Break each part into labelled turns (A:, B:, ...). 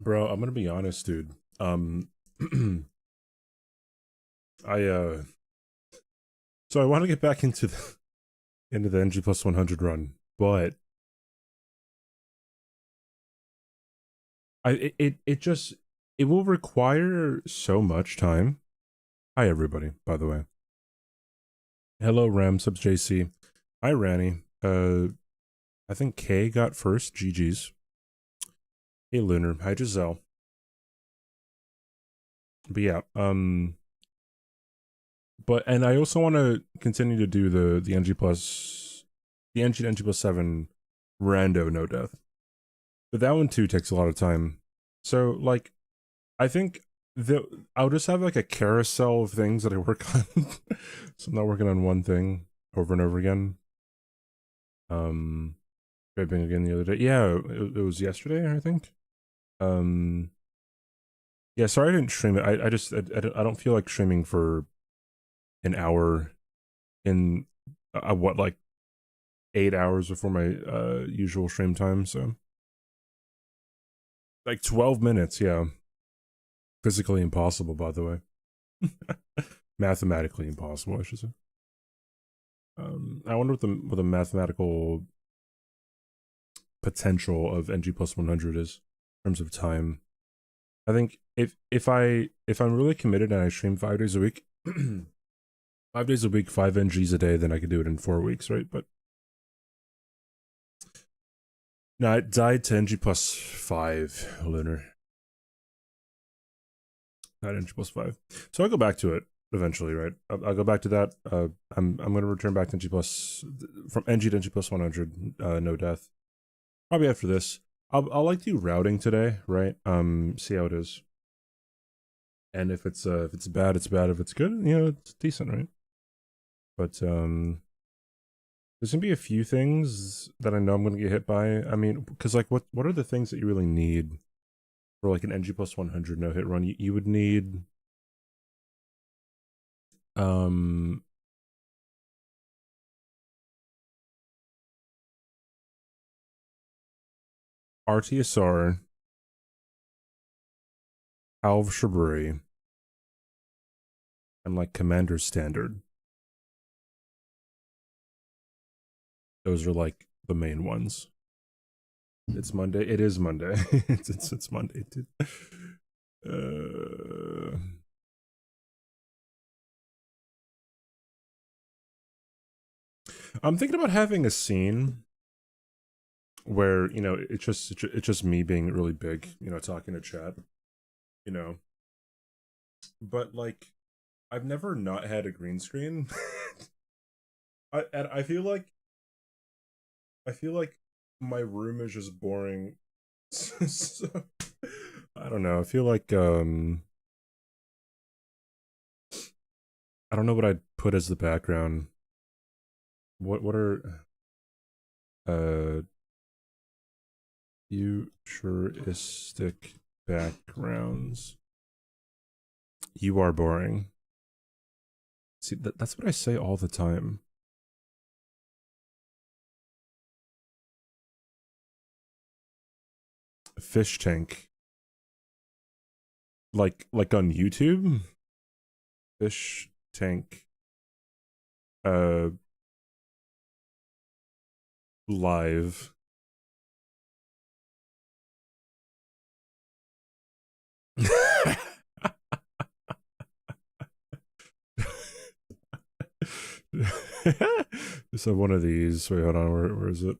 A: Bro, I'm gonna be honest, dude. I so I want to get back into the NG plus 100 run, but it just it will require so much time. Hi everybody, by the way. Hello Ram subs JC. Hi Ranny. I think K got first. GG's. Hey Lunar. Hi Giselle. But yeah, but and I also want to continue to do the NG-NG+7 rando no death. But that one too takes a lot of time. So like I think I'll just have like a carousel of things that I work on. So I'm not working on one thing over and over again. Scraping again the other day. Yeah, it was yesterday, I think. Yeah, sorry I didn't stream it. I don't feel like streaming for an hour in what, like 8 hours before my usual stream time, so like 12 minutes, yeah. Physically impossible, by the way. Mathematically impossible, I should say. I wonder what the mathematical potential of NG plus 100 is in terms of time. I think if I'm really committed and I stream 5 days a week, 5 days a week, 5 NGs a day, then I could do it in 4 weeks, right? But no, it died to NG plus 5, Lunar. Not NG plus 5. So I'll go back to it eventually, right? I'll go back to that. I'm going to return back to NG plus, from NG to NG plus 100, no death. Probably after this. I'll like do routing today, right? See how it is. And if it's bad, it's bad. If it's good, you know, it's decent, right? But there's gonna be a few things that I know I'm gonna get hit by. I mean, because like, what are the things that you really need for like an NG plus 100 no hit run? You would need RTSR, Alv Shaburi, and like Commander Standard. Those are like the main ones. It's Monday. It is Monday. it's Monday, dude. I'm thinking about having a scene where, you know, it's just me being really big, you know, talking to chat, you know. But like, I've never not had a green screen. I feel like my room is just boring. So, I don't know. I feel like I don't know what I'd put as the background. What are futuristic backgrounds? You are boring. See, that's what I say all the time. Fish tank. Like on YouTube? Fish tank. Live. Just have one of these. Wait, hold on. Where is it?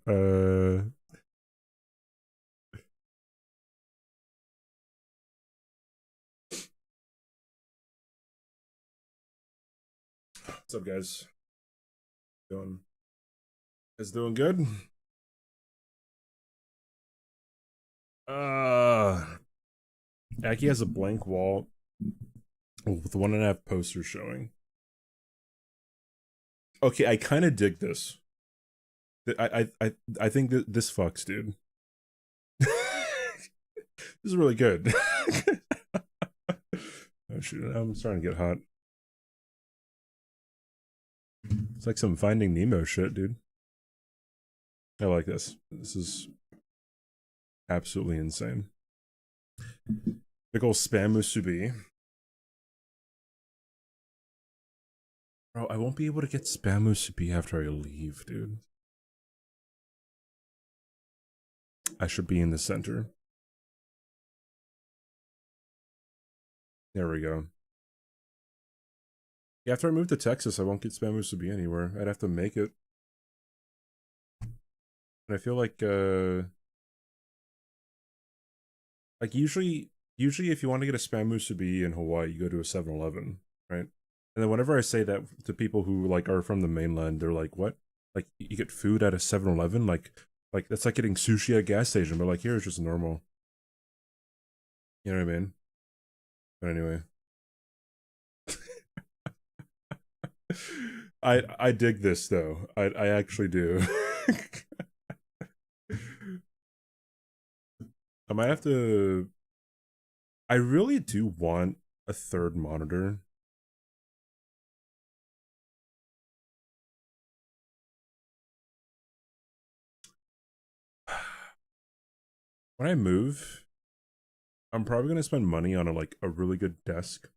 A: What's up, guys? Doing? Is doing good? Aki has a blank wall with 1.5 posters showing. Okay, I kind of dig this. I think that this fucks, dude. This is really good. Oh shoot, I'm starting to get hot. It's like some Finding Nemo shit, dude. I like this. This is absolutely insane. Big ol' spam musubi. Bro, I won't be able to get spam musubi after I leave, dude. I should be in the center. There we go. Yeah, after I move to Texas, I won't get spam musubi anywhere. I'd have to make it. And I feel like usually if you want to get a spam musubi in Hawaii, you go to a 7-Eleven, right? And then whenever I say that to people who like are from the mainland, they're like, "What? Like you get food at a 7-Eleven? Like that's like getting sushi at a gas station." But like here it's just normal. You know what I mean? But anyway. I dig this though. I actually do. I might have to. I really do want a third monitor. When I move, I'm probably gonna spend money on a really good desk.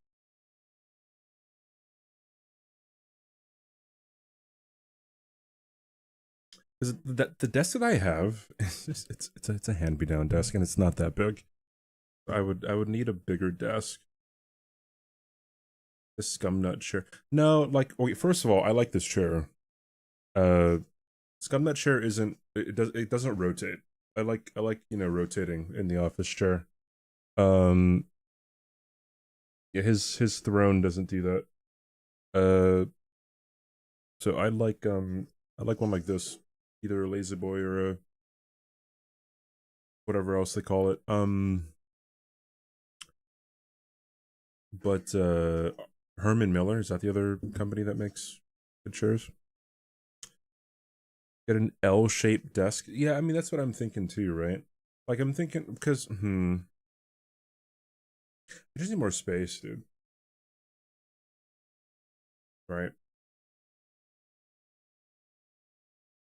A: Because the desk that I have, it's a hand-me-down desk and it's not that big. I would need a bigger desk. This scumnut chair. No, like okay, first of all, I like this chair. Scumnut chair it doesn't rotate. I like rotating in the office chair. Yeah, his throne doesn't do that. So I like one like this, either a lazy boy or a whatever else they call it. But Herman Miller, is that the other company that makes good chairs? Get an L-shaped desk. Yeah, I mean that's what I'm thinking too, right? Like I'm thinking because I just need more space, dude. Right?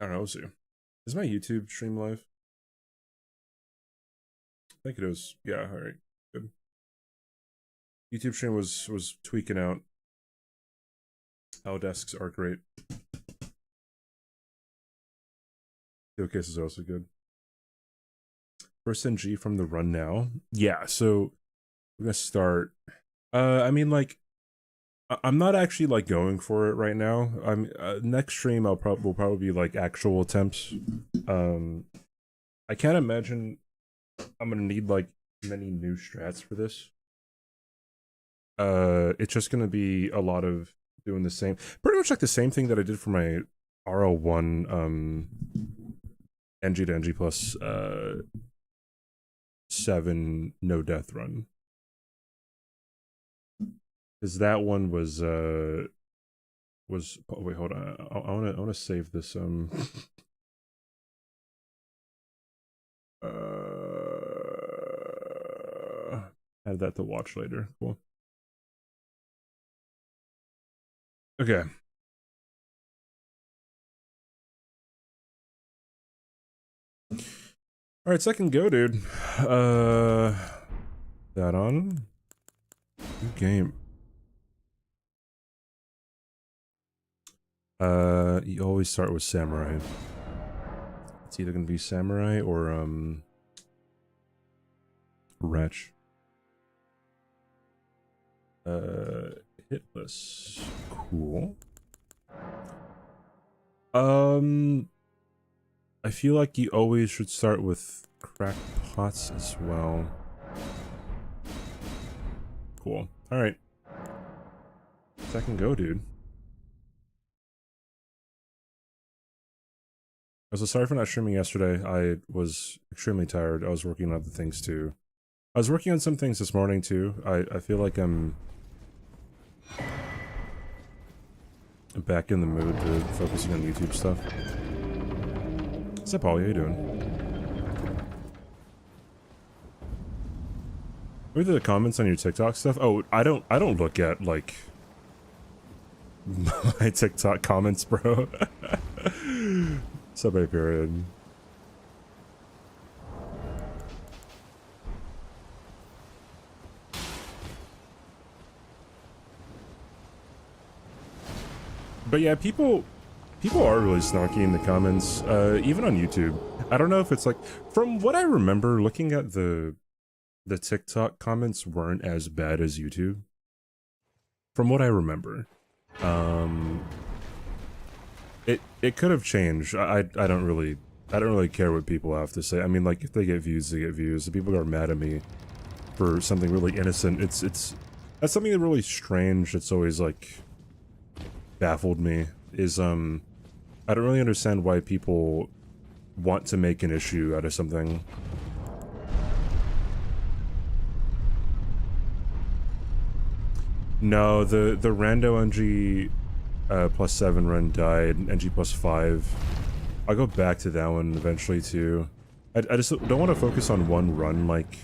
A: I don't know. We'll see. Is my YouTube stream live? I think it is. Yeah. All right. Good. YouTube stream was tweaking out. L desks are great. Showcase is also good. First NG from the run now. Yeah. So we're gonna start. I mean, like, I'm not actually like going for it right now. I'm next stream will probably be like actual attempts. I can't imagine I'm gonna need like many new strats for this. It's just gonna be a lot of doing the same, pretty much like the same thing that I did for my RL1 NG plus 7 no death run. Because that one was oh, wait, hold on. I wanna save this have that to watch later. Cool. Okay. All right, second go, dude. That on. New game. You always start with samurai. It's either gonna be samurai or wretch. Hitless. Cool. I feel like you always should start with cracked pots as well. Cool. Alright. Second go, dude. Also, sorry for not streaming yesterday. I was extremely tired. I was working on other things too. I was working on some things this morning too. I feel like I'm back in the mood to focusing on YouTube stuff. What's up, Paul? How you doing? What are the comments on your TikTok stuff? Oh, I don't look at like my TikTok comments, bro. Subway period. But yeah, people are really snarky in the comments, even on YouTube. I don't know if it's like, from what I remember, looking at the TikTok comments weren't as bad as YouTube. From what I remember. It could have changed. I don't really care what people have to say. I mean, like, if they get views, they get views. The people are mad at me for something really innocent. That's something that really strange. It's always like baffled me is I don't really understand why people want to make an issue out of something. No, the rando NG+7 run died. NG+5. I'll go back to that one eventually too. I just don't want to focus on one run like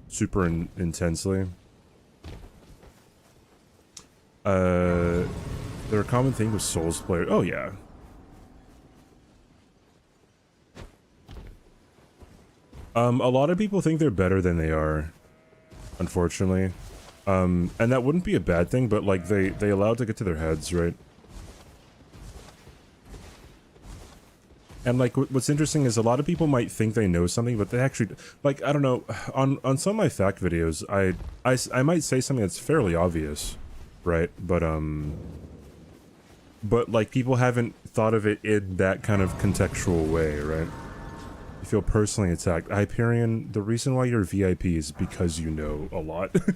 A: super intensely. They're a common thing with Souls players. Oh yeah. A lot of people think they're better than they are, unfortunately. And that wouldn't be a bad thing, but like they allow it to get to their heads, right? And like what's interesting is a lot of people might think they know something, but they actually, like, I don't know, on some of my fact videos, I might say something that's fairly obvious, right? But like people haven't thought of it in that kind of contextual way, right? You feel personally attacked. Hyperion, the reason why you're VIP is because you know a lot. What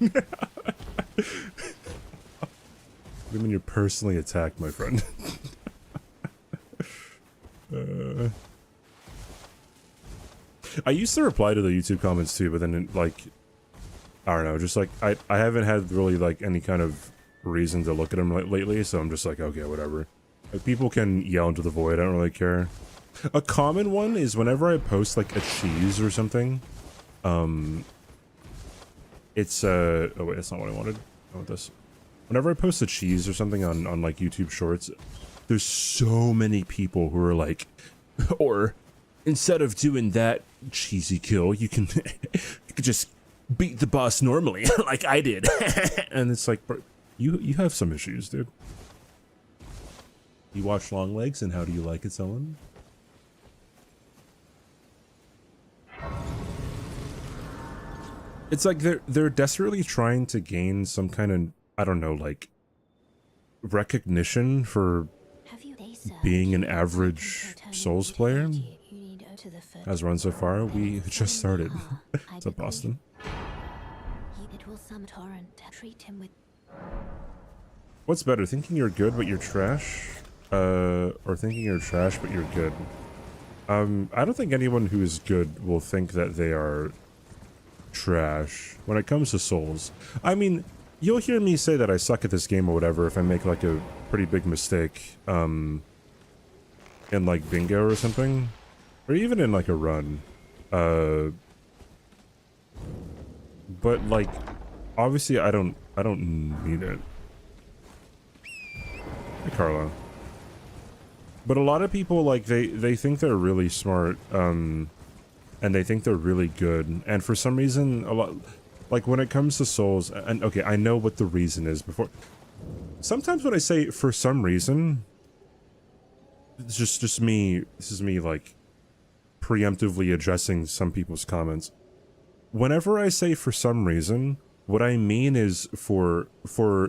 A: do you mean you're personally attacked, my friend? I used to reply to the YouTube comments too, but then like, I don't know, just like, I haven't had really like any kind of reason to look at them lately, so I'm just like, okay, whatever. Like, people can yell into the void, I don't really care. A common one is whenever I post like a cheese or something, it's oh wait, that's not what I wanted. I want this. Whenever I post a cheese or something on like YouTube Shorts, there's so many people who are like, or instead of doing that cheesy kill, you can you could just beat the boss normally, like I did. And it's like, bro, you have some issues, dude. You watch Long Legs, and how do you like it, someone? It's like they're desperately trying to gain some kind of, I don't know, like recognition for being an average Souls player. How's run so far? We just started. What's up, Boston? What's better, thinking you're good but you're trash? Or thinking you're trash but you're good? I don't think anyone who is good will think that they are trash when it comes to Souls. I mean, you'll hear me say that I suck at this game or whatever if I make like a pretty big mistake, in like bingo or something, or even in like a run. But like, obviously I don't need it. Hey, Carlo. But a lot of people, like, they think they're really smart, and they think they're really good, and for some reason, a lot, like, when it comes to Souls, and okay, I know what the reason is before. Sometimes when I say for some reason, it's just me, this is me, like, preemptively addressing some people's comments. Whenever I say for some reason, what I mean is for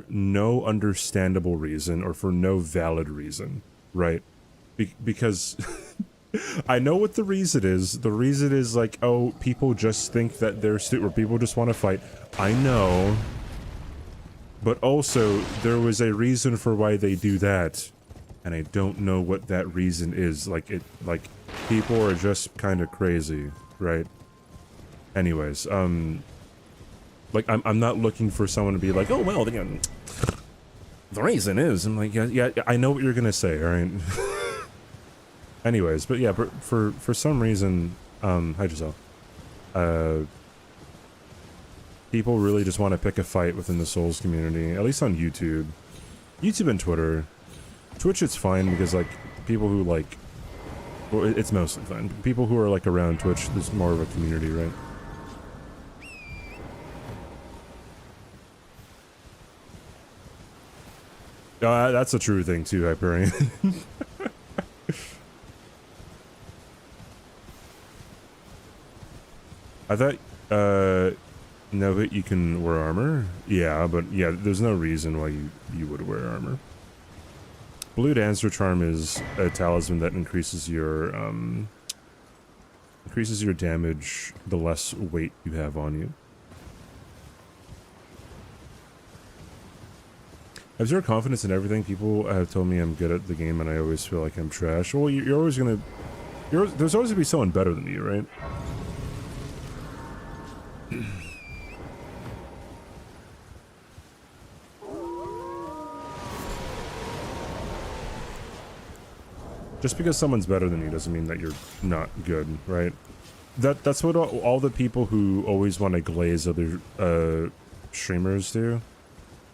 A: no understandable reason, or for no valid reason, right? Because I know what the reason is. The reason is like, oh, people just think that they're stupid, or people just want to fight. I know. But also, there was a reason for why they do that. And I don't know what that reason is. Like, people are just kind of crazy, right? Anyways, like, I'm not looking for someone to be like, oh, well, the reason is, I'm like, yeah, I know what you're gonna say, alright? Anyways, but yeah, for some reason, hi Giselle, people really just want to pick a fight within the Souls community, at least on YouTube. YouTube and Twitter. Twitch, it's fine, because, like, people who, like, well, it's mostly fine. People who are, like, around Twitch, there's more of a community, right? That's a true thing too, Hyperion. I thought, no, but you can wear armor? Yeah, but yeah, there's no reason why you would wear armor. Blue Dancer Charm is a talisman that increases your damage the less weight you have on you. I have zero confidence in everything. People have told me I'm good at the game and I always feel like I'm trash. Well, you're always gonna... there's always gonna be someone better than you, right? Just because someone's better than you doesn't mean that you're not good, right? That's what all the people who always want to glaze other streamers do.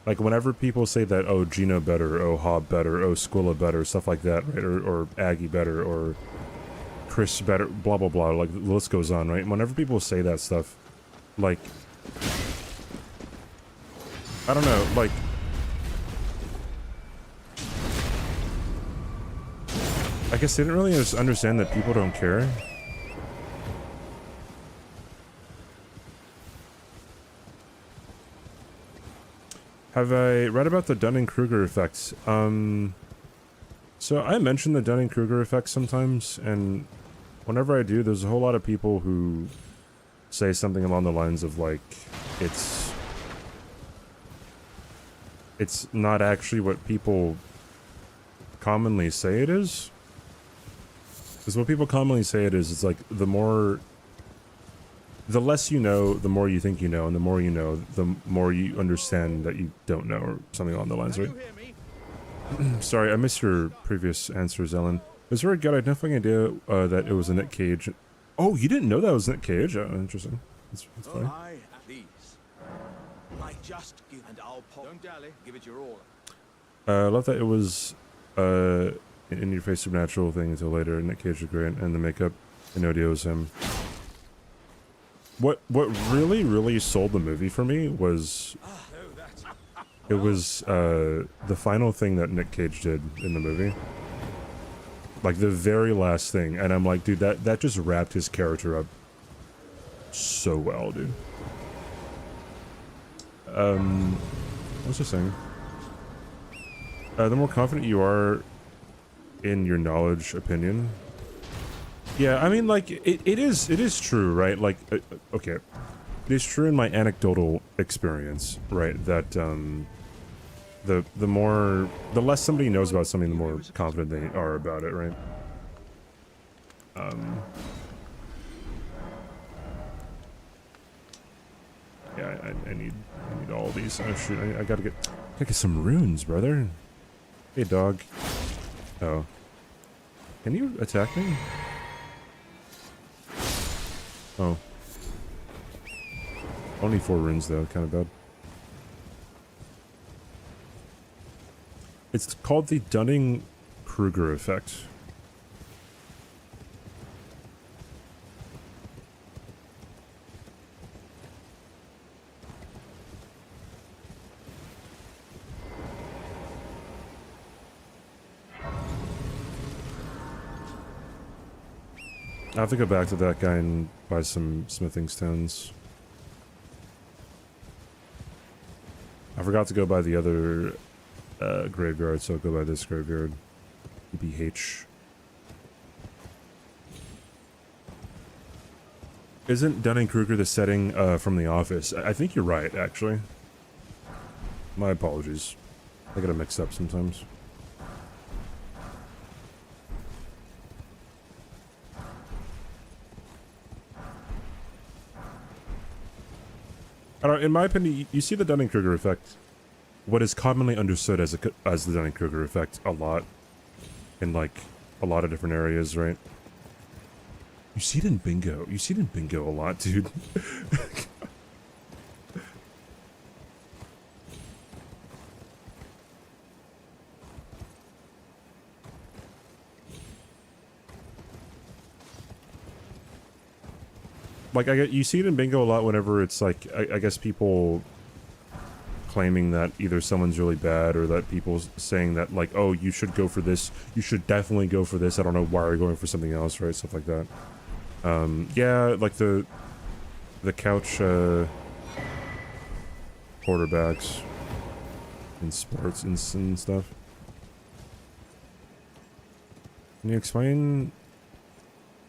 A: Like whenever people say that, oh, Gino better, oh, Hob better, oh, Squilla better, stuff like that, right? Or Aggie better, or Chris better, blah blah blah. Like the list goes on, right? Whenever people say that stuff, like, I don't know, like, I guess they didn't really understand that people don't care. Have I read about the Dunning-Kruger effect? So I mention the Dunning-Kruger effect sometimes, and whenever I do, there's a whole lot of people who say something along the lines of like, it's not actually what people commonly say it is. Because what people commonly say it is, it's like the less you know, the more you think you know, and the more you know, the more you understand that you don't know, or something along the lines, right? Sorry, I missed your previous answers, Ellen. It was very good. I had no fucking idea that it was a Nick Cage. Oh, you didn't know that was Nick Cage? Oh, interesting. That's funny.
B: Don't dally. Give it your all.
A: I love that it was in your face supernatural thing until later. Nick Cage was great, and the makeup and audio was him. What really sold the movie for me was it was the final thing that Nick Cage did in the movie. Like the very last thing, and I'm like, dude, that just wrapped his character up so well, dude. What was I saying? The more confident you are in your knowledge opinion. Yeah, I mean, like, it is true, right? Like, okay. It is true in my anecdotal experience, right? That, the less somebody knows about something, the more confident they are about it, right? Yeah, I need all these. Oh shoot, I gotta get some runes, brother. Hey, dog. Oh. Can you attack me? Oh. Only 4 runes though, kind of bad. It's called the Dunning-Kruger effect. I have to go back to that guy and buy some smithing stones. I forgot to go by the other graveyard, so I'll go by this graveyard. BH. Isn't Dunning-Kruger the setting from The Office? I think you're right, actually. My apologies. I get it mixed up sometimes. I don't, in my opinion, you see the Dunning-Kruger effect. What is commonly understood as the Dunning-Kruger effect a lot. In, like, a lot of different areas, right? You see it in bingo. You see it in bingo a lot, dude. Like, you see it in bingo a lot whenever it's like, I guess people claiming that either someone's really bad or that people's saying that like, oh, you should go for this, you should definitely go for this, I don't know why you're going for something else, right? Stuff like that. Yeah, like the couch quarterbacks in sports and stuff. Can you explain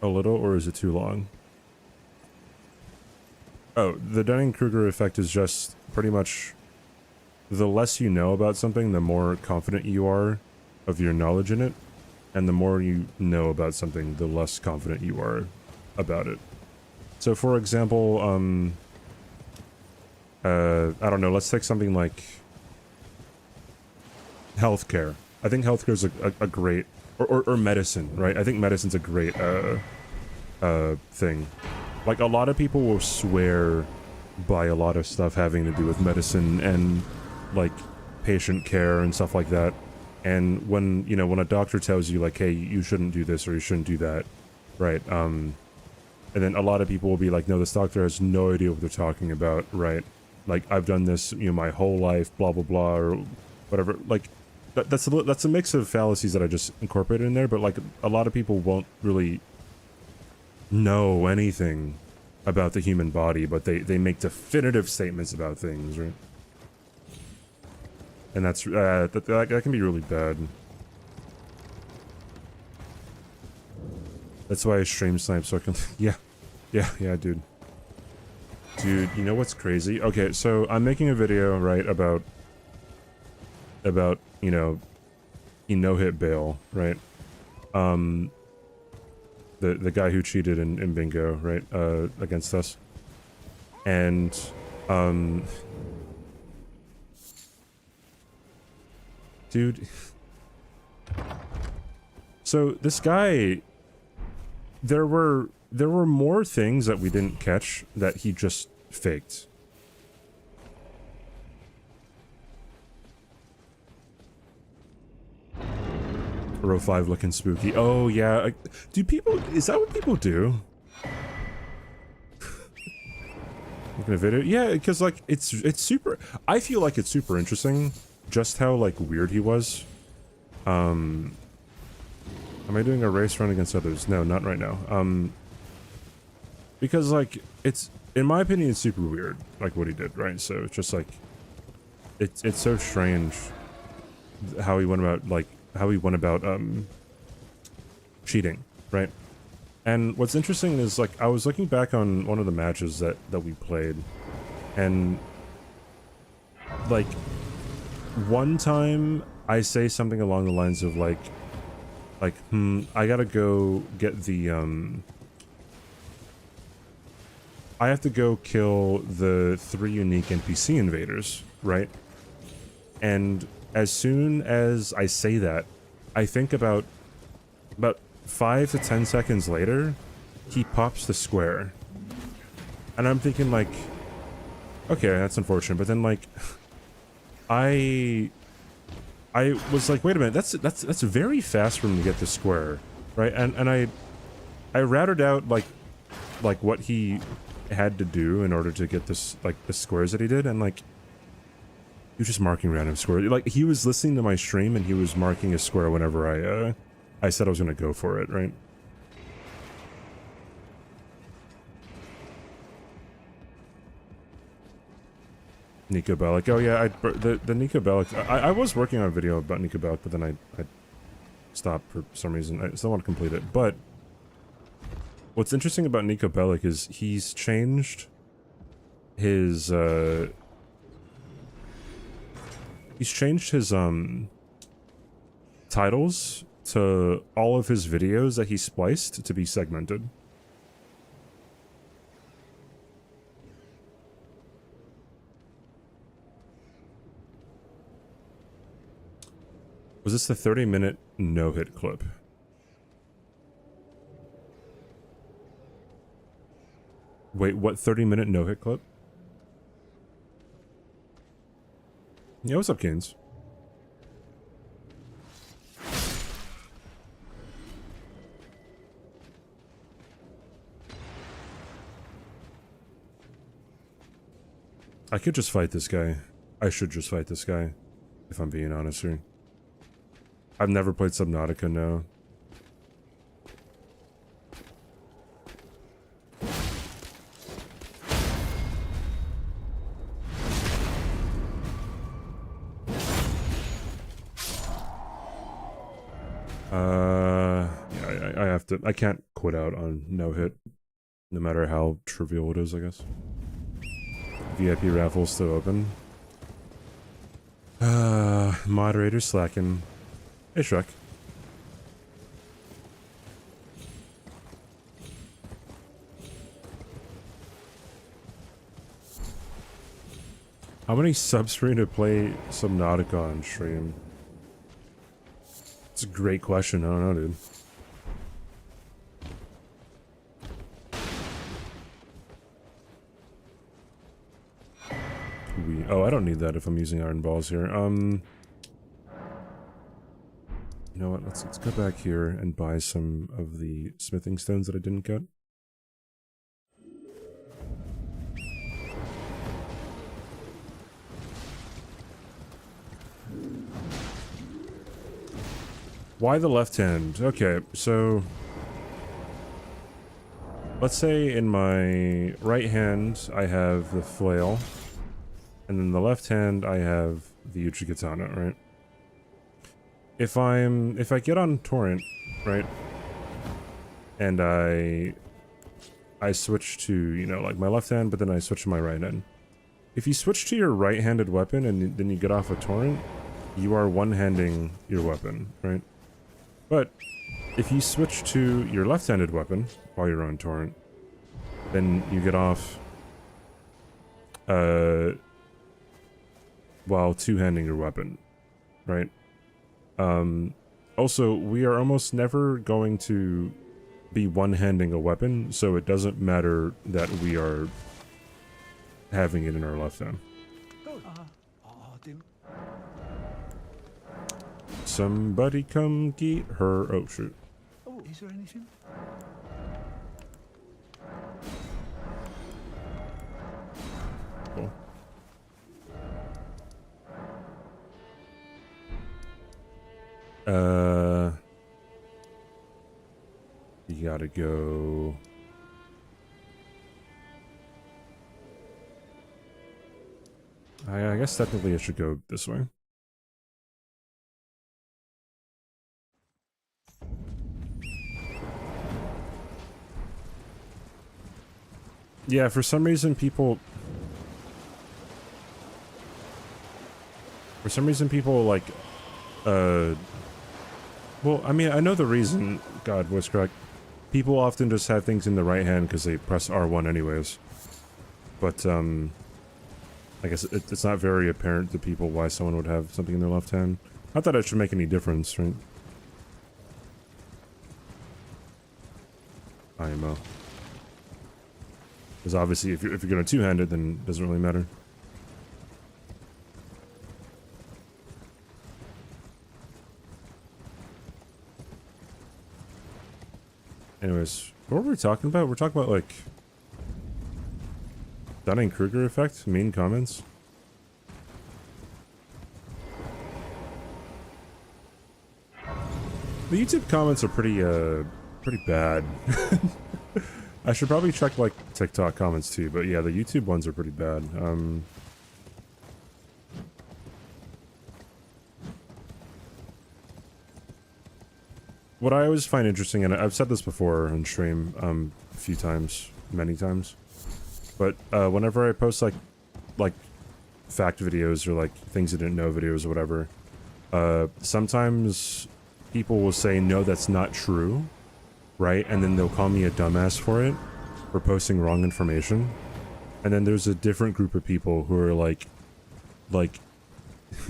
A: a little, or is it too long? Oh, the Dunning-Kruger effect is just pretty much the less you know about something, the more confident you are of your knowledge in it, and the more you know about something, the less confident you are about it. So, for example, I don't know, let's take something like healthcare. I think healthcare is a great, or medicine, right? I think medicine's a great thing. Like, a lot of people will swear by a lot of stuff having to do with medicine and, like, patient care and stuff like that. And when, you know, when a doctor tells you, like, hey, you shouldn't do this or you shouldn't do that, right? And then a lot of people will be like, no, this doctor has no idea what they're talking about, right? Like, I've done this, you know, my whole life, blah, blah, blah, or whatever. Like, that's a mix of fallacies that I just incorporated in there, but, like, a lot of people won't really know anything about the human body, but they make definitive statements about things, right? And that's that can be really bad. That's why I stream snipe, so I can yeah, dude, you know what's crazy? Okay, so I'm making a video, right, about you know, he no-hit Bale, right? The guy who cheated in bingo, right, against us. And, dude. So, this guy, there were more things that we didn't catch that he just faked. Row 5 looking spooky. Oh, yeah. Do people... Is that what people do? Making a video? Yeah, because, like, it's super... I feel like it's super interesting just how, like, weird he was. Am I doing a race run against others? No, not right now. Because, like, it's... In my opinion, it's super weird, like, what he did, right? So, it's just, like... It's so strange how he went about, like... How he went about, cheating, right? And what's interesting is, like, I was looking back on one of the matches that we played, and, like, one time I say something along the lines of, like, I gotta go get the, I have to go kill the 3 unique NPC invaders, right? And as soon as I say that, I think about 5 to 10 seconds later, he pops the square. And I'm thinking, like, okay, that's unfortunate, but then, like, I was like, wait a minute, that's very fast for him to get the square, right? And I routed out, like what he had to do in order to get this, like, the squares that he did, and, like, he was just marking random squares. Like, he was listening to my stream and he was marking a square whenever I said I was gonna go for it, right? Nico Bellic. Oh yeah, the Nico Bellic. I was working on a video about Nico Bellic, but then I stopped for some reason. I still want to complete it. But what's interesting about Nico Bellic is he's changed his titles to all of his videos that he spliced to be segmented. Was this the 30-minute no-hit clip? Wait, what 30-minute no-hit clip? Yeah, what's up, Canes? I could just fight this guy. I should just fight this guy, if I'm being honest here. I've never played Subnautica, no. Yeah, I have to, I can't quit out on no hit, no matter how trivial it is, I guess. VIP raffles still open. Moderator slacking. Hey, Shrek. How many subs for you to play Subnautica on stream? It's a great question. I don't know, dude. Oh, I don't need that if I'm using iron balls here. You know what? Let's go back here and buy some of the smithing stones that I didn't get. Why the left hand? Okay, so let's say in my right hand I have the flail, and then the left hand I have the Uchigatana, right? If I get on torrent, right, and I switch to, you know, like my left hand, but then I switch to my right hand. If you switch to your right-handed weapon and then you get off a torrent, you are one-handing your weapon, right? But if you switch to your left-handed weapon while you're on torrent, then you get off while two-handing your weapon, right? Also, we are almost never going to be one-handing a weapon, so it doesn't matter that we are having it in our left hand. Somebody come get her. Oh, shoot.
B: Oh, is there anything?
A: Cool. You gotta go. I guess technically I should go this way. Yeah, for some reason people like, well, I mean, I know the reason, God, was correct. People often just have things in the right hand because they press R1 anyways. But, I guess it's not very apparent to people why someone would have something in their left hand. Not that it should make any difference, right? IMO. Because obviously, if you're going to two-hand it, then it doesn't really matter. Anyways, what were we talking about? We're talking about, like, Dunning-Kruger effect? Mean comments? The YouTube comments are pretty bad. I should probably check, like, TikTok comments too, but yeah, the YouTube ones are pretty bad. What I always find interesting, and I've said this before on stream, a few times, many times, but whenever I post like fact videos or like things you didn't know videos or whatever, sometimes people will say, no, that's not true, right? And then they'll call me a dumbass for it, for posting wrong information. And then there's a different group of people who are like,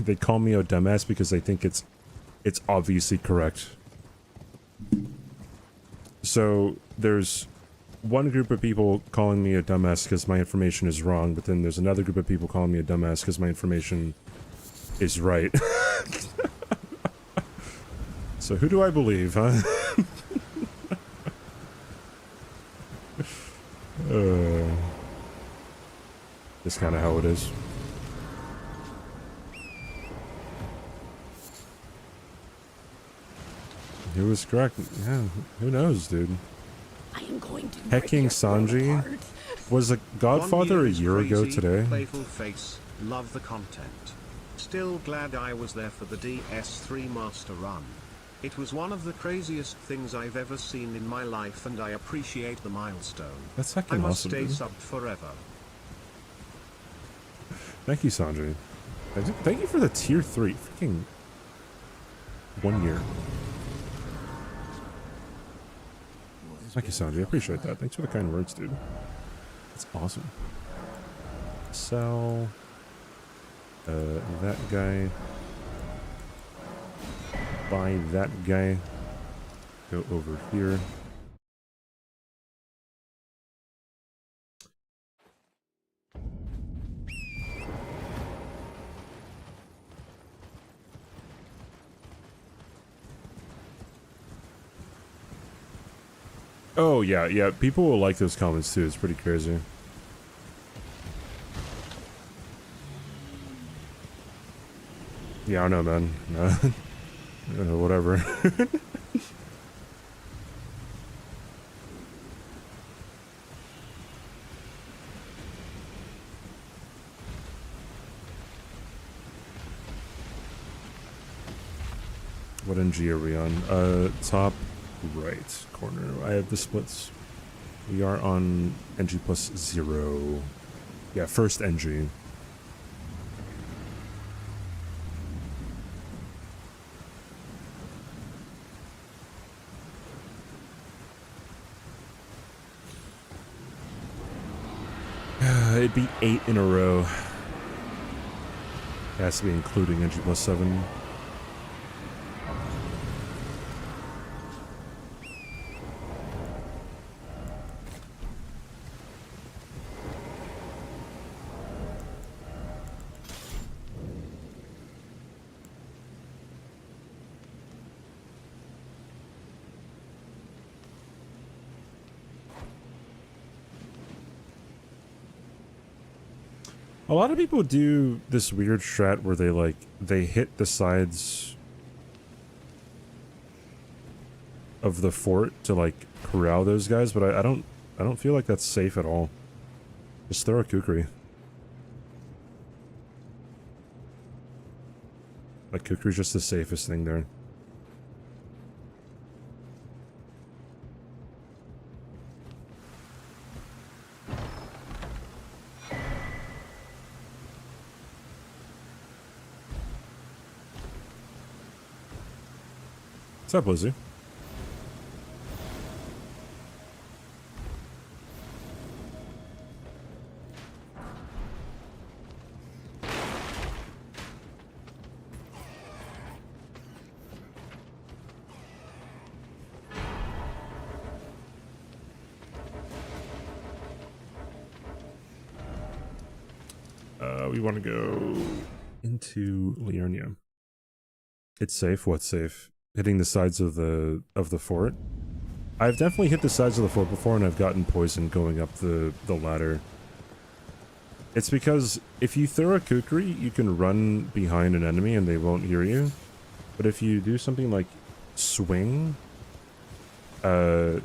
A: they call me a dumbass because they think it's obviously correct. So there's one group of people calling me a dumbass because my information is wrong, but then there's another group of people calling me a dumbass because my information is right. So who do I believe, huh? That's kind of how it is. he was correct. Yeah, who knows, dude?
C: I am going to
A: Hecking Sanji was a Godfather a year ago today.
D: Playful face, love the content. Still glad I was there for the DS3 Master Run. It was one of the craziest things I've ever seen in my life, and I appreciate the milestone.
A: That's
D: I
A: heckin'
D: must
A: awesome,
D: stay
A: dude.
D: subbed forever.
A: Thank you, Sanji. Thank you for the tier 3. Freaking 1 year. Thank you, Sanji. I appreciate that. Thanks for the kind words, dude. That's awesome. Sell that guy. Buy that guy. Go over here. Oh, yeah, yeah. People will like those comments, too. It's pretty crazy. Yeah, I don't know, man. Whatever. What NG are we on? Top right corner. I have the splits. We are on NG+0. Yeah, first NG. It'd be 8 in a row. It has to be including NG+7. A lot of people do this weird strat where they hit the sides of the fort to corral those guys, but I don't feel like that's safe at all. Just throw a kukri. Kukri's just the safest thing there. What's up, Lizzie? We want to go into Liurnia. It's safe. What's safe? Hitting the sides of the fort. I've definitely hit the sides of the fort before, and I've gotten poisoned going up the ladder. It's because if you throw a kukri, you can run behind an enemy and they won't hear you. But if you do something like swing, then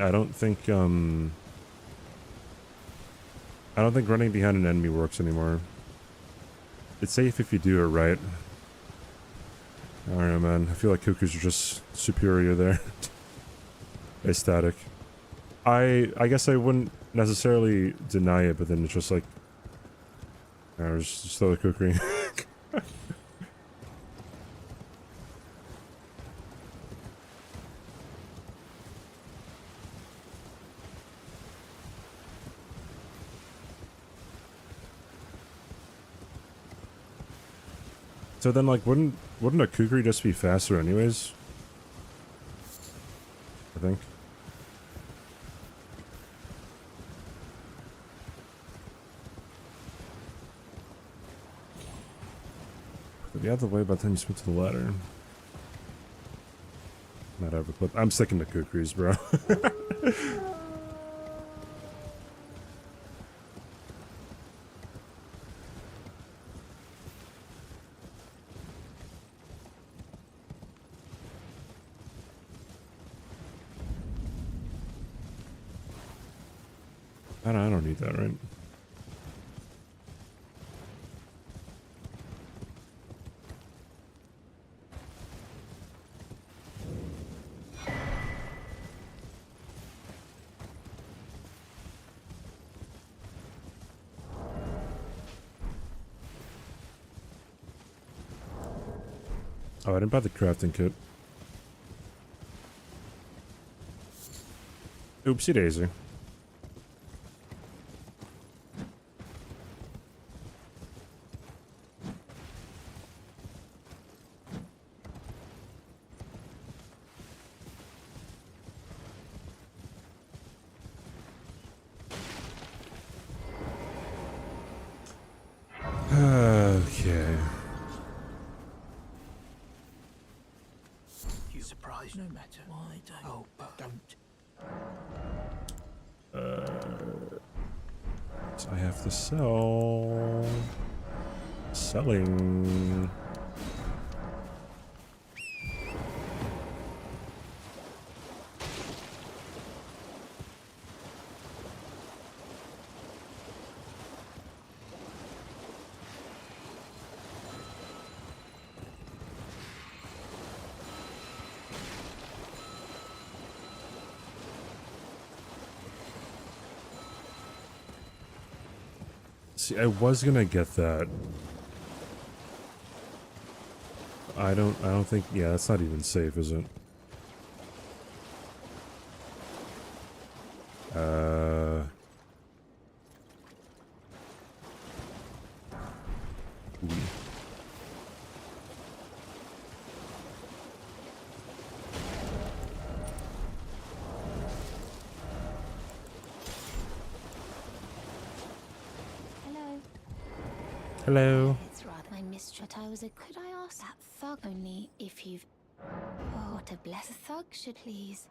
A: I don't think running behind an enemy works anymore. It's safe if you do it right. I don't know, man. I feel like kukris are just superior there. Aesthetic. I guess I wouldn't necessarily deny it, but then it's just like... just throw the kukri. So then, wouldn't a kukri just be faster anyways? I think. Could be out of the way by the time you switch to the ladder. Might have a clip. I'm sticking to kukris, bro. I don't need that, right? Oh, I didn't buy the crafting kit. Oopsie daisy. Okay.
B: You surprised no matter. Why don't? Oh, but don't.
A: So I have to sell. Selling. See, I was gonna get that. I don't think, yeah, that's not even safe, is it? Ooh.
C: Hello.
A: Hello.
C: It's rather my mistress. I was a. Could I ask that thug only if you've. Oh, what a blessed thug should please.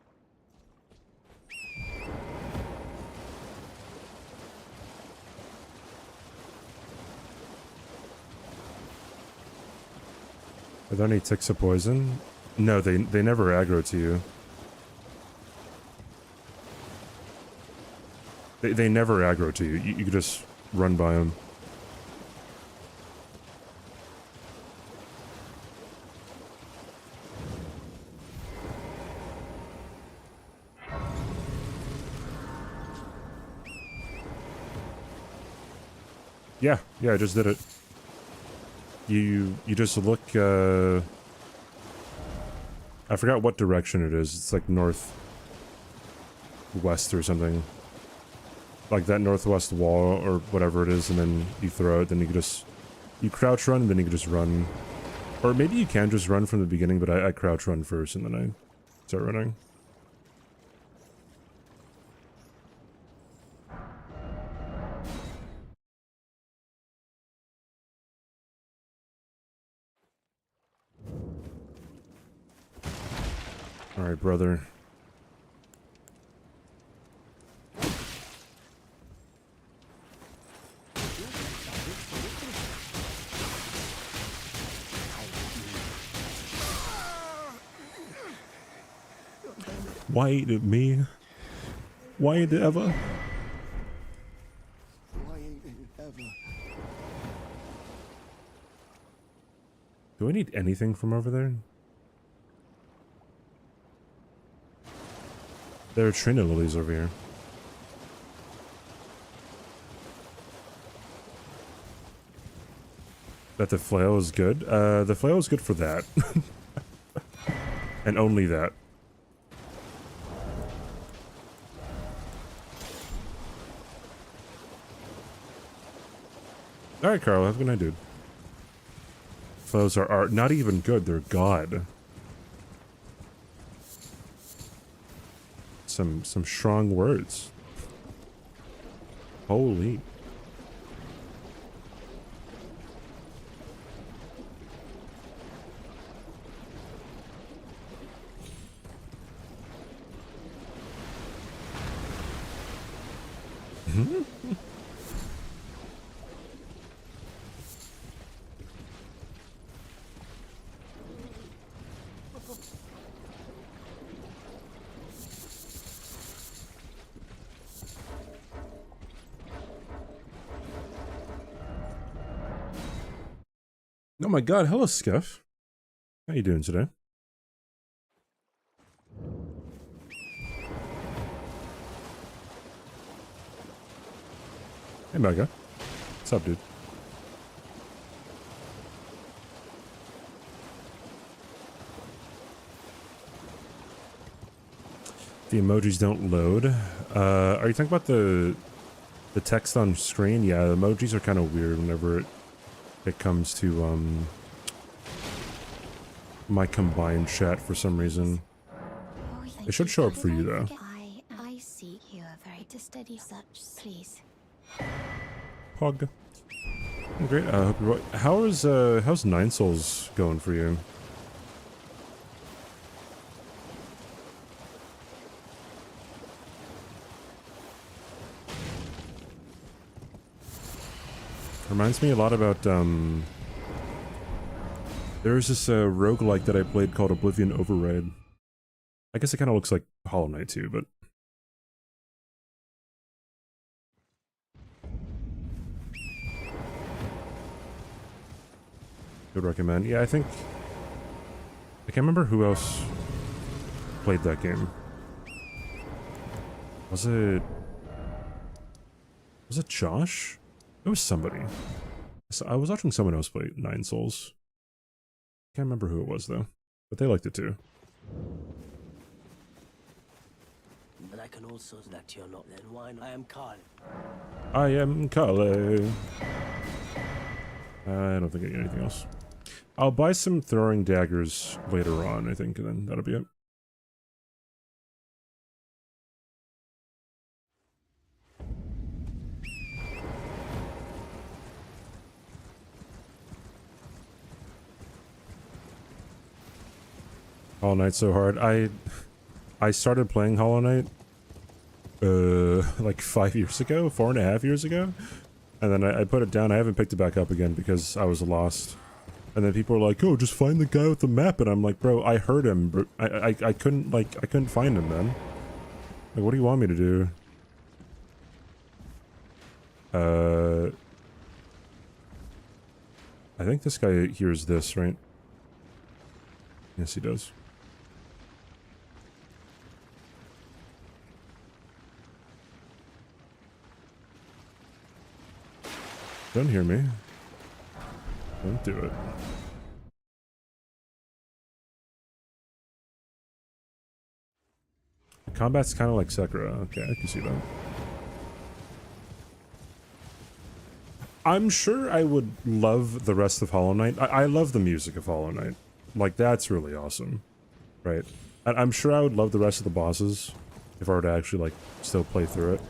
A: Are there any ticks of poison? No, they never aggro to you. They never aggro to you. You can just run by them. Yeah, I just did it. You just look, I forgot what direction it is. It's like north west or something. Like that northwest wall or whatever it is, and then you throw it, then you can just... You crouch run, and then you can just run. Or maybe you can just run from the beginning, but I crouch run first, and then I start running. Alright, brother. Why ain't it me? Why ain't it ever?
E: Why ain't it ever?
A: Do I need anything from over there? There are Trina lilies over here. That the flail is good? The flail is good for that. And only that. Alright, Carl, have a good night, dude. Flails are not even good, they're god. Some strong words. Holy. Oh my god, hello Skeff. How you doing today? Hey Mega. What's up, dude? The emojis don't load. Are you talking about the text on screen? Yeah, the emojis are kind of weird whenever it comes to my combined chat for some reason.
C: Oh,
A: It should show up for you though.
C: I see you are very to study such, please.
A: Pog. Great. Hope you're how's Nine Souls going for you? Reminds me a lot about there's this roguelike that I played called Oblivion Override. I guess it kind of looks like Hollow Knight too, but would recommend. Yeah, I can't remember who else played that game. Was it Josh? It was somebody. So I was watching someone else play Nine Souls. Can't remember who it was though, but they liked it too.
B: But I can also that you're not then wine. I am Carl.
A: I am Kale. I don't think I get anything else. I'll buy some throwing daggers later on, I think, and then that'll be it. Hollow Knight so hard. I started playing Hollow Knight like 5 years ago, 4.5 years ago, and then I put it down. I haven't picked it back up again because I was lost. And then people were like, "Oh, just find the guy with the map," and I'm like, "Bro, I heard him, but I couldn't find him, man. Like, what do you want me to do?" I think this guy hears this, right? Yes, he does. Don't hear me. Don't do it. Combat's kind of like Sekiro. Okay, I can see that. I'm sure I would love the rest of Hollow Knight. I love the music of Hollow Knight. Like, that's really awesome. Right? And I'm sure I would love the rest of the bosses if I were to actually, like, still play through it.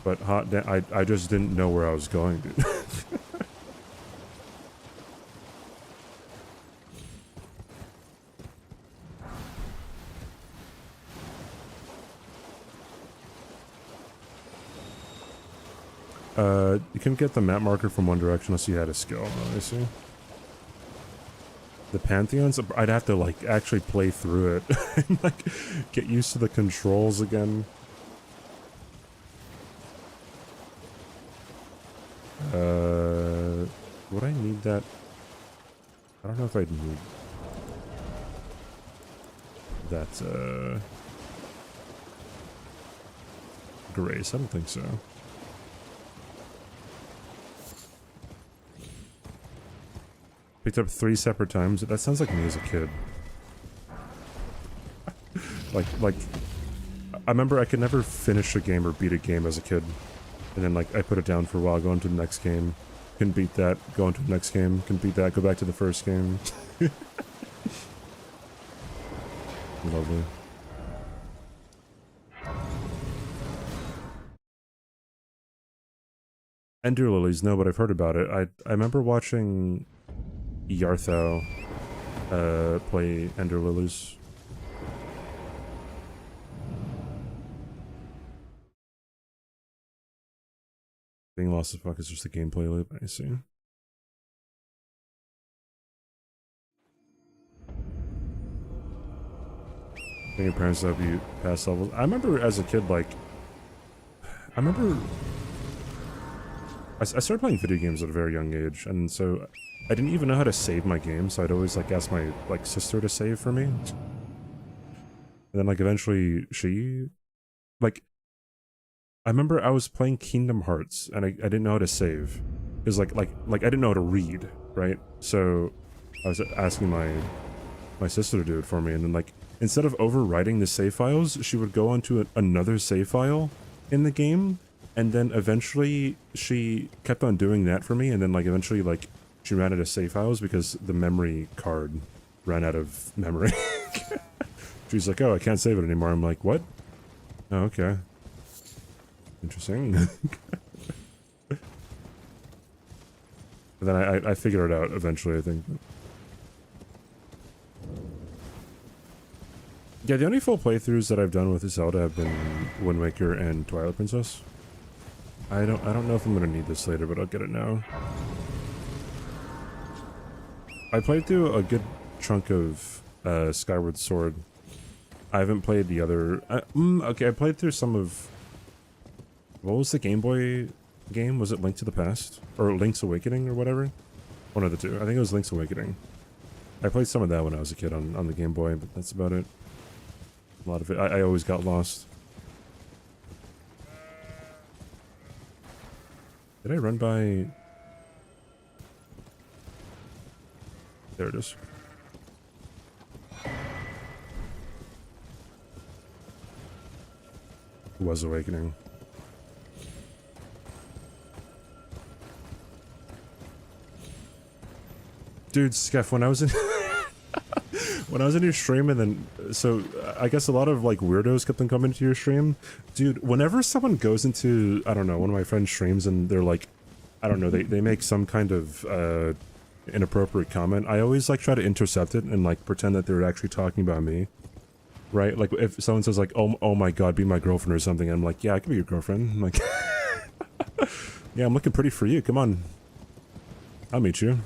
A: But I just didn't know where I was going, dude. You couldn't get the map marker from One Direction unless you had a skill. Oh, I see. The Pantheons, I'd have to, like, actually play through it. And, like, get used to the controls again. Would I need that? I don't know if I'd need that, Grace. I don't think so. Picked up 3 separate times. That sounds like me as a kid. like, I remember I could never finish a game or beat a game as a kid. And then, like, I put it down for a while, go into the next game. Couldn't beat that, go into the next game. Couldn't beat that, go back to the first game. Lovely. Ender Lilies, no, but I've heard about it. I remember watching Yartho play Ender Lilies. Being lost as fuck is just a gameplay loop, I see. I think your parents help you pass levels. I remember as a kid, like, I started playing video games at a very young age, and so I didn't even know how to save my game, so I'd always like ask my like sister to save for me. And then like eventually she like I remember I was playing Kingdom Hearts and I didn't know how to save. Because like I didn't know how to read, right? So I was asking my sister to do it for me, and then like instead of overwriting the save files, she would go onto another save file in the game, and then eventually she kept on doing that for me, and then like eventually like she ran out of save files because the memory card ran out of memory. She's like, oh, I can't save it anymore. I'm like, what? Oh, okay. Interesting. But then I figured it out eventually, I think. Yeah, the only full playthroughs that I've done with Zelda have been Wind Waker and Twilight Princess. I don't know if I'm gonna need this later, but I'll get it now. I played through a good chunk of Skyward Sword. I haven't played the other. Okay, I played through some of. What was the Game Boy game? Was it Link to the Past or Link's Awakening or whatever? One of the two. I think it was Link's Awakening. I played some of that when I was a kid on the Game Boy, but that's about it. A lot of it. I always got lost. Did I run by? There it is. Was Awakening. Dude, Skeff, when I was in when I was in your stream, and then so I guess a lot of like weirdos kept on coming to your stream. Dude, whenever someone goes into, I don't know, one of my friends' streams and they're like, I don't know, they make some kind of inappropriate comment, I always like try to intercept it and like pretend that they're actually talking about me. Right? Like if someone says like, oh my god, be my girlfriend or something, I'm like, yeah, I can be your girlfriend. I'm like, yeah, I'm looking pretty for you. Come on. I'll meet you.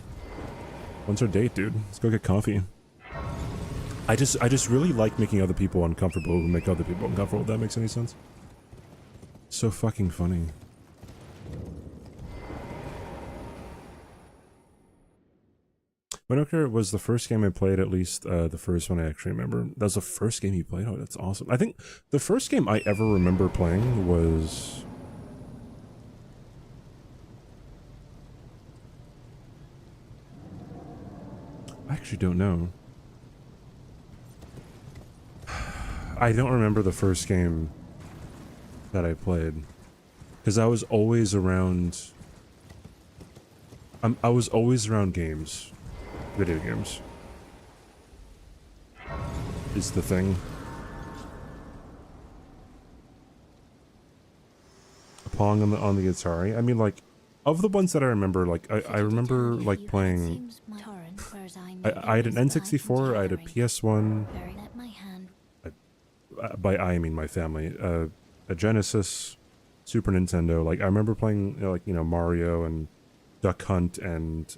A: When's our date, dude? Let's go get coffee. I just really like making other people uncomfortable who make other people uncomfortable, if that makes any sense. So fucking funny. Wind Waker was the first game I played, at least the first one I actually remember. That was the first game you played? Oh, that's awesome. I think the first game I ever remember playing was... I actually don't know. I don't remember the first game that I played. Because I was always around... I was always around games. Video games. Is the thing. Pong on the Atari. I mean, like, of the ones that I remember, like, I remember, like, playing... I had an N64, I had a PS1... by I mean my family. A Genesis, Super Nintendo. Like, I remember playing, you know, like, you know, Mario and Duck Hunt and,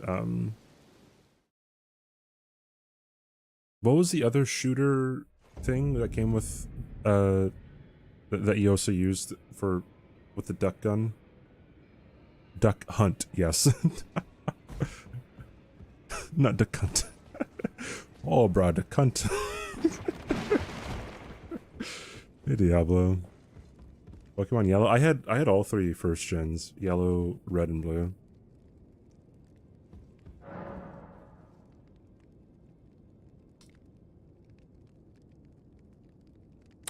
A: what was the other shooter thing that came with, that you also used for, with the duck gun? Duck Hunt, yes. Not Duck Hunt. Oh, bro, Duck Hunt. Hey, Diablo. Pokemon Yellow. I had all three first gens. Yellow, red, and blue.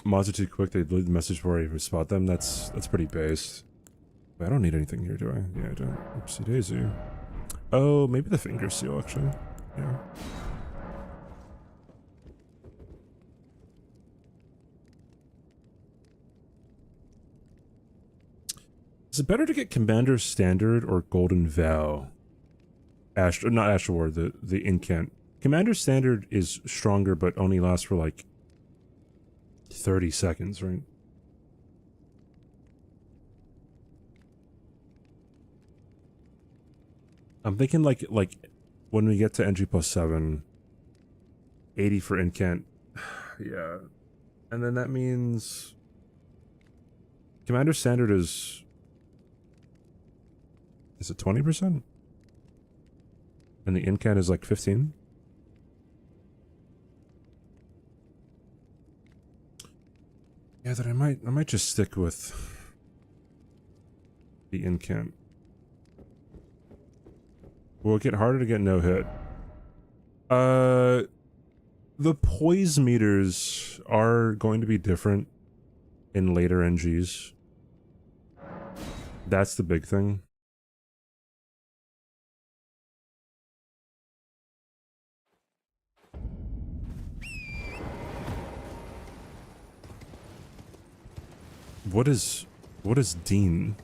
A: Mods are too quick, they delete the message before I even spot them. That's pretty base. Wait, I don't need anything here, do I? Yeah, I don't. Oopsie daisy. Oh, maybe the finger seal, actually. Yeah. Is it better to get Commander Standard or Golden Vow? Not Astral War, the Incant. Commander Standard is stronger, but only lasts for like 30 seconds, right? I'm thinking like when we get to NG+7, 80 for Incant. Yeah. And then that means Commander Standard is Is it 20%? And the in-can is like 15? Yeah, then I might just stick with the in-can. Will it get harder to get no hit? The poise meters are going to be different in later NGs. That's the big thing. What is Dean?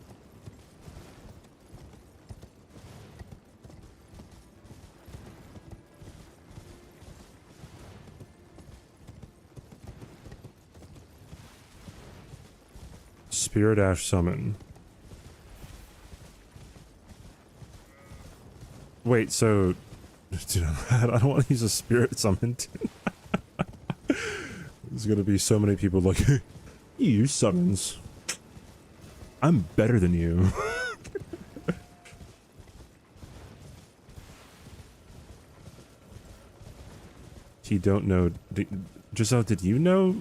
A: Spirit Ash Summon. Wait, so... Dude, I don't want to use a Spirit Summon. There's gonna be so many people like, you use summons. I'm better than you. He don't know... Giselle, did you know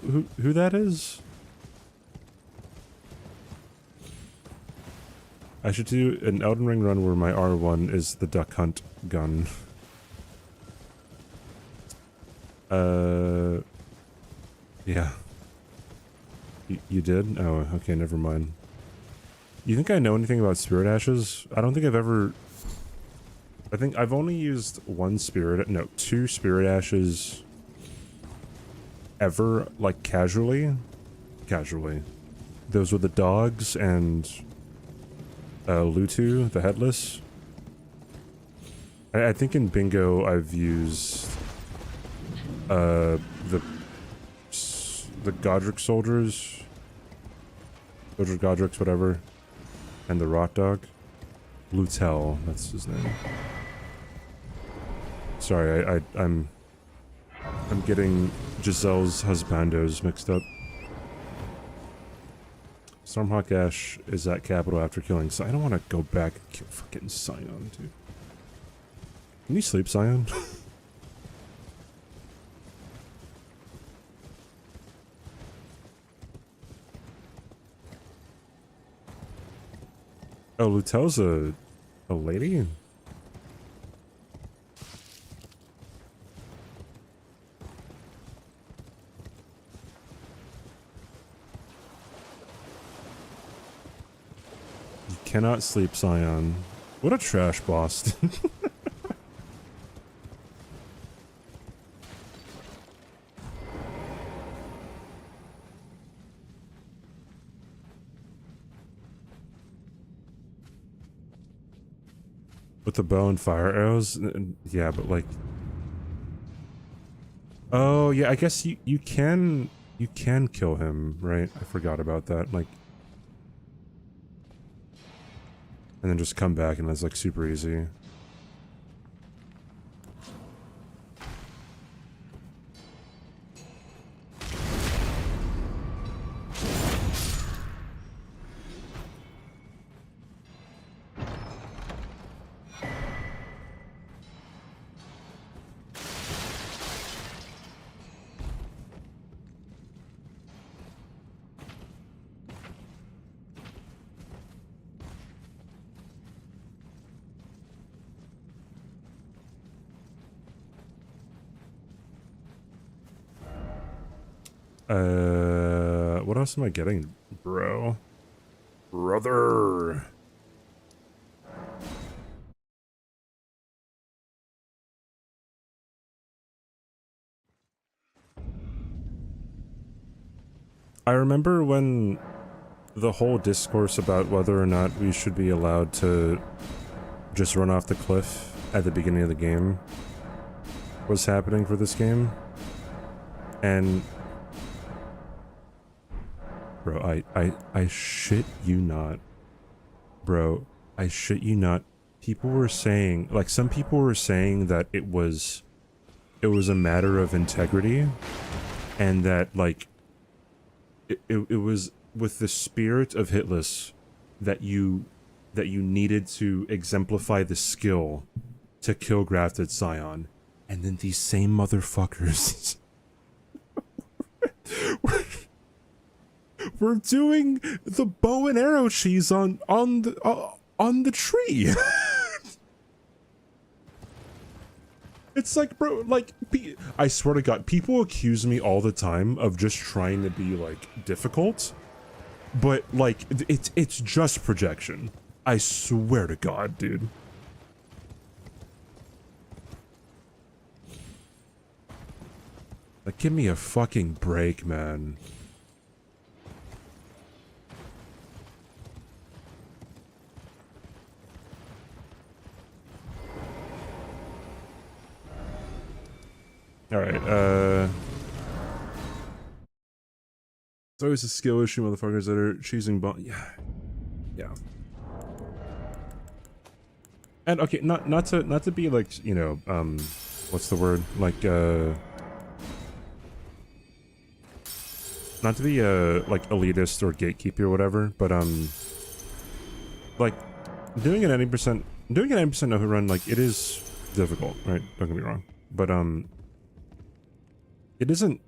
A: who that is? I should do an Elden Ring run where my R1 is the Duck Hunt gun. Yeah. You did? Oh, okay, never mind. You think I know anything about Spirit Ashes? I don't think I've ever... I think I've only used two Spirit Ashes ever, like, casually. Casually. Those were the dogs and... Lutu, the Headless. I think in Bingo I've used the Godric soldiers, Godric's whatever, and the Rot Dog. Lutel, that's his name. Sorry, I'm getting Giselle's husbandos mixed up. Stormhawk Ash is at capital after killing Scion. I don't want to go back and kill fucking Scion, dude. Can you sleep, Scion? Oh, Lutel's a lady? Cannot sleep, Scion. What a trash boss. With the bow and fire arrows? Yeah, but like... Oh, yeah, I guess you can kill him, right? I forgot about that. Like... And then just come back and it's like super easy. What else am I getting, bro? Brother! I remember when the whole discourse about whether or not we should be allowed to just run off the cliff at the beginning of the game was happening for this game. And... Bro, I shit you not. Bro, I shit you not. People were saying, like, some people were saying that it was a matter of integrity, and that, like, it was with the spirit of Hitless that you that you needed to exemplify the skill to kill Grafted Scion. And then these same motherfuckers were doing the bow and arrow cheese on the tree. It's like, bro, like, I swear to God, people accuse me all the time of just trying to be, like, difficult. But, like, it's just projection. I swear to God, dude. Like, give me a fucking break, man. Alright, it's always a skill issue, motherfuckers that are choosing bomb. Yeah. And okay, not to be like, you know, what's the word? Like, not to be like elitist or gatekeeper or whatever, but like doing an 90% no hit run, like, it is difficult, right? Don't get me wrong, but it isn't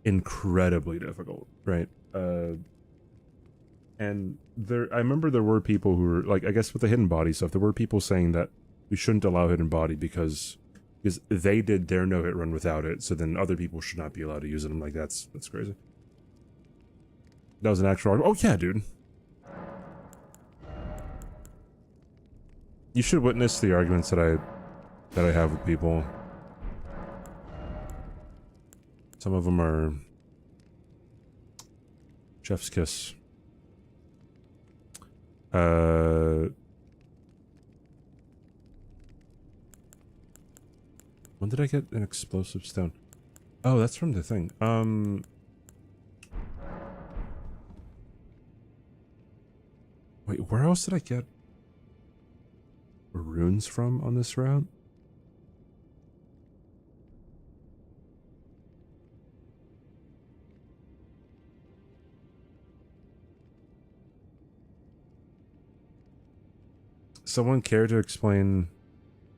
A: incredibly difficult, right? And I remember there were people who were like, I guess with the hidden body stuff, there were people saying that we shouldn't allow hidden body because they did their no hit run without it, so then other people should not be allowed to use it. I'm like, that's crazy. That was an actual argument. Oh yeah, dude. You should witness the arguments that I have with people. Some of them are chef's kiss. When did I get an explosive stone? Oh, that's from the thing. Wait, where else did I get runes from on this route? Someone care to explain?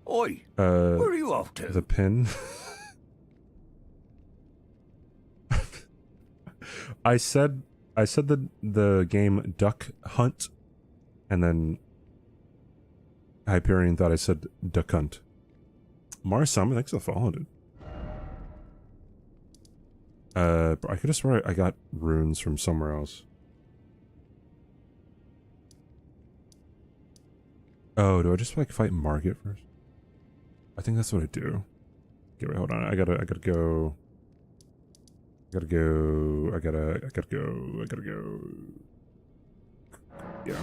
B: Oi, where are you off to?
A: The pin? I said the game Duck Hunt, and then Hyperion thought I said Duck Hunt. Mars Summon, thanks for the follow, dude. I could have sworn I got runes from somewhere else. Oh, do I just like fight Margit first? I think that's what I do. Okay, wait, hold on. I gotta go. I gotta go. Yeah.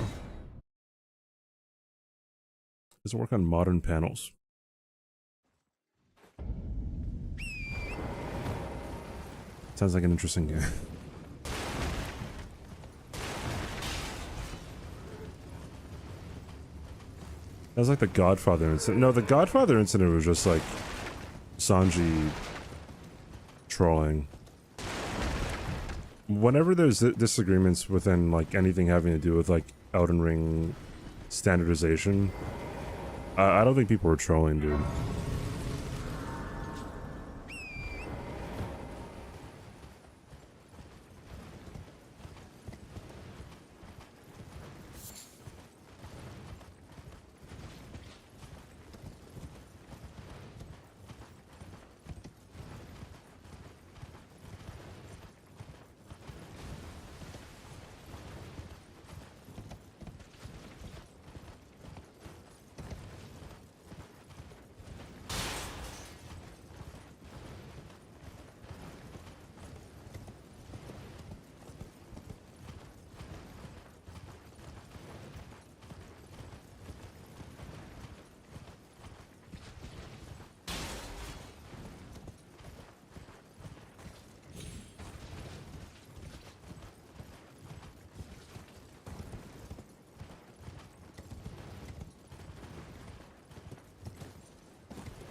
A: Doesn't work on modern panels. Sounds like an interesting game. That was like the Godfather incident. No, the Godfather incident was just like Sanji trolling. Whenever there's disagreements within like anything having to do with like Elden Ring standardization, I don't think people were trolling, dude.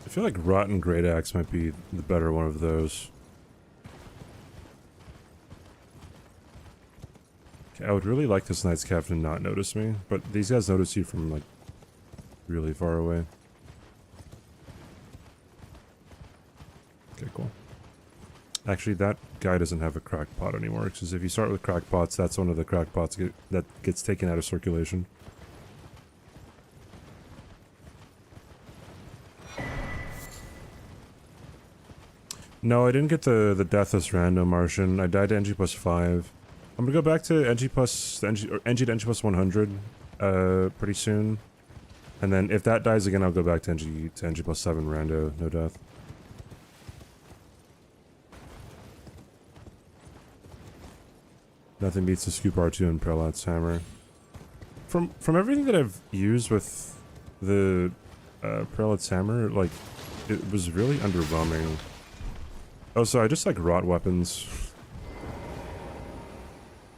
A: I feel like Rotten Great Axe might be the better one of those. I would really like this Knight's Captain not notice me, but these guys notice you from, like, really far away. Okay, cool. Actually, that guy doesn't have a cracked pot anymore, because if you start with cracked pots, that's one of the cracked pots that gets taken out of circulation. No, I didn't get the Deathless Random Martian. I died to NG+5. I'm gonna go back to NG to NG+100 pretty soon. And then if that dies again, I'll go back to NG+7 rando, no death. Nothing beats the Scoop R2 and Prelat's Hammer. From everything that I've used with the Prelat's Hammer, like, it was really underwhelming. Oh, so I just like rot weapons.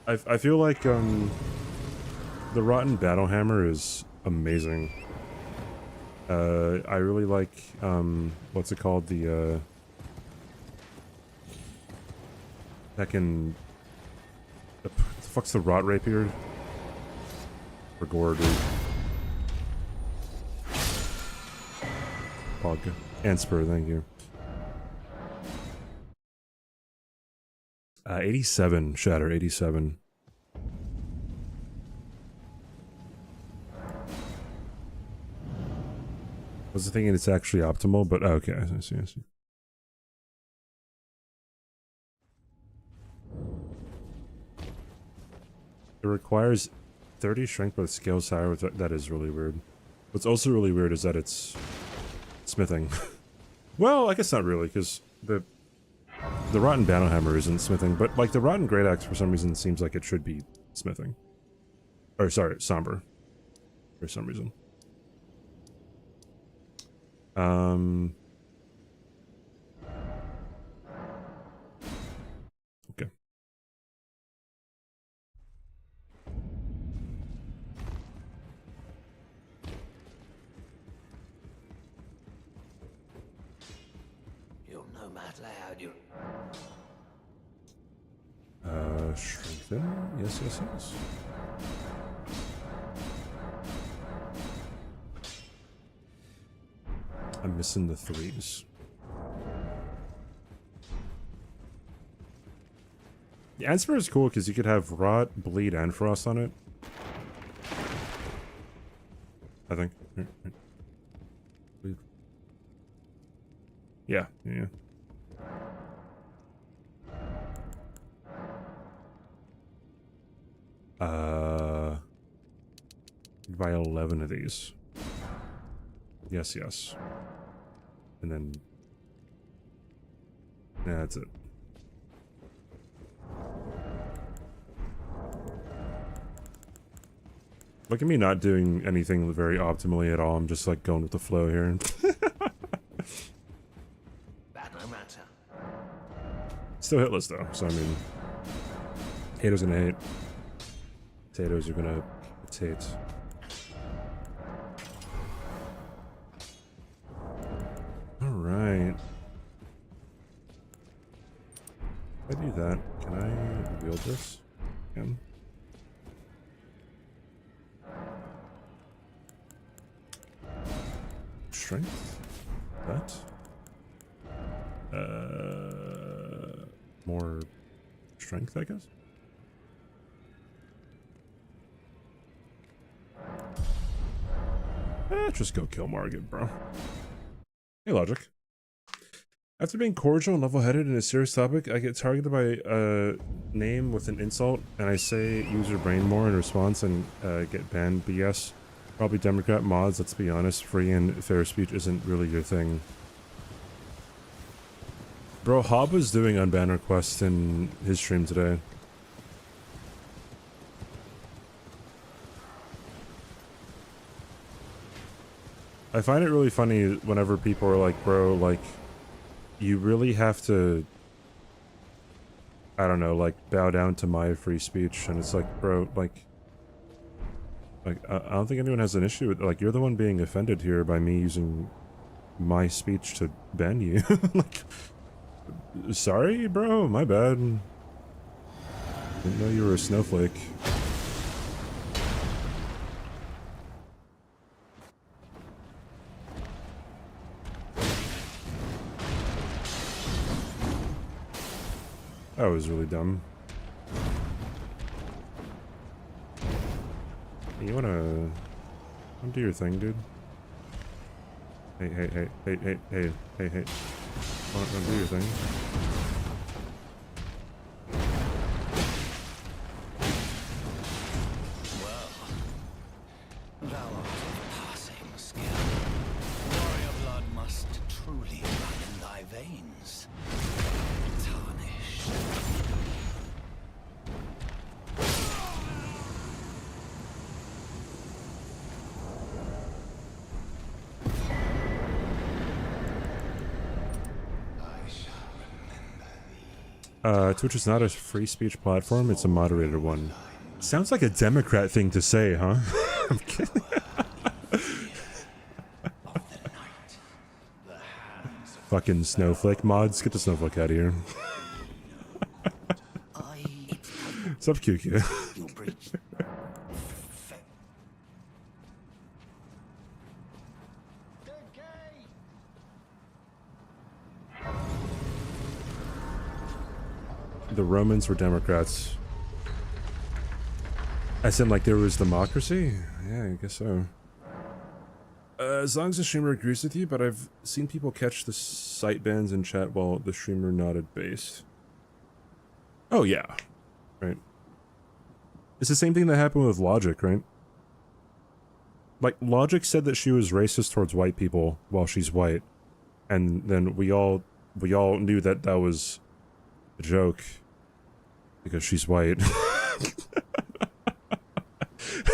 A: I feel like the Rotten Battle Hammer is amazing. I really like what's it called, the heckin' the fuck's the Rot Rapier? For gore, dude. Pog. And Spur, thank you. 87, Shatter, 87. I was thinking it's actually optimal, but okay, I see, I see. It requires 30 strength, but it scales higher. That is really weird. What's also really weird is that it's smithing. Well, I guess not really, because the Rotten Battle Hammer isn't smithing, but like the Rotten Great Axe for some reason seems like it should be smithing. Or sorry, somber. For some reason. Okay.
B: You're no mad lad, you.
A: Strengthen? Yes, yes, yes. I'm missing the 3s. The Answer is cool because you could have Rot, Bleed, and Frost on it. I think. Yeah, yeah. Buy 11 of these. Yes, yes. And then... yeah, that's it. Look at me not doing anything very optimally at all. I'm just like going with the flow here.
B: That no matter.
A: Still hitless though, so I mean... Potato's gonna hate. Potatoes are gonna potate. Alright. If I do that, can I wield this? Again? Strength? That? More strength, I guess? Just go kill Margit, bro. Hey, Logic. After being cordial and level-headed in a serious topic, I get targeted by a name with an insult, and I say use your brain more in response and get banned BS. Probably Democrat mods, let's be honest. Free and fair speech isn't really your thing. Bro, Hob was doing unban requests in his stream today. I find it really funny whenever people are like, bro, like, you really have to, I don't know, like, bow down to my free speech, and it's like, bro, like, I don't think anyone has an issue with, like, you're the one being offended here by me using my speech to ban you. Like, sorry, bro, my bad. Didn't know you were a snowflake. That was really dumb. You wanna do your thing, dude? Hey, hey, hey, hey, hey, hey, hey, hey. Wanna do your thing?
E: Thou art of passing skill. Warrior blood must truly run in thy veins. Tarnished.
A: Twitch is not a free speech platform, it's a moderated one. Sounds like a Democrat thing to say, huh? I'm kidding. Fucking snowflake mods, get the snowflake out of here. What's up, QQ? The Romans were Democrats. As in, like, there was democracy? Yeah, I guess so. As long as the streamer agrees with you, but I've seen people catch the sight bans in chat while the streamer nodded base. Oh, yeah. Right. It's the same thing that happened with Logic, right? Like, Logic said that she was racist towards white people while she's white. And then we all knew that that was a joke. Because she's white.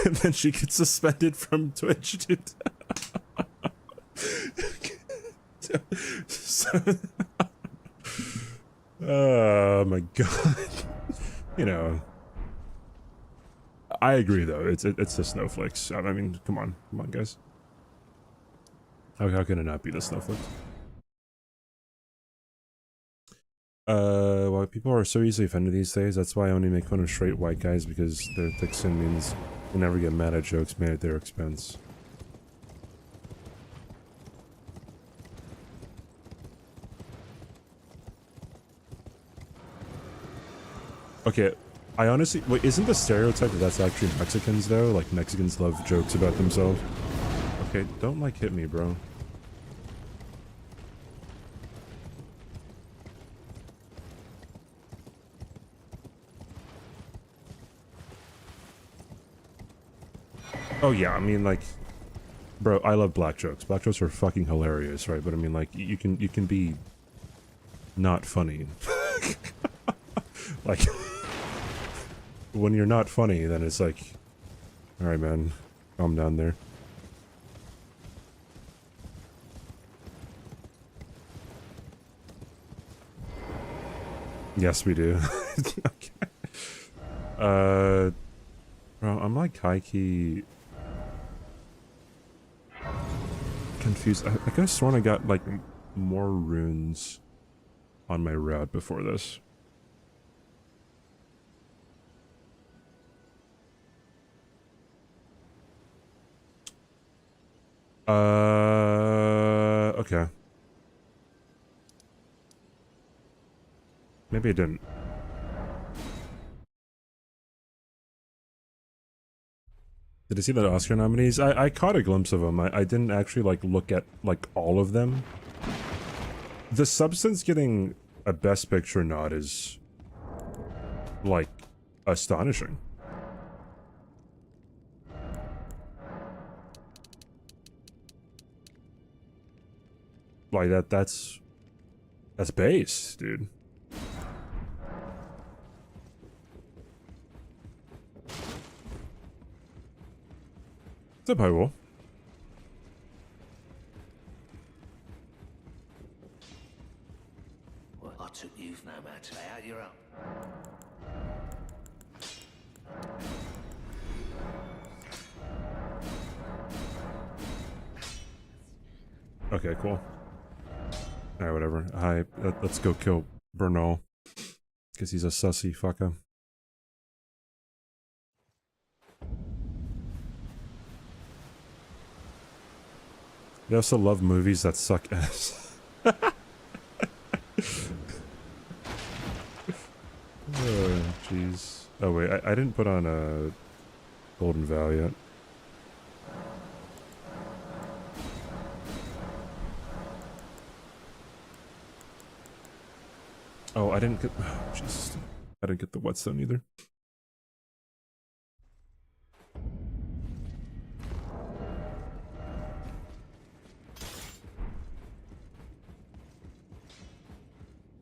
A: And then she gets suspended from Twitch, dude. Oh my god. You know. I agree though, it's the snowflakes. I mean, come on guys. How can it not be the snowflakes? Well, people are so easily offended these days, that's why I only make fun of straight white guys, because their thick skin means they never get mad at jokes made at their expense. Okay, I honestly... Wait, isn't the stereotype that that's actually Mexicans, though? Like, Mexicans love jokes about themselves? Okay, don't, like, hit me, bro. Oh yeah, I mean, like, bro, I love black jokes. Black jokes are fucking hilarious, right? But I mean, like, you can be not funny. Like, when you're not funny, then it's like, all right, man, calm down there. Yes, we do. Okay. Bro, I'm like high-key confused. I could have sworn I got like more runes on my route before this. Okay. Maybe I didn't. Did I see the Oscar nominees? I caught a glimpse of them. I didn't actually, like, look at, like, all of them. The Substance getting a Best Picture nod is, like, astonishing. Like, that's base, dude. What's up, Hyrule?
B: Well, I took you no matter how you're up.
A: Okay, cool. Alright, whatever. Hi, let's go kill Bernal. Because he's a sussy fucker. They also love movies that suck ass. Oh wait, I didn't put on a Golden Vow yet. Oh, I didn't get. Oh, Jesus, I didn't get the whetstone either.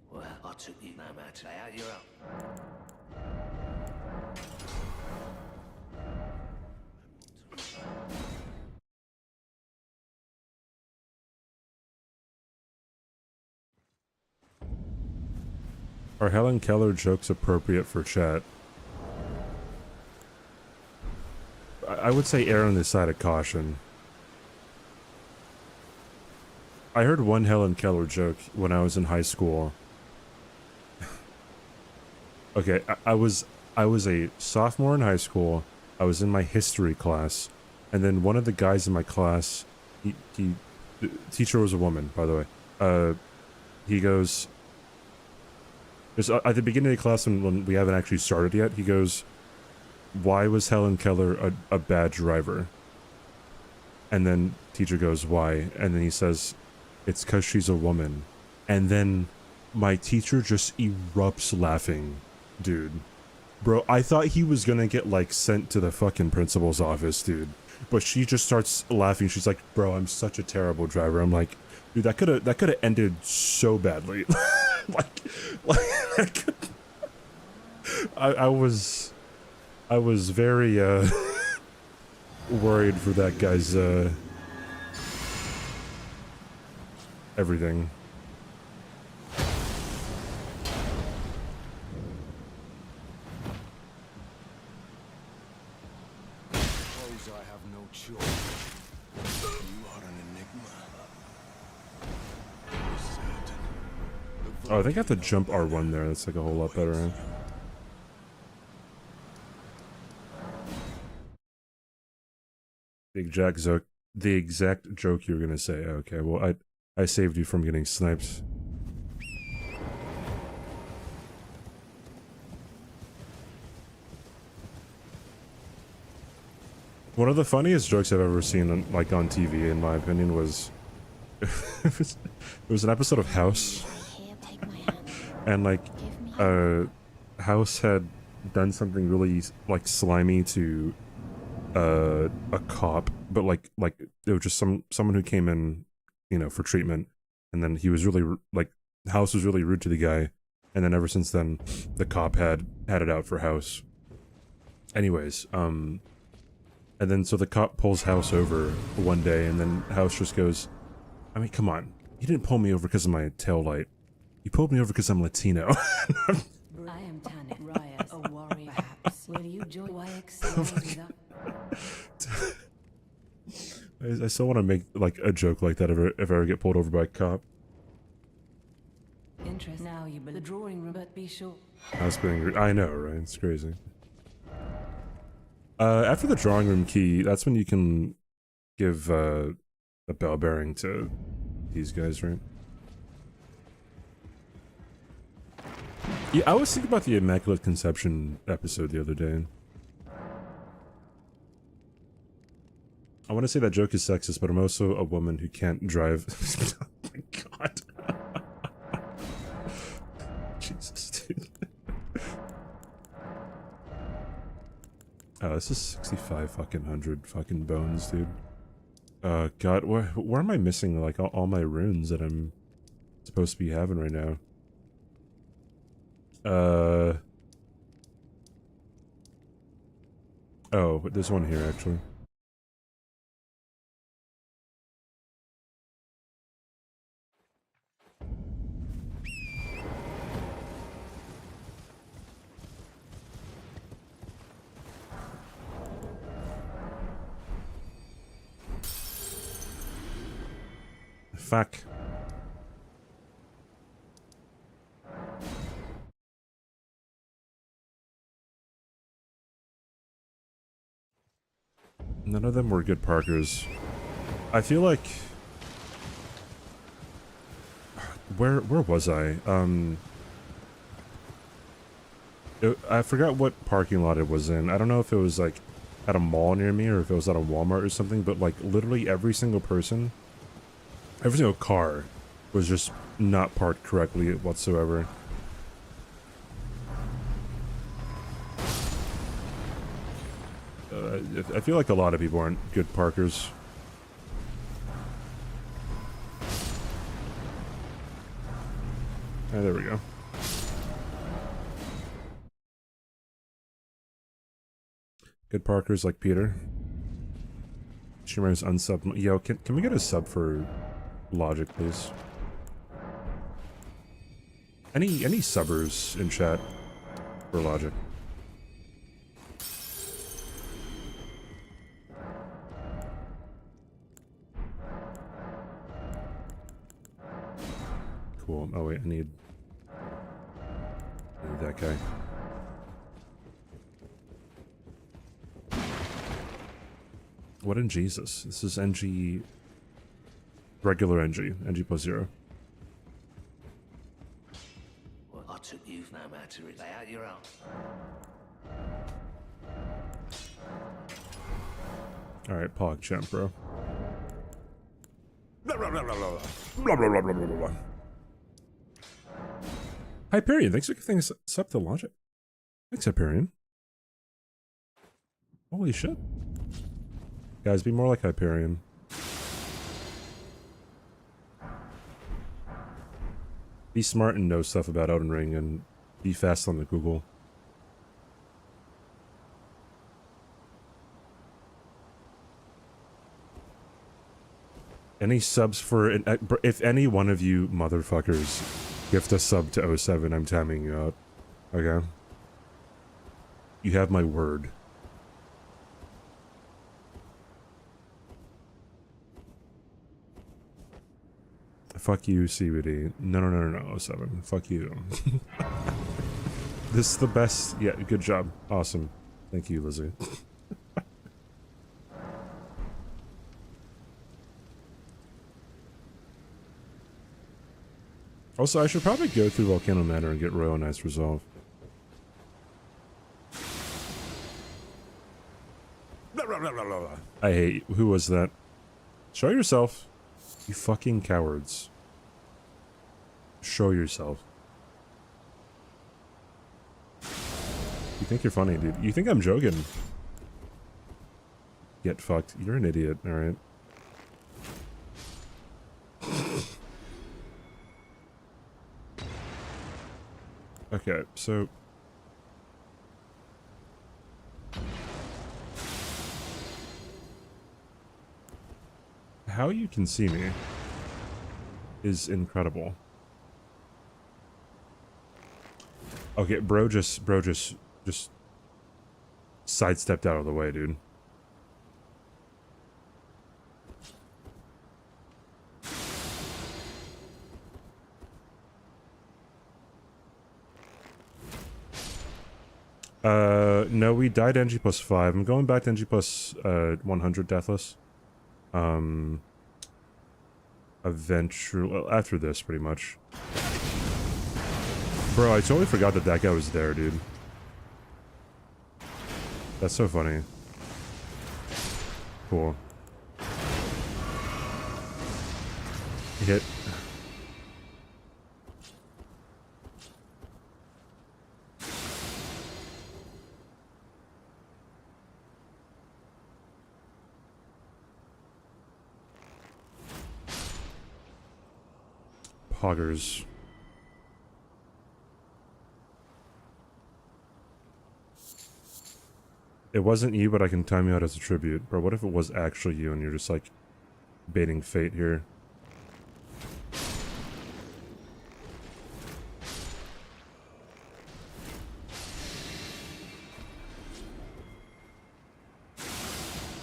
B: Well, I took you no matter how you're up.
A: Are Helen Keller jokes appropriate for chat? I would say err on the side of caution. I heard one Helen Keller joke when I was in high school. Okay, I was a sophomore in high school. I was in my history class, and then one of the guys in my class, the teacher was a woman, by the way. He goes, just at the beginning of the class when we haven't actually started yet, he goes, "Why was Helen Keller a bad driver?" And then teacher goes, "Why?" And then he says, "It's 'cause she's a woman." And then my teacher just erupts laughing. Dude. Bro, I thought he was gonna get, like, sent to the fucking principal's office, dude. But she just starts laughing. She's like, "Bro, I'm such a terrible driver." I'm like, dude, that could've ended so badly. I was very, worried for that guy's, everything.
E: Suppose I have no choice. You are an enigma. For certain.
A: Oh, I think I have to jump R1 there. That's like a whole lot better, huh? The exact joke you were gonna say. Okay, well, I saved you from getting sniped. One of the funniest jokes I've ever seen on, like, on TV, in my opinion, was it was an episode of House,
C: Here, take my hand.
A: and like
C: Give me
A: House had done something really, like, slimy to a cop, but like it was just someone who came in, you know, for treatment, and then he was really, like, House was really rude to the guy, and then ever since then the cop had it out for House. Anyways, and then so the cop pulls House over one day, and then House just goes, "I mean, come on, you didn't pull me over because of my tail light. You pulled me over because I'm Latino."
F: I am Tanit Reyes, a warrior perhaps. Will you join YX without...
A: I still want to make, like, a joke like that if I ever get pulled over by a cop.
F: interest? Now you the drawing room, but be sure.
A: House being rude. I know, right? It's crazy. After the drawing room key, that's when you can give a bell bearing to these guys, right? Yeah, I was thinking about the Immaculate Conception episode the other day. I want to say that joke is sexist, but I'm also a woman who can't drive. Oh my god. Jesus, dude. Oh, this is 65 fucking hundred fucking bones, dude. God, where am I missing, like, all my runes that I'm supposed to be having right now? Oh, there's one here, actually. Fuck. None of them were good parkers. I feel like... Where was I? I forgot what parking lot it was in. I don't know if it was like at a mall near me or if it was at a Walmart or something, but like literally every single person, every single car was just not parked correctly whatsoever. I feel like a lot of people aren't good parkers. There we go. Good parkers like Peter. Streamer's unsub. Yo, can we get a sub for Logic, please? Any subbers in chat for Logic? Cool. Oh wait, I need that guy. What in Jesus? This is NG... regular NG. NG plus 0.
B: Well, I took you no matter it. Lay out your own.
A: Alright, Pog champ, bro. Blah, blah, blah, blah, blah. Blah, blah, blah, blah, blah, blah. Hyperion, thanks for giving us sub to Logic. Thanks, Hyperion. Holy shit. Guys, be more like Hyperion. Be smart and know stuff about Elden Ring and be fast on the Google. Any subs for... if any one of you motherfuckers gift a sub to 07, I'm timing you out. Okay? You have my word. Fuck you, CBD. No, 07. Fuck you. This is the best... Yeah, good job. Awesome. Thank you, Lizzie. Also, I should probably go through Volcano Manor and get Royal Knight's Resolve. I hate... Who was that? Show yourself. You fucking cowards. Show yourself. You think you're funny, dude. You think I'm joking. Get fucked. You're an idiot, alright? Okay, so... how you can see me is incredible. Okay, bro just sidestepped out of the way, dude. No, we died NG+5. I'm going back to NG+100 Deathless. Eventually, well, after this, pretty much. Bro, I totally forgot that that guy was there, dude. That's so funny. Cool. Hit. Poggers. It wasn't you, but I can time you out as a tribute. Bro, what if it was actually you and you're just like baiting fate here?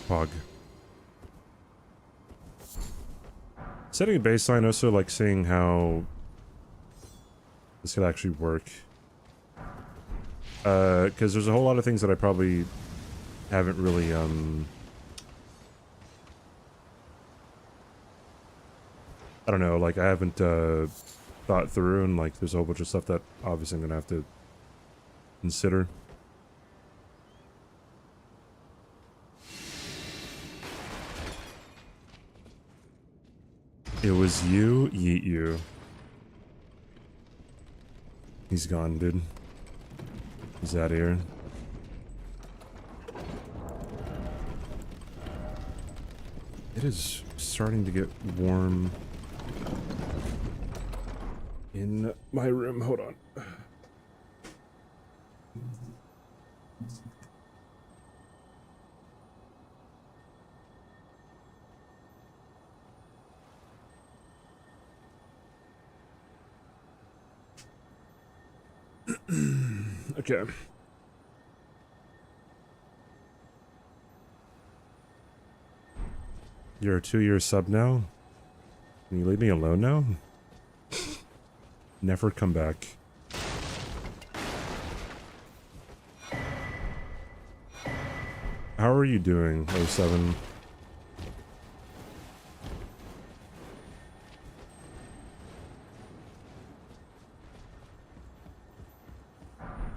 A: Pog. Setting a baseline, also like seeing how this could actually work. Because there's a whole lot of things that I probably haven't really, I don't know, like I haven't, thought through, and like there's a whole bunch of stuff that obviously I'm gonna have to consider. It was you, yeet you. He's gone, dude. He's out of here. It is starting to get warm in my room. Hold on. Okay. You're a 2-year sub now? Can you leave me alone now? Never come back. How are you doing, 07?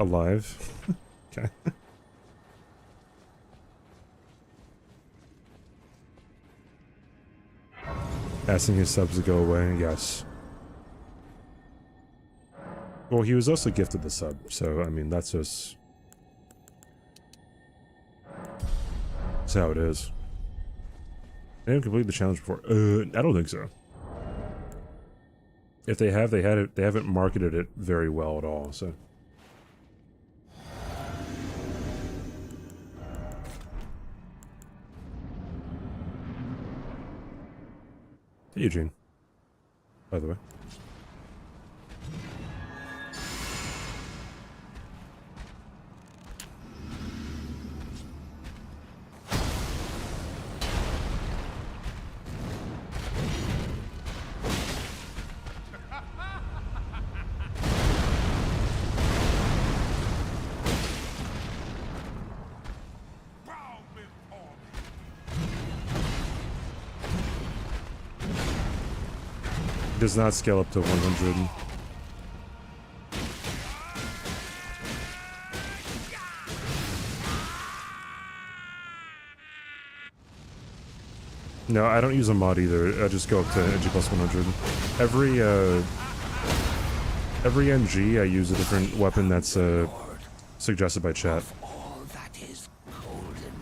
A: Alive? Okay. Asking his subs to go away, yes. Well, he was also gifted the sub, so, I mean, that's just... that's how it is. They haven't completed the challenge before. I don't think so. If they have, they haven't marketed it very well at all, so... Hey, Eugene. By the way. Does not scale up to 100. No, I don't use a mod either. I just go up to NG+100. Every NG, I use a different weapon that's suggested by chat.
B: All that is golden.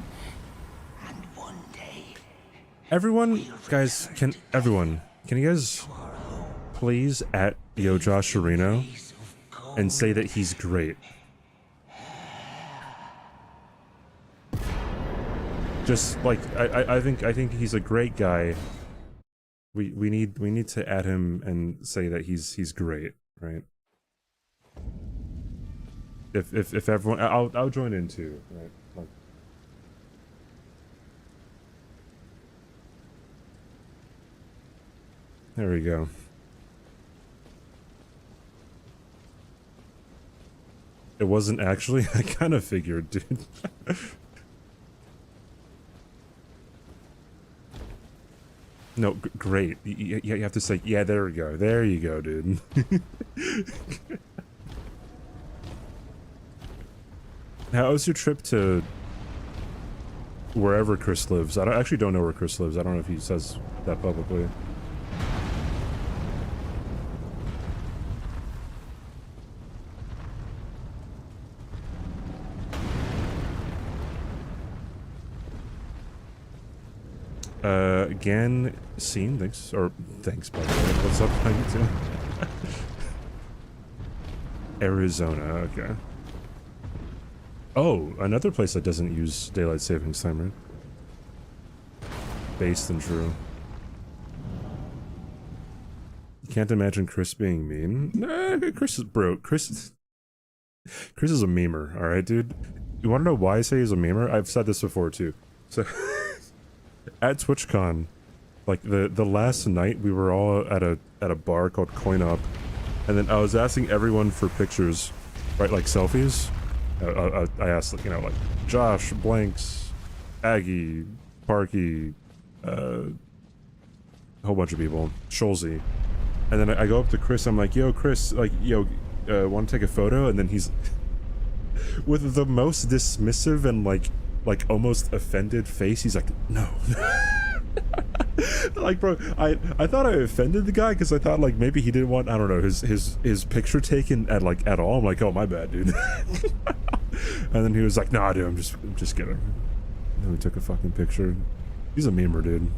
B: And one day,
A: Everyone, guys, can you guys please at Yo Josh Areno and say that he's great? Just like I think he's a great guy. We need to add him and say that he's great, right? If everyone, I'll join in too, right? Like, there we go. It wasn't actually. I kind of figured, dude. No, great. You have to say, yeah, there we go. There you go, dude. How was your trip to wherever Chris lives? I actually don't know where Chris lives. I don't know if he says that publicly. Again, scene, thanks, by the way. What's up, how you doing? Arizona, okay. Oh, another place that doesn't use daylight savings time, right? Based and true. Can't imagine Chris being mean. Nah, Chris is, bro, Chris is a memer, alright, dude? You wanna know why I say he's a memer? I've said this before, too. So... at TwitchCon, like the last night, we were all at a bar called Coin Up, and then I was asking everyone for pictures, right, like selfies. I asked, like, you know, like Josh, Blanks, Aggie, Parky, a whole bunch of people, Schulze, and then I go up to Chris. I'm like, yo, Chris, like, yo, want to take a photo? And then he's with the most dismissive and like almost offended face. He's like, no. Like, bro, I thought I offended the guy because I thought like maybe he didn't want, I don't know, his picture taken at all. I'm like, oh, my bad, dude. And then he was like, nah, dude, I'm just kidding. And then we took a fucking picture. He's a memer, dude.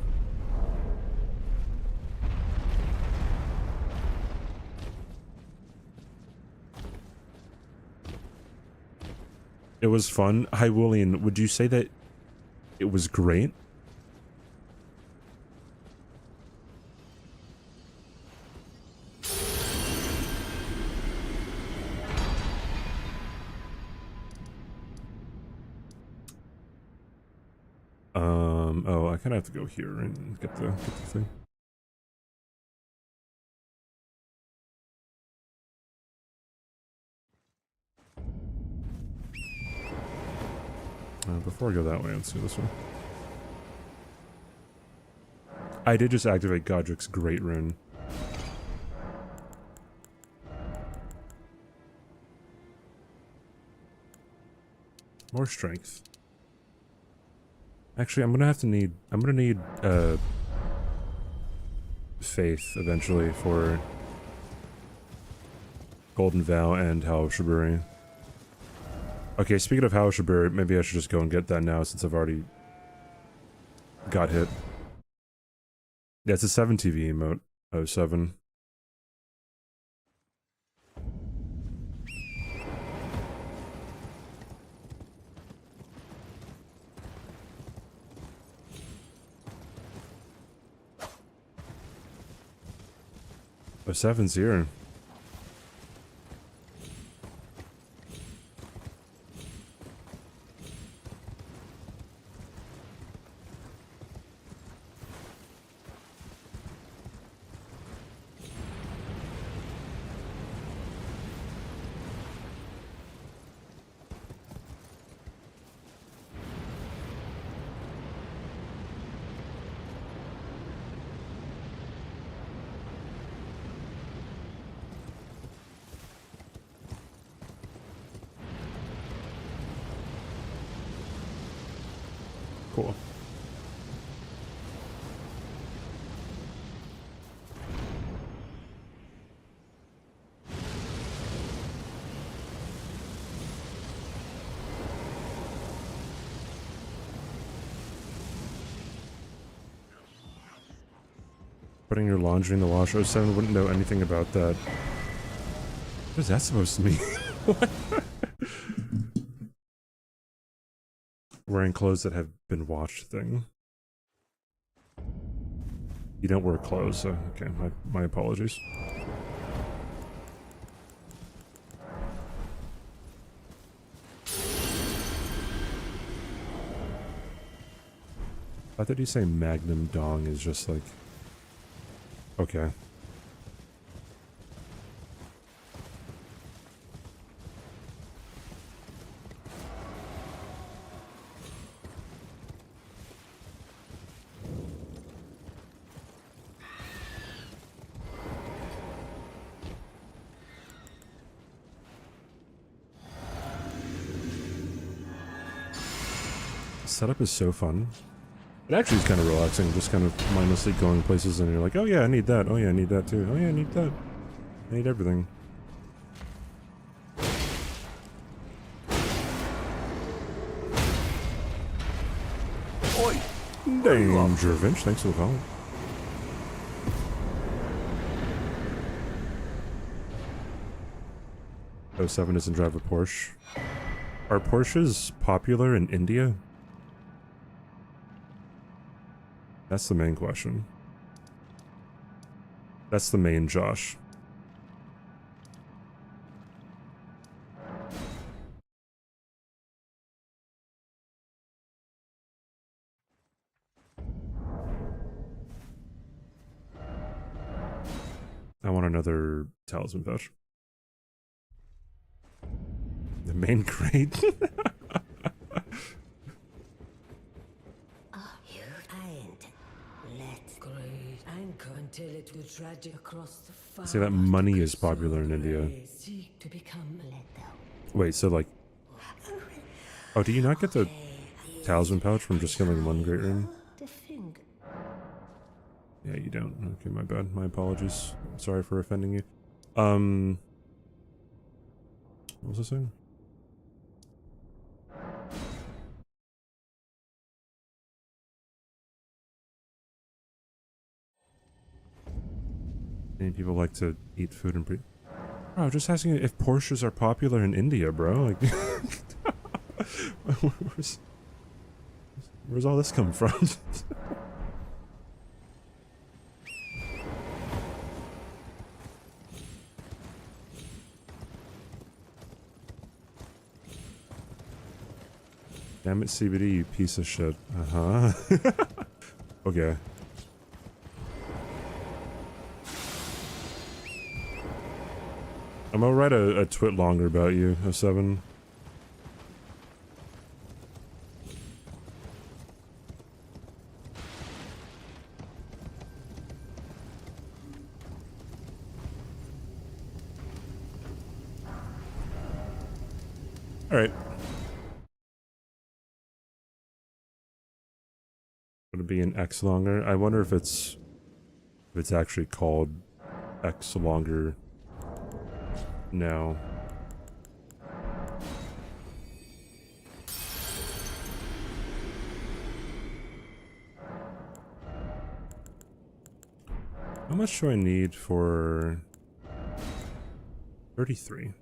A: It was fun. Hi, William. Would you say that it was great? Oh, I kind of have to go here and get the thing. Before I go that way, let's do this one. I did just activate Godric's Great Rune. More strength. Actually, I'm gonna need faith eventually for Golden Vow and Howl of Shiburi. Okay, speaking of Howl of Shiburi, maybe I should just go and get that now since I've already got hit. Yeah, it's a 7 TV emote. Oh, 7. Oh, 7's here. Cool. Putting your laundry in the wash. 07 wouldn't know anything about that. What is that supposed to mean? What? Wearing clothes that have been washed thing. You don't wear clothes, so okay, my apologies. I thought you say Magnum Dong is just like... Okay. Setup is so fun. It actually is kind of relaxing, just kind of mindlessly going places and you're like, oh yeah, I need that. Oh yeah, I need that too. Oh yeah, I need that. I need everything.
E: Oi!
A: Danger Vince, thanks for the follow. Oh, 07 doesn't drive a Porsche. Are Porsches popular in India? That's the main question. That's the main Josh. I want another talisman pouch. The main crate?
F: Until it will tragic across the
A: See, that money is popular in India.
F: seek to become
A: Wait, so like Oh, do you not get the talisman pouch from just killing one great rune?
B: The finger.
A: Yeah, you don't. Okay, my bad. My apologies. Sorry for offending you. What was I saying? Many people like to eat food and breathe. Bro, just asking if Porsches are popular in India, bro. Like, where's all this come from? Damn it, CBD, you piece of shit. Uh-huh. Okay. I'm gonna write a twit longer about you, 07. Alright. Would it be an X longer? I wonder if it's actually called X longer now. How much do I need for 33?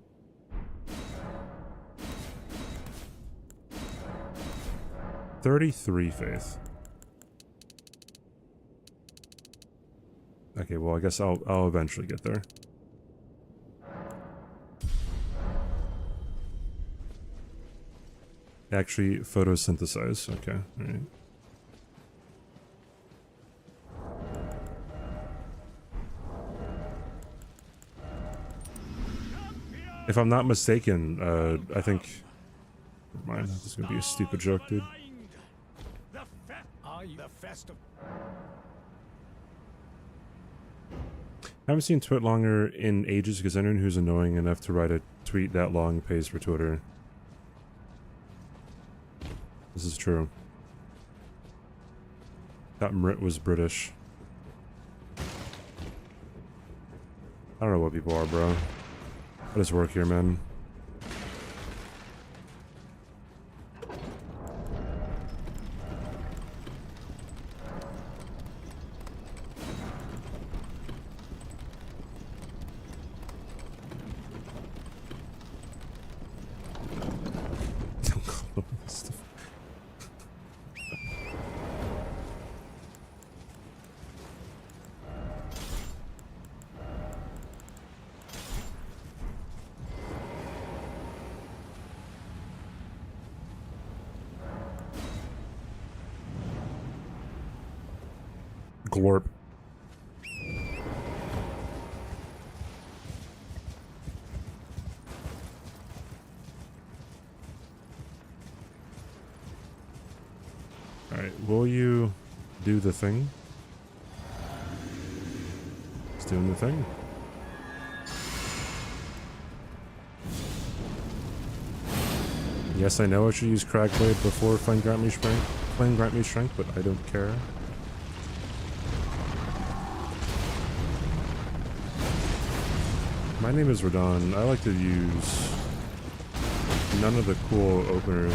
A: $33 faith. Okay, well I guess I'll eventually get there. Actually photosynthesize. Okay, alright. If I'm not mistaken, I think... Never mind, this is gonna be a stupid joke, dude. I haven't seen Twit longer in ages because anyone who's annoying enough to write a tweet that long pays for Twitter. This is true. That Mrit was British. I don't know what people are, bro. I just work here, man. Glorp. Alright, will you do the thing? It's doing the thing. Yes, I know I should use Cragblade before Flame Grant Me Strength, but I don't care. My name is Radon. I like to use none of the cool openers.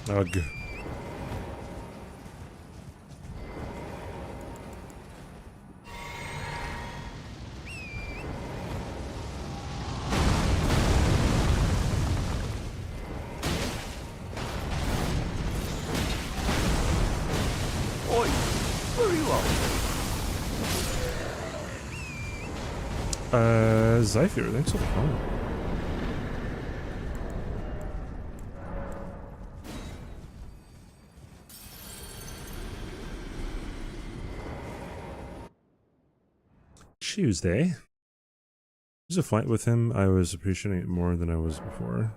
A: Ugh.
B: Oi! Where are you
A: Zypher, thanks for the phone. Tuesday. There's a fight with him. I was appreciating it more than I was before.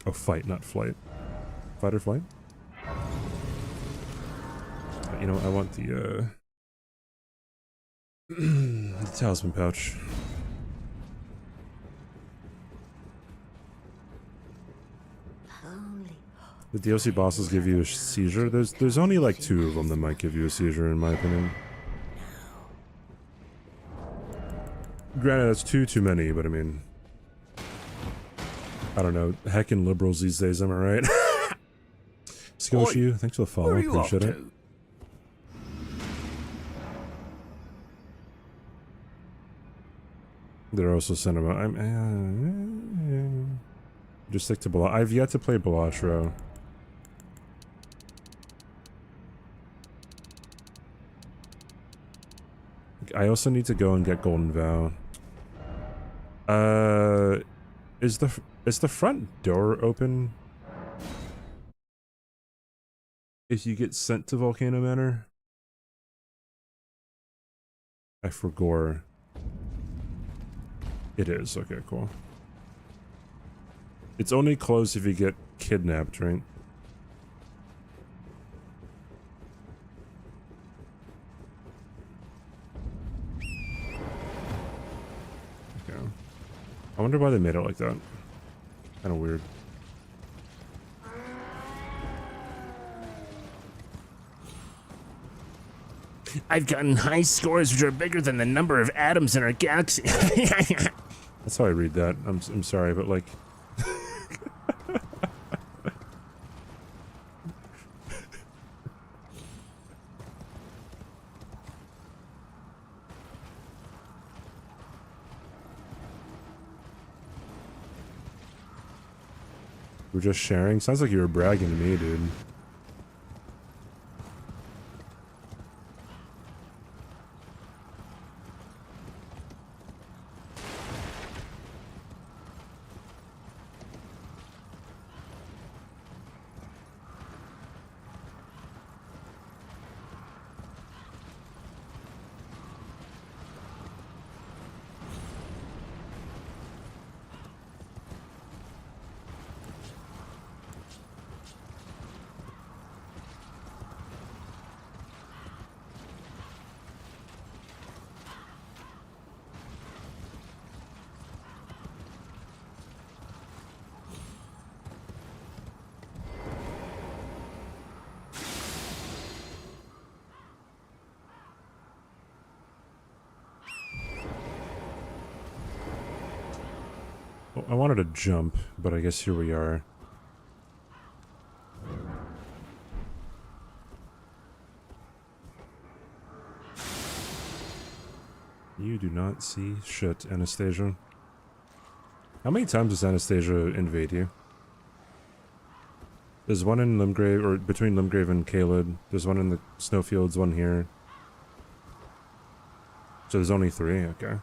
A: Oh, fight, not flight. Fight or flight? You know, I want the the talisman pouch. The DLC bosses give you a seizure. There's only like 2 of them that might give you a seizure, in my opinion. Granted, that's too many, but I mean, I don't know. Heckin' liberals these days, am I right? Skillshoe, thanks for the follow. Appreciate it. They're also cinema. Just stick to Bala. I've yet to play Balatro. I also need to go and get Golden Vow. Is the front door open if you get sent to Volcano Manor? I forgot. It is. Okay, cool. It's only closed if you get kidnapped, right? Okay. I wonder why they made it like that. Kind of weird.
G: I've gotten high scores which are bigger than the number of atoms in our galaxy.
A: That's how I read that. I'm sorry, but like... We're just sharing? Sounds like you were bragging to me, dude. I wanted to jump, but I guess here we are. You do not see shit, Anastasia. How many times does Anastasia invade you? There's one in Limgrave, or between Limgrave and Caelid. There's one in the snowfields, one here. So there's only 3, okay.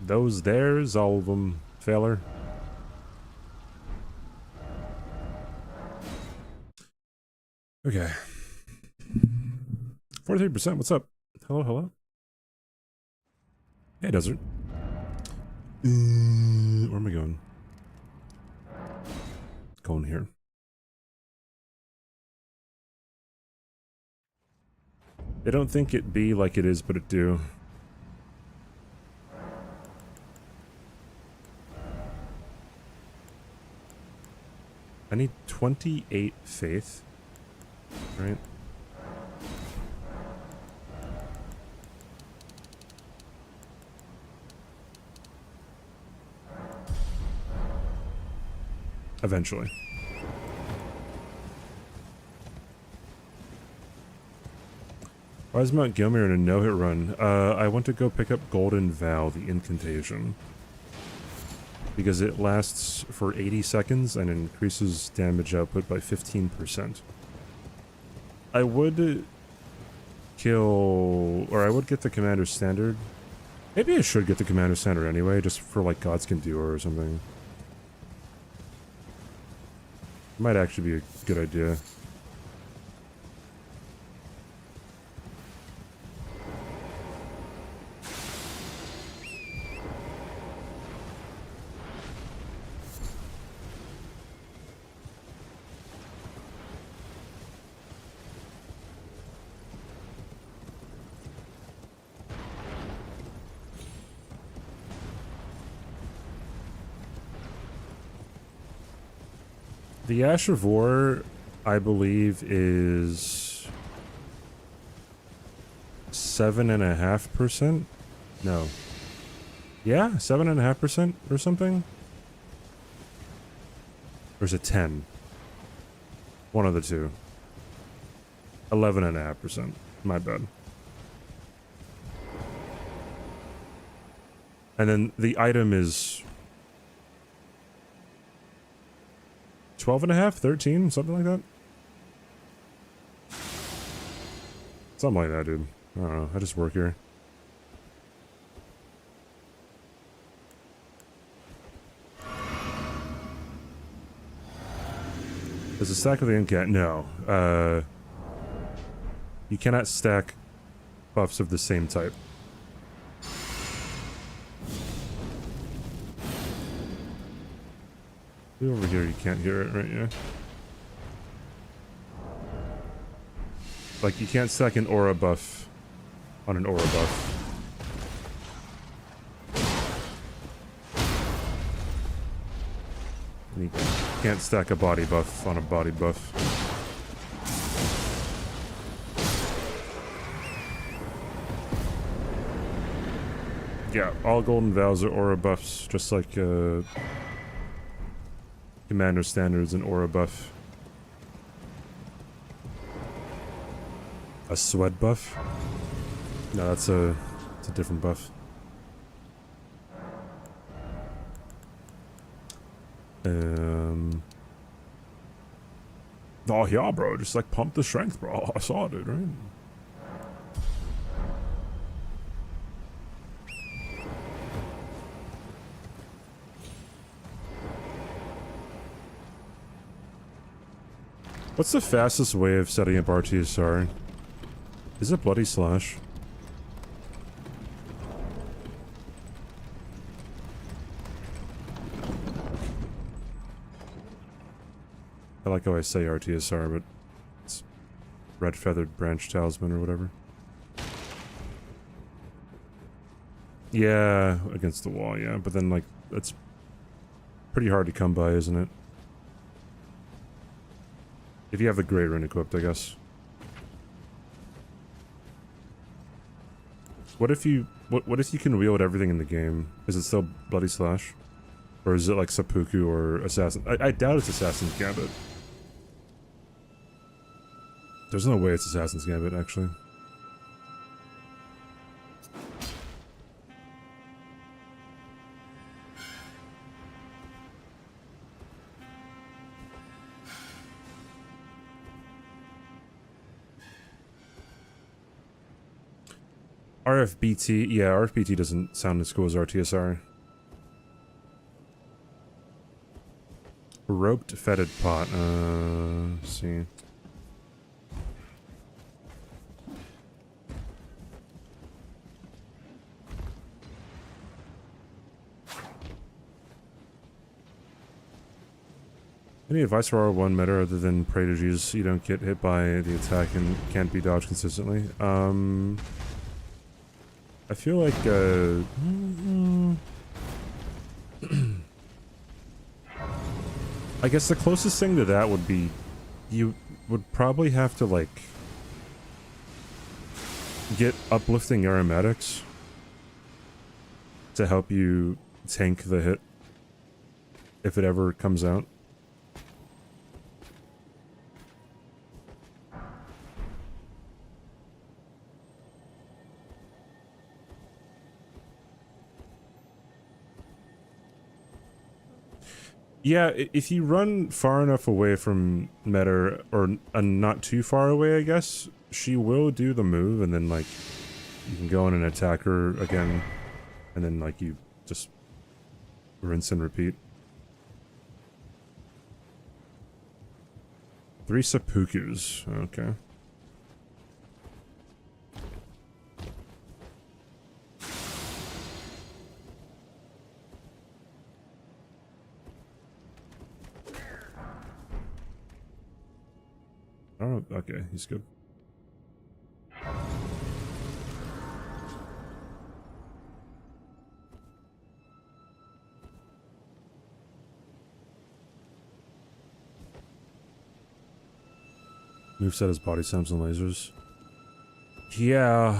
A: Those there's all of them, failer. Okay. 43%, what's up? Hello, hello. Hey, Desert. Where am I going? Going here. They don't think it be like it is, but it do. I need 28 faith, right? Eventually. Why is Mount Gilmer in a no-hit run? I went to go pick up Golden Vow, the incantation. Because it lasts for 80 seconds and increases damage output by 15%. I would kill... or I would get the Commander Standard. Maybe I should get the Commander Standard anyway, just for like Gods Can Do or something. Might actually be a good idea. The Ash of War, I believe, is 7.5%? No. Yeah, 7.5% or something? Or is it 10? One of the two. 11.5%. My bad. And then the item is 12.5, 13, something like that. Something like that, dude. I don't know. I just work here. Does it stack with the incat? No. You cannot stack buffs of the same type. Over here, you can't hear it, right? Yeah. Like, you can't stack an aura buff on an aura buff. And you can't stack a body buff on a body buff. Yeah, all Golden Vows are aura buffs, just like, Commander Standards and aura buff. A sweat buff? No, it's a different buff. Oh yeah, bro, just like pump the strength, bro. I saw it, dude, right? What's the fastest way of setting up RTSR? Is it Bloody Slash? I like how I say RTSR, but it's Red Feathered Branch Talisman or whatever. Yeah, against the wall, yeah, but then like, that's pretty hard to come by, isn't it? If you have the Grey Rune equipped, I guess. What if you can wield everything in the game? Is it still Bloody Slash? Or is it like Seppuku or Assassin? I doubt it's Assassin's Gambit. There's no way it's Assassin's Gambit, actually. RFBT, yeah, RFBT doesn't sound as cool as RTSR. Roped fetid pot, let's see. Any advice for R1 meta other than pray to Jesus you don't get hit by the attack and can't be dodged consistently? I feel like, I guess the closest thing to that would be, you would probably have to, like, get uplifting aromatics to help you tank the hit, if it ever comes out. Yeah, if you run far enough away from Meta, or not too far away, I guess, she will do the move, and then, like, you can go in and attack her again, and then, like, you just rinse and repeat. 3 seppukus. Okay. Oh, okay, he's good. Moveset has body slams and lasers. Yeah,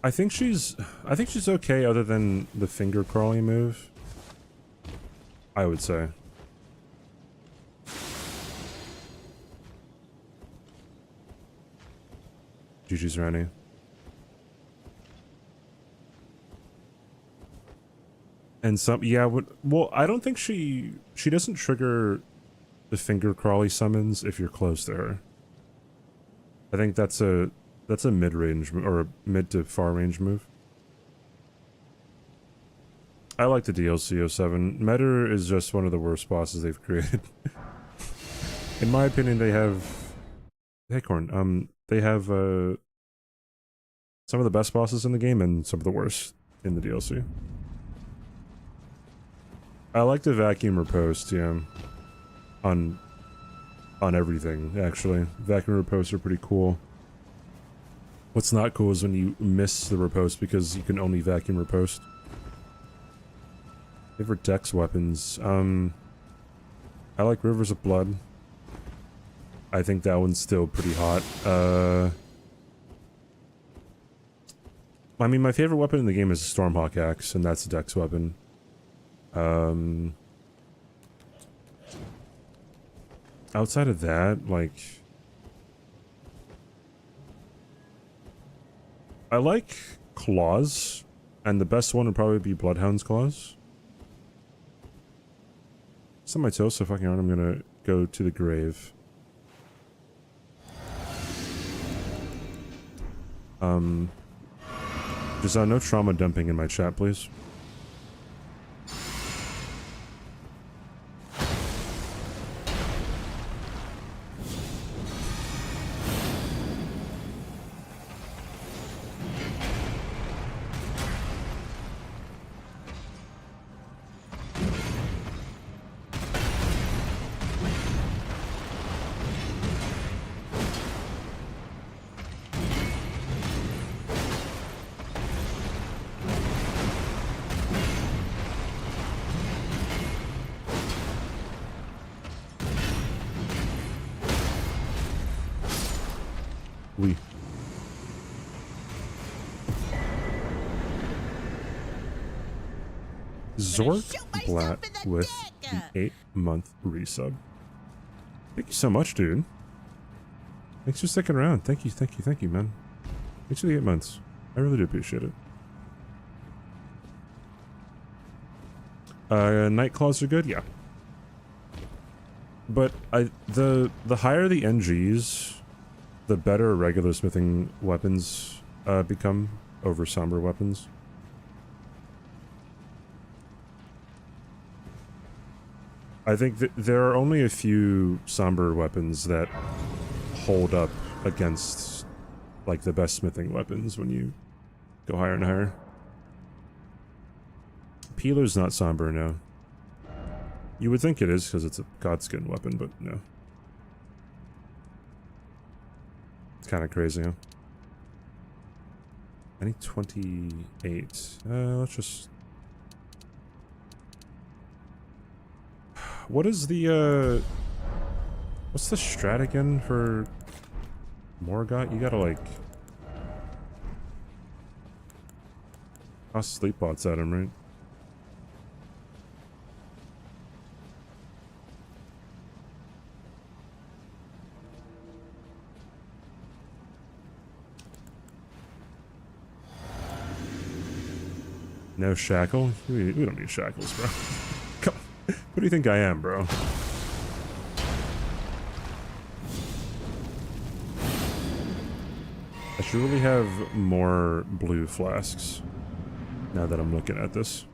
A: I think she's okay other than the finger crawling move. I would say. GG's Randy. And some, yeah, well, I don't think she doesn't trigger the finger crawly summons if you're close to her. I think that's a mid-range, or a mid to far range move. I like the DLC 07. Meta is just one of the worst bosses they've created. In my opinion, they have... Hey, Corn. They have, some of the best bosses in the game and some of the worst in the DLC. I like the vacuum riposte, yeah. On everything, actually. Vacuum riposte are pretty cool. What's not cool is when you miss the riposte because you can only vacuum riposte. Favorite dex weapons. I like Rivers of Blood. I think that one's still pretty hot. I mean, my favorite weapon in the game is a Stormhawk Axe, and that's a dex weapon. Outside of that, like... I like claws, and the best one would probably be Bloodhound's claws. It's on my toes, so fucking around, I'm gonna go to the grave. Just no trauma dumping in my chat, please. We. Zork Blatt with the 8-month resub. Thank you so much, dude. Thanks for sticking around. Thank you, man. Thanks for the 8 months. I really do appreciate it. Night claws are good, yeah. But the higher the NGs, the better regular smithing weapons become over somber weapons. I think that there are only a few somber weapons that hold up against, like, the best smithing weapons when you go higher and higher. Peeler's not somber, no. You would think it is because it's a godskin weapon, but no. It's kind of crazy, huh? I need 28. Let's just... What is the, what's the strat again for Morgott? You gotta, like... toss sleep bots at him, right? No shackle? We don't need shackles, bro. Come on. What do you think I am, bro? I should really have more blue flasks now that I'm looking at this.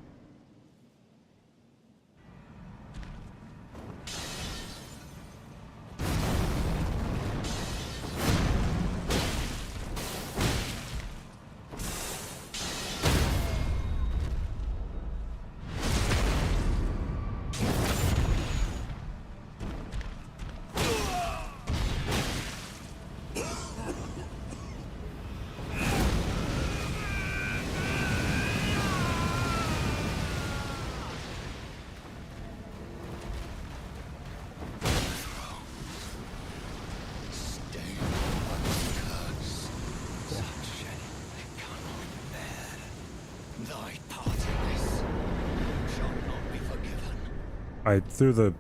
A: I threw the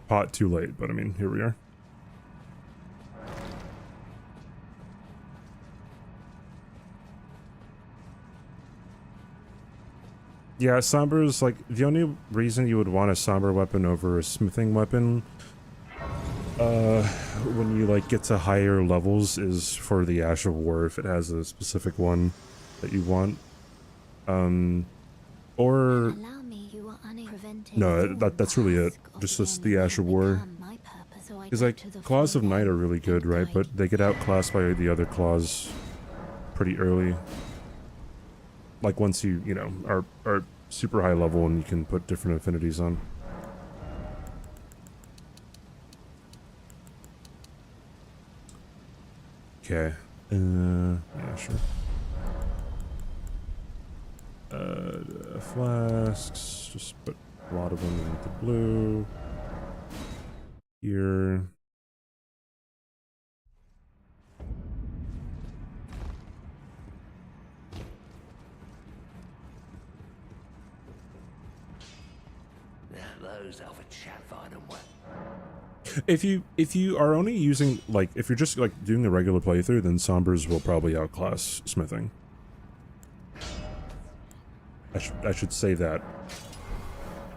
A: pot too late, but I mean, here we are. Yeah, Somber's like, the only reason you would want a Somber weapon over a smithing weapon, when you like get to higher levels is for the Ash of War, if it has a specific one that you want. Or no, that's really it. Just the Ash of War. Because like Claws of Night are really good, right? But they get outclassed by the other claws pretty early. Like once you know are super high level and you can put different affinities on. Okay. Yeah, sure. Flasks. Just put a lot of them into blue. Here.
B: Those other chat find them well.
A: If you are only using, like, if you're just like doing a regular playthrough, then Sombers will probably outclass smithing. I should say that.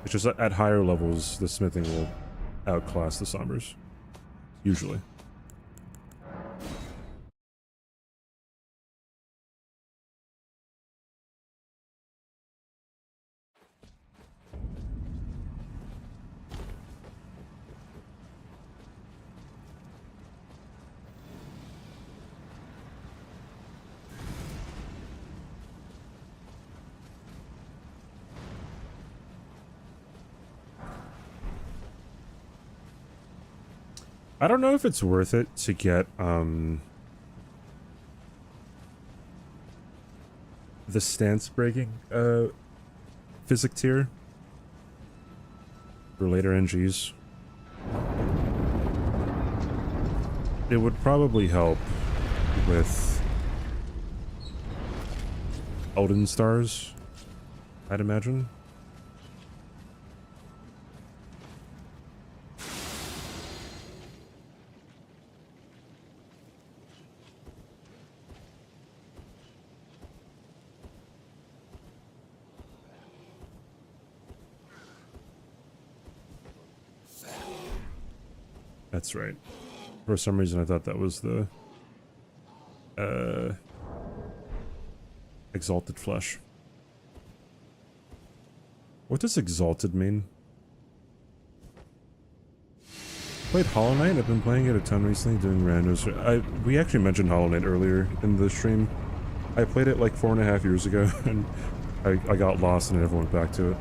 A: It's just at higher levels, the smithing will outclass the Sombers. Usually. I don't know if it's worth it to get, the stance breaking, physic tier for later NGs. It would probably help with Elden stars, I'd imagine. That's right. For some reason I thought that was the exalted flesh. What does exalted mean? Played Hollow Knight. I've been playing it a ton recently, doing randos. We actually mentioned Hollow Knight earlier in the stream. I played it like 4.5 years ago, and I got lost and I never went back to it.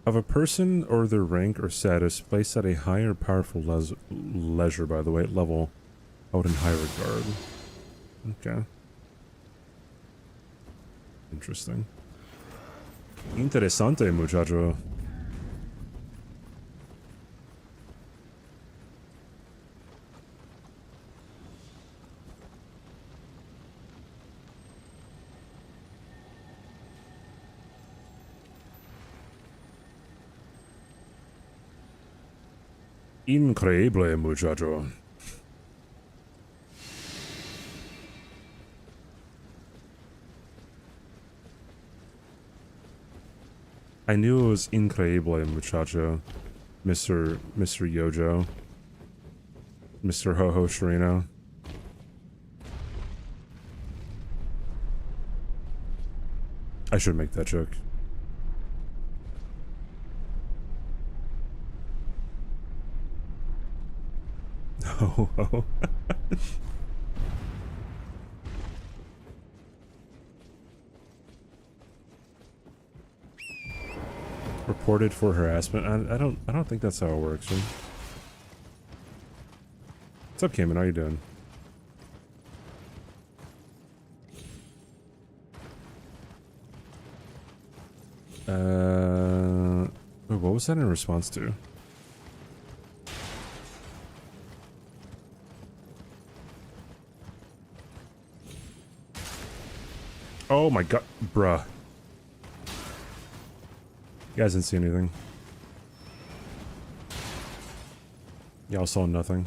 A: Of a person or their rank or status placed at a higher powerful leisure, by the way, level, out in high regard. Okay. Interesting. Interesante, muchacho. Increíble, muchacho. I knew it was increíble, muchacho. Mr. Yojo. Mr. Ho-Ho Sharino. I should make that joke. Ho-Ho. Reported for harassment. I don't think that's how it works, right? What's up, Cayman? How you doing? What was that in response to? Oh my god, bruh. You guys didn't see anything. Y'all saw nothing.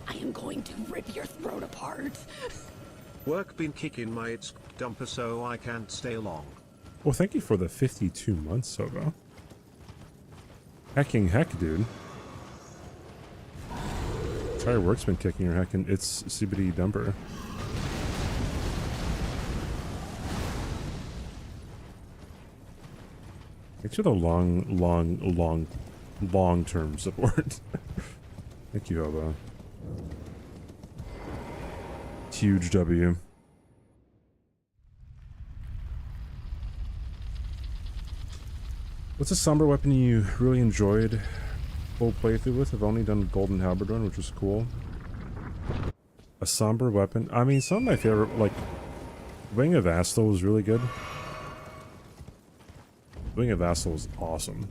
F: I am going to rip your throat apart.
D: Work been kicking my it's dumper so I can't stay long.
A: Well, thank you for the 52 months, Sogo. Hecking heck, dude. Entire work's been kicking your hecking itzCBD dumper. Thanks for the long-term support. Thank you, Hobo. Huge W. What's a somber weapon you really enjoyed full playthrough with? I've only done Golden Halberd run, which was cool. A somber weapon? I mean, some of my favorite, like, Wing of Astal was really good. Wing of Astal was awesome.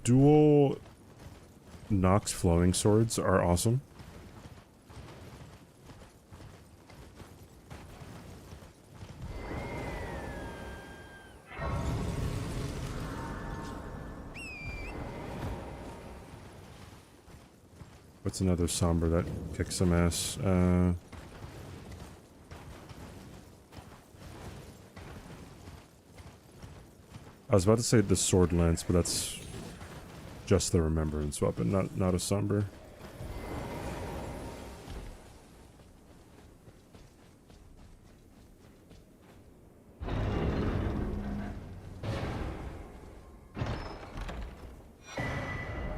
A: Dual Nox flowing swords are awesome. What's another somber that kicks some ass? I was about to say the sword lance, but that's just the remembrance weapon, not a somber.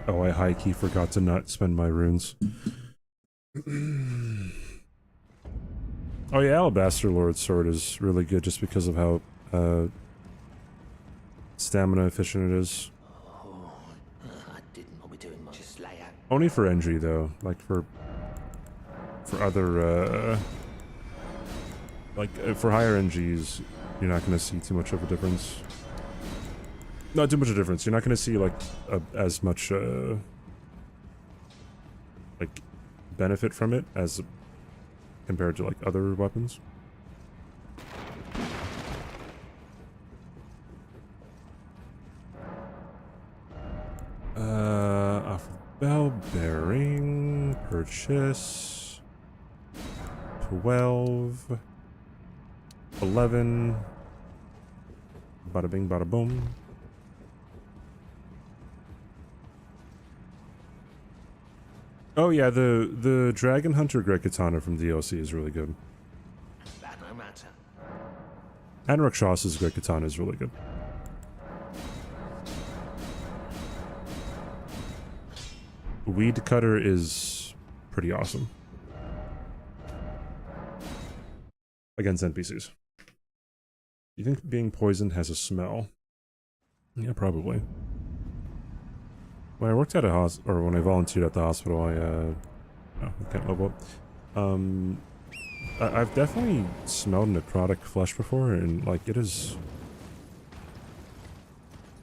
A: Oh, I high-key forgot to not spend my runes. Oh yeah, Alabaster Lord Sword is really good just because of how stamina efficient it is.
B: I didn't want me doing much. Just lay out.
A: Only for NG though, like for other for higher NGs, you're not gonna see too much of a difference. Not too much of a difference. You're not gonna see like as much like benefit from it as compared to like other weapons. Off bell bearing purchase 12 11 bada bing bada boom. Oh yeah, the Dragon Hunter Great Katana from DLC is really good.
B: That no matter.
A: And Rakshas's Great Katana is really good. Weed Cutter is pretty awesome. Against NPCs. You think being poisoned has a smell? Yeah, probably. When I worked at a or when I volunteered at the hospital, oh, I can't level up. I've definitely smelled necrotic flesh before, and like it is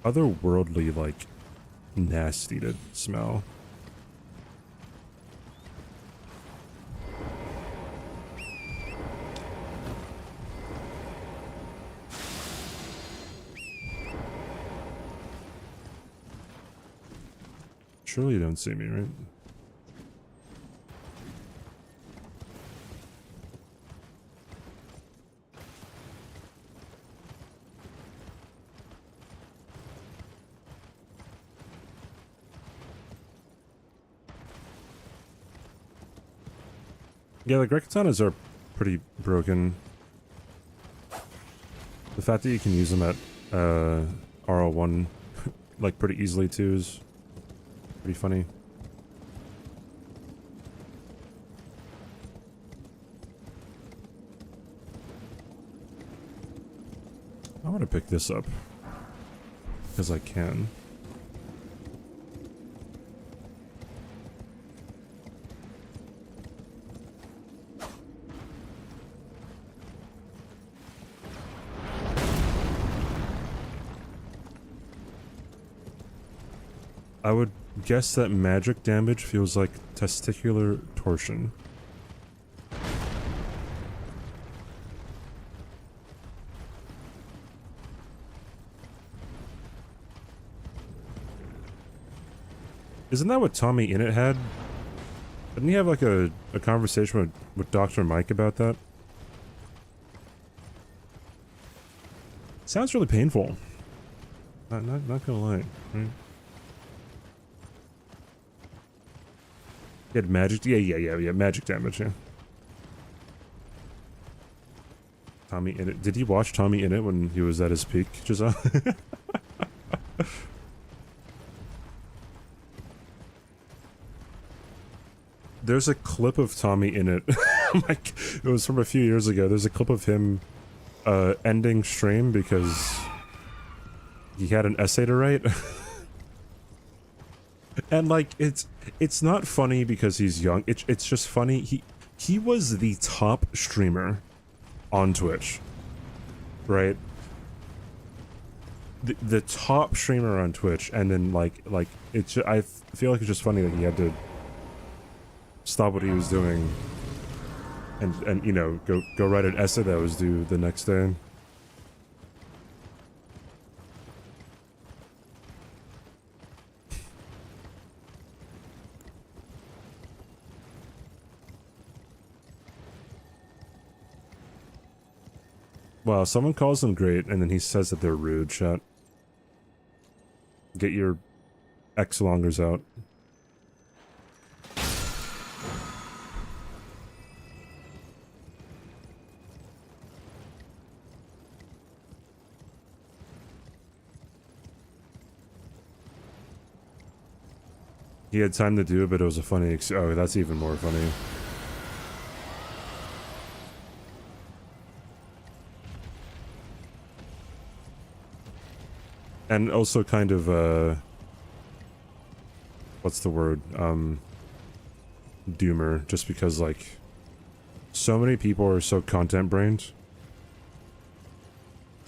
A: otherworldly, like nasty to smell. Surely you don't see me, right? Yeah, the Great Katanas are pretty broken. The fact that you can use them at RL1 like pretty easily too is pretty funny. I want to pick this up because I can. I would guess that magic damage feels like testicular torsion. Isn't that what Tommy Innit had? Didn't he have like a conversation with Dr. Mike about that? Sounds really painful. Not gonna lie, right? He had magic, yeah, magic damage, yeah. Tommy Innit. Did you watch Tommy Innit when he was at his peak, Giselle? There's a clip of Tommy Innit. Like, it was from a few years ago. There's a clip of him ending stream because he had an essay to write. And like it's not funny because he's young. It's just funny. He was the top streamer on Twitch, right? The top streamer on Twitch, and then like it's I feel like it's just funny that he had to stop what he was doing and you know go write an essay that was due the next day. Wow, someone calls them great, and then he says that they're rude, chat. Get your X-longers out. He had time to do it, but it was a funny oh, that's even more funny. And also kind of, what's the word? Doomer, just because, like, so many people are so content-brained.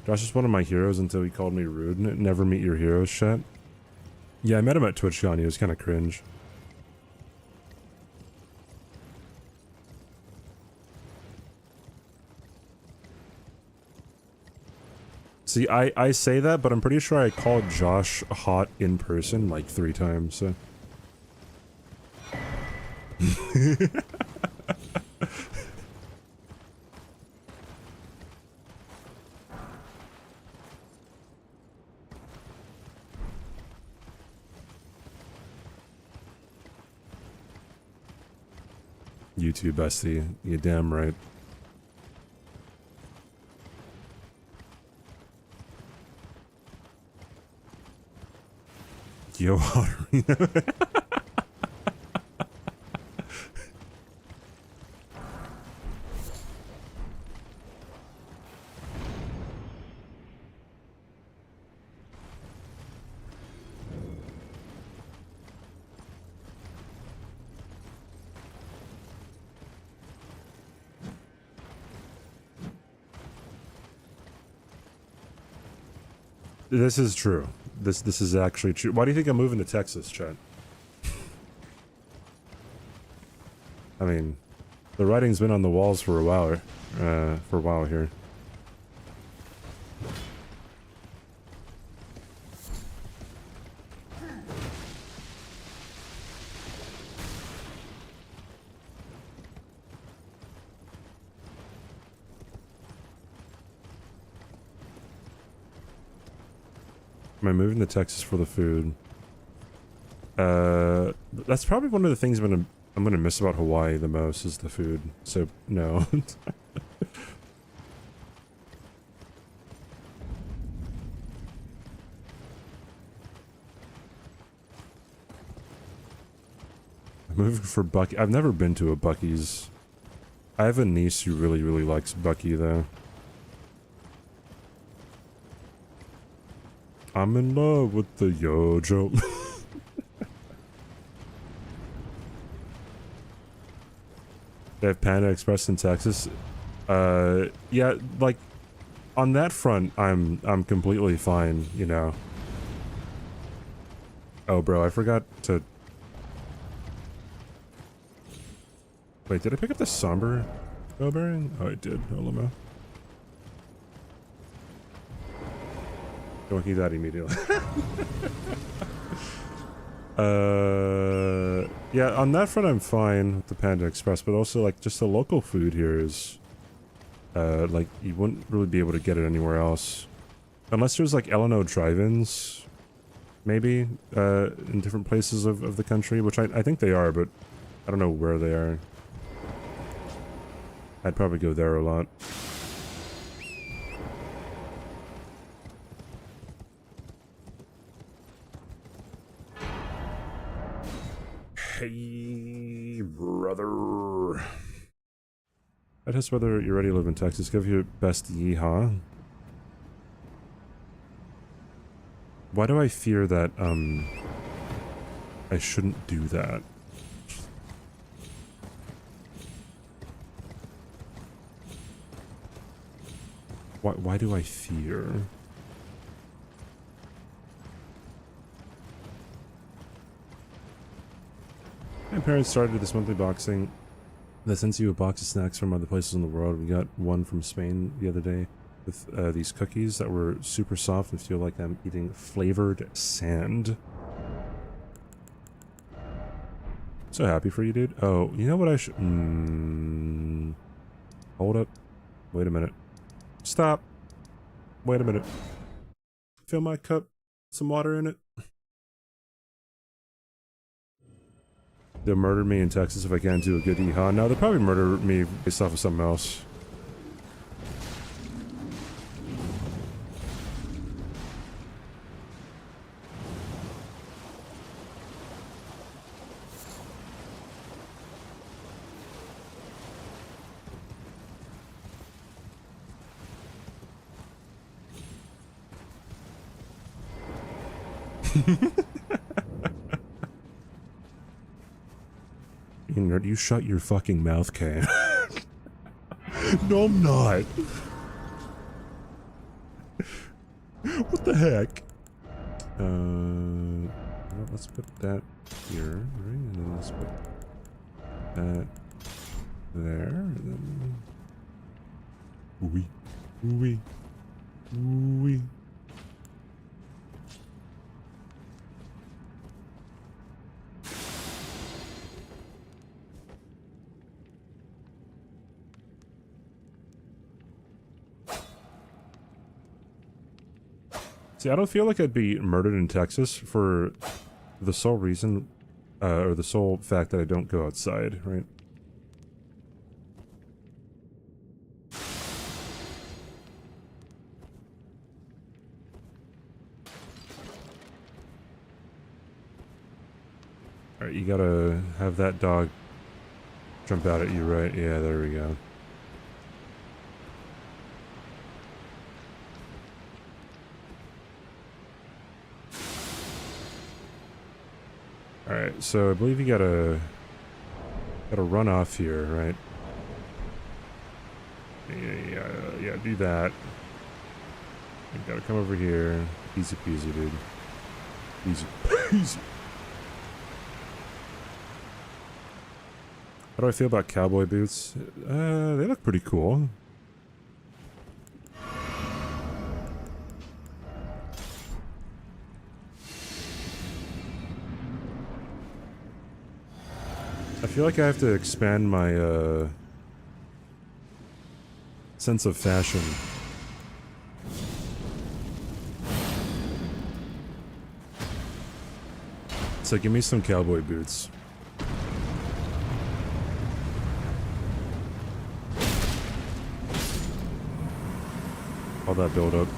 A: Josh is one of my heroes until he called me rude. Never meet your heroes, chat. Yeah, I met him at TwitchCon. He was kind of cringe. See, I say that, but I'm pretty sure I called Josh hot in person like 3 times, so. You too, bestie. You damn right. Yo, Otterino. This is true. this is actually true. Why do you think I'm moving to Texas, Chet? I mean, the writing's been on the walls for a while here. Am I moving to Texas for the food? That's probably one of the things I'm gonna miss about Hawaii the most is the food. So no. I'm moving for Bucky. I've never been to a Bucky's. I have a niece who really, really likes Bucky though. I'm in love with the Yojo. They have Panda Express in Texas. Yeah, like on that front, I'm completely fine, you know. Oh, bro, I forgot to. Wait, did I pick up the somber bow bearing? Oh, I did. Oh, Lamo. Don't keep that immediately. Yeah, on that front I'm fine with the Panda Express, but also like just the local food here is like you wouldn't really be able to get it anywhere else. Unless there's like L&O drive-ins, maybe, in different places of the country, which I think they are, but I don't know where they are. I'd probably go there a lot. Hey, brother. I test whether you're ready to live in Texas. Give your best yeehaw. Why do I fear that, I shouldn't do that? Why do I fear? My parents started this monthly boxing that sends you a box of snacks from other places in the world. We got one from Spain the other day with these cookies that were super soft and feel like I'm eating flavored sand. So happy for you, dude. Oh, you know what I should... Hold up. Wait a minute. Stop. Wait a minute. Fill my cup. Some water in it. They'll murder me in Texas if I can't do a good yeehaw. No, they'll probably murder me based off of something else. You nerd, you shut your fucking mouth, Kane. No, I'm not. What the heck? Well, let's put that here, right? And then let's put that there, and then... Ooh-wee. Ooh-wee. Ooh-wee. See, I don't feel like I'd be murdered in Texas for the sole reason, or the sole fact that I don't go outside, right? Alright, you gotta have that dog jump out at you, right? Yeah, there we go. Alright, so I believe you gotta run off here, right? Yeah, do that. You gotta come over here. Easy peasy, dude. Easy peasy. How do I feel about cowboy boots? They look pretty cool. I feel like I have to expand my sense of fashion. So give me some cowboy boots. All that build up.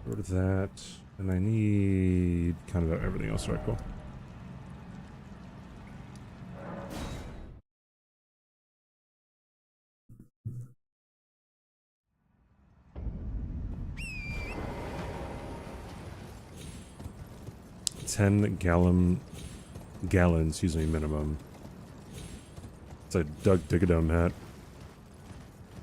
A: Go to that. And I need kind of everything else, right? Cool. $10 gallons, excuse me, minimum. It's a Doug Digadum hat.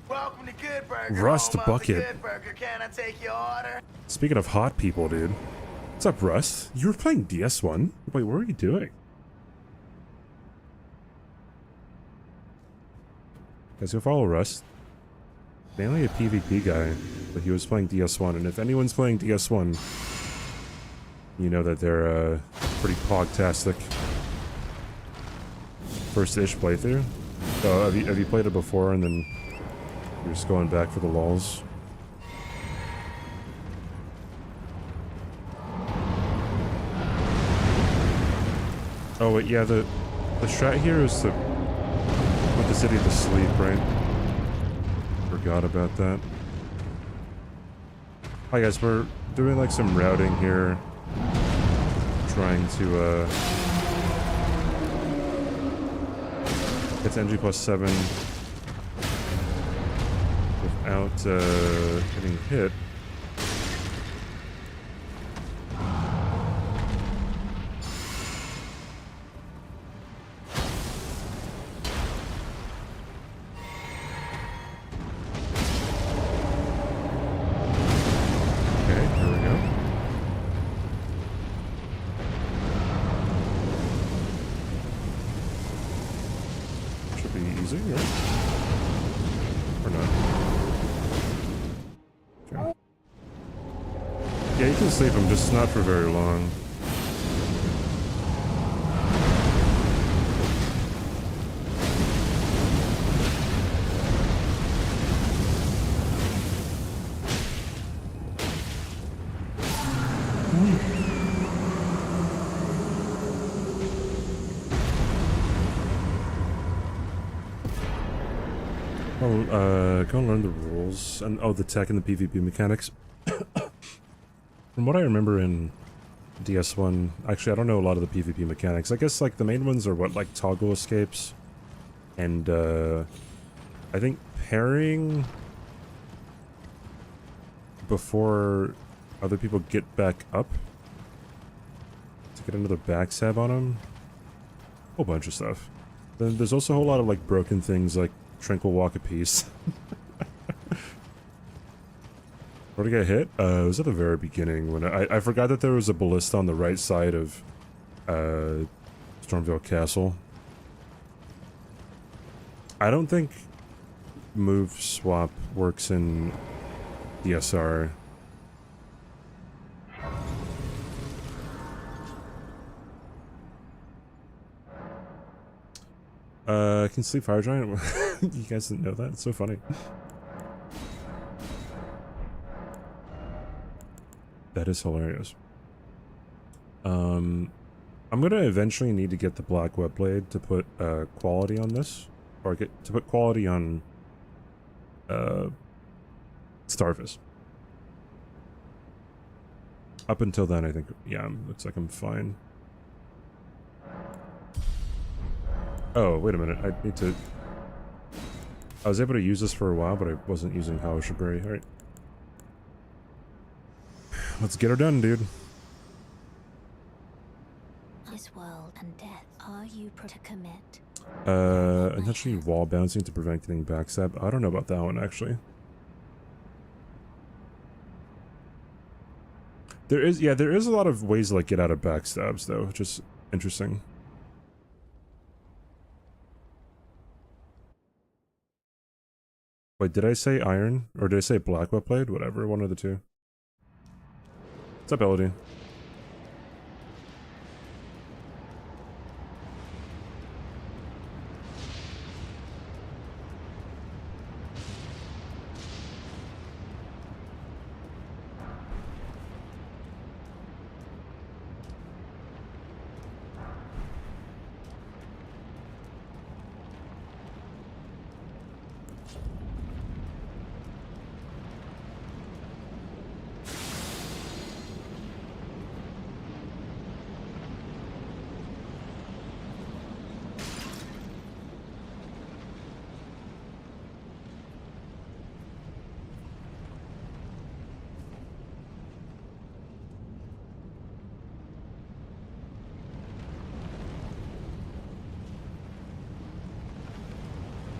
H: Welcome to Good Burger.
A: Rust
H: home of
A: Bucket.
H: the Good Burger. Can I take your order?
A: Speaking of hot people, dude. What's up, Rust? You were playing DS1? Wait, what were you doing? Guys, go follow Rust. Mainly a PvP guy, but he was playing DS1, and if anyone's playing DS1, you know that they're pretty pogtastic. First-ish playthrough. So have you played it before and then you're just going back for the lulz? Oh wait, yeah, the strat here is to put the city to sleep, right? Forgot about that. Hi guys, we're doing like some routing here. Trying to get to NG+7 without getting hit. Sleep him, just not for very long. Go and learn the rules and the tech and the PvP mechanics. From what I remember in DS1, actually I don't know a lot of the PvP mechanics. I guess like the main ones are what, like toggle escapes and I think parrying before other people get back up to get another backstab on them. Whole bunch of stuff. Then there's also a whole lot of like broken things like Tranquil Walk of Peace. Where did I get hit? It was at the very beginning when I forgot that there was a ballista on the right side of Stormvale Castle. I don't think move swap works in DSR. I can sleep Fire Giant. You guys didn't know that? It's so funny. That is hilarious. I'm gonna eventually need to get the Black Web Blade to put quality on this, or to put quality on Starfish. Up until then, I think, yeah, looks like I'm fine. Oh, wait a minute, I need to... I was able to use this for a while, but I wasn't using Haoshiberry. Alright. Let's get her done, dude.
C: This world and death, are you to commit?
A: Intentionally wall bouncing to prevent getting backstab. I don't know about that one, actually. There is, yeah, there is a lot of ways to like get out of backstabs though, which is interesting. Wait, did I say iron? Or did I say black wet blade? Whatever, one of the two. What's up, Elden?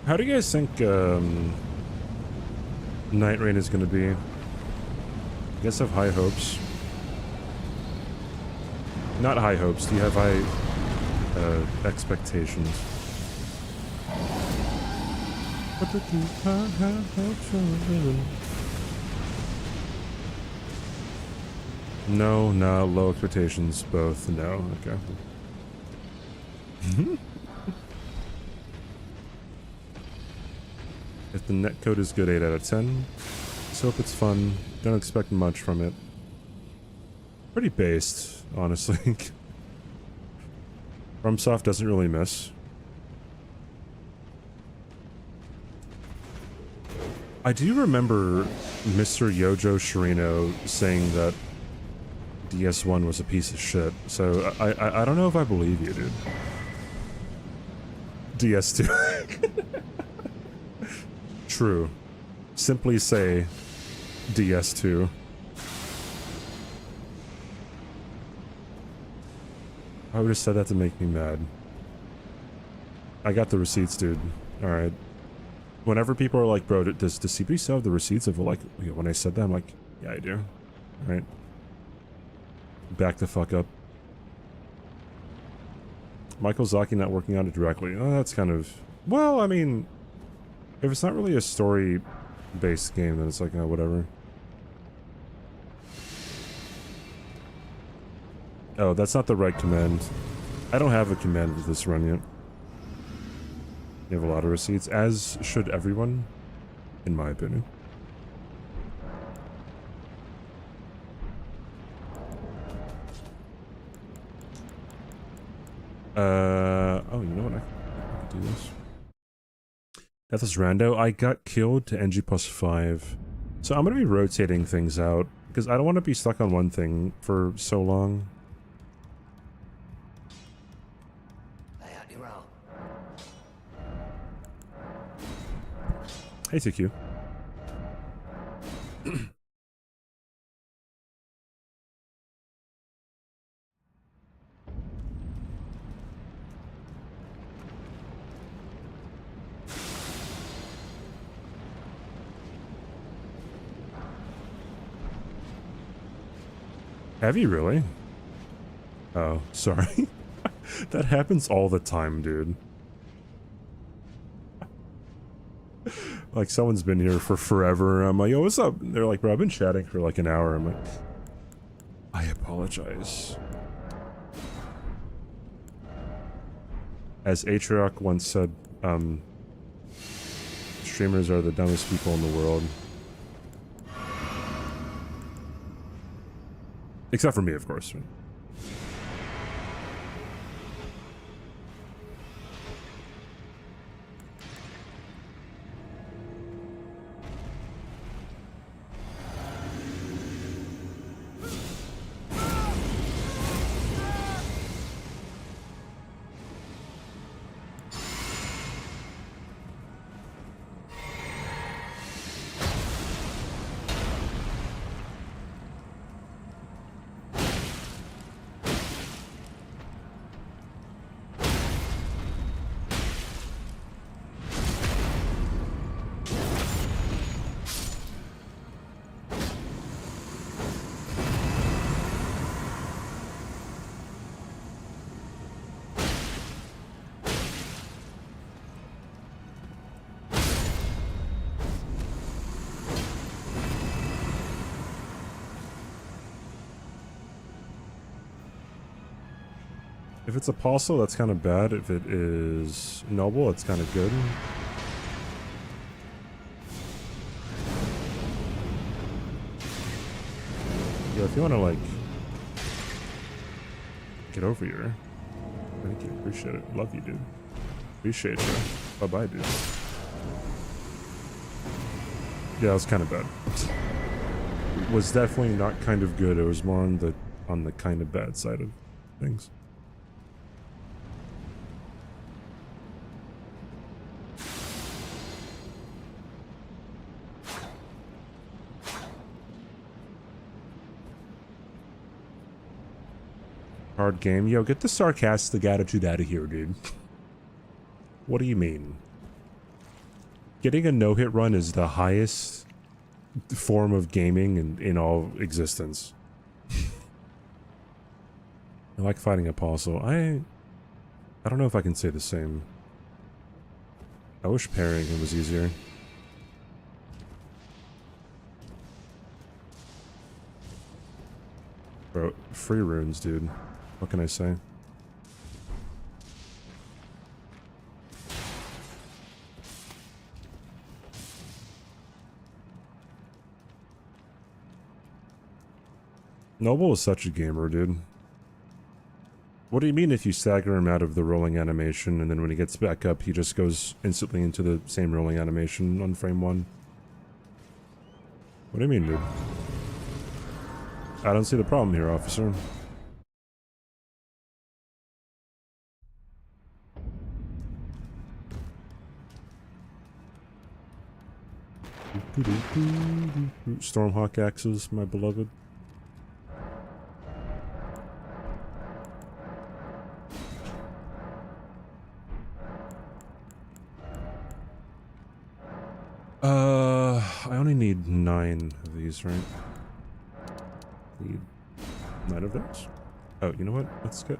A: How do you guys think Night Rain is going to be? I guess I have high hopes. Not high hopes. Do you have high expectations? No, no, low expectations, both. No, okay. If the netcode is good, 8 out of 10. Just hope it's fun. Don't expect much from it. Pretty based, honestly. FromSoft doesn't really miss. I do remember Mr. Yojo Shirino saying that DS1 was a piece of shit, so I don't know if I believe you, dude. DS2. True. Simply say DS2. I would have said that to make me mad. I got the receipts, dude. Alright. Whenever people are like, bro, does CBD still have the receipts of, like, you know, when I said that, I'm like, yeah, I do. Alright. Back the fuck up. Michael Zaki not working on it directly. Oh, that's kind of... Well, I mean... If it's not really a story-based game, then it's like, oh, whatever. Oh, that's not the right command. I don't have a command with this run yet. You have a lot of receipts, as should everyone, in my opinion. Oh, you know what? I can do this. That was rando. I got killed to NG+5. So I'm going to be rotating things out, because I don't want to be stuck on one thing for so long. Hey, TQ. Have you really? Oh, sorry. That happens all the time, dude. Like, someone's been here for forever. I'm like, yo, what's up? They're like, bro, I've been chatting for like an hour. I'm like, I apologize. As Atrioc once said, streamers are the dumbest people in the world. Except for me, of course. If it's apostle, that's kind of bad. If it is noble, it's kind of good. Yeah, if you want to, like, get over here. Thank you. Appreciate it. Love you, dude. Appreciate you. Bye-bye, dude. Yeah, it was kind of bad. It was definitely not kind of good. It was more on the kind of bad side of things. Hard game. Yo, get the sarcastic attitude out of here, dude. What do you mean? Getting a no-hit run is the highest form of gaming in all existence. I like fighting apostle. I don't know if I can say the same. I wish parrying him was easier. Bro, free runes, dude. What can I say? Noble is such a gamer, dude. What do you mean if you stagger him out of the rolling animation and then when he gets back up he just goes instantly into the same rolling animation on frame 1? What do you mean, dude? I don't see the problem here, officer. Stormhawk axes, my beloved. I only need 9 of these, right? Need 9 of those? Oh, you know what? Let's get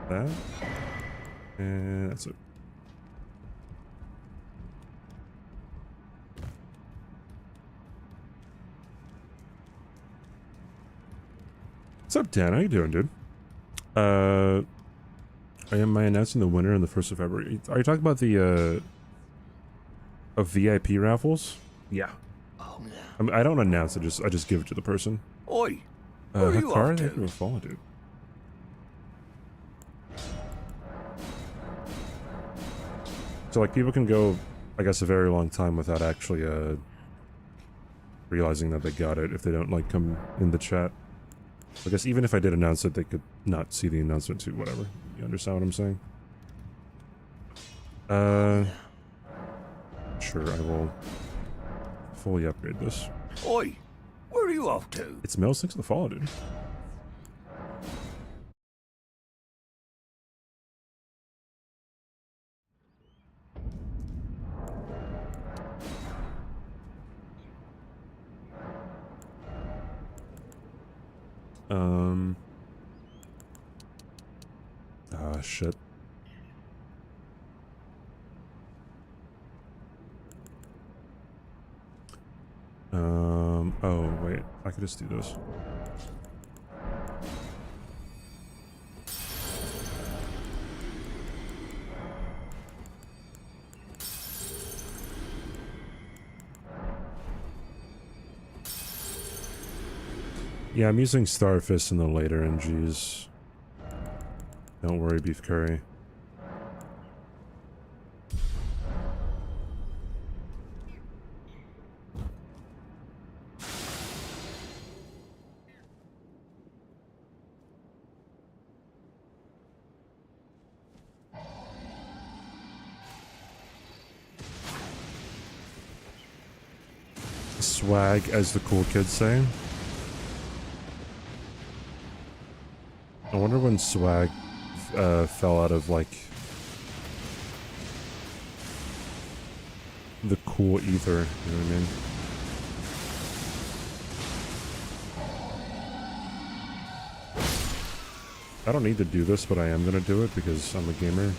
A: that. And that's it. What's up, Dan? How you doing, dude? Am I announcing the winner on the 1st of February? Are you talking about the, of VIP raffles? Yeah.
E: Oh, no.
A: I mean, I don't announce it, I just give it to the person.
E: Oi! Where are you
A: car
E: off
A: they
E: to?
A: can follow, dude. So, like, people can go, I guess, a very long time without actually, realizing that they got it if they don't, like, come in the chat. I guess even if I did announce it, they could not see the announcement too, whatever. You understand what I'm saying? Sure, I will fully upgrade this.
E: Oi! Where are you off to?
A: It's Mel 6 of the Fall, dude. Ah, shit. Oh, wait. I could just do this. Yeah, I'm using Starfist in the later NGs. Don't worry, Beef Curry. Swag, as the cool kids say. I wonder when swag fell out of, like, the cool ether, you know what I mean? I don't need to do this, but I am gonna do it because I'm a gamer.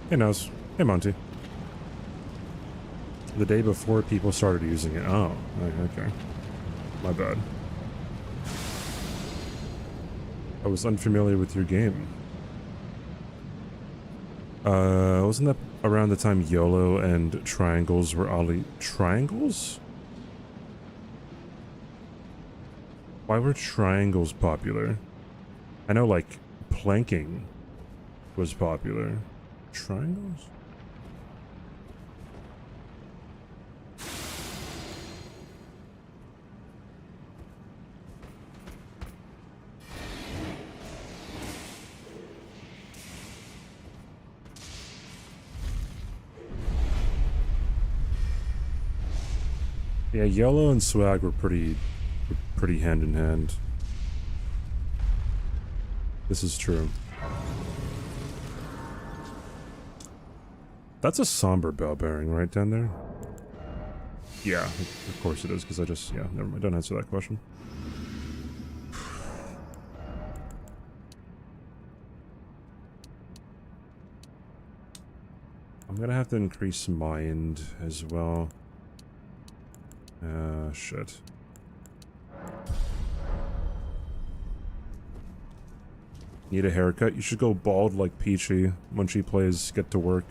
A: Hey, Nose. Hey, Monty. The day before people started using it. Oh, okay. My bad. I was unfamiliar with your game. Wasn't that around the time YOLO and triangles were oddly... Triangles? Why were triangles popular? I know, like, planking was popular. Triangles? Yeah, YOLO and swag were pretty hand in hand. This is true. That's a somber bell bearing right down there. Yeah, of course it is, because I just, yeah, never mind, don't answer that question. I'm gonna have to increase mind as well. Shit. Need a haircut? You should go bald like Peachy when she plays Get to Work.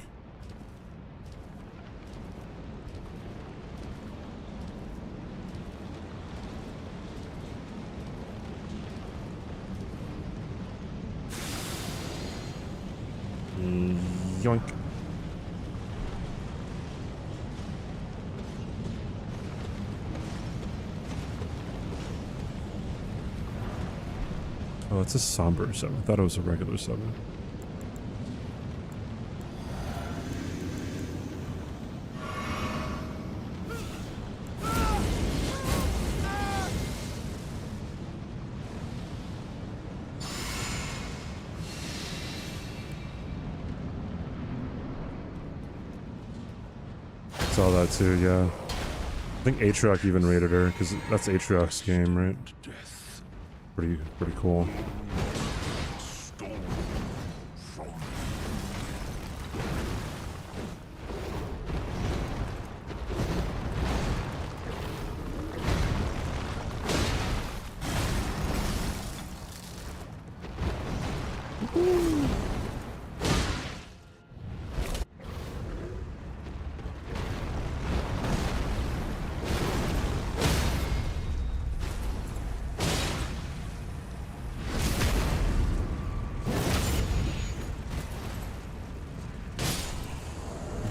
A: Yoink. Oh, it's a somber 7. I thought it was a regular 7. Saw that too, yeah. I think Atrioc even rated her, because that's Atrioc's game, right? Pretty cool.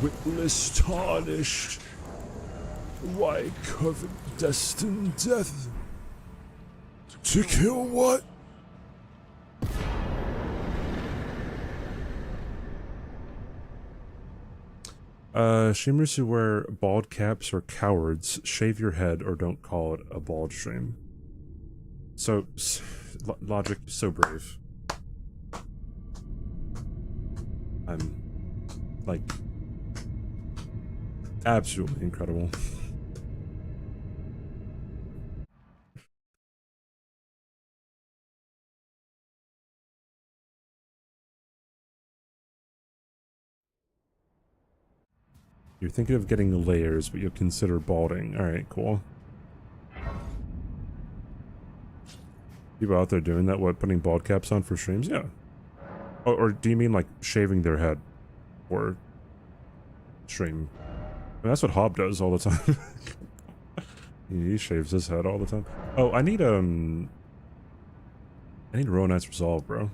A: Witness tarnished, why covet destined death? To kill what? Streamers who wear bald caps are cowards. Shave your head or don't call it a bald stream. So, Logic, so brave. I'm, like... absolutely incredible. You're thinking of getting layers, but you'll consider balding. Alright, cool. People out there doing that, what, putting bald caps on for streams? Yeah. Or do you mean like shaving their head? Or stream? I mean, that's what Hob does all the time. He shaves his head all the time. Oh, I need Ronite's Resolve, bro.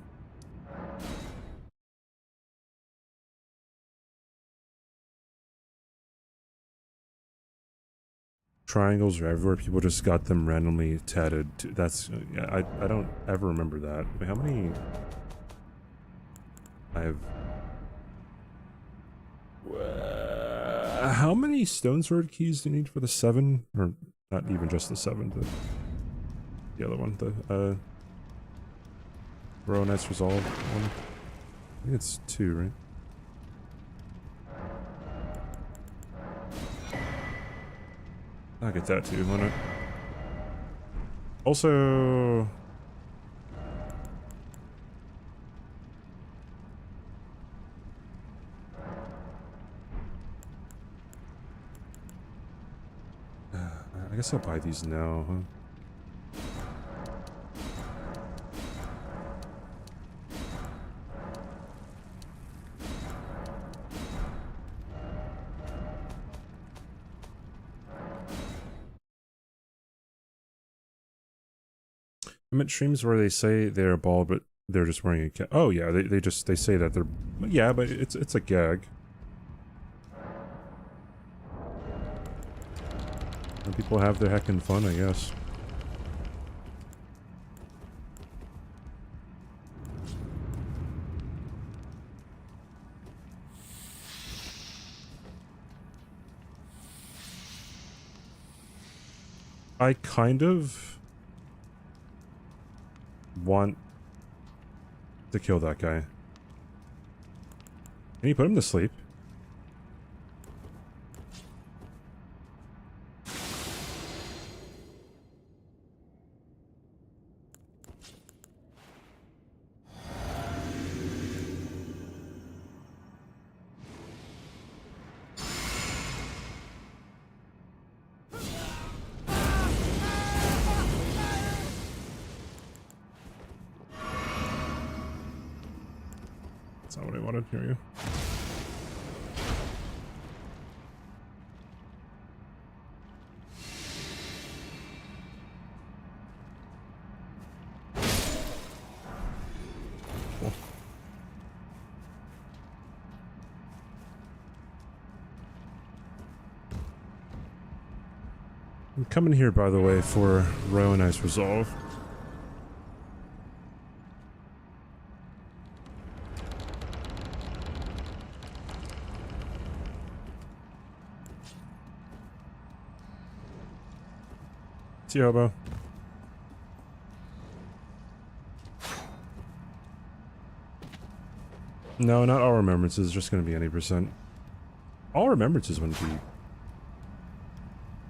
A: Triangles are everywhere. People just got them randomly tatted. That's, yeah, I don't ever remember that. Wait, how many? I have. How many Stone Sword keys do you need for the 7? Or not even just the 7, the other one, the Ronite's Resolve one. I think it's 2, right? I'll get that too, why not? Also... guess I'll buy these now, huh? I'm at streams where they say they're bald, but they're just wearing a cap. Oh yeah, they say that they're, yeah, but it's a gag. And people have their heckin' fun, I guess. I kind of want to kill that guy. Can you put him to sleep? That's not what I wanted. Hear you. Cool. I'm coming here, by the way, for Row and Ice Resolve. See you, Hobo. No, not all remembrances, just gonna be any percent. All remembrances wouldn't be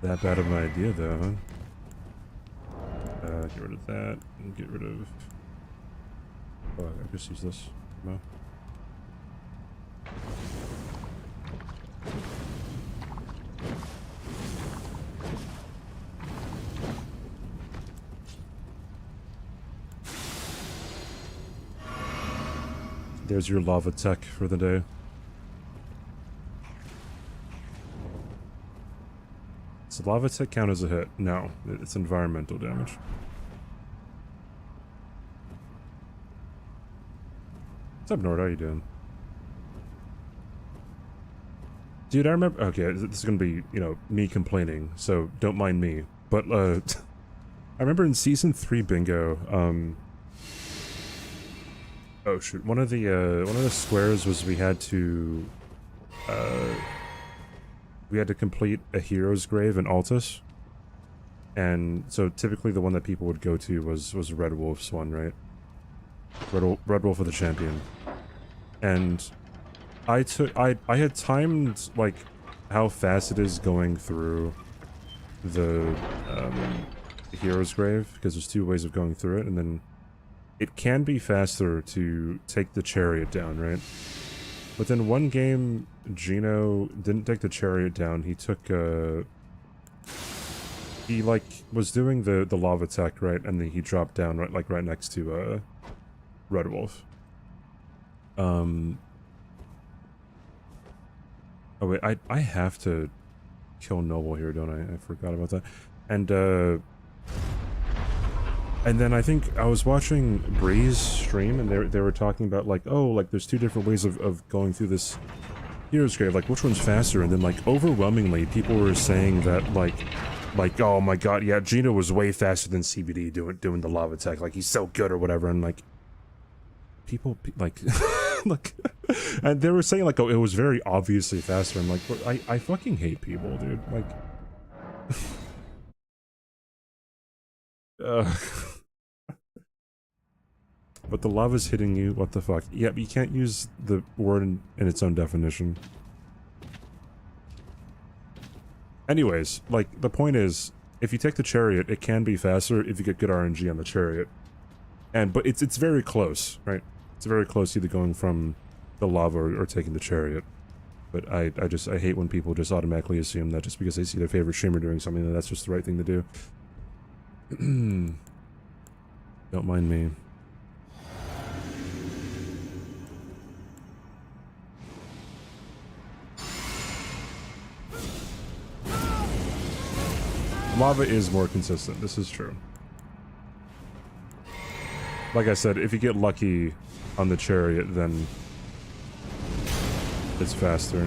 A: that bad of an idea, though, huh? Get rid of that, and get rid of... Oh, I just use this. No. There's your lava tech for the day. Does lava tech count as a hit? No, it's environmental damage. What's up, Nord? How you doing? Dude, I remember... Okay, this is gonna be, you know, me complaining, so don't mind me. But, I remember in Season 3 Bingo, oh shoot, one of the squares was we had to complete a hero's grave in Altus. And so typically the one that people would go to was Red Wolf's one, right? Red Wolf of the champion. And I had timed like how fast it is going through the hero's grave, because there's two ways of going through it, and then it can be faster to take the chariot down, right? But then one game, Gino didn't take the chariot down. He took, he, like, was doing the lava tech, right? And then he dropped down, right next to, Red Wolf. Oh, wait, I have to kill Noble here, don't I? I forgot about that. And then I think I was watching Breeze stream, and they were talking about, like, oh, like, there's two different ways of going through this hero's grave, like, which one's faster? And then, like, overwhelmingly, people were saying that, like, oh my god, yeah, Gino was way faster than CBD doing the lava tech, like, he's so good or whatever, and, like, people, like, like, and they were saying, like, oh, it was very obviously faster. I'm like, I fucking hate people, dude, like... But the lava's hitting you, what the fuck? Yeah, but you can't use the word in its own definition. Anyways, like, the point is, if you take the chariot, it can be faster if you get good RNG on the chariot. But it's very close, right? It's very close either going from the lava or taking the chariot. But I hate when people just automatically assume that just because they see their favorite streamer doing something, that that's just the right thing to do. Don't mind me. Lava is more consistent, this is true. Like I said, if you get lucky on the chariot, then it's faster.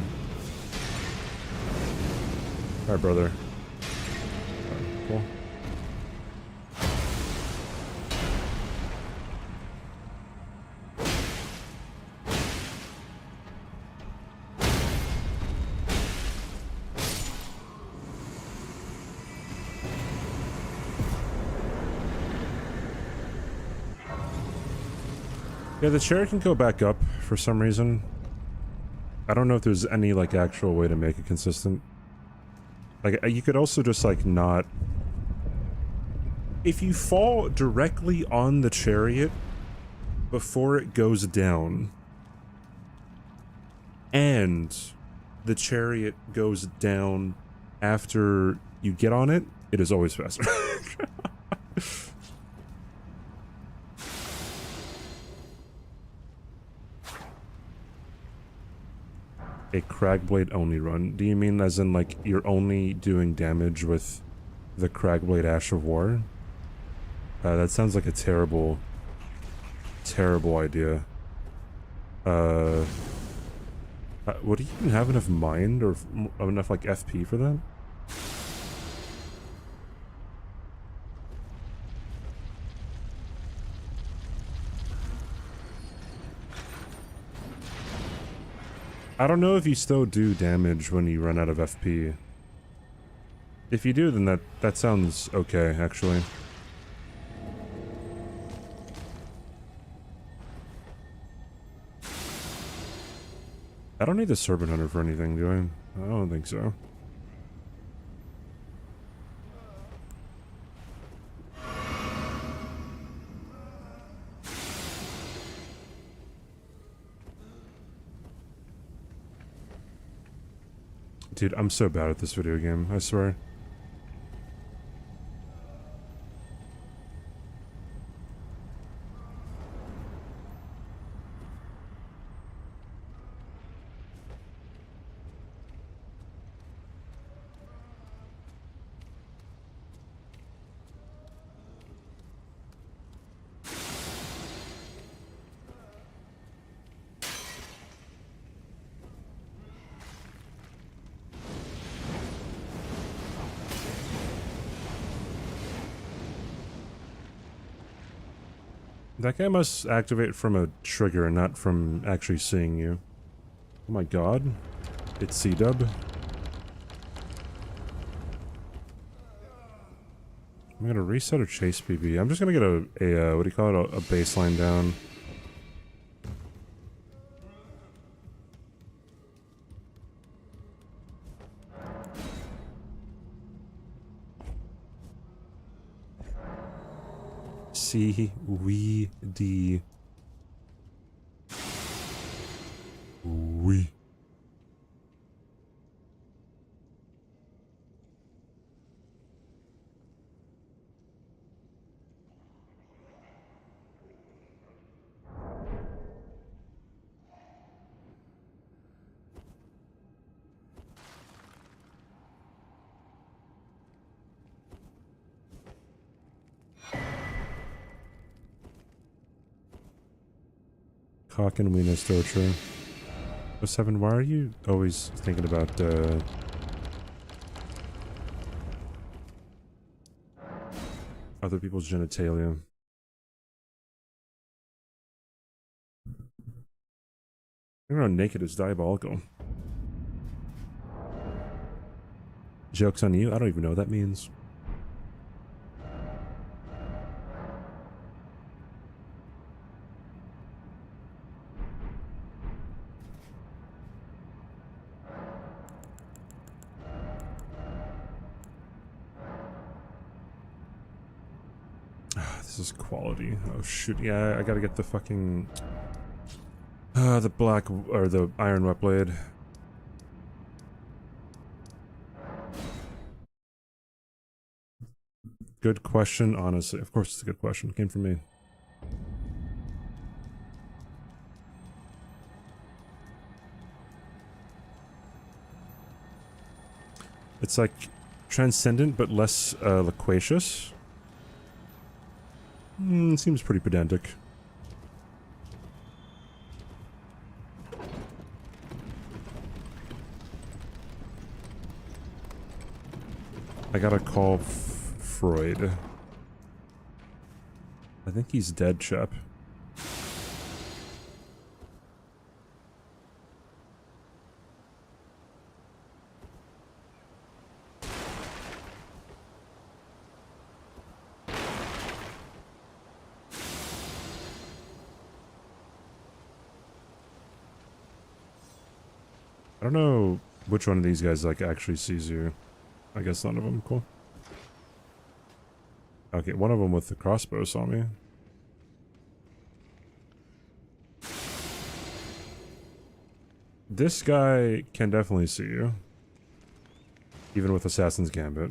A: Alright, brother. Alright, cool. Yeah, the chair can go back up for some reason. I don't know if there's any, like, actual way to make it consistent. Like, you could also just, like, not... If you fall directly on the chariot before it goes down, and the chariot goes down after you get on it, it is always faster. A Cragblade only run. Do you mean as in, like, you're only doing damage with the Cragblade Ash of War? That sounds like a terrible, terrible idea. Would you even have enough mind or enough, like, FP for that? I don't know if you still do damage when you run out of FP. If you do, then that sounds okay, actually. I don't need the Serpent Hunter for anything, do I? I don't think so. Dude, I'm so bad at this video game, I swear. That guy must activate from a trigger, not from actually seeing you. Oh my god. It's C-dub. I'm gonna reset or chase PB. I'm just gonna get a what do you call it? A baseline down. C-we-D. We. Cock and wiener still true. Oh, 7, why are you always thinking about, other people's genitalia? Thinking around naked is diabolical. Joke's on you? I don't even know what that means. This is quality. Oh shoot, yeah, I gotta get the fucking... the black, or the iron wet blade. good question, honestly. Of course it's a good question. It came from me. It's like transcendent but less loquacious. Seems pretty pedantic. I gotta call Freud. I think he's dead, chap. I don't know which one of these guys like actually sees you. I guess none of them. Cool. Okay, one of them with the crossbow saw me. This guy can definitely see you. Even with Assassin's Gambit.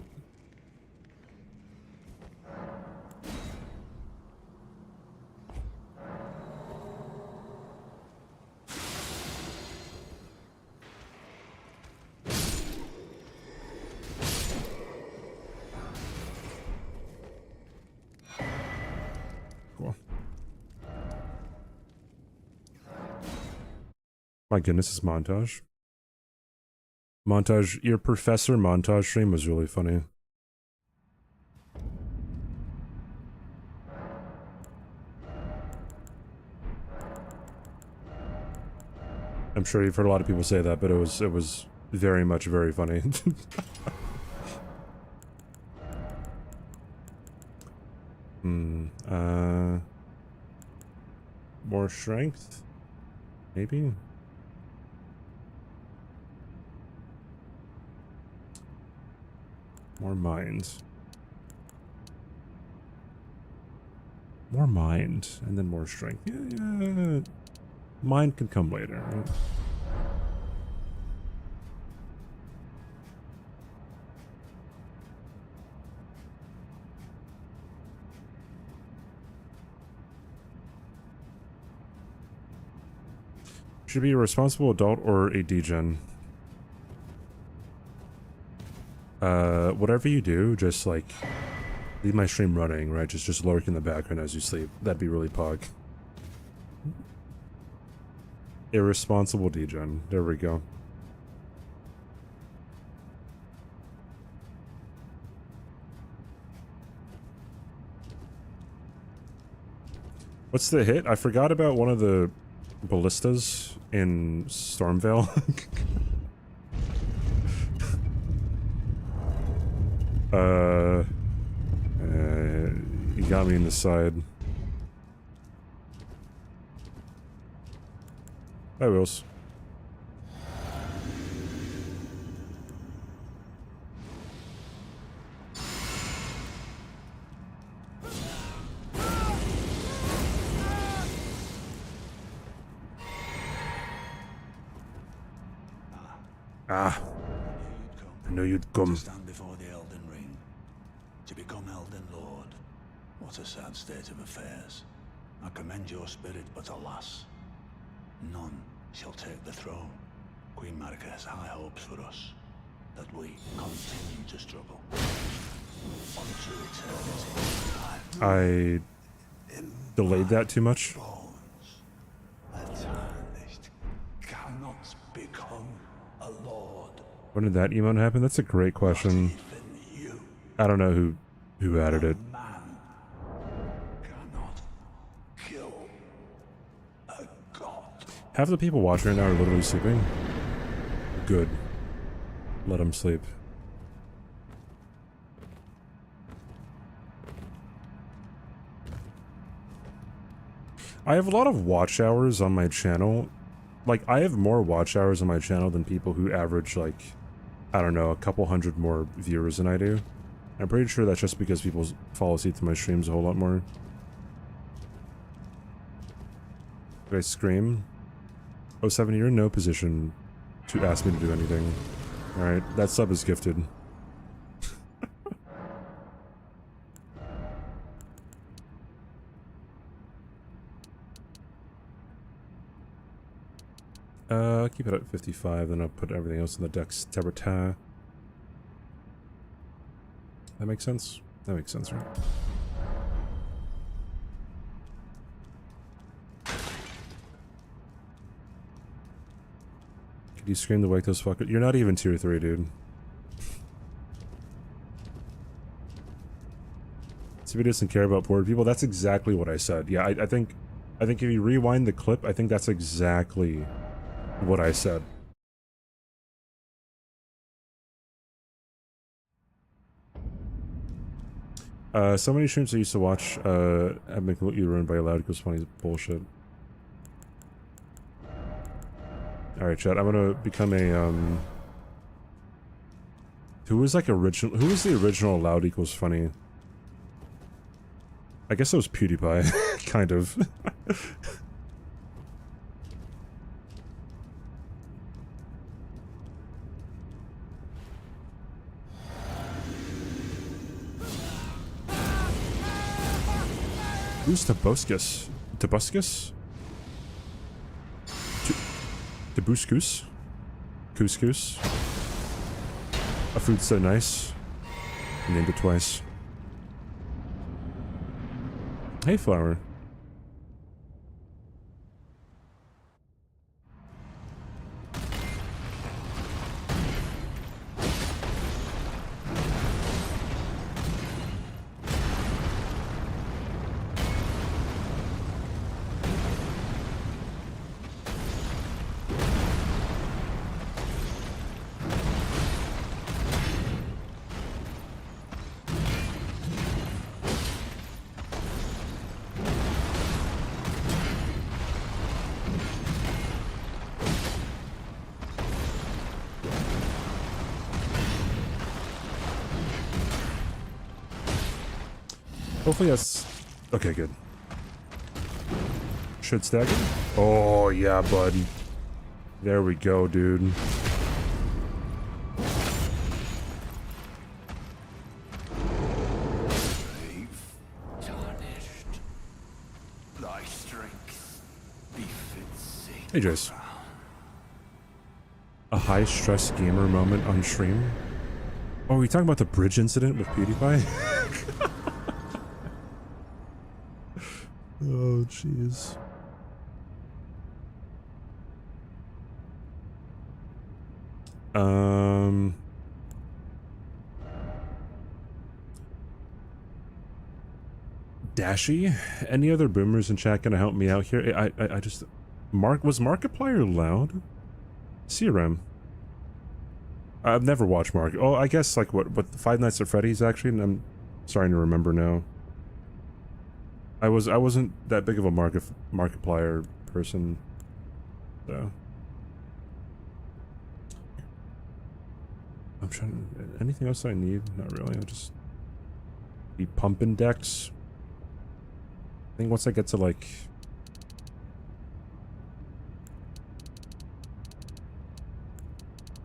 A: My goodness, this montage. Montage, your professor montage stream was really funny. I'm sure you've heard a lot of people say that, but it was very much very funny. More strength? Maybe? More mind. More mind, and then more strength. Yeah. Mind can come later, right? Should be a responsible adult or a degen. Whatever you do, just like leave my stream running, right? Just lurk in the background as you sleep. That'd be really pog. Irresponsible degen. There we go. What's the hit? I forgot about one of the ballistas in Stormvale. He got me in the side. Hi, Wills. I knew you'd come.
E: To stand before the Elden Ring, to become Elden Lord. What a sad state of affairs. I commend your spirit, but alas, none shall take the throne. Queen Marika has high hopes for us, that we continue to struggle. Unto eternity.
A: I delayed that too much.
E: Bones, a tarnished, cannot become a lord.
A: When did that emote happen? That's a great question. I don't know who added it.
E: Man cannot kill a god.
A: Half the people watching right now are literally sleeping. Good. Let them sleep. I have a lot of watch hours on my channel. Like, I have more watch hours on my channel than people who average, like, I don't know, a couple hundred more viewers than I do. I'm pretty sure that's just because people fall asleep to my streams a whole lot more. Did I scream? Oh, 7, you're in no position to ask me to do anything. Alright, that sub is gifted. Keep it at 55, then I'll put everything else in the dexterity. That makes sense? That makes sense, right? Could you scream to wake those fuckers? You're not even tier 3, dude. CBD doesn't care about poor people. That's exactly what I said. Yeah, I think if you rewind the clip, I think that's exactly what I said. So many streams I used to watch have been completely ruined by loud equals funny bullshit. Alright, chat, I'm gonna become a, who was the original loud equals funny? I guess it was PewDiePie, kind of. Who's Tobuscus? Tobuscus? Tobuscus? Couscous? A food so nice. I named it twice. Hey, Flower. Hopefully that's... Okay, good. Should stagger? Oh, yeah, buddy. There we go, dude. Hey, Jace. A high-stress gamer moment on stream? Oh, are we talking about the bridge incident with PewDiePie? Oh, jeez. Dashy? Any other boomers in chat gonna help me out here? I just... Was Markiplier loud? CRM. I've never watched Mark. Oh, I guess, like, what Five Nights at Freddy's, actually? I'm starting to remember now. I wasn't that big of a Markiplier person, so. I'm trying to, anything else I need? Not really, I'll just be pumping decks. I think once I get to, like,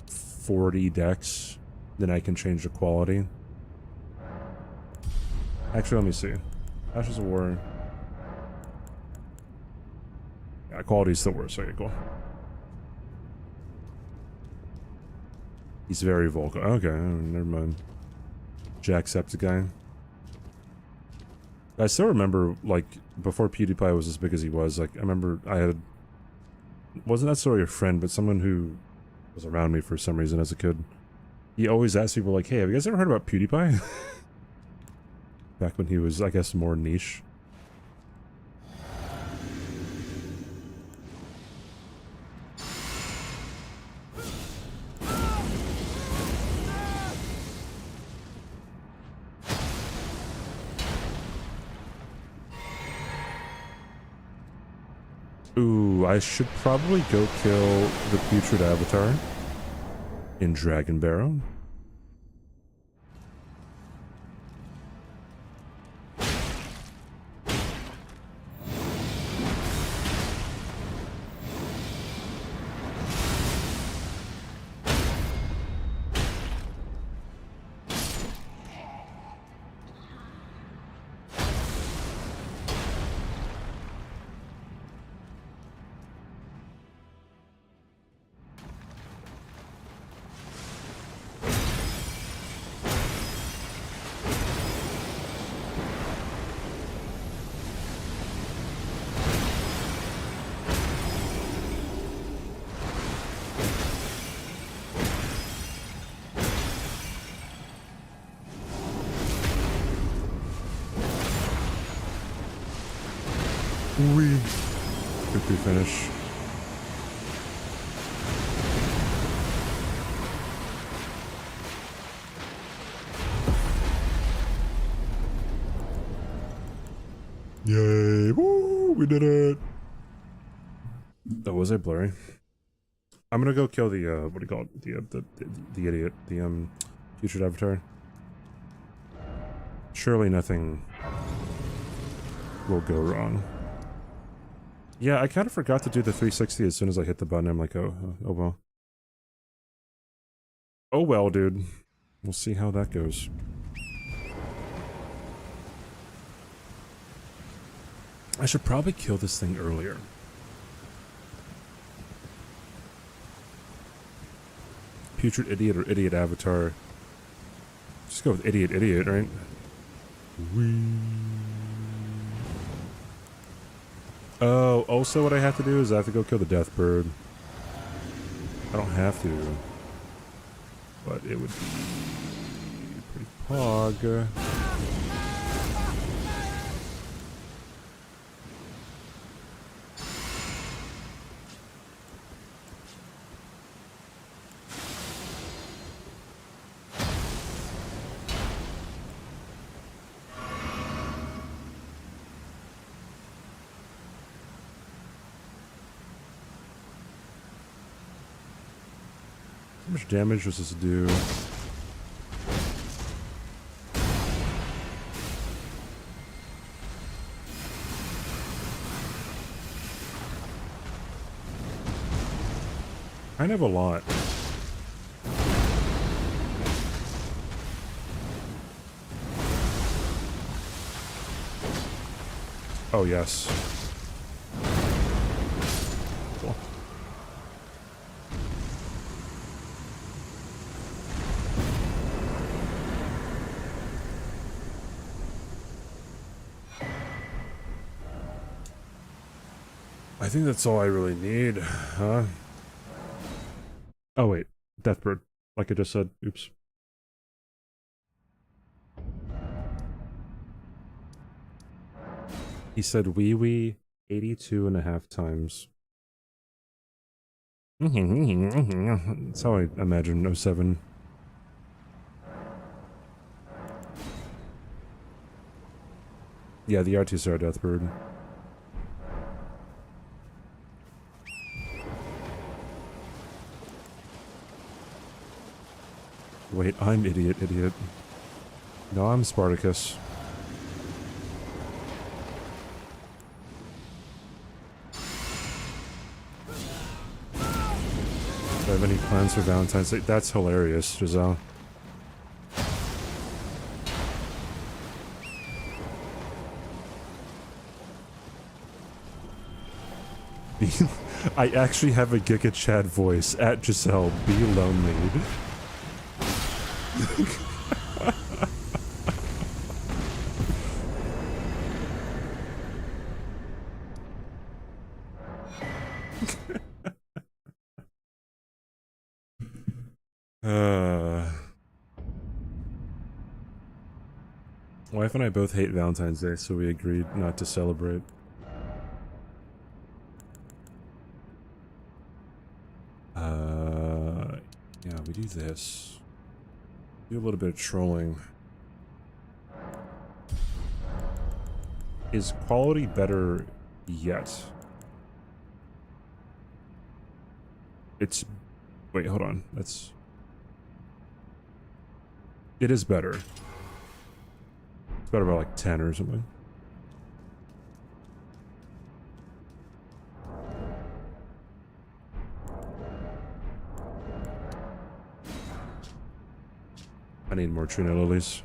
A: $40 decks, then I can change the quality. Actually, let me see. Ashes of War. Yeah, quality's still worse. Okay, cool. He's very vocal. Okay, never mind. Jacksepticeye. I still remember, like, before PewDiePie was as big as he was, like, I remember I had... Wasn't necessarily a friend, but someone who was around me for some reason as a kid. He always asked people, like, hey, have you guys ever heard about PewDiePie? Back when he was, I guess, more niche. Ooh, I should probably go kill the putrid avatar in Dragon Barrow. Wee. Victory finish. Yay! Woo! We did it! That was a blurry. I'm gonna go kill the what do you call it? The idiot, the future avatar. Surely nothing will go wrong. Yeah, I kind of forgot to do the 360 as soon as I hit the button. I'm like, oh well. Oh well, dude. We'll see how that goes. I should probably kill this thing earlier. Putrid idiot or idiot avatar. Just go with idiot, right? Whee. Oh, also what I have to do is I have to go kill the death bird. I don't have to. But it would be pretty pog. How much damage does this do? Kind of a lot. Oh, yes. Cool. I think that's all I really need, huh? Oh wait, Deathbird, like I just said, oops. He said wee wee 82.5 times. That's how I imagine 07. Yeah, the R2s are Deathbird. Wait, I'm idiot. No, I'm Spartacus. Do I have any plans for Valentine's Day? That's hilarious, Giselle. I actually have a Giga Chad voice at Giselle. Be lonely. Wife and I both hate Valentine's Day, so we agreed not to celebrate. Yeah, we do this. Do a little bit of trolling. Is quality better yet? It's... Wait, hold on. That's... It is better. It's better by like 10 or something. I need more Trina lilies.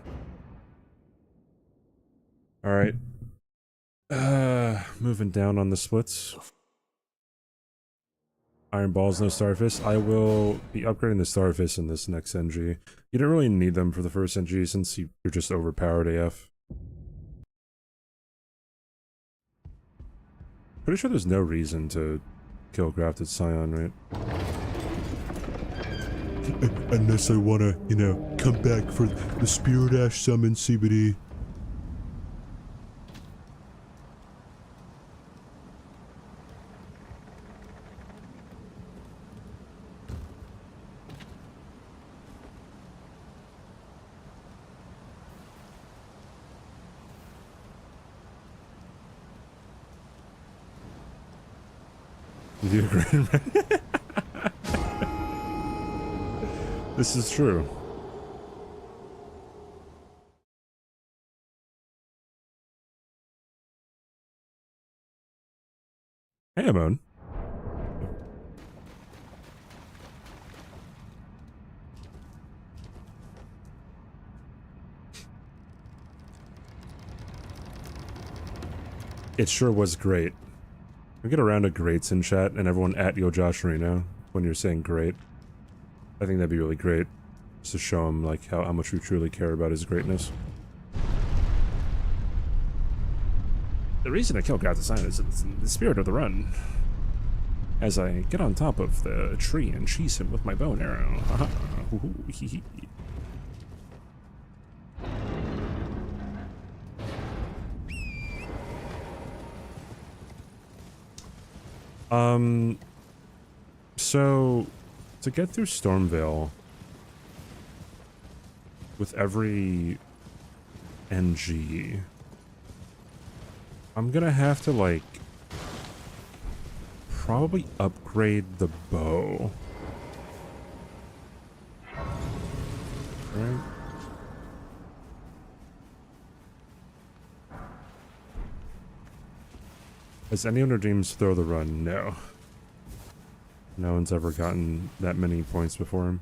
A: Alright. Moving down on the splits. Iron Balls, no Starfish. I will be upgrading the Starfish in this next NG. You don't really need them for the first NG since you're just overpowered AF. Pretty sure there's no reason to kill Grafted Scion, right? Unless I wanna, you know, come back for the Spirit Ash summon CBD. You do agree? This is true. Hey, Amon. It sure was great. We get around to greats in chat and everyone at Yo Josh Reno when you're saying great. I think that'd be really great. Just to show him like how much we truly care about his greatness. The reason I killed Gath Sign is it's the spirit of the run. As I get on top of the tree and cheese him with my bow and arrow. So to get through Stormvale with every NG, I'm gonna have to like probably upgrade the bow. Right? Has anyone redeems throw the run? No. No one's ever gotten that many points before him.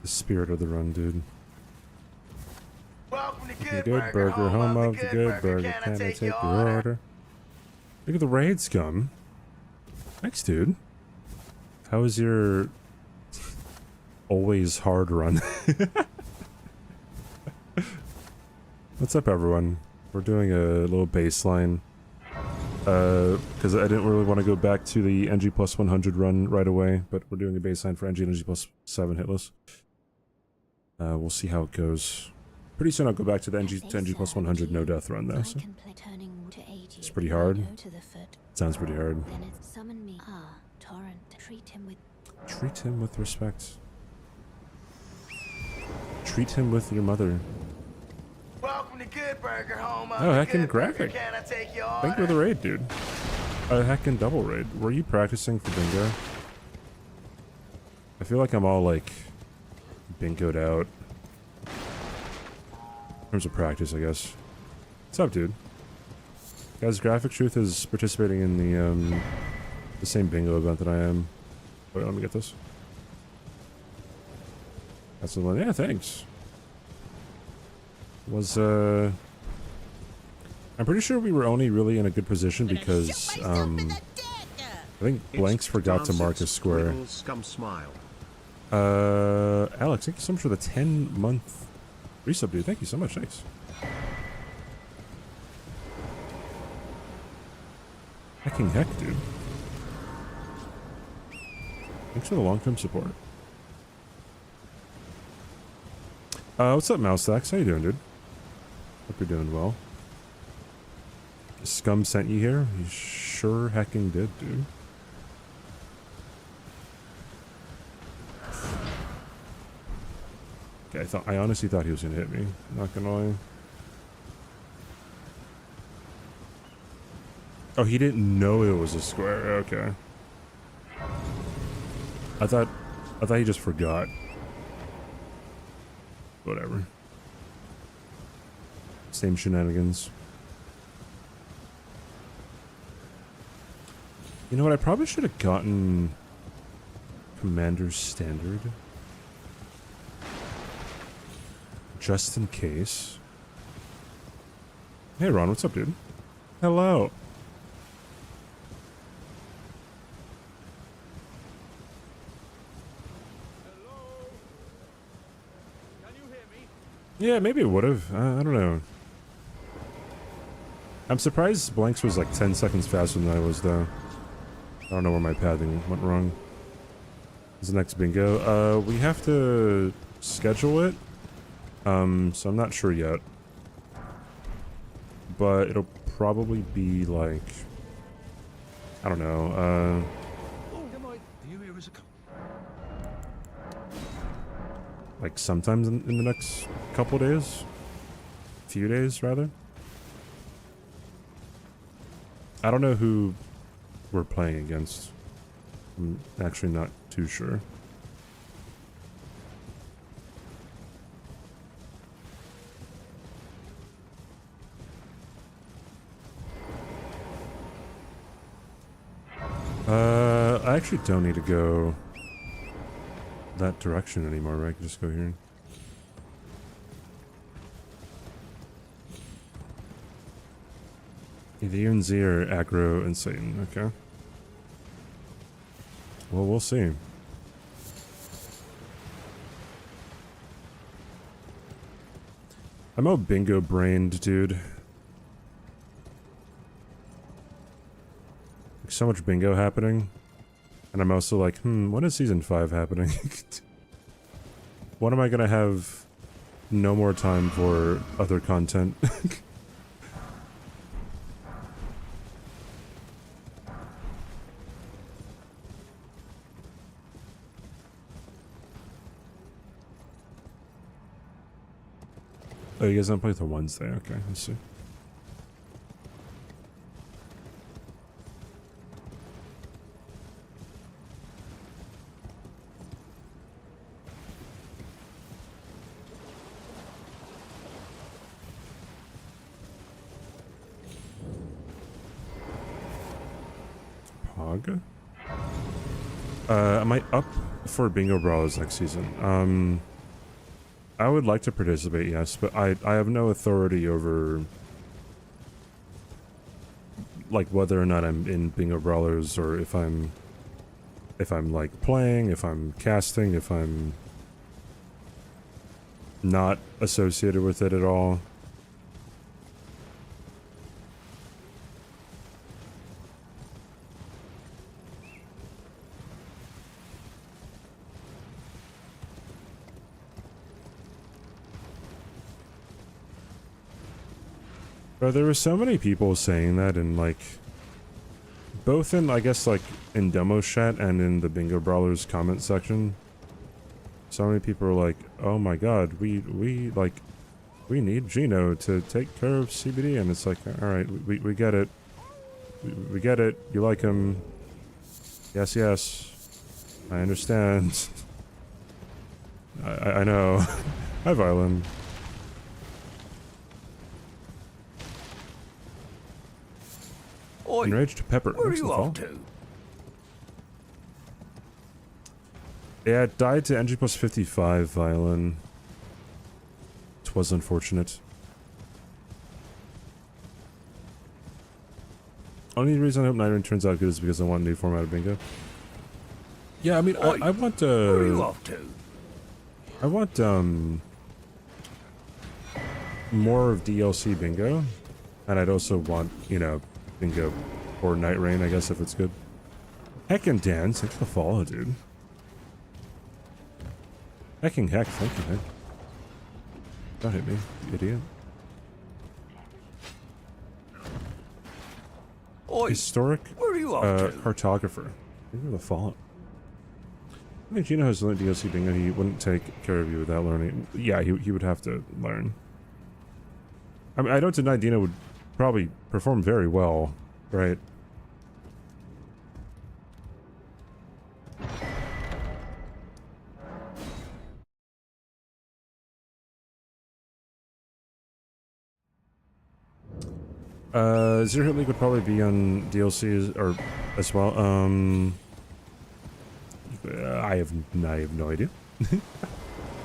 A: The spirit of the run, dude.
H: Welcome to
A: The good burger, home of the good burger. Can I take your order? Look at the raid scum. Thanks, dude. How was your always hard run? What's up, everyone? We're doing a little baseline. Because I didn't really want to go back to the NG+100 run right away, but we're doing a baseline for NG+7 hitless. We'll see how it goes. Pretty soon I'll go back to the NG+100 no death run though. So. It's pretty hard. Sounds pretty hard. Treat him with respect. Treat him with your mother.
H: Welcome to Good Burger, home of
A: Oh,
H: the
A: heckin'
H: Good Burger.
A: graphic.
H: Can I take your
A: Thank you for the raid, dude. Heckin' double raid. Were you practicing for bingo? I feel like I'm all like bingoed out. In terms of practice, I guess. What's up, dude? Guys, Graphic Truth is participating in the same bingo event that I am. Wait, let me get this. That's the one. Yeah, thanks. Was I'm pretty sure we were only really in a good position because I think Blanks forgot to mark a square. Alex, thank you so much for the 10-month resub, dude. Thank you so much. Thanks. Hecking heck, dude. Thanks for the long-term support. What's up, Mousestacks? How you doing, dude? Hope you're doing well. Scum sent you here? He sure hecking did, dude. Okay, I honestly thought he was gonna hit me. Not gonna lie. Oh, he didn't know it was a square. Okay. I thought he just forgot. Whatever. Same shenanigans. You know what? I probably should have gotten Commander's Standard. Just in case. Hey, Ron. What's up, dude? Hello. Yeah, maybe it would have. I don't know. I'm surprised Blanks was like 10 seconds faster than I was, though. I don't know where my pathing went wrong. What's the next bingo? We have to schedule it. So I'm not sure yet. But it'll probably be like, I don't know, like sometimes in the next couple days? Few days, rather? I don't know who we're playing against. I'm actually not too sure. I actually don't need to go that direction anymore, right? I can just go here. Either you and Z are aggro and Satan, okay. Well, we'll see. I'm all bingo brained, dude. So much bingo happening. And I'm also like, when is season 5 happening? When am I gonna have no more time for other content? Oh, you guys don't play till Wednesday? Okay, I see. Pog? Am I up for Bingo Brawlers next season? I would like to participate, yes, but I have no authority over, like, whether or not I'm in Bingo Brawlers, or if I'm like playing, if I'm casting, if I'm not associated with it at all. But there were so many people saying that, in like, both in, I guess, like, in demo chat and in the Bingo Brawlers comment section. So many people are like, oh my god, we need Gino to take care of CBD, and it's like, alright, we get it. We get it, you like him. Yes, yes. I understand. I know. Hi, Violin.
H: Oi,
A: Enraged Pepper.
H: where are
A: Thanks for
H: you
A: the
H: off
A: follow.
H: to?
A: Yeah, it died to NG+55, Violin. It was unfortunate. Only reason I hope Night Rain turns out good is because I want a new format of bingo. Yeah, I mean,
H: Oi,
A: I want,
H: where are you off to?
A: I want, more of DLC bingo. And I'd also want, you know, bingo or Night Rain, I guess, if it's good. Heckin' Dan, thanks for the follow, dude. Hecking heck, thank you, man. Don't hit me, you idiot.
H: Oi,
A: Historic
H: where are you off to?
A: cartographer. Thank you for the follow. I think Gino has learned DLC bingo. He wouldn't take care of you without learning. Yeah, he would have to learn. I mean, I don't deny Dino would probably perform very well, right? Zero Hit League would probably be on DLC or as well. I have no idea.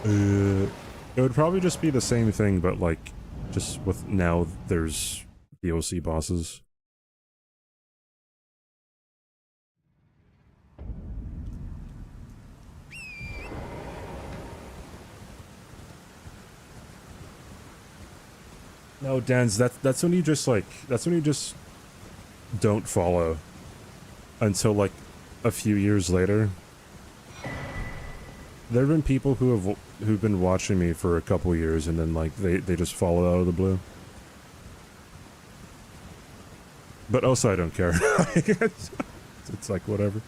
A: It would probably just be the same thing, but like, just with now there's DLC bosses. No, Dan's, that's when you just like, that's when you just don't follow until like a few years later. There have been people who have who've been watching me for a couple years and then like they just follow out of the blue. But also I don't care. It's like whatever.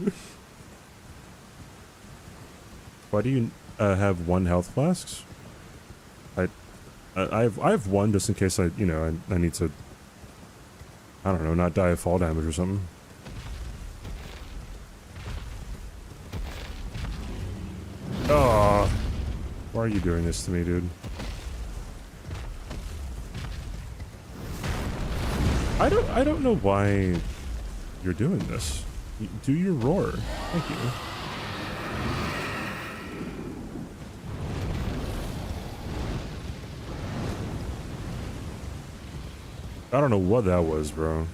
A: Why do you have 1 health flasks? I have 1 just in case I need to, I don't know, not die of fall damage or something. Oh, why are you doing this to me, dude? I don't know why you're doing this. Do your roar. Thank you. I don't know what that was, bro.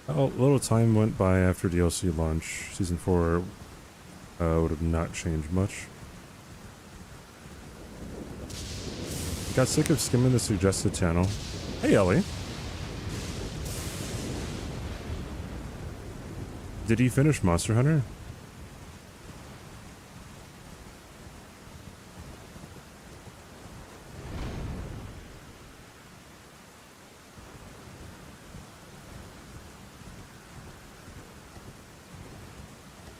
A: Oh, little time went by after DLC launch. Season 4 would have not changed much. Got sick of skimming the suggested channel. Hey, Ellie. Did he finish Monster Hunter?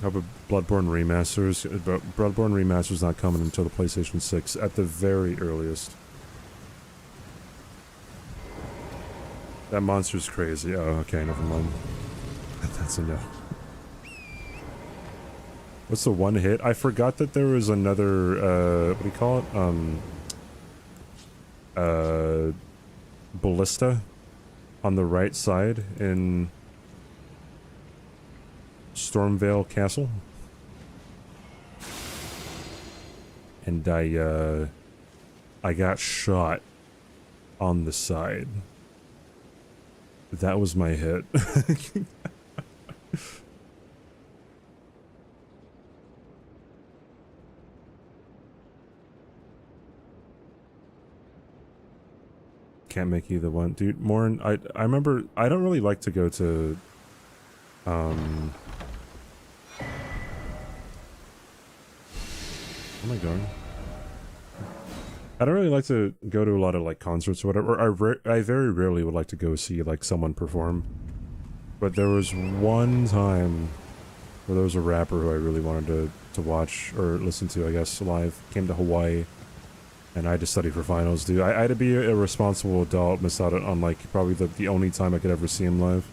A: How about Bloodborne remasters? Bloodborne remasters not coming until the PlayStation 6 at the very earliest. That monster's crazy. Oh, okay, never mind. That's a no. What's the one hit? I forgot that there was another, what do you call it? Ballista on the right side in Stormvale Castle. And I got shot on the side. That was my hit. Can't make either one. Dude, Morn, I remember, I don't really like to go to, where am I going? I don't really like to go to a lot of, like, concerts or whatever. I very rarely would like to go see, like, someone perform. But there was one time where there was a rapper who I really wanted to watch, or listen to, I guess, live. Came to Hawaii. And I had to study for finals, dude. I had to be a responsible adult, miss out on, like, probably the only time I could ever see him live.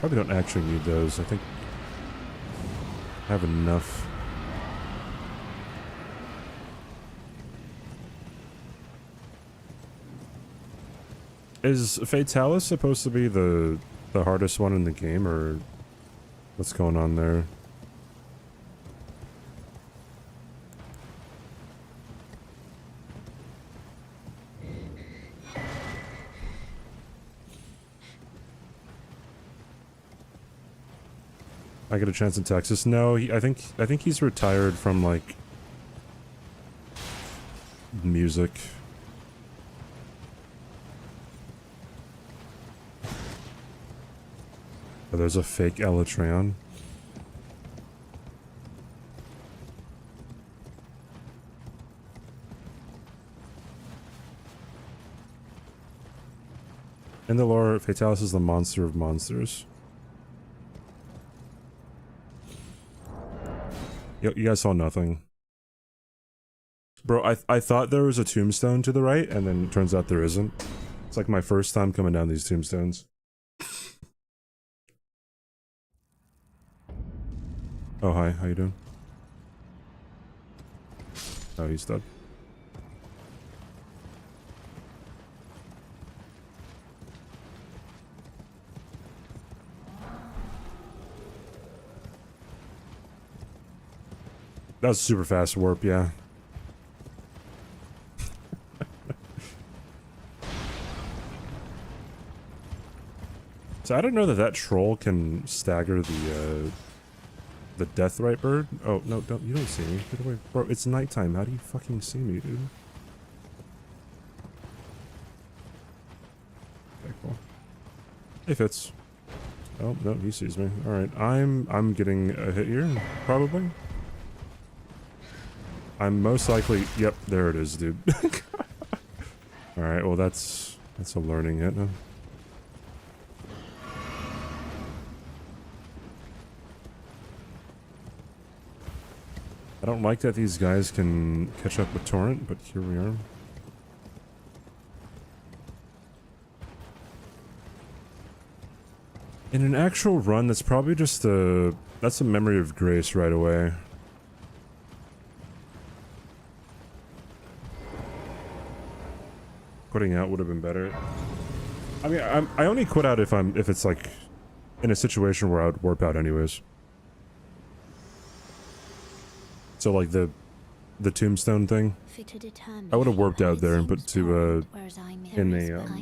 A: Probably don't actually need those. I think I have enough. Is Fatalis supposed to be the hardest one in the game, or what's going on there? I get a chance in Texas? No, I think he's retired from, like, music. Oh, there's a fake Elytron. In the lore, Fatalis is the monster of monsters. You guys saw nothing. Bro, I thought there was a tombstone to the right, and then it turns out there isn't. It's like my first time coming down these tombstones. Oh, hi. How you doing? Oh, he's dead. That was a super fast warp, yeah. So I don't know that that troll can stagger the death right bird. Oh no, you don't see me. Get away, bro. It's nighttime. How do you fucking see me, dude? Okay, cool. Hey, Fitz. Oh no, he sees me. All right, I'm getting a hit here, probably. I'm most likely. Yep, there it is, dude. All right, well that's a learning hit. Huh? I don't like that these guys can catch up with Torrent, but here we are. In an actual run, that's probably just that's a memory of grace right away. Quitting out would have been better. I mean, I only quit out if it's like in a situation where I would warp out anyways. So like the tombstone thing, I would have warped out there and put to in a I don't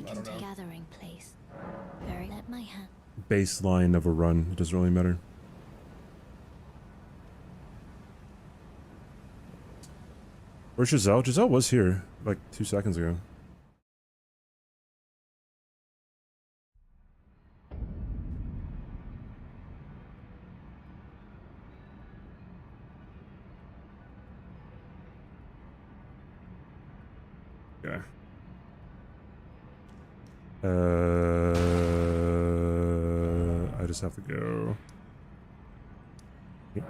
A: know, baseline of a run. It doesn't really matter. Where's Giselle? Giselle was here like 2 seconds ago. Yeah. I just have to go. Yep.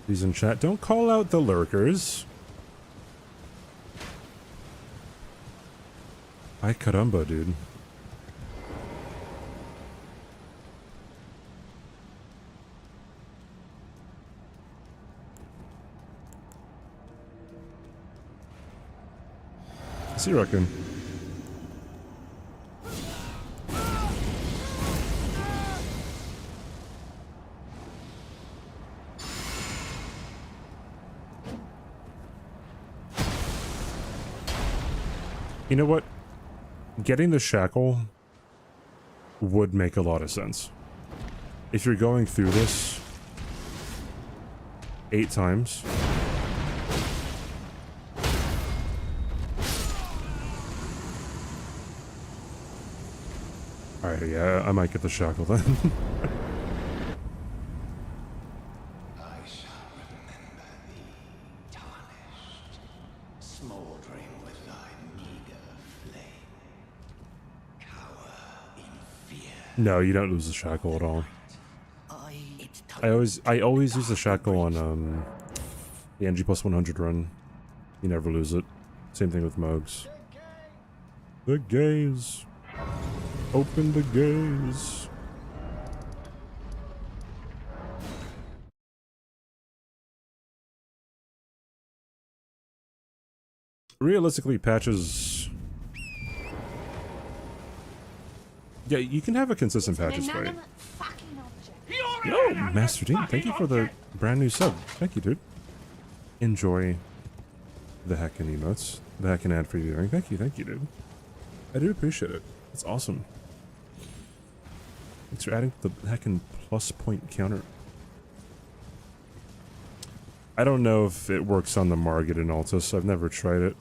A: Please in chat, don't call out the lurkers. Ay caramba, dude. See you, reckon. You know what? Getting the shackle would make a lot of sense. If you're going through this 8 times. Alright, yeah, I might get the shackle then. No, you don't lose the shackle at all. I always use the shackle on the NG+100 run. You never lose it. Same thing with Mogs. The gaze. Open the gaze. Realistically, patches. Yeah, you can have a consistent patches fight. Yo, Master Dean, thank you for the brand new sub. Thank you, dude. Enjoy the heckin' emotes. The heckin' ad for viewing. Thank you, dude. I do appreciate it. It's awesome. Thanks for adding the heckin' plus point counter. I don't know if it works on the Margit in Altus. I've never tried it.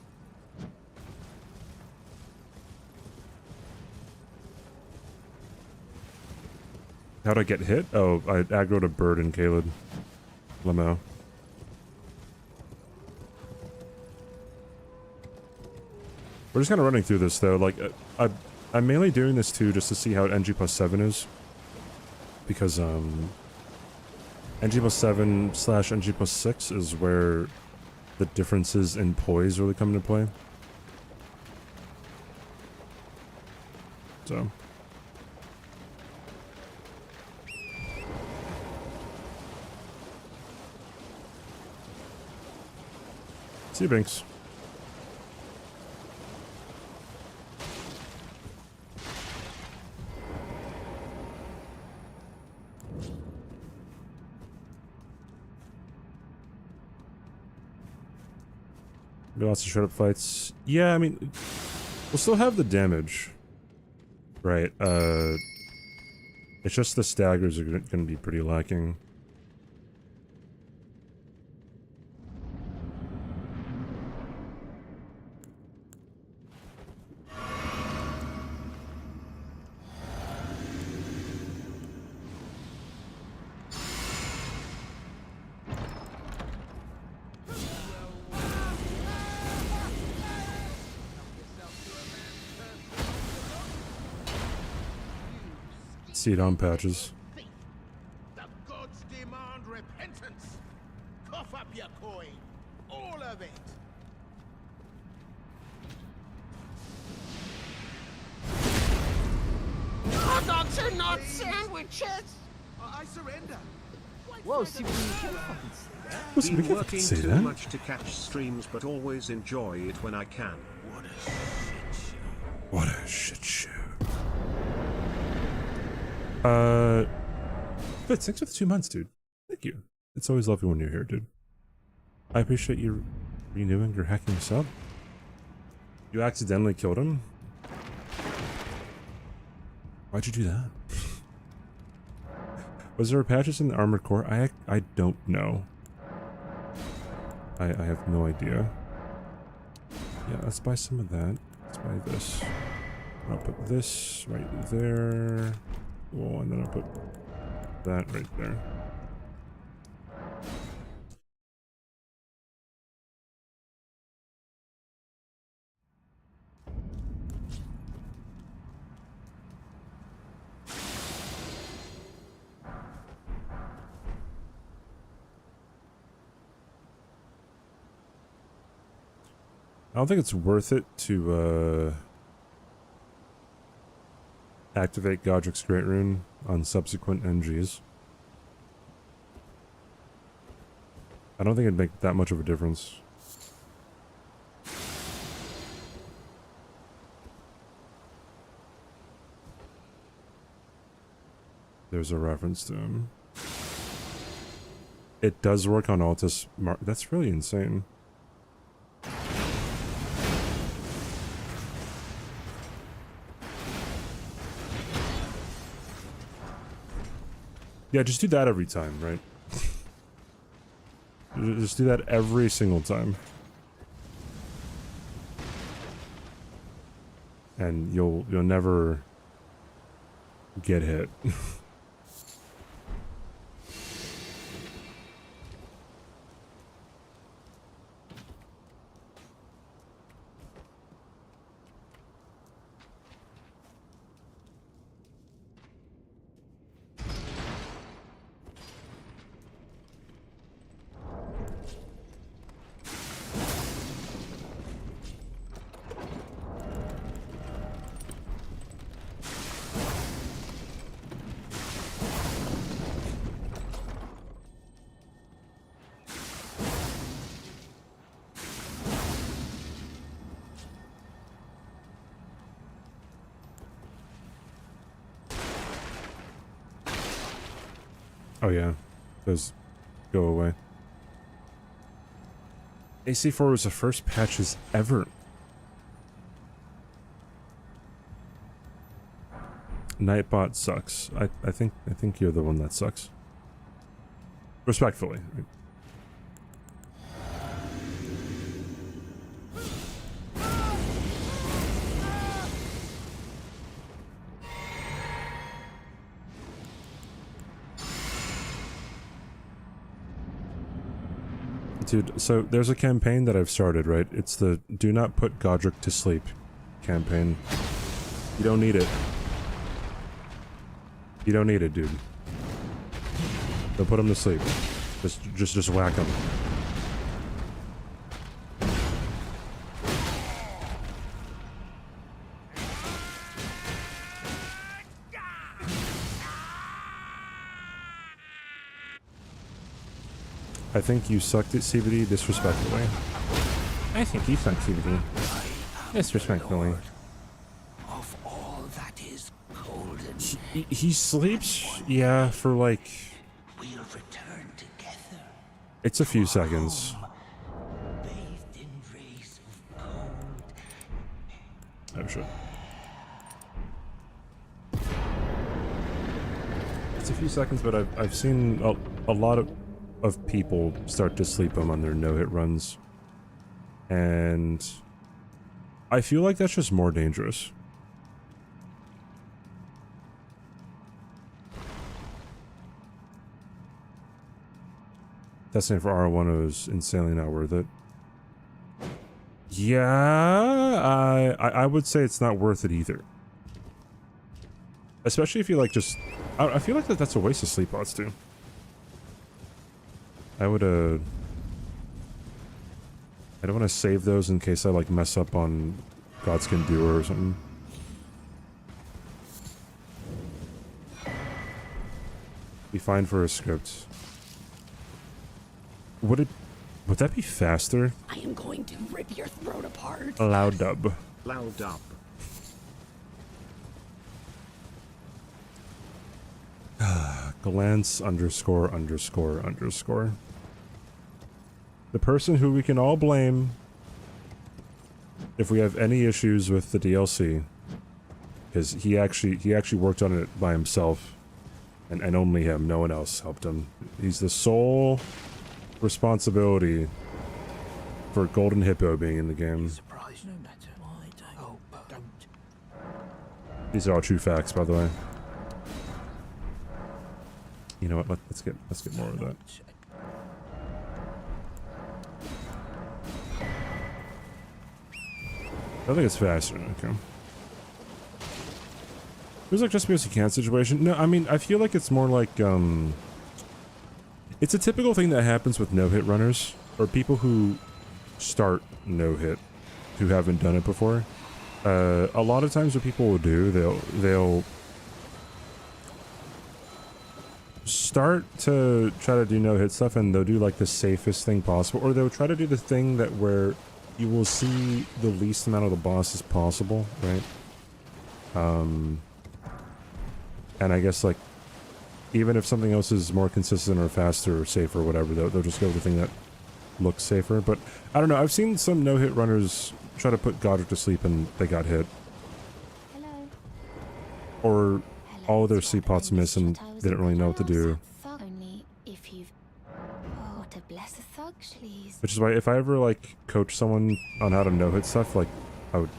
A: How'd I get hit? Oh, I aggroed a bird in Caled. Lamo. We're just kind of running through this though. Like, I'm mainly doing this too just to see how NG+7 is. Because, NG+7 / NG+6 is where the differences in poise really come into play. So. See you, Binks. Lots of straight up fights. Yeah, I mean, we'll still have the damage. Right, it's just the staggers are gonna be pretty lacking. See it on patches.
H: The gods demand repentance. Cough up your coin. All of it. Hot dogs are not sandwiches. I surrender.
B: Whoa, see what you can fucking say that.
A: Listen, we
D: Been
A: can't
D: working
A: say
D: too
A: that.
D: much to catch streams, but always enjoy it when I can.
A: What a shit show. Fitz, thanks for the 2 months, dude. Thank you. It's always lovely when you're here, dude. I appreciate you renewing your hacking sub. You accidentally killed him? Why'd you do that? Was there patches in the armored core? I don't know. I have no idea. Yeah, let's buy some of that. Let's buy this. I'll put this right there. Oh, and then I'll put that right there. I don't think it's worth it to activate Godric's Great Rune on subsequent NGs. I don't think it'd make that much of a difference. There's a reference to him. It does work on Altus Mar- That's really insane. Yeah, just do that every time, right? Just do that every single time. And you'll never get hit. Oh yeah, those go away. AC4 was the first patches ever. Nightbot sucks. I think you're the one that sucks. Respectfully. Dude, so there's a campaign that I've started, right? It's the Do Not Put Godric to Sleep campaign. You don't need it. You don't need it, dude. Don't put him to sleep. Just whack him. I think you sucked at CBD disrespectfully. I think you sucked CBD disrespectfully.
B: Of all that is golden,
A: He sleeps, yeah, for like...
B: we'll return together.
A: It's a few seconds.
B: Bathed in rays
A: Oh shit. It's a few seconds, but I've seen a lot of people start to sleep them on their no-hit runs. And I feel like that's just more dangerous. Testing for R1 is insanely not worth it. Yeah, I would say it's not worth it either. Especially if you like just... I feel like that's a waste of sleep pots too. I would I don't want to save those in case I like mess up on Godskin Doer or something. Be fine for a script. Would that be faster?
F: I am going to rip your throat apart.
A: Loud dub.
D: Loud up.
A: Glance underscore underscore underscore. The person who we can all blame if we have any issues with the DLC, because he actually worked on it by himself, and only him. No one else helped him. He's the sole responsibility for Golden Hippo being in the game.
B: Surprise no matter. Why don't?
A: These are all true facts, by the way. You know what? Let's get more of that. I think it's faster. Okay. It was like just because you can situation. No, I mean I feel like it's more like it's a typical thing that happens with no-hit runners or people who start no-hit who haven't done it before. A lot of times what people will do, they'll start to try to do no-hit stuff and they'll do like the safest thing possible, or they'll try to do the thing that where you will see the least amount of the bosses possible, right? And I guess like even if something else is more consistent or faster or safer or whatever, they'll just go with the thing that looks safer. But I don't know, I've seen some no-hit runners try to put Godric to sleep and they got hit.
C: Hello.
A: Or all of their sleep pots miss and they didn't really know what to do.
C: Only if you've... Oh, to bless a thug, please.
A: Which is why if I ever like coach someone on how to no-hit stuff, like I would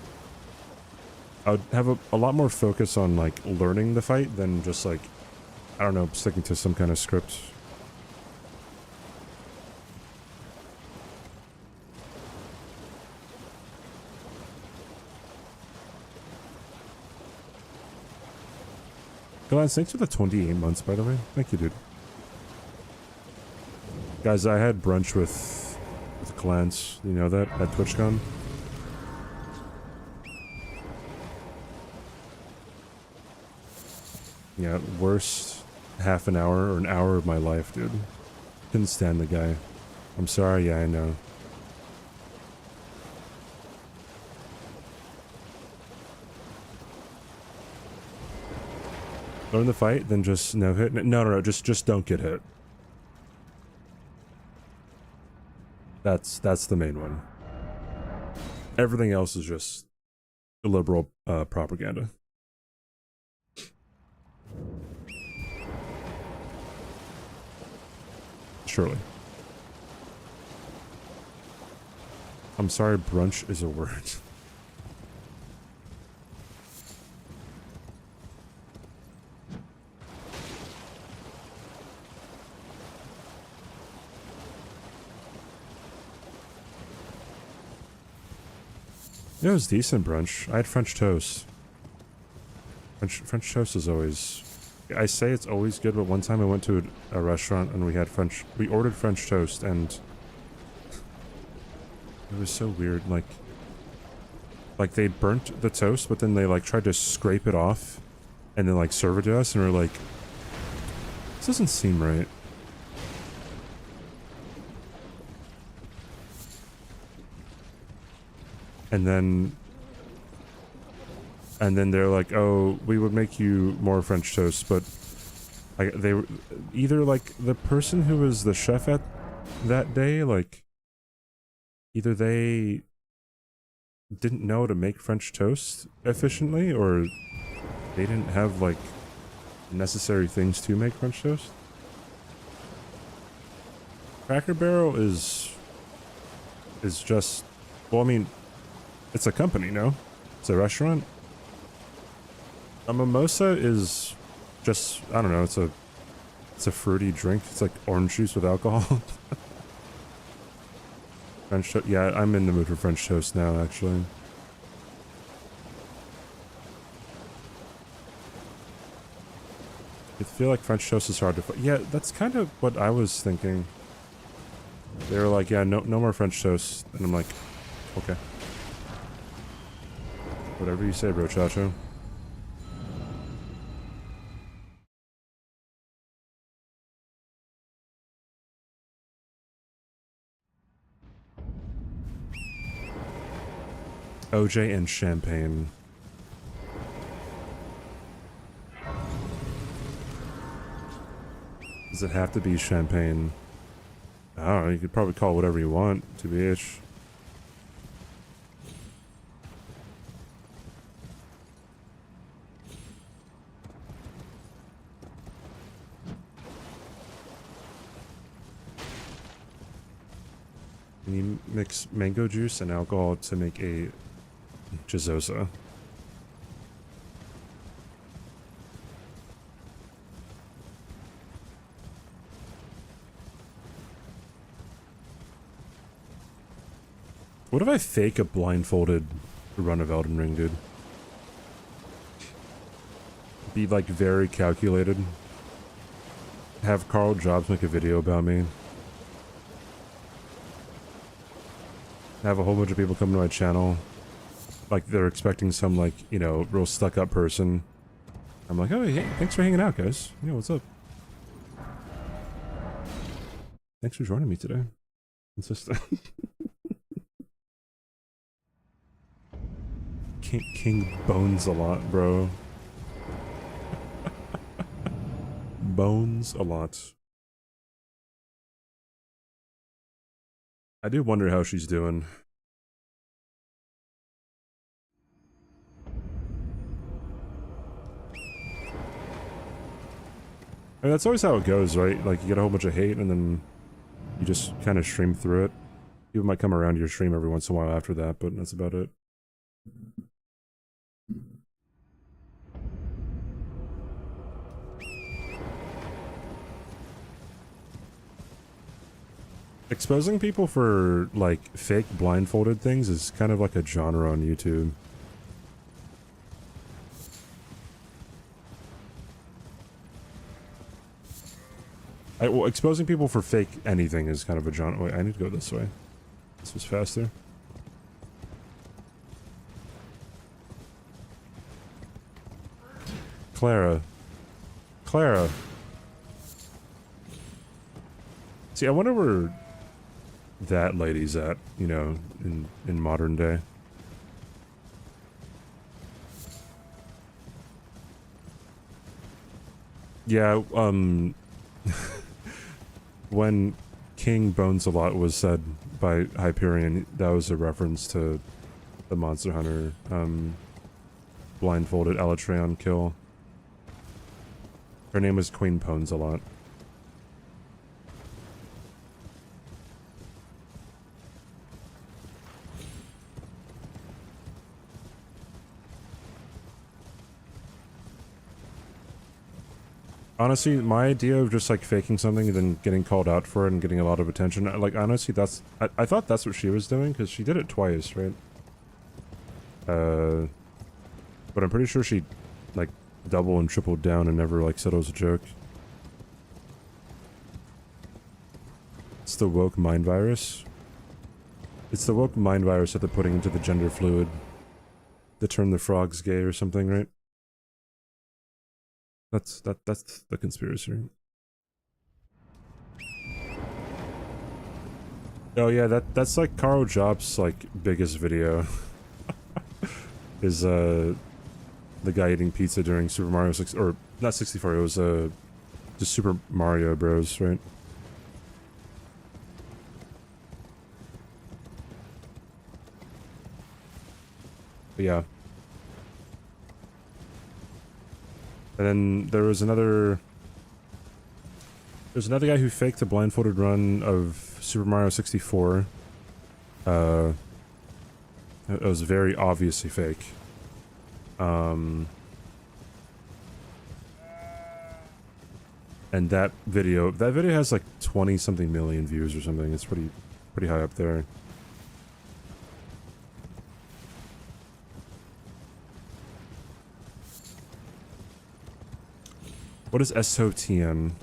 A: have a lot more focus on like learning the fight than just like, I don't know, sticking to some kind of script. Glance, thanks for the 28 months, by the way. Thank you, dude. Guys, I had brunch with Glance. You know that? At TwitchCon. Yeah, worst half an hour or an hour of my life, dude. Couldn't stand the guy. I'm sorry, yeah, I know. Learn the fight, then just no hit. No, just don't get hit. That's the main one. Everything else is just liberal propaganda. Surely. I'm sorry, brunch is a word. Yeah, it was decent brunch. I had French toast. French toast is always... I say it's always good, but one time I went to a restaurant and we ordered French toast and it was so weird. Like they burnt the toast, but then they like tried to scrape it off and then like serve it to us and we're like, this doesn't seem right. And then they're like, oh, we would make you more French toast, but they were either like the person who was the chef at that day, like either they didn't know how to make French toast efficiently, or they didn't have like necessary things to make French toast. Cracker Barrel is just, well, I mean, it's a company, no? It's a restaurant. A mimosa is just, I don't know, it's a fruity drink. It's like orange juice with alcohol. French toast. Yeah, I'm in the mood for French toast now, actually. I feel like French toast is hard to find. Yeah, that's kind of what I was thinking. They were like, yeah, no more French toast. And I'm like, okay. Whatever you say, bro, Chacho. OJ and champagne. Does it have to be champagne? I don't know, you could probably call it whatever you want, TBH. And you mix mango juice and alcohol to make a Jizosa. What if I fake a blindfolded run of Elden Ring, dude? Be like very calculated. Have Carl Jobs make a video about me. Have a whole bunch of people come to my channel. Like they're expecting some like, you know, real stuck up person. I'm like, oh, hey, thanks for hanging out, guys. Yeah, what's up? Thanks for joining me today. It's just King bones a lot, bro. Bones a lot. I do wonder how she's doing. I mean, that's always how it goes, right? Like, you get a whole bunch of hate, and then you just kind of stream through it. People might come around to your stream every once in a while after that, but that's about it. Exposing people for, like, fake blindfolded things is kind of like a genre on YouTube. Well, exposing people for fake anything is kind of a genre. Wait, I need to go this way. This was faster. Clara. Clara. See, I wonder where that lady's at, you know, in modern day. Yeah, when King Bones a Lot was said by Hyperion, that was a reference to the Monster Hunter, blindfolded Alatreon kill. Her name was Queen Bones a Lot. Honestly, my idea of just like faking something and then getting called out for it and getting a lot of attention, like honestly, that's I thought that's what she was doing because she did it twice, right? But I'm pretty sure she like double and tripled down and never like said it was a joke. It's the woke mind virus. It's the woke mind virus that they're putting into the gender fluid. They turn the frogs gay or something, right? That's the conspiracy. Oh yeah, that's like Carl Jobs' like biggest video. Is the guy eating pizza during Super Mario 6 or not 64, it was just Super Mario Bros, right? But yeah. And then there's another guy who faked a blindfolded run of Super Mario 64. It was very obviously fake. And that video has like 20 something million views or something. It's pretty high up there. What is SOTN?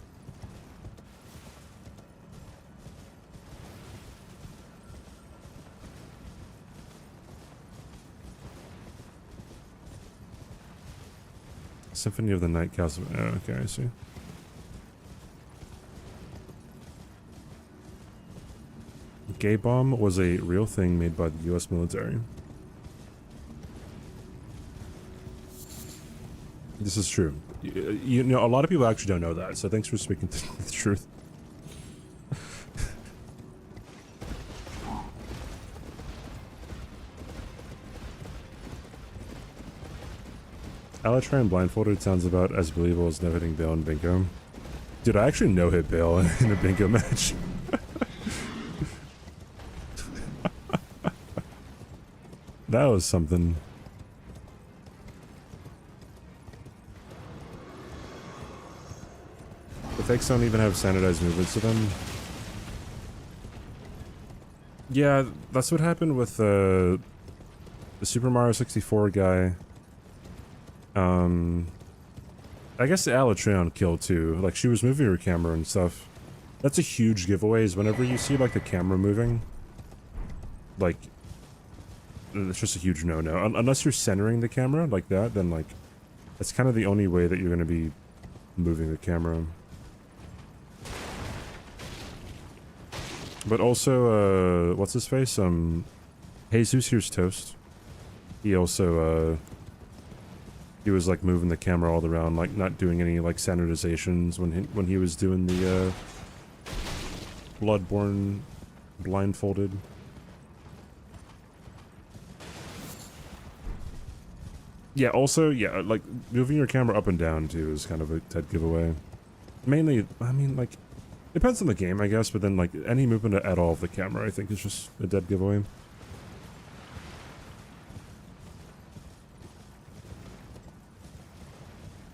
A: Symphony of the Night Castle. Oh, okay, I see. Gay bomb was a real thing made by the US military. This is true. You know, a lot of people actually don't know that, so thanks for speaking the truth. Alatran blindfolded sounds about as believable as no hitting Bale in bingo. Dude, I actually no hit Bale in a bingo match. That was something. The fakes don't even have standardized movements to them. Yeah, that's what happened with the Super Mario 64 guy. I guess the Alatreon kill too. Like, she was moving her camera and stuff. That's a huge giveaway, is whenever you see like the camera moving, like, it's just a huge no-no. Unless you're centering the camera like that, then like, that's kind of the only way that you're going to be moving the camera. But also, what's his face? Jesus Here's Toast. He also, he was like moving the camera all around, like not doing any like sanitizations when he was doing the Bloodborne blindfolded. Yeah, also, yeah, like moving your camera up and down too is kind of a dead giveaway. Mainly, I mean, like, depends on the game, I guess, but then like any movement at all of the camera, I think, is just a dead giveaway.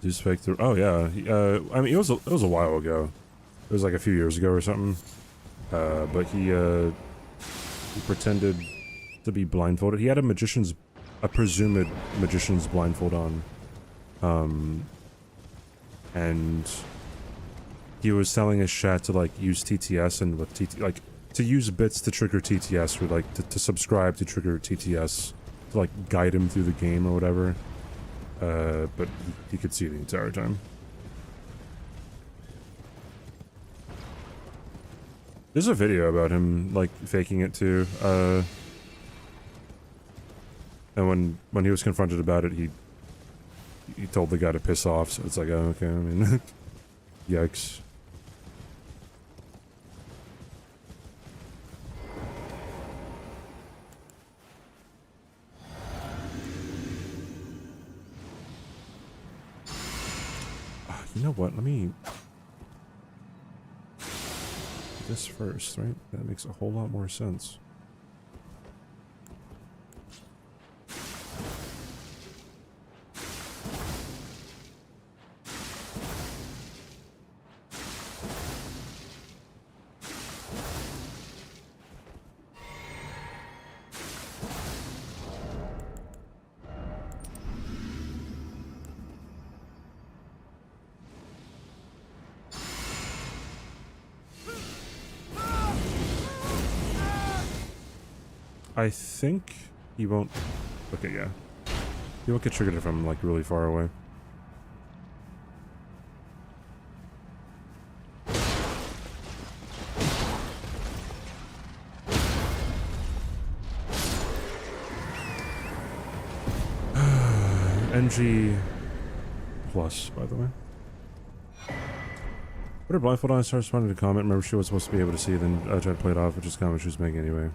A: Just fake through. Oh yeah, I mean, it was a while ago. It was like a few years ago or something. But he pretended to be blindfolded. He had a presumed magician's blindfold on. And he was telling his chat to like use TTS and with like to use bits to trigger TTS, or like to subscribe to trigger TTS to like guide him through the game or whatever. But he could see the entire time. There's a video about him, like, faking it too, and when he was confronted about it, he told the guy to piss off, so it's like, oh, okay, I mean, yikes. You know what, let me do this first, right? That makes a whole lot more sense. I think he won't... Okay, yeah. He won't get triggered if I'm, like, really far away. NG+, by the way. Put her blindfold on and started responding to comment. Remember, she was supposed to be able to see, then I tried to play it off, which is comment she was making anyway.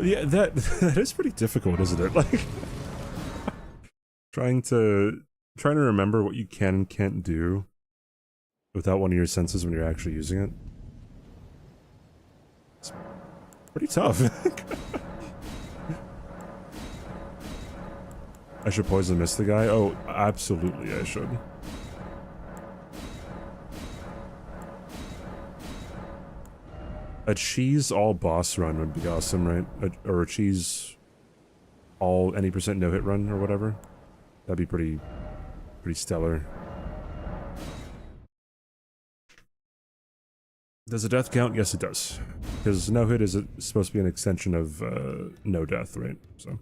A: Yeah, that is pretty difficult, isn't it? Like trying to remember what you can and can't do without one of your senses when you're actually using it. It's pretty tough. I should poison mist the guy? Oh, absolutely I should. A cheese all boss run would be awesome, right? Or a cheese all any % no hit run or whatever. That'd be pretty stellar. Does a death count? Yes, it does. Because no hit is supposed to be an extension of no death, right? So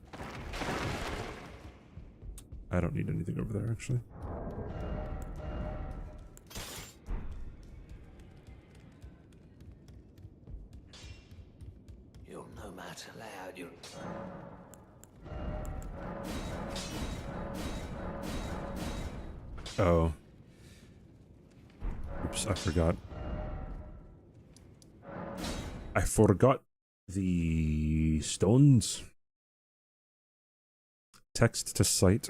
A: I don't need anything over there, actually.
B: You'll no matter loud, you.
A: Oh. Oops, I forgot. I forgot the stones. Text to site.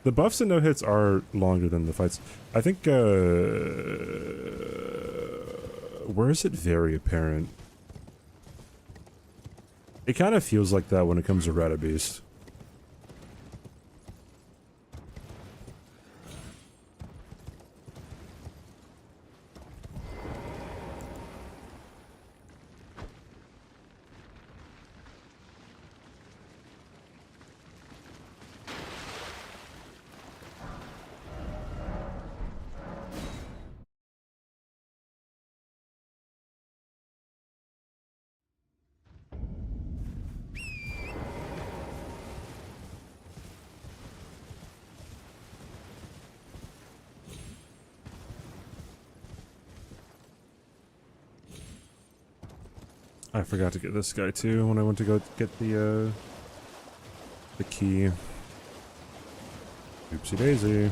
A: The buffs and no hits are longer than the fights. I think, where is it very apparent? It kind of feels like that when it comes to Rata Beast. I forgot to get this guy too when I went to go get the key. Oopsie daisy.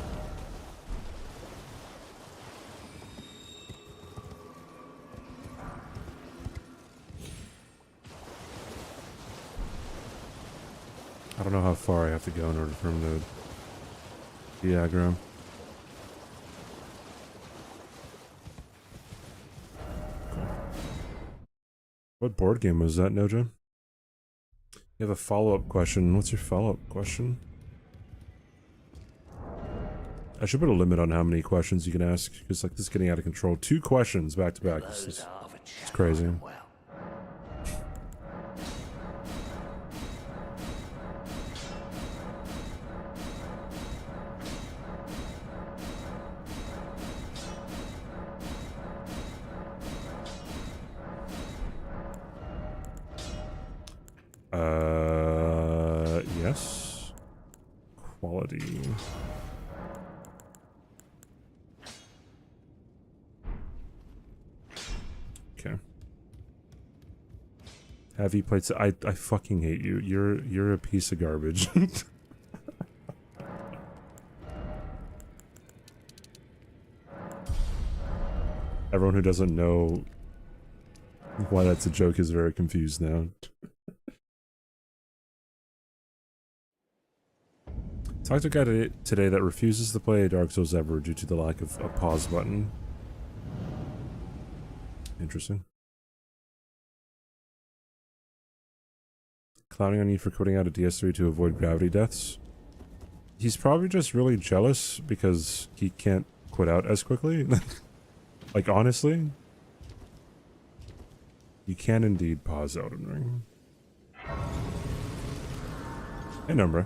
A: I don't know how far I have to go in order for him to be aggro. What board game was that, Noja? You have a follow-up question. What's your follow-up question? I should put a limit on how many questions you can ask, because like this is getting out of control. 2 questions back to back. It's crazy. Yes. Quality. Okay. Heavy plates. I fucking hate you. You're a piece of garbage. Everyone who doesn't know why that's a joke is very confused now. Talked to a guy today that refuses to play Dark Souls ever due to the lack of a pause button. Interesting. Clowning on you for quitting out of DS3 to avoid gravity deaths. He's probably just really jealous because he can't quit out as quickly. Like, honestly, you can indeed pause Elden Ring. Hey, Numbra.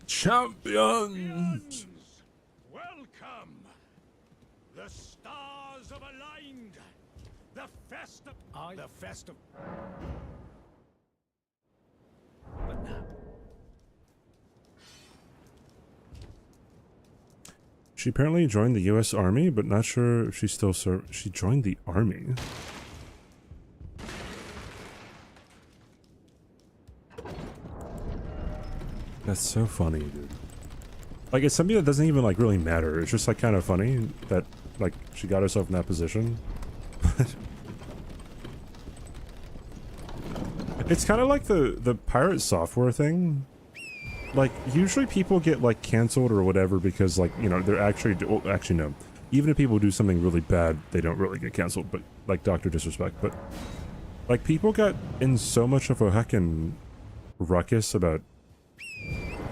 A: Champions!
H: Welcome! The stars have aligned! The festive... The festive... But now...
A: She apparently joined the US Army, but not sure if she still serves. She joined the Army? That's so funny, dude. Like, it's something that doesn't even, like, really matter. It's just, like, kind of funny that, like, she got herself in that position. It's kind of like the pirate software thing. Like, usually people get, like, canceled or whatever because, like, you know, they're actually... Well, actually, no. Even if people do something really bad, they don't really get canceled, but, like, Dr. Disrespect. But, like, people got in so much of a heckin' ruckus about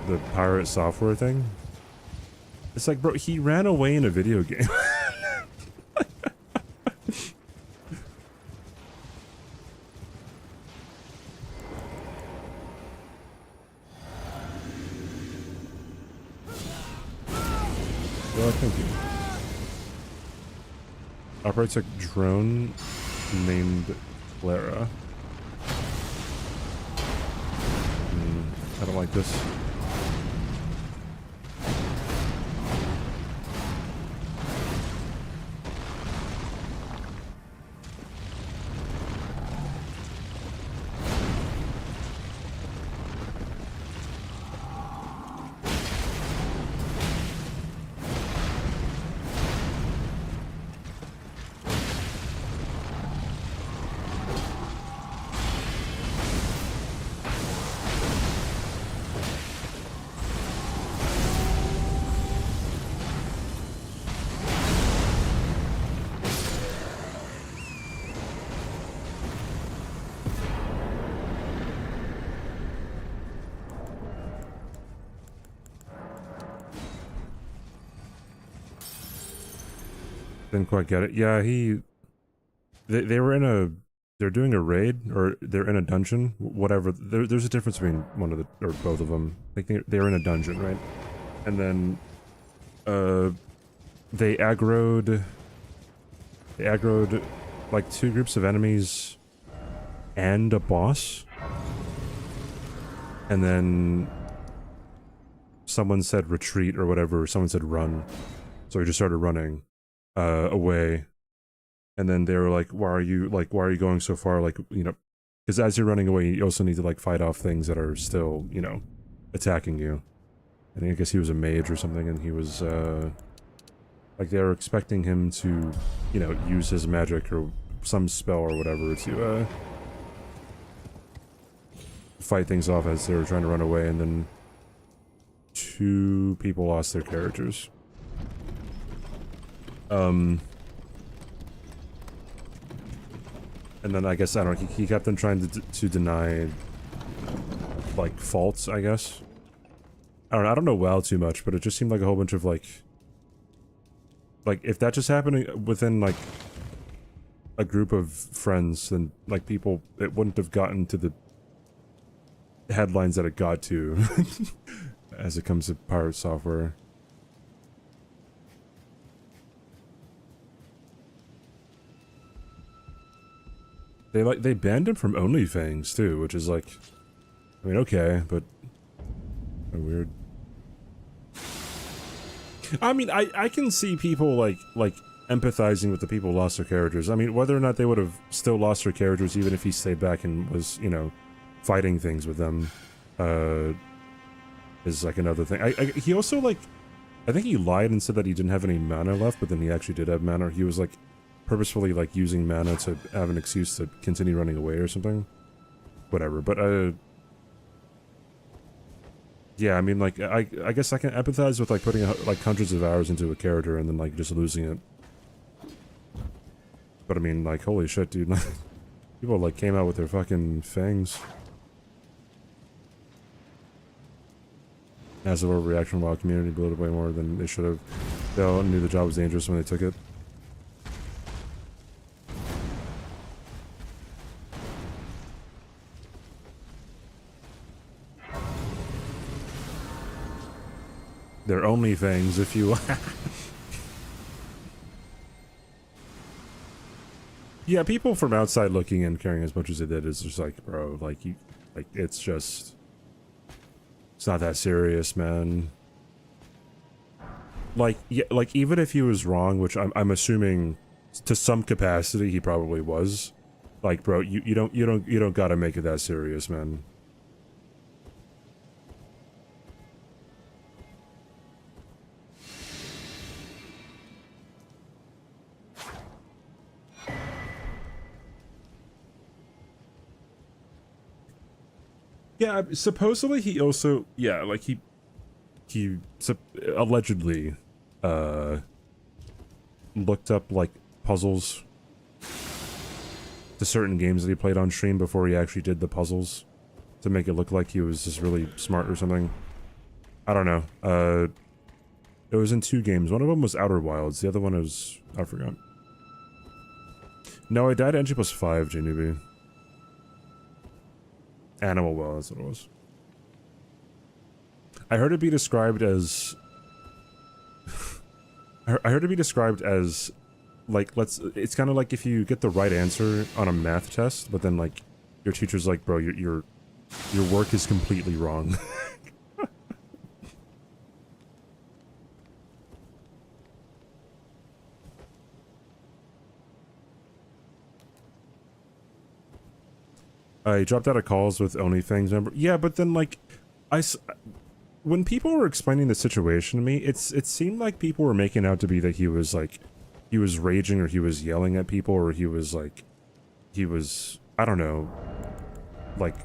A: the pirate software thing. It's like, bro, he ran away in a video game. Well, thank you. Operates a drone named Clara. I don't like this. Didn't quite get it. Yeah, they were in a... They're doing a raid, or they're in a dungeon, whatever. There's a difference between one of the... or both of them. I think they're in a dungeon, right? And then... They aggroed... They aggroed, like, 2 groups of enemies and a boss. And then... Someone said retreat or whatever, someone said run. So we just started running. Away, and then they were like, why are you going so far, like, you know, because as you're running away you also need to, like, fight off things that are still, you know, attacking you. And I guess he was a mage or something, and he was like, they were expecting him to, you know, use his magic or some spell or whatever to fight things off as they were trying to run away, and then 2 people lost their characters. And then I guess, I don't know, he kept on trying to deny, like, faults, I guess. I don't know WoW too much, but it just seemed like a whole bunch of, like, if that just happened within, like, a group of friends, then, like, people, it wouldn't have gotten to the headlines that it got to as it comes to pirate software. They banned him from OnlyFans too, which is like, I mean, okay, but weird. I mean, I can see people like empathizing with the people who lost their characters. I mean, whether or not they would have still lost their characters even if he stayed back and was, you know, fighting things with them, is like another thing. He also, like, I think he lied and said that he didn't have any mana left, but then he actually did have mana. He was like purposefully, like, using mana to have an excuse to continue running away or something. Whatever, but yeah, I mean, like, I guess I can empathize with, like, putting like hundreds of hours into a character and then, like, just losing it. But I mean, like, holy shit, dude. People, like, came out with their fucking fangs. Massive overreaction while community blew it way more than they should have. They all knew the job was dangerous when they took it. They're only things, if you... Yeah, people from outside looking in, caring as much as they did, is just like, bro, like, it's just... It's not that serious, man. Like, yeah, like, even if he was wrong, which I'm assuming to some capacity he probably was, like, bro, you don't gotta make it that serious, man. Yeah, supposedly he also, yeah, like allegedly looked up like puzzles to certain games that he played on stream before he actually did the puzzles to make it look like he was just really smart or something. I don't know. It was in 2 games. One of them was Outer Wilds. The other one was, I forgot. No, I died at NG+5, JNewbie. Animal Well, that's what it was. I heard it be described as... I heard it be described as, like, it's kind of like if you get the right answer on a math test, but then, like, your teacher's like, bro, your work is completely wrong. I dropped out of calls with OnlyFans member. Yeah, but then, like, when people were explaining the situation to me, it seemed like people were making out to be that he was, like, he was raging or he was yelling at people or he was, like, I don't know, like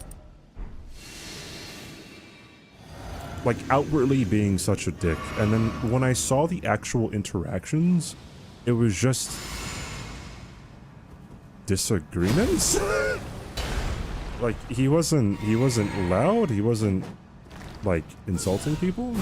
A: outwardly being such a dick. And then when I saw the actual interactions, it was just disagreements. Like, he wasn't loud, he wasn't, like, insulting people.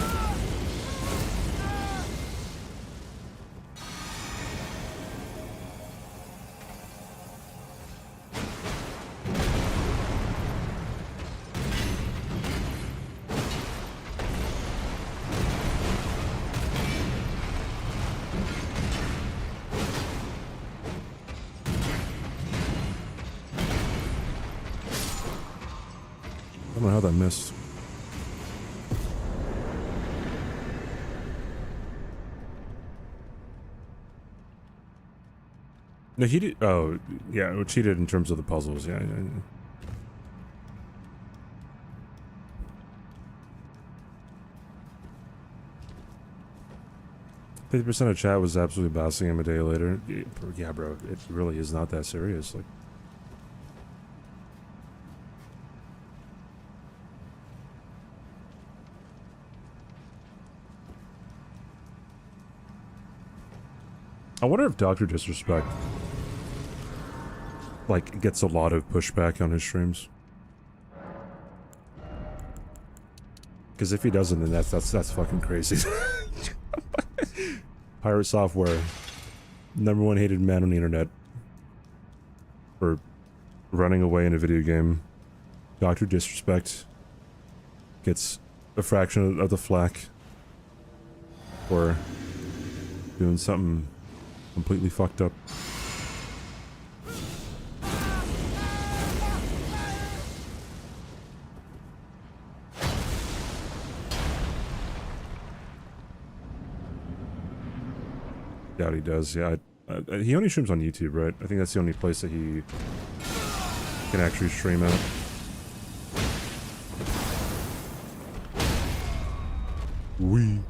A: I don't know how that missed. No, he did. Oh, yeah, cheated in terms of the puzzles. Yeah. 50% of chat was absolutely bashing him a day later. Yeah, bro, it really is not that serious. Like. I wonder if Dr. Disrespect, like, gets a lot of pushback on his streams. Because if he doesn't, then that's fucking crazy. Pirate Software, #1 hated man on the internet for running away in a video game. Dr. Disrespect gets a fraction of the flack for doing something completely fucked up. Doubt he does. Yeah, he only streams on YouTube, right? I think that's the only place that he can actually stream at. Wee.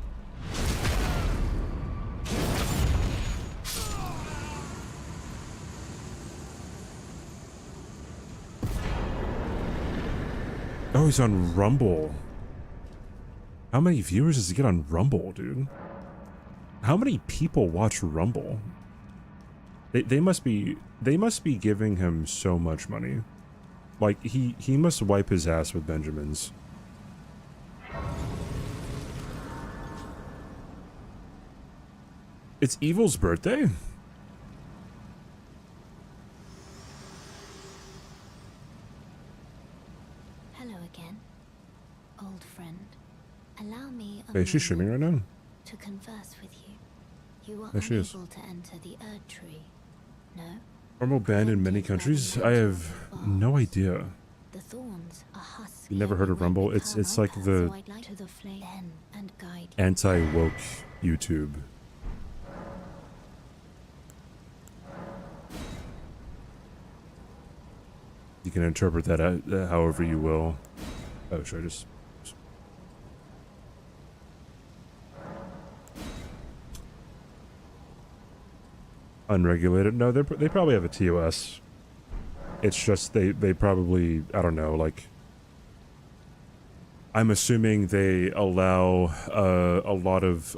A: Oh, he's on Rumble. How many viewers does he get on Rumble, dude? How many people watch Rumble? They must be giving him so much money. Like, he must wipe his ass with Benjamins. It's Evil's birthday?
C: Old friend, allow me a
A: Wait, is she streaming right now?
C: to converse with you. You are
A: There she is.
C: unable to enter the Erd Tree. No?
A: Normal banned in many countries? I have no idea.
C: The thorns are husky.
A: You never heard of Rumble? It's like the anti-woke YouTube. You can interpret that however you will. Oh, should I just... Unregulated? No, they probably have a TOS. It's just they probably, I don't know, like... I'm assuming they allow a lot of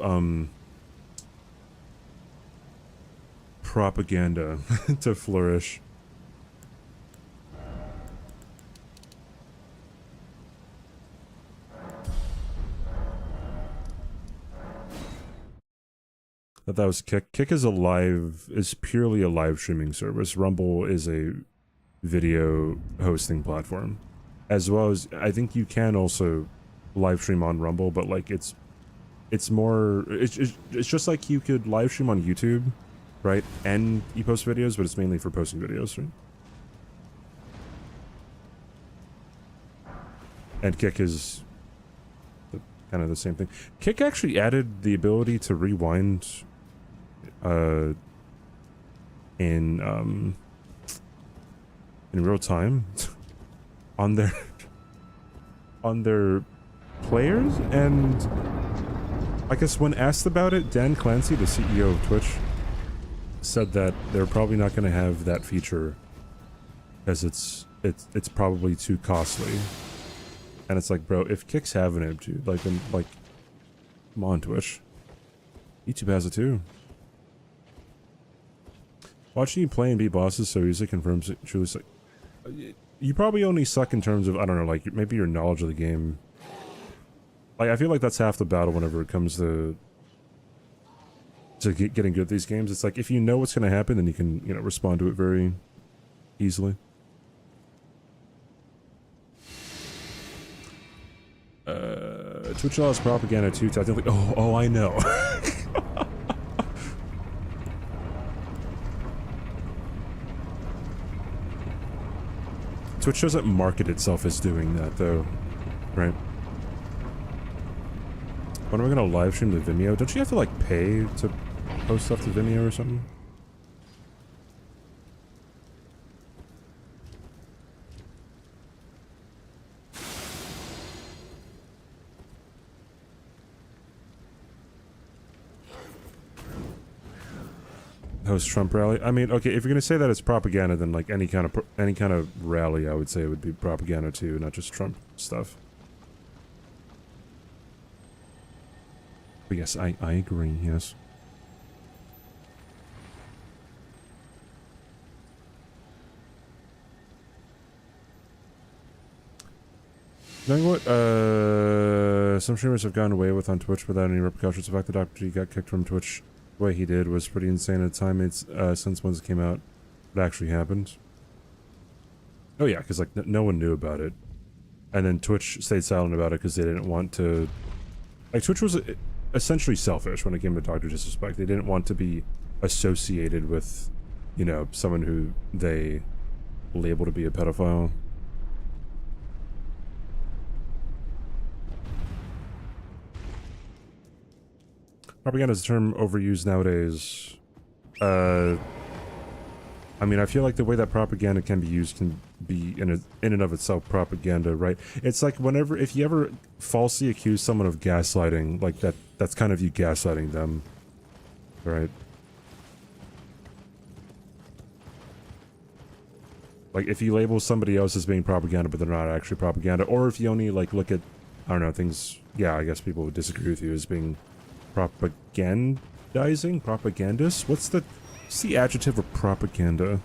A: propaganda to flourish. That was Kick. Kick is purely a live streaming service. Rumble is a video hosting platform, as well as I think you can also live stream on Rumble, but like it's just like you could live stream on YouTube, right? And you post videos, but it's mainly for posting videos, right? And Kick is kind of the same thing. Kick actually added the ability to rewind in real time on their players, and I guess when asked about it, Dan Clancy, the CEO of Twitch, said that they're probably not going to have that feature as it's probably too costly. And it's like, bro, if Kick's having it, dude, like, then, like, come on, Twitch. YouTube has it too. Watching you play and beat bosses so easily confirms it truly. Like, you probably only suck in terms of, I don't know, like, maybe your knowledge of the game. Like, I feel like that's half the battle whenever it comes to getting good at these games. It's like, if you know what's going to happen, then you can, you know, respond to it very easily. Twitch allows propaganda too, technically. Oh, I know. Twitch doesn't market itself as doing that, though, right? When am I gonna live stream to Vimeo? Don't you have to, like, pay to post stuff to Vimeo or something? Host Trump rally. I mean, okay, if you're gonna say that it's propaganda, then like any kind of rally, I would say it would be propaganda too, not just Trump stuff. But yes, I agree. Yes. Knowing what some streamers have gotten away with on Twitch without any repercussions, the fact that Dr. G got kicked from Twitch the way he did was pretty insane at the time. It's since once it came out, it actually happened. Oh yeah, because like no one knew about it, and then Twitch stayed silent about it because they didn't want to. Like, Twitch was essentially selfish when it came to Dr. Disrespect. They didn't want to be associated with, you know, someone who they label to be a pedophile. Propaganda is a term overused nowadays. I mean, I feel like the way that propaganda can be used can be in and of itself propaganda, right? It's like if you ever falsely accuse someone of gaslighting, like that's kind of you gaslighting them, right? Like, if you label somebody else as being propaganda, but they're not actually propaganda, or if you only, like, look at, I don't know, things, yeah, I guess people would disagree with you as being propagandizing? Propagandist? What's the adjective of propaganda?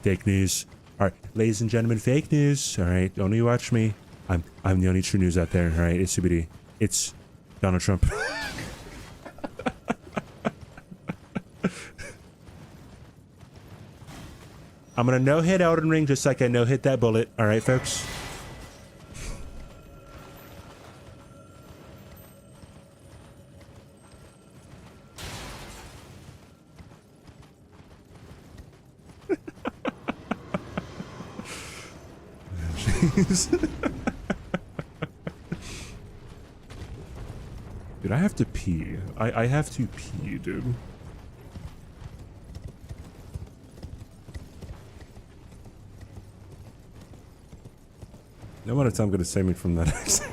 A: Fake news. Alright, ladies and gentlemen, fake news. Alright, only watch me. I'm the only true news out there. Alright, itzCBD. It's Donald Trump. I'm gonna no-hit Elden Ring just like I no-hit that bullet. Alright, folks? Dude, I have to pee. I have to pee, dude. No amount of time gonna save me from that accident.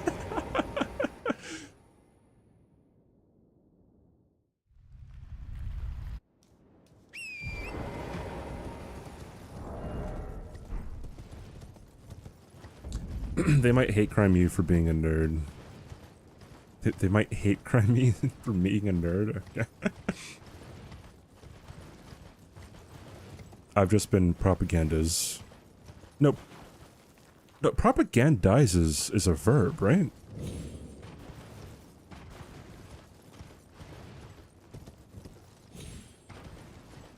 A: They might hate crime you for being a nerd. They might hate crime me for being a nerd. Okay. I've just been propagandas. Nope. No, propagandize is a verb, right?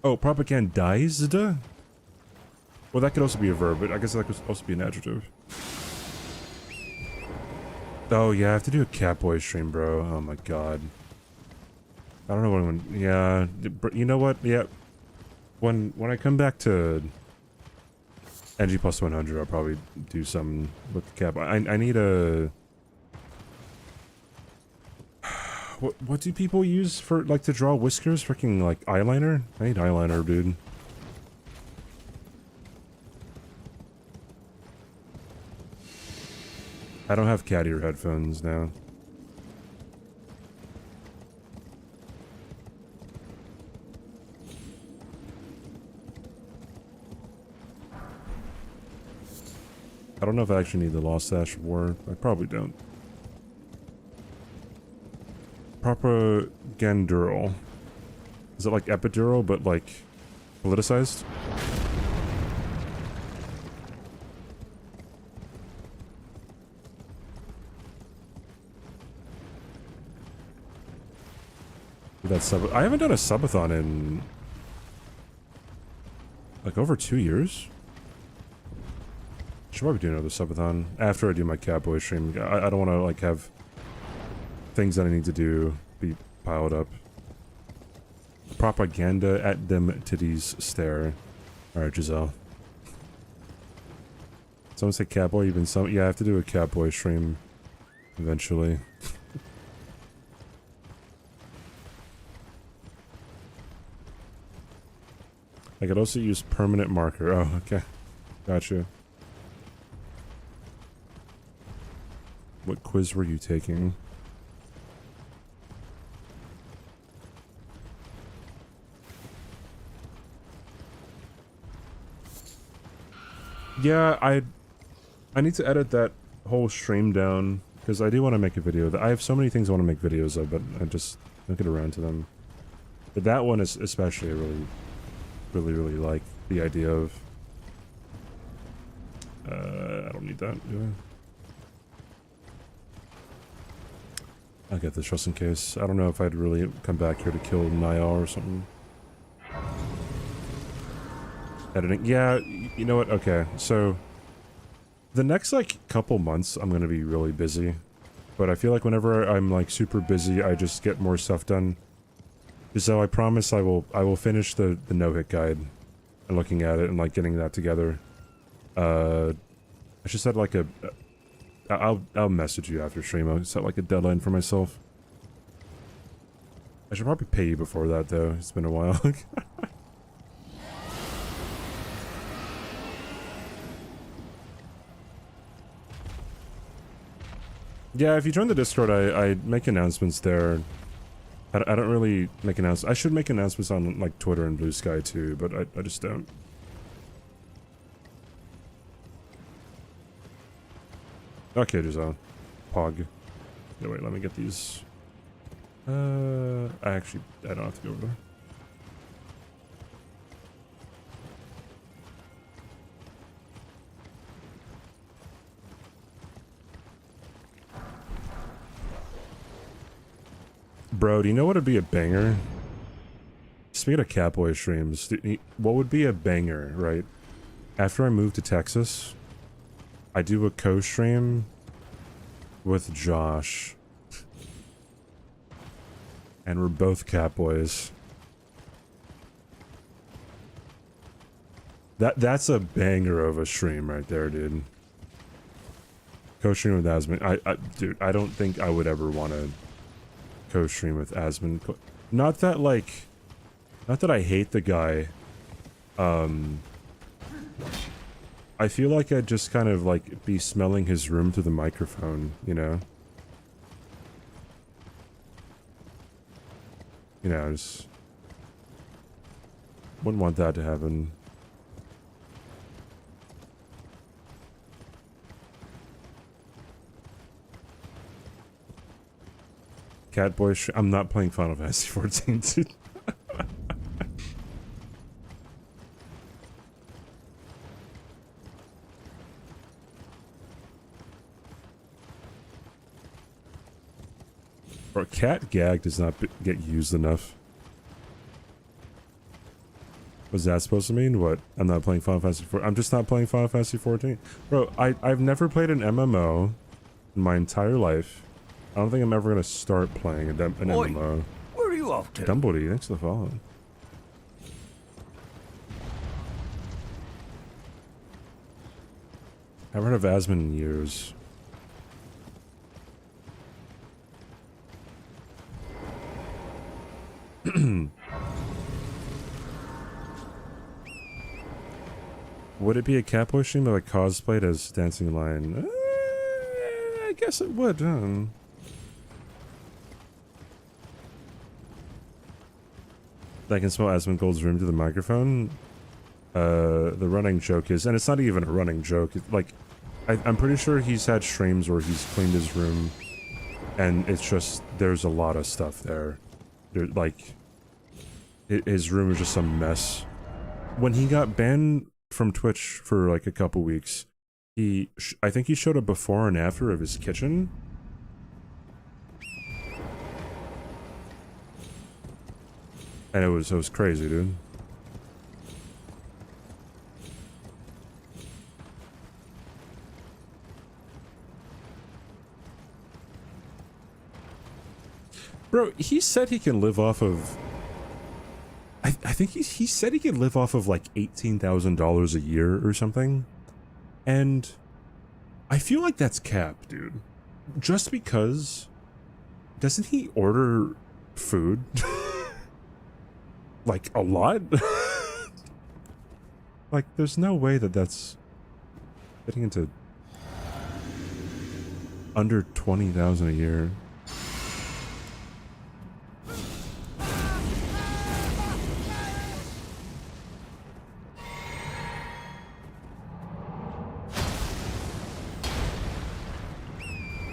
A: Oh, propagandized? Well, that could also be a verb, but I guess that could also be an adjective. Oh, yeah, I have to do a Catboy stream, bro. Oh, my God. I don't know when... Yeah, you know what? Yeah. When I come back to NG+100, I'll probably do something with the Catboy. I need a... What do people use for, like, to draw whiskers? Freaking, like, eyeliner? I need eyeliner, dude. I don't have cat ear headphones now. I don't know if I actually need the Lost Ash of War. I probably don't. Propagandural. Is it like epidural, but like politicized? I haven't done a subathon in like over 2 years. Should probably do another subathon after I do my Catboy stream. I don't want to like have things that I need to do be piled up. Propaganda at them titties stare. Alright, Giselle. Someone say Catboy, even some. Yeah, I have to do a Catboy stream eventually. I could also use permanent marker. Oh, okay. Gotcha. What quiz were you taking? Yeah, I need to edit that whole stream down because I do want to make a video. I have so many things I want to make videos of, but I just don't get around to them. But that one is especially I really like the idea of. I don't need that, do I? I'll get this just in case. I don't know if I'd really come back here to kill Niall or something. Editing. Yeah, you know what? Okay, so the next like couple months I'm gonna be really busy, but I feel like whenever I'm like super busy, I just get more stuff done. So I promise I will finish the no-hit guide and looking at it and like getting that together. I should set like a I'll message you after stream. I'll set like a deadline for myself. I should probably pay you before that though. It's been a while. Yeah, if you join the Discord, I make announcements there. I don't really make announcements. I should make announcements on like Twitter and Blue Sky too, but I just don't. Okay, there's a Pog. No, wait, let me get these. I don't have to go over there. Bro, do you know what would be a banger? Speaking of Catboy streams, what would be a banger, right? After I move to Texas, I do a co-stream with Josh. And we're both Catboys. That's a banger of a stream right there, dude. Co-stream with Asmund. Dude, I don't think I would ever want to co-stream with Asmund. Not that I hate the guy. I feel like I'd just kind of like be smelling his room through the microphone, you know? You know, I just wouldn't want that to happen. Catboy. I'm not playing Final Fantasy 14, dude. Bro, cat gag does not get used enough. What's that supposed to mean? What? I'm not playing Final Fantasy 14. I'm just not playing Final Fantasy 14. Bro, I've never played an MMO in my entire life. I don't think I'm ever going to start playing an MMO.
B: Where are you off to?
A: Dumbledore, thanks for the follow. I haven't heard of Asmon in years. Would it be a Catboy stream if I cosplayed as Dancing Lion? I guess it would. I can smell Asmongold's room through the microphone. The running joke is, and it's not even a running joke. Like, I'm pretty sure he's had streams where he's cleaned his room, and it's just there's a lot of stuff there. Like, his room is just a mess. When he got banned from Twitch for like a couple weeks, I think he showed a before and after of his kitchen. And it was crazy, dude. Bro, he said he can live off of... I think he said he could live off of like $18,000 a year or something. And I feel like that's cap, dude. Just because... Doesn't he order food? Like, a lot? Like, there's no way that that's getting into under 20,000 a year.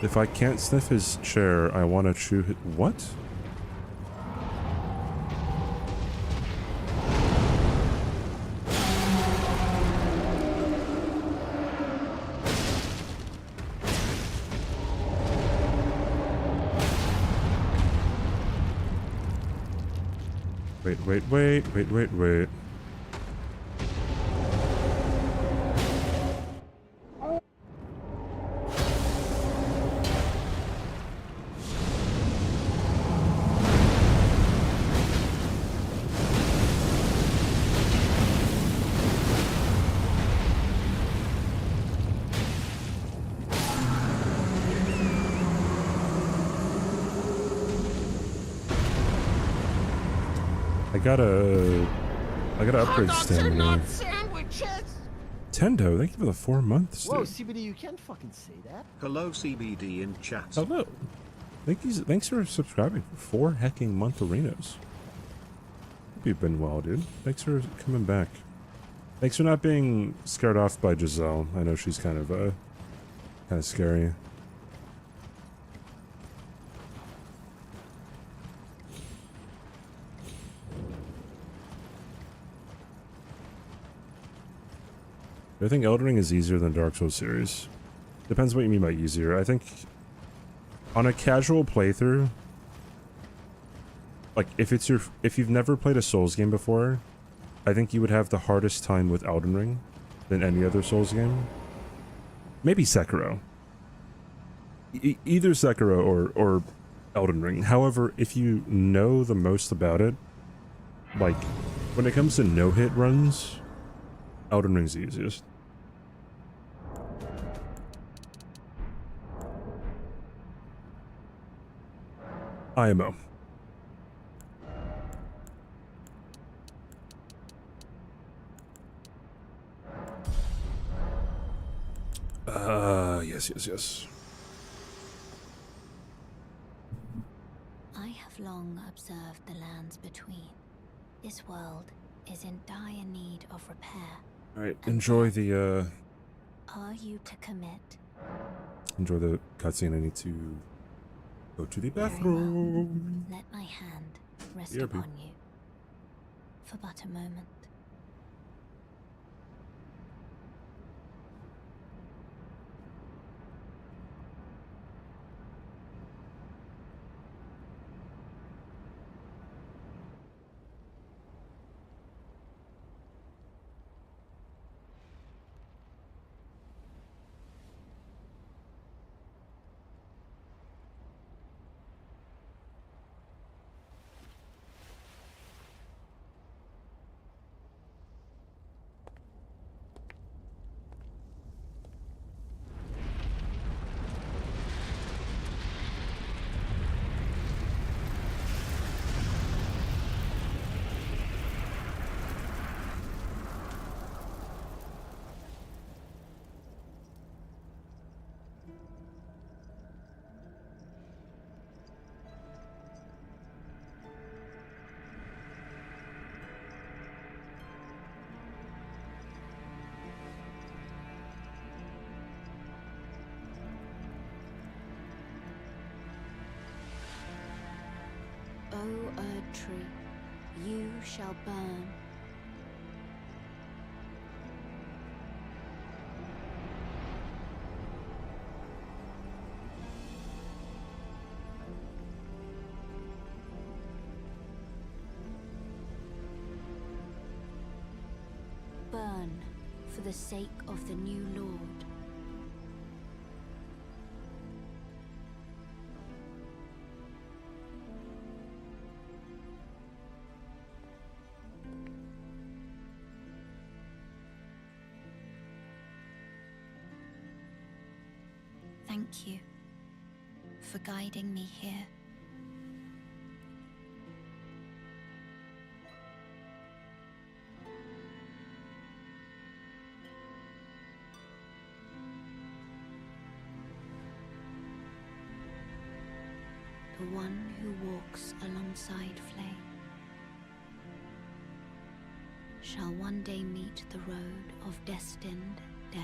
A: If I can't sniff his chair, I want to chew his... What? Wait. I gotta upgrade stamina. Tendo, thank you for the 4 months, dude.
B: Whoa, CBD, you can't fucking say that.
D: Hello CBD in chat.
A: Hello. Thanks for subscribing for 4 hecking month arenas. Hope you've been well, dude. Thanks for coming back. Thanks for not being scared off by Giselle. I know she's kind of scary. I think Elden Ring is easier than Dark Souls series. Depends what you mean by easier. I think on a casual playthrough, like if you've never played a Souls game before, I think you would have the hardest time with Elden Ring than any other Souls game. Maybe Sekiro. Either Sekiro or Elden Ring. However, if you know the most about it, like when it comes to no-hit runs, Elden Ring's the easiest. IMO. Yes.
C: I have long observed the lands between. This world is in dire need of repair.
A: Alright, enjoy the
C: Are you to commit?
A: enjoy the cutscene. I need to Go to the
C: Very
A: bathroom.
C: well. Let my hand rest
A: Here,
C: upon you for but a moment. O Erd tree, you shall burn. Burn for the sake of the new Lord. Thank you for guiding me here. The one who walks alongside flame shall one day meet the road of destined death.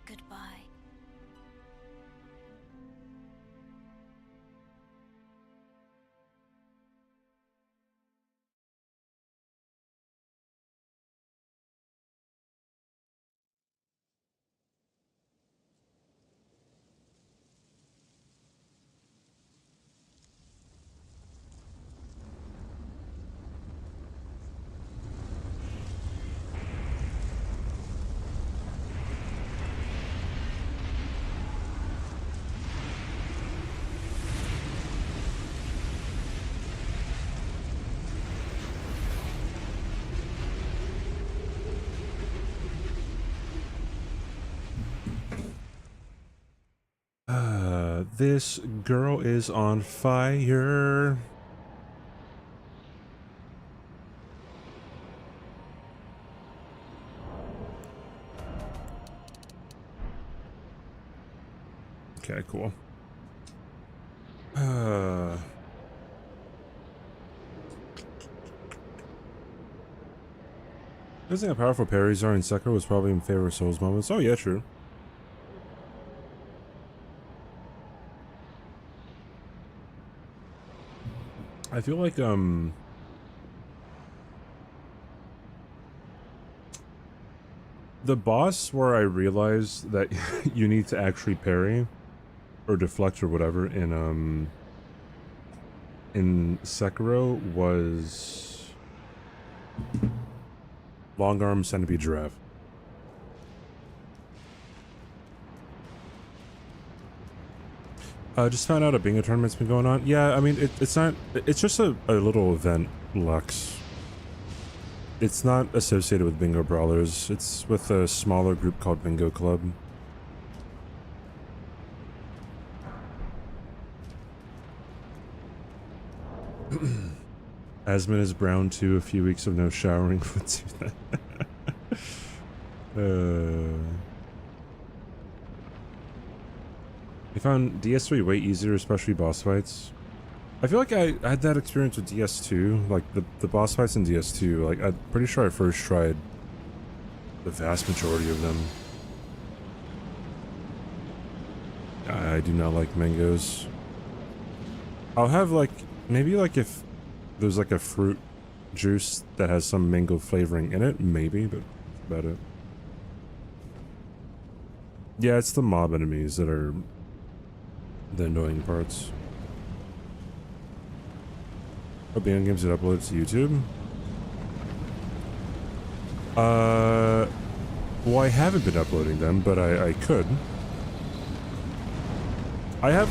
C: Goodbye.
A: This girl is on fire. Okay, cool. Noticing how powerful parries are in Sekiro was probably my favorite Souls moments. Oh yeah, true. I feel like the boss where I realized that you need to actually parry or deflect or whatever in Sekiro was Long Arm Centipede Giraffe. Just found out a bingo tournament's been going on. Yeah, I mean, it's not... It's just a little event, Lux. It's not associated with Bingo Brawlers. It's with a smaller group called Bingo Club. Asmin is brown too. A few weeks of no showering would do that. I found DS3 way easier, especially boss fights. I feel like I had that experience with DS2, like the boss fights in DS2, like I'm pretty sure I first tried the vast majority of them. I do not like mangoes. I'll have like, maybe like if there's like a fruit juice that has some mango flavoring in it, maybe, but that's about it. Yeah, it's the mob enemies that are the annoying parts. Hope Beyond Games get uploaded to YouTube. Well, I haven't been uploading them, but I could. I have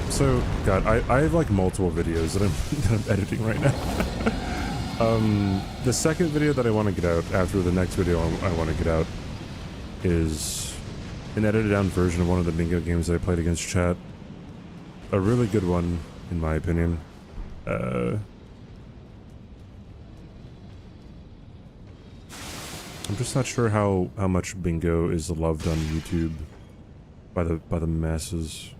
A: so, God, I have like multiple videos that I'm editing right now. The second video that I want to get out after the next video I want to get out is an edited down version of one of the bingo games that I played against chat. A really good one, in my opinion. I'm just not sure how much bingo is loved on YouTube by the masses.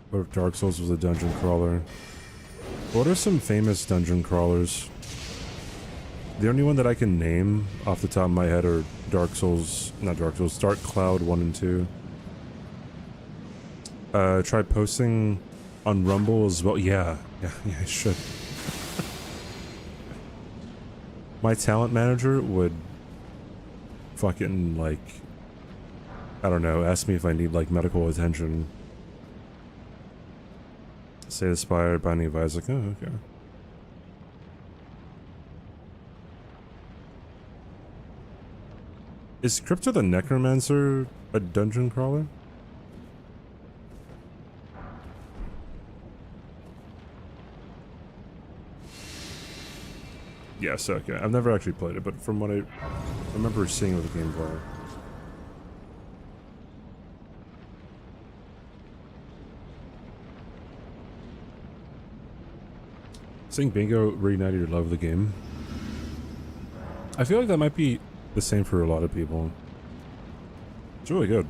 A: What if Dark Souls was a dungeon crawler? What are some famous dungeon crawlers? The only one that I can name off the top of my head are Dark Souls, not Dark Souls, Dark Cloud 1 and 2. Try posting on Rumble as well. Yeah, I should. My talent manager would fucking, like, I don't know, ask me if I need, like, medical attention. Say Aspire, Binding of Isaac. Oh, okay. Is Crypto the Necromancer a dungeon crawler? Yes, okay. I've never actually played it, but from what I remember seeing with the gameplay. Saying bingo reignited your love of the game. I feel like that might be the same for a lot of people. It's really good.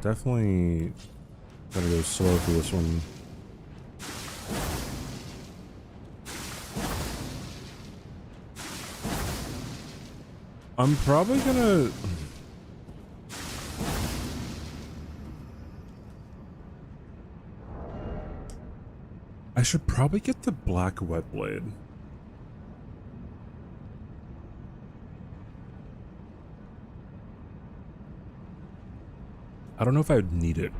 A: Definitely gotta go slow for this one. I'm probably gonna... I should probably get the black wet blade. I don't know if I would need it.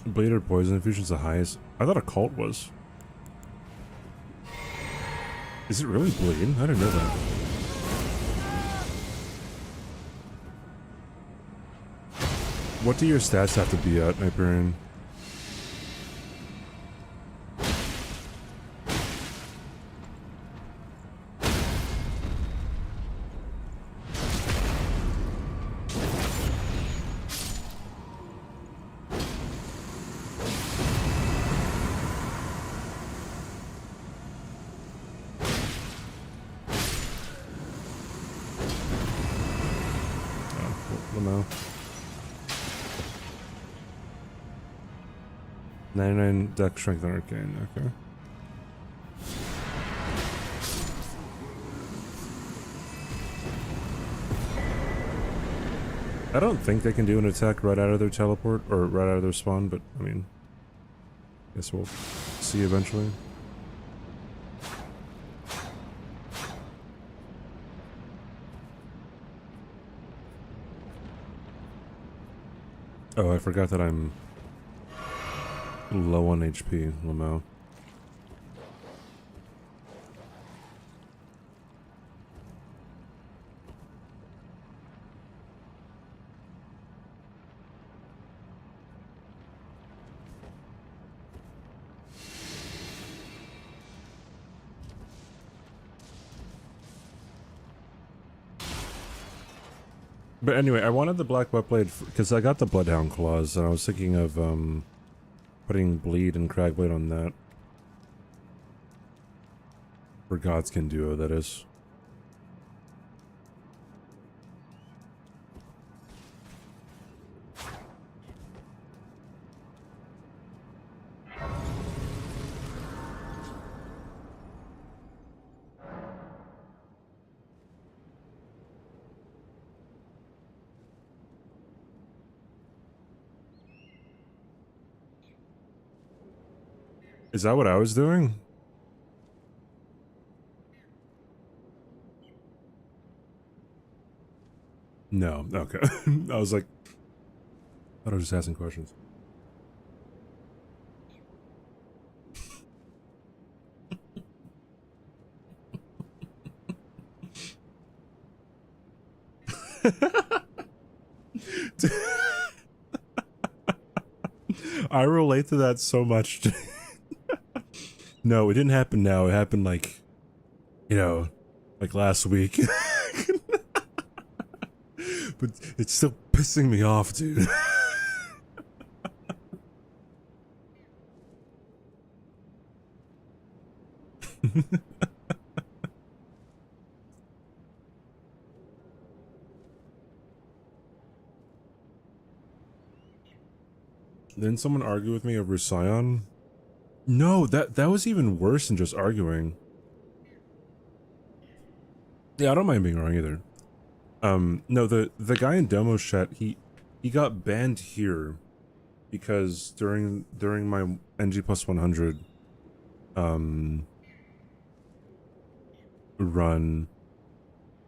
A: Bleed or poison infusion's the highest. I thought a cult was. Is it really bleed? I didn't know that. What do your stats have to be at, Hyperion? No. 99 deck strength and arcane, okay. I don't think they can do an attack right out of their teleport, or right out of their spawn, but, I mean, guess we'll see eventually. Oh, I forgot that I'm low on HP, Lamau. But anyway, I wanted the black wetblade because I got the bloodhound claws, and I was thinking of putting bleed and cragblade on that. For Godskin duo, that is. Is that what I was doing? No, okay. I was like, I thought I was just asking questions. I relate to that so much. No, it didn't happen now. It happened like, you know, like last week. But it's still pissing me off, dude. Didn't someone argue with me over Scion? No, that was even worse than just arguing. Yeah, I don't mind being wrong either. No, the guy in demo chat, he got banned here because during my NG+100 run,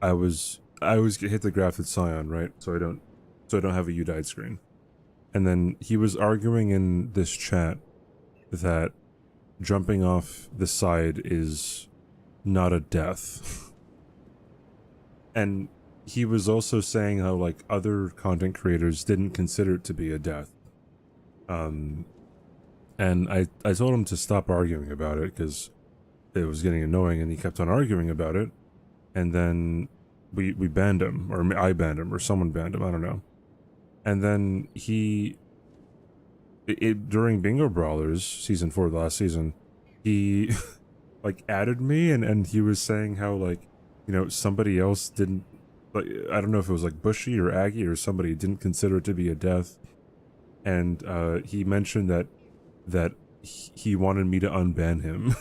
A: I was hit the graphic Scion, right? So I don't have a UDID screen. And then he was arguing in this chat that jumping off the side is not a death. And he was also saying how like other content creators didn't consider it to be a death. And I told him to stop arguing about it because it was getting annoying, and he kept on arguing about it. And then we banned him, or I banned him, or someone banned him, I don't know. And then during Bingo Brawlers, season 4, the last season, he like added me, and he was saying how like, you know, somebody else didn't, like, I don't know if it was like Bushy or Aggie or somebody didn't consider it to be a death. And he mentioned that he wanted me to unban him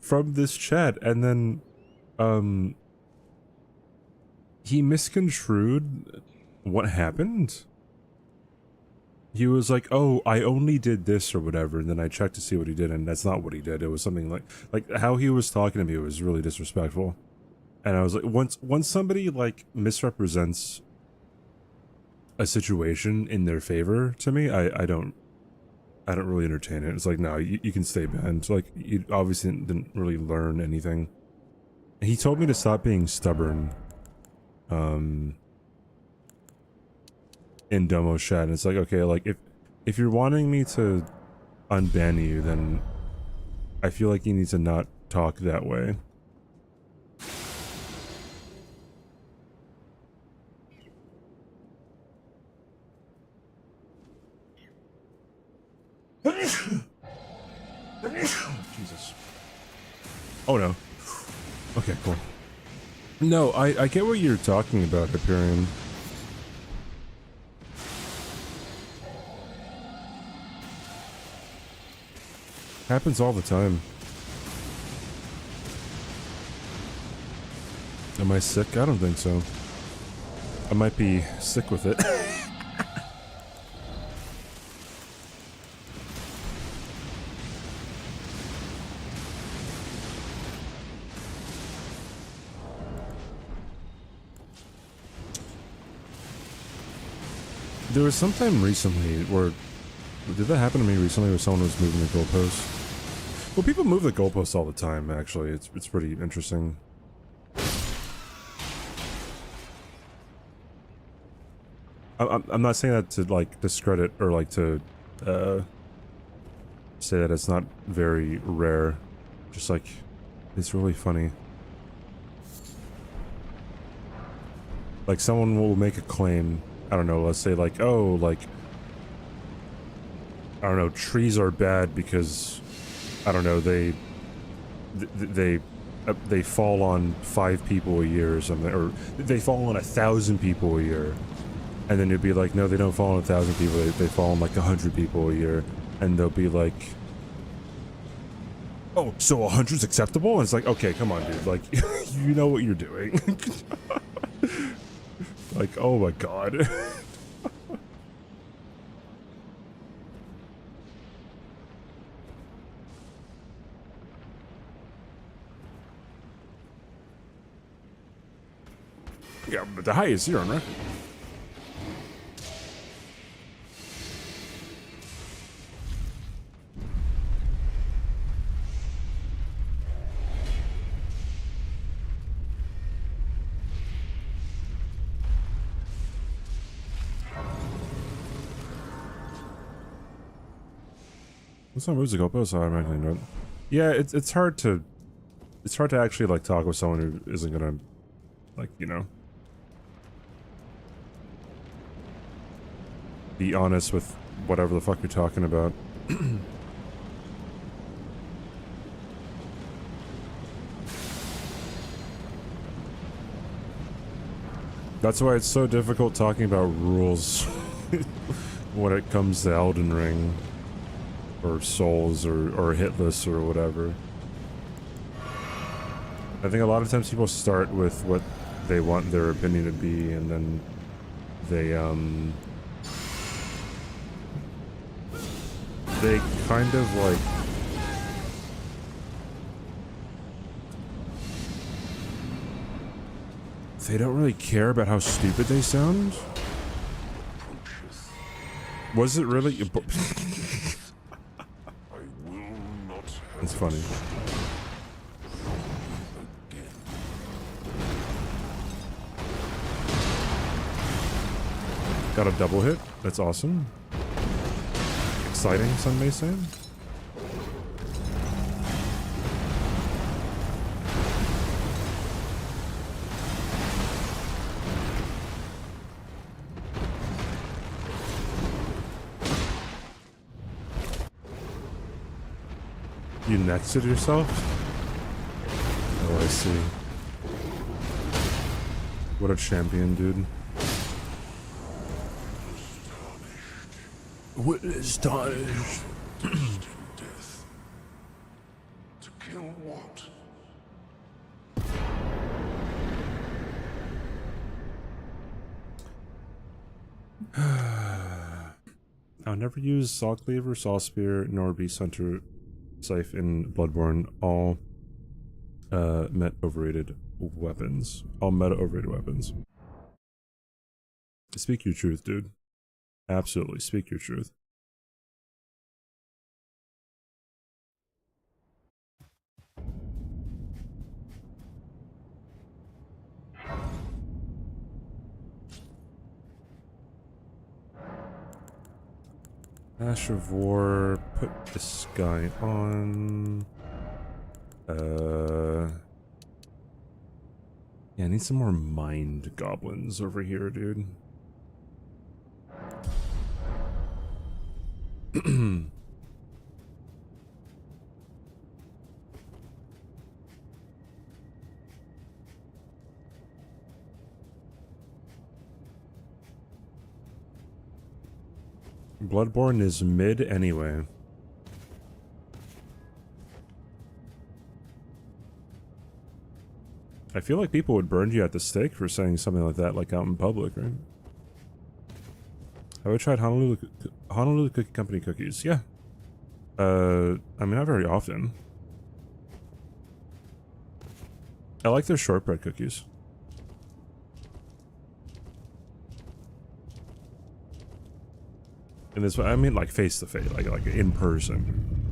A: from this chat, and then he misconstrued what happened. He was like, "Oh, I only did this or whatever," and then I checked to see what he did, and that's not what he did. It was something like how he was talking to me was really disrespectful. And I was like, once somebody like misrepresents a situation in their favor to me, I don't really entertain it. It's like, no, you can stay banned. So, like, you obviously didn't really learn anything. He told me to stop being stubborn. In demo chat, and it's like, okay, like if you're wanting me to unban you, then I feel like you need to not talk that way. Jesus. Oh no. Okay, cool. No, I get what you're talking about, Hyperion. Happens all the time. Am I sick? I don't think so. I might be sick with it. There was some time recently where... Did that happen to me recently where someone was moving the goalposts? Well, people move the goalposts all the time, actually. It's pretty interesting. I'm not saying that to, like, discredit or, like, to, say that it's not very rare. Just, like, it's really funny. Like someone will make a claim, I don't know, let's say like, oh, like, I don't know, trees are bad because, I don't know, they fall on 5 people a year or something, or they fall on 1,000 people a year. And then you'd be like, no, they don't fall on 1,000 people, they fall on like 100 people a year. And they'll be like, oh, so 100's acceptable? And it's like, okay, come on, dude, like, you know what you're doing. Like, oh my god. Yeah, but the highest zero, right? What's that music up? So I automatically know it. Yeah, it's hard to actually like talk with someone who isn't gonna, like, you know, be honest with whatever the fuck you're talking about. That's why it's so difficult talking about rules when it comes to Elden Ring or Souls or hit lists or whatever. I think a lot of times people start with what they want their opinion to be, and then they kind of like they don't really care about how stupid they sound. Was it really? It's funny. Got a double hit. That's awesome. Exciting, some may say. You nexted yourself? Oh, I see. What a champion, dude. What is astonished?
H: Death. To kill what?
A: I'll never use Saw Cleaver, Saw Spear, nor Beast Hunter Scythe in Bloodborne. All meta overrated weapons. All meta overrated weapons. Speak your truth, dude. Absolutely, speak your truth. Ash of War, put this guy on. Yeah, I need some more mind goblins over here, dude. Bloodborne is mid anyway. I feel like people would burn you at the stake for saying something like that, like out in public, right? Have I tried Honolulu Cookie Company cookies? Yeah. I mean, not very often. I like their shortbread cookies. And this, I mean, like face to face, like in person.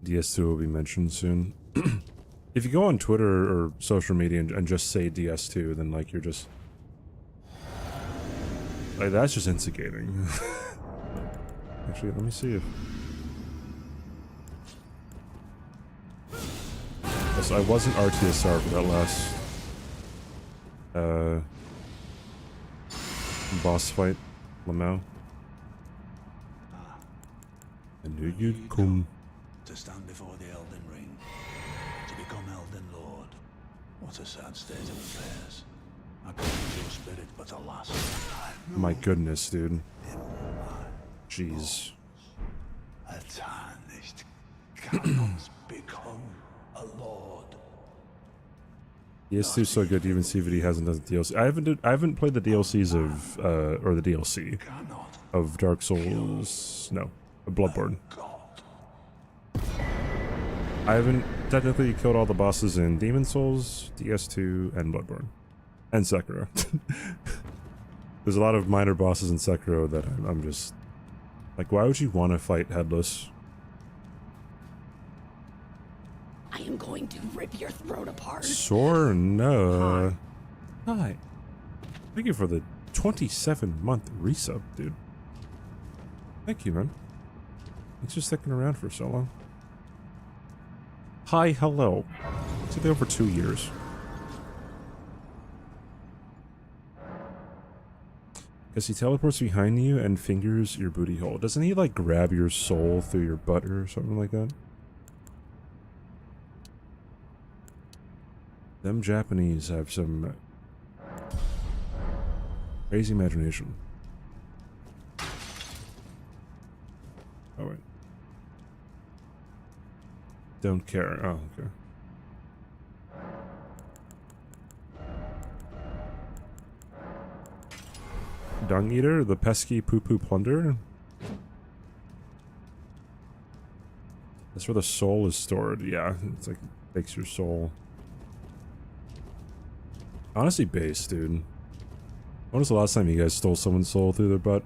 A: DS2 will be mentioned soon. If you go on Twitter or social media and just say DS2, then like you're just like that's just instigating. Actually, let me see if deals. I wasn't RTSR for that last boss fight, Lamau. I knew you'd come.
E: To stand before the Elden Ring, to become Elden Lord. What a sad state of affairs. I commend your spirit, but alas.
A: My goodness, dude. Jeez.
E: A tarnished cannot become a lord.
A: PS2 is so good, even CVD hasn't done the DLC. I haven't played the DLCs of or the DLC
E: Cannot
A: of Dark Souls. No, of Bloodborne.
E: God.
A: I haven't technically killed all the bosses in Demon Souls, DS2, and Bloodborne, and Sekiro. There's a lot of minor bosses in Sekiro that I'm just like, why would you want to fight Headless?
F: I am going to rip your throat apart.
A: Sorna. Hi. Thank you for the 27-month resub, dude. Thank you, man. Thanks for sticking around for so long. Hi, hello. It's been over 2 years. Because he teleports behind you and fingers your booty hole. Doesn't he, like, grab your soul through your butt or something like that? Them Japanese have some crazy imagination. Oh, wait. Don't care. Oh, okay. Dung Eater, the pesky poo-poo plunder. That's where the soul is stored. Yeah, it's like it takes your soul. Honestly, base, dude. When was the last time you guys stole someone's soul through their butt?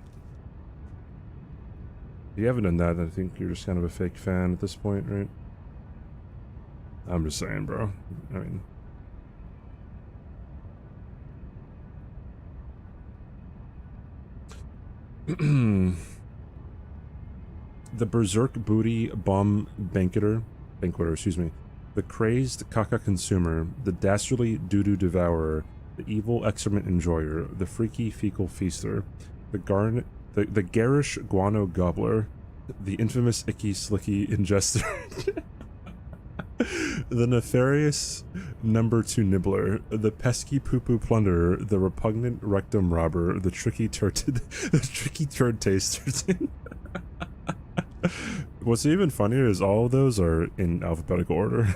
A: If you haven't done that, I think you're just kind of a fake fan at this point, right? I'm just saying, bro. I mean... The Berserk Booty Bomb Banqueter, excuse me. The Crazed Caca Consumer, the Dastardly Doo-Doo Devourer, the Evil Excrement Enjoyer, the Freaky Fecal Feaster, the Garish Guano Gobbler, the Infamous Icky Slicky Ingester, the Nefarious Number 2 Nibbler, the Pesky Poo-Poo Plunderer, the Repugnant Rectum Robber, the Tricky Turd Taster. What's even funnier is all of those are in alphabetical order.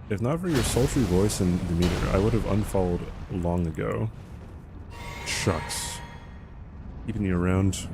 A: If not for your sultry voice and demeanor, I would have unfollowed long ago. Shucks. Keeping you around.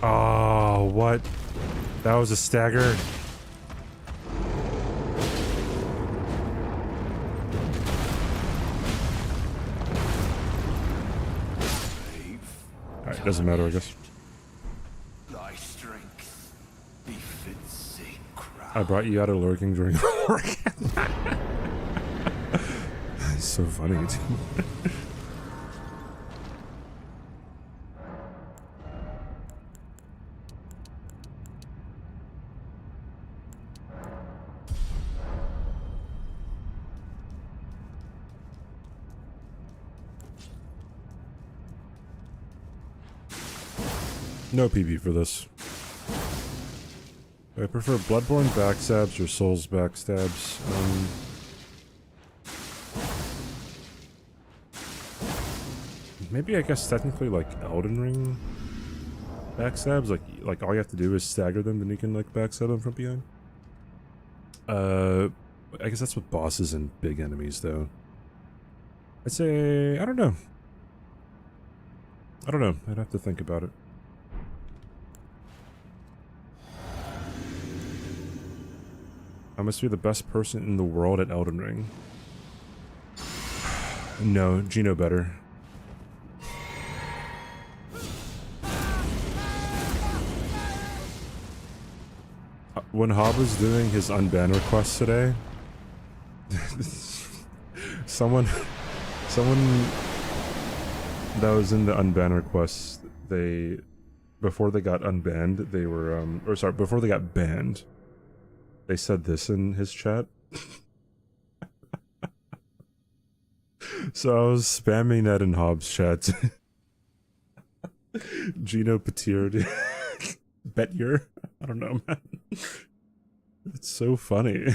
A: Oh, what? That was a stagger. Alright, doesn't matter, I guess.
E: Thy strength befits a crown.
A: I brought you out of lurking during work. It's so funny, dude. No PB for this. I prefer Bloodborne backstabs or Souls backstabs. Maybe I guess technically like Elden Ring backstabs. Like all you have to do is stagger them, then you can like backstab them from behind. I guess that's what bosses and big enemies, though. I'd say... I don't know. I don't know. I'd have to think about it. I must be the best person in the world at Elden Ring. No, Gino better. When Hob was doing his unban request today, someone that was in the unban request, before they got unbanned, they were before they got banned, they said this in his chat. So I was spamming that in Hobbs' chat. Gino Petir'd. Betyer? I don't know, man. It's so funny.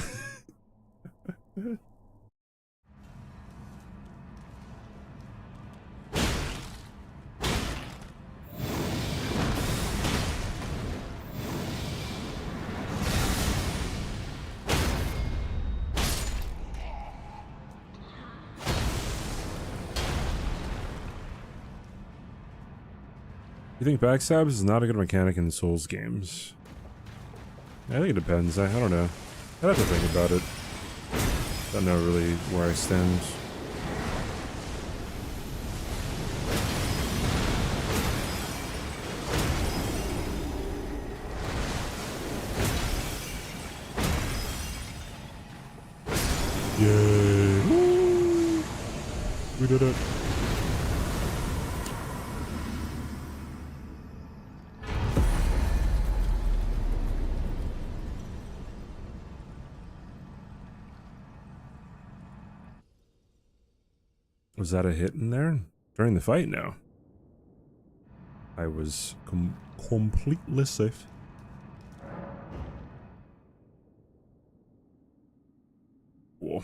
A: You think backstabs is not a good mechanic in Souls games? I think it depends. I don't know. I'd have to think about it. Don't know really where I stand. Yay! Woo! We did it. Was that a hit in there? During the fight? No. I was completely safe. Cool.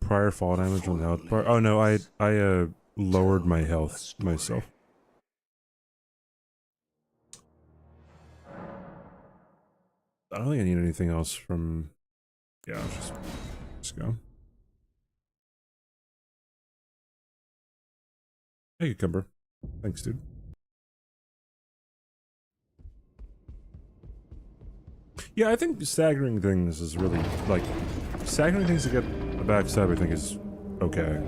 A: Prior fall damage on the health bar. Oh no, I lowered my health myself. I don't think I need anything else from... Yeah, let's go. Hey, Cucumber. Thanks, dude. Yeah, I think staggering things is really, like, staggering things to get a backstab, I think, is okay.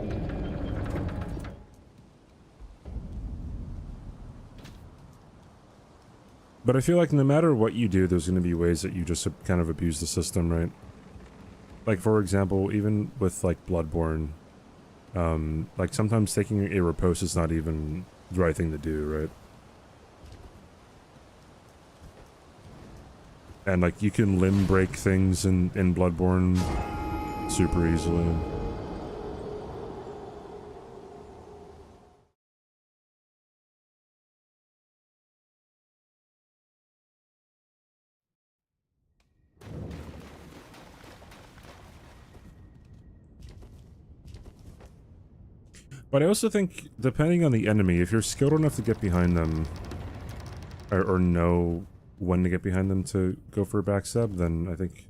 A: But I feel like no matter what you do, there's going to be ways that you just kind of abuse the system, right? Like, for example, even with, like, Bloodborne, like, sometimes taking a riposte is not even the right thing to do, right? And, like, you can limb break things in Bloodborne super easily. But I also think, depending on the enemy, if you're skilled enough to get behind them, or know when to get behind them to go for a backstab, then I think,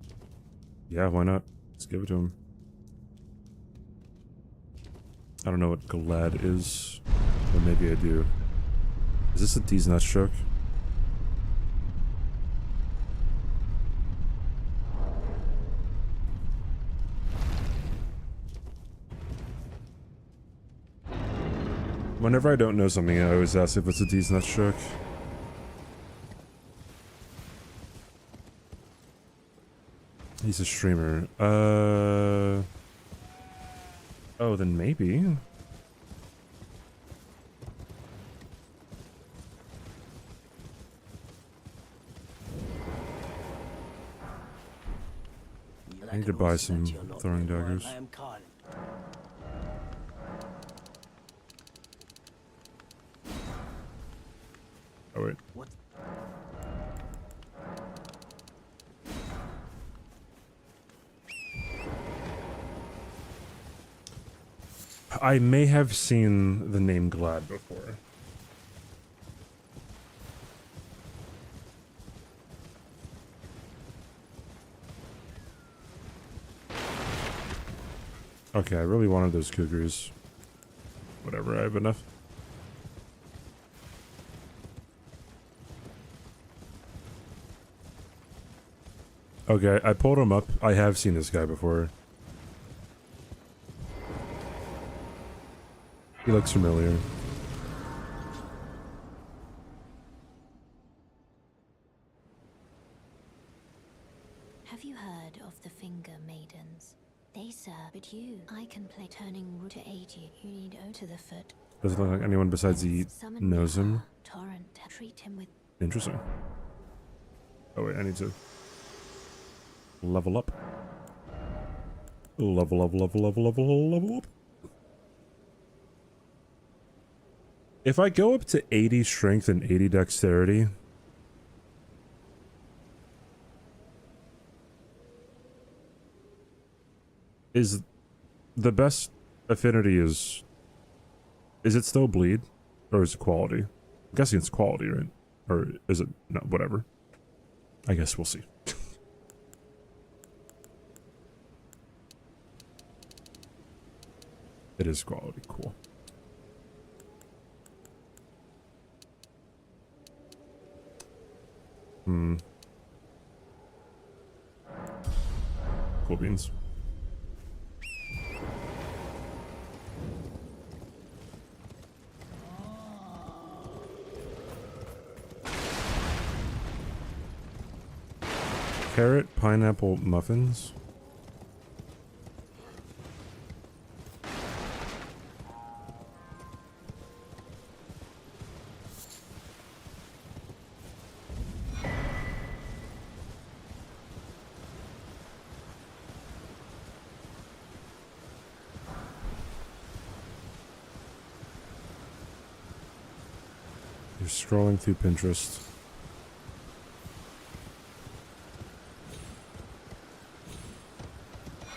A: yeah, why not? Let's give it to him. I don't know what Glad is, but maybe I do. Is this a D's Nut Stroke? Whenever I don't know something, I always ask if it's a D's Nut Stroke. He's a streamer. Oh, then maybe. I need to buy some throwing daggers. Oh wait.
B: What?
A: I may have seen the name Glad before. Okay, I really wanted those cougars. Whatever, I have enough. Okay, I pulled him up. I have seen this guy before. He looks familiar.
C: Have you heard of the Finger Maidens? They serve, but you, I can play turning root to aid you. You need O to the foot.
A: Doesn't look like anyone besides he
C: Summon
A: knows him.
C: Mihar, Torrent, treat him with.
A: Interesting. Oh wait, I need to level up. Level up. If I go up to 80 strength and 80 dexterity, is the best affinity is it still bleed? Or is it quality? I'm guessing it's quality, right? Or is it no, whatever. I guess we'll see. It is quality, cool. Cool beans. Carrot pineapple muffins. You're scrolling through Pinterest.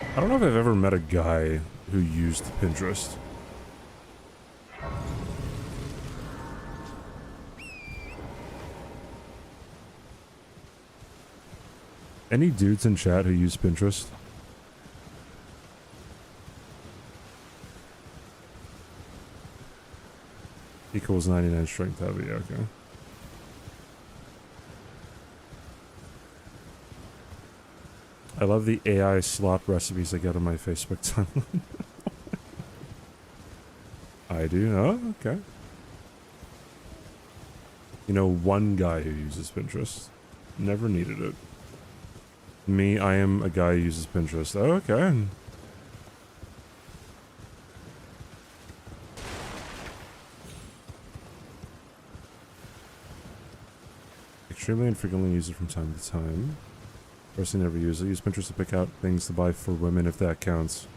A: I don't know if I've ever met a guy who used Pinterest. Any dudes in chat who use Pinterest? Equals 99 strength heavy, okay. I love the AI slop recipes I get on my Facebook timeline. I do? Oh, okay. You know, one guy who uses Pinterest. Never needed it. Me, I am a guy who uses Pinterest. Oh, okay. Extremely infrequently use it from time to time. Personally never use it. Use Pinterest to pick out things to buy for women if that counts.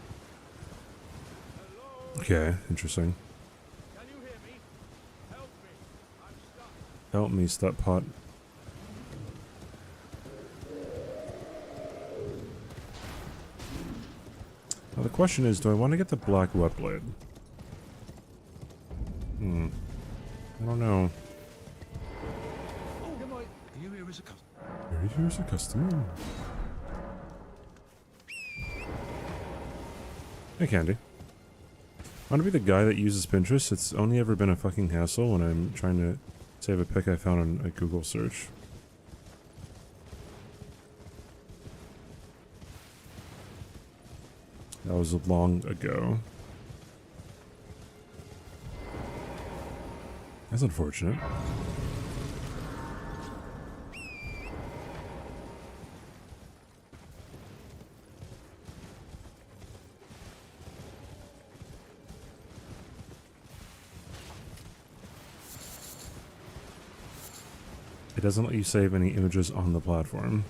A: Okay, interesting.
H: Can you hear me? Help me. I'm stuck.
A: Help me, step pot. Now the question is, do I want to get the black wet blade? I don't know. Here's a customer. Hey, Candy. I want to be the guy that uses Pinterest. It's only ever been a fucking hassle when I'm trying to save a pic I found on a Google search. That was long ago. That's unfortunate. It doesn't let you save any images on the platform.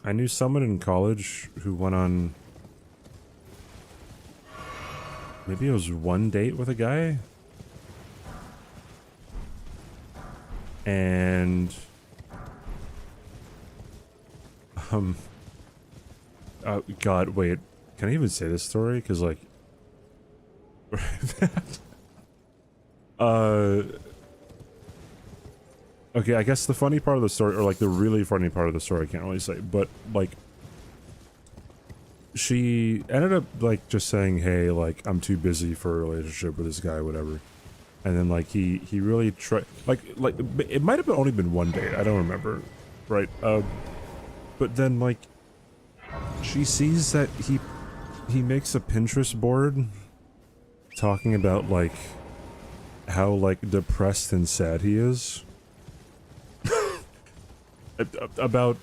A: I knew someone in college who went on... maybe it was one date with a guy? And... God, wait. Can I even say this story? Because, like... Okay, I guess the funny part of the story, or like the really funny part of the story, I can't really say, but like, she ended up like just saying, hey, like, I'm too busy for a relationship with this guy, whatever. And then like he really tried, like it might have only been one date, I don't remember, right? But then like she sees that he makes a Pinterest board talking about like how like depressed and sad he is. about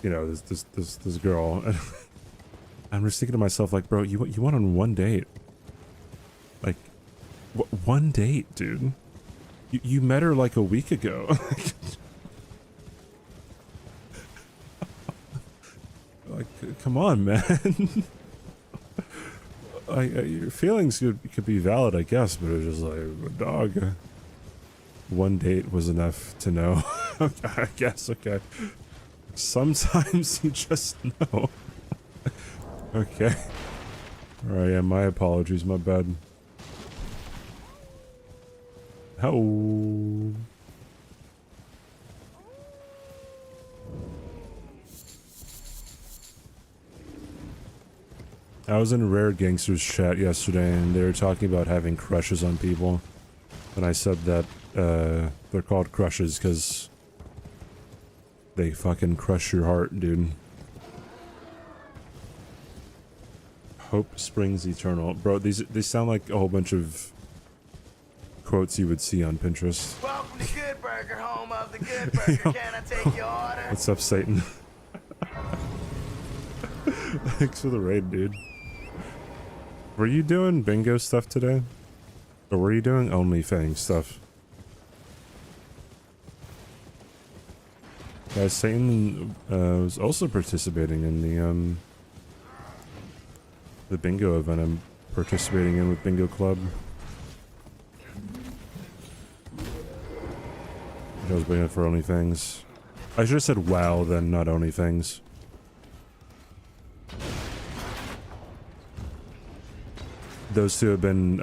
A: you know this girl. I'm just thinking to myself like, bro, you went on one date, like one date, dude. You met her like a week ago. Like, come on, man. Your feelings could be valid, I guess, but it's just like, dog. One date was enough to know. I guess, okay. Sometimes you just know. Okay. Alright, yeah, my apologies, my bad. How? I was in Rare Gangsters chat yesterday, and they were talking about having crushes on people. And I said that, they're called crushes because they fucking crush your heart, dude. Hope springs eternal. Bro, these sound like a whole bunch of quotes you would see on Pinterest.
H: Welcome to Good Burger, home of the Good Burger. Can I take your order?
A: What's up, Satan? Thanks for the raid, dude. Were you doing bingo stuff today? Or were you doing OnlyFans stuff? Guys, Satan was also participating in the bingo event I'm participating in with Bingo Club. I was waiting for OnlyFans. I should have said WoW then, not OnlyFans. Those two have been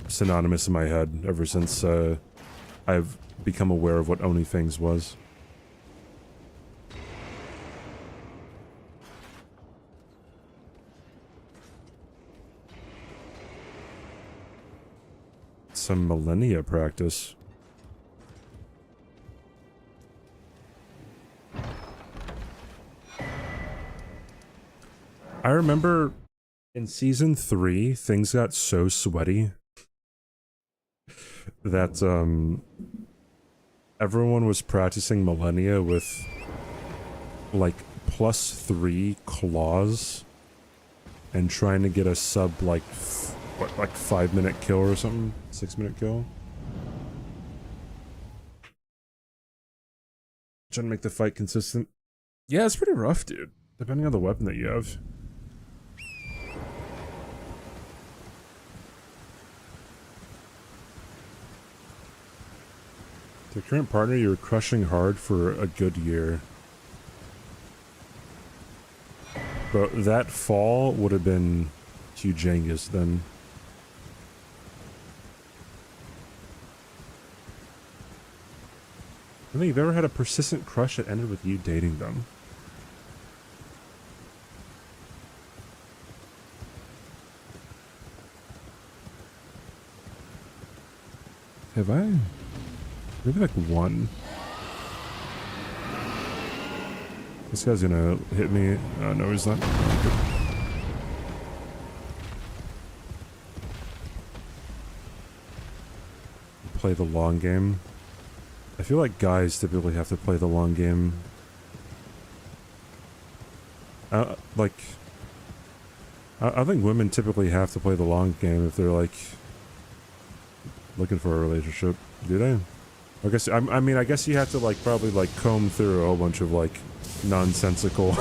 A: synonymous in my head ever since I've become aware of what OnlyFans was. Some millennia practice. I remember in season 3, things got so sweaty that everyone was practicing millennia with like +3 claws and trying to get a sub like what, like 5-minute kill or something? 6-minute kill? Trying to make the fight consistent. Yeah, it's pretty rough, dude. Depending on the weapon that you have. The current partner you were crushing hard for a good year. But that fall would have been humongous then. I think you've ever had a persistent crush that ended with you dating them. Have I? Maybe like one. This guy's gonna hit me. No, he's not. Play the long game. I feel like guys typically have to play the long game. Like, I think women typically have to play the long game if they're like looking for a relationship. Do they? I guess I mean I guess you have to like probably like comb through a whole bunch of like nonsensical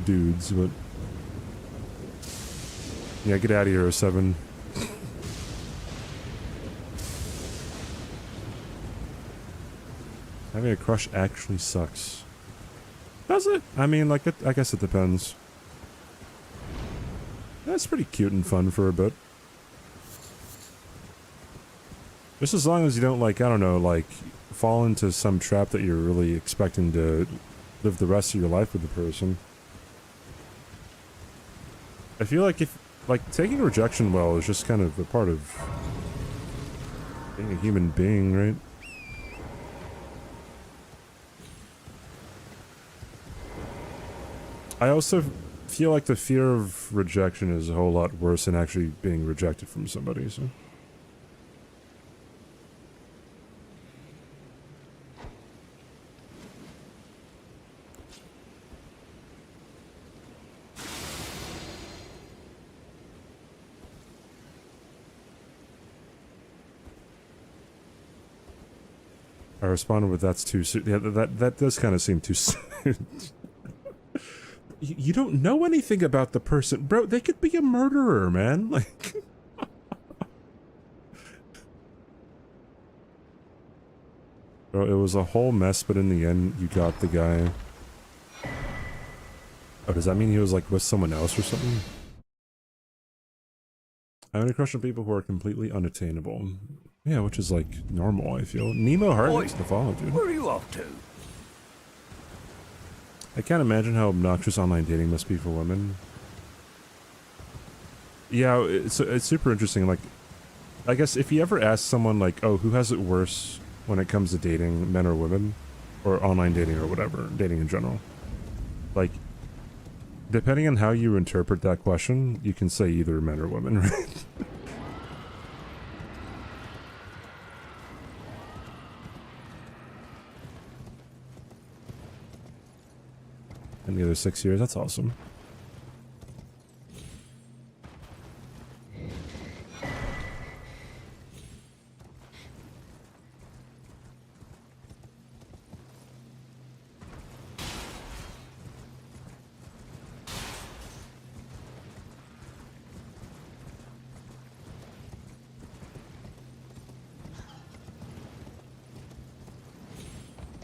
A: dudes, but yeah, get out of here, 07. Having a crush actually sucks. Does it? I mean, like, I guess it depends. That's pretty cute and fun for a bit. Just as long as you don't, like, I don't know, like, fall into some trap that you're really expecting to live the rest of your life with the person. I feel like taking rejection well is just kind of a part of being a human being, right? I also feel like the fear of rejection is a whole lot worse than actually being rejected from somebody, so. I responded with that's too soon. Yeah, that does kind of seem too soon. You don't know anything about the person. Bro, they could be a murderer, man. Like... Bro, it was a whole mess, but in the end, you got the guy. Oh, does that mean he was, like, with someone else or something? I only crush on people who are completely unattainable. Yeah, which is, like, normal, I feel. Nemo Heart needs to follow, dude.
B: Where are you off to?
A: I can't imagine how obnoxious online dating must be for women. Yeah, it's super interesting. Like, I guess if you ever ask someone, like, oh, who has it worse when it comes to dating, men or women? Or online dating or whatever, dating in general. Like, depending on how you interpret that question, you can say either men or women, right? And the other 6 years, that's awesome.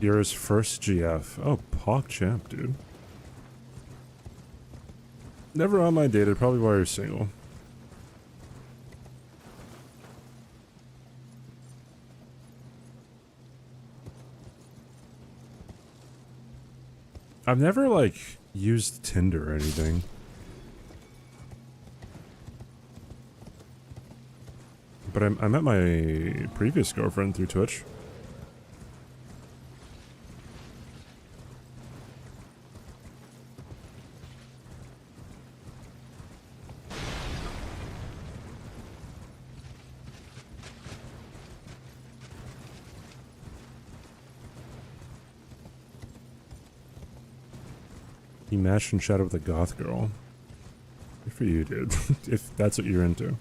A: You're his first GF. Oh, Pog Champ, dude. Never online dated, probably why you're single. I've never, like, used Tinder or anything. But I met my previous girlfriend through Twitch. He matched in shadow with a goth girl. Good for you, dude. If that's what you're into.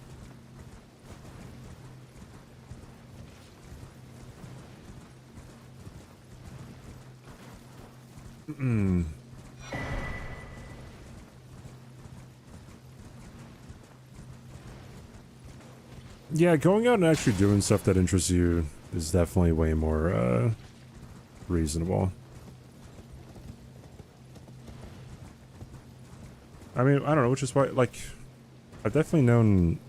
A: Yeah, going out and actually doing stuff that interests you is definitely way more, reasonable. I mean, I don't know, which is why, like, I've definitely known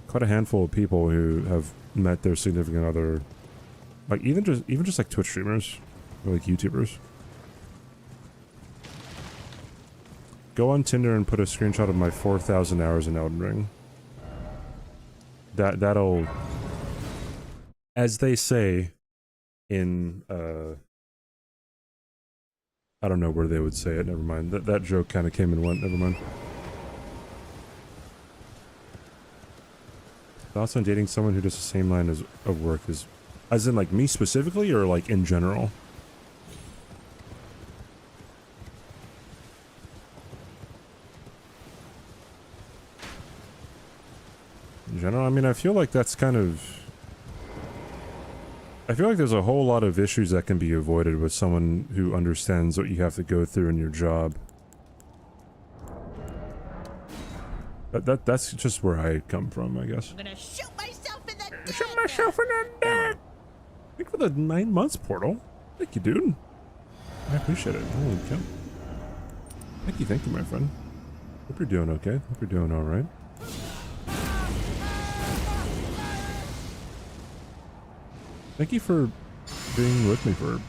A: quite a handful of people who have met their significant other, like, even just like Twitch streamers, or like YouTubers. Go on Tinder and put a screenshot of my 4,000 hours in Elden Ring. That'll, as they say in, I don't know where they would say it, never mind. That joke kind of came and went, never mind. Thoughts on dating someone who does the same line of work as in like me specifically, or like in general? In general, I mean, I feel like that's kind of... I feel like there's a whole lot of issues that can be avoided with someone who understands what you have to go through in your job. That's just where I come from, I guess.
H: I'm gonna shoot myself in the neck.
G: Shoot myself in the neck.
A: Thank you for the 9 months portal. Thank you, dude. I appreciate it. Holy cow. Thank you, my friend. Hope you're doing okay. Hope you're doing alright. Thank you for being with me for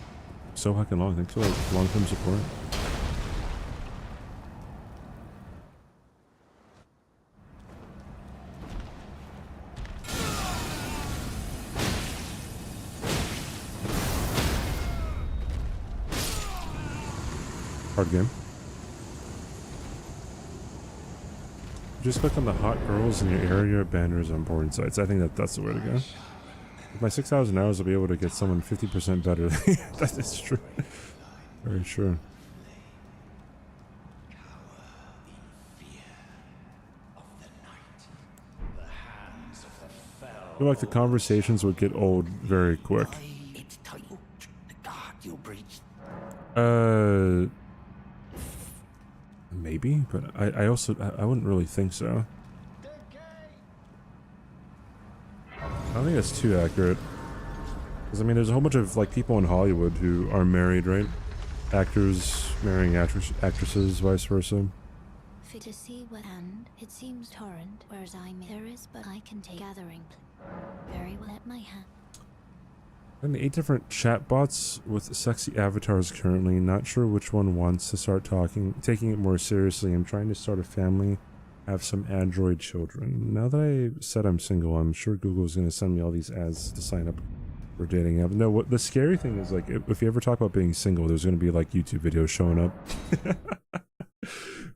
A: so fucking long. Thanks for like long-term support. Hard game. Just click on the hot girls in your area banners on porn sites. I think that's the way to go. With my 6,000 hours, I'll be able to get someone 50% better. That is true. Very true. I feel like the conversations would get old very quick.
B: It's tight. The guard you breached.
A: Maybe, but I also wouldn't really think so. I don't think that's too accurate. Because I mean, there's a whole bunch of like people in Hollywood who are married, right? Actors marrying actresses, vice versa.
C: Fit to see what and it seems torrent, whereas there is, but I can take gathering. Very well at my hand.
A: I'm 8 different chatbots with sexy avatars currently. Not sure which one wants to start taking it more seriously. I'm trying to start a family, have some android children. Now that I said I'm single, I'm sure Google's going to send me all these ads to sign up for dating app. No, what the scary thing is, like, if you ever talk about being single, there's going to be like YouTube videos showing up.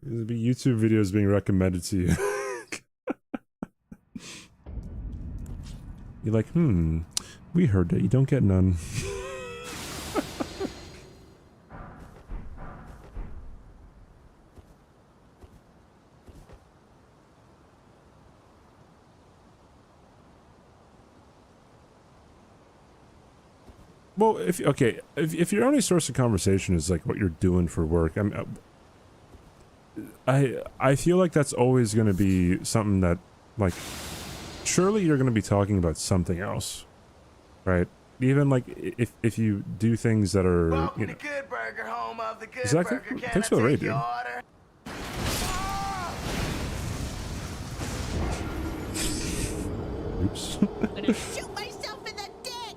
A: There'll be YouTube videos being recommended to you. You're like, we heard that you don't get none. Well, if your only source of conversation is like what you're doing for work, I feel like that's always going to be something that, like, surely you're going to be talking about something else, right? Even like if you do things that are,
H: Welcome
A: you know.
H: to Good Burger, home of the Good
A: Exactly.
H: Burger. Can
A: Thanks
H: I
A: for the raid,
H: take your
A: dude.
H: order?
A: Oops.
F: I'm gonna shoot myself in the dick!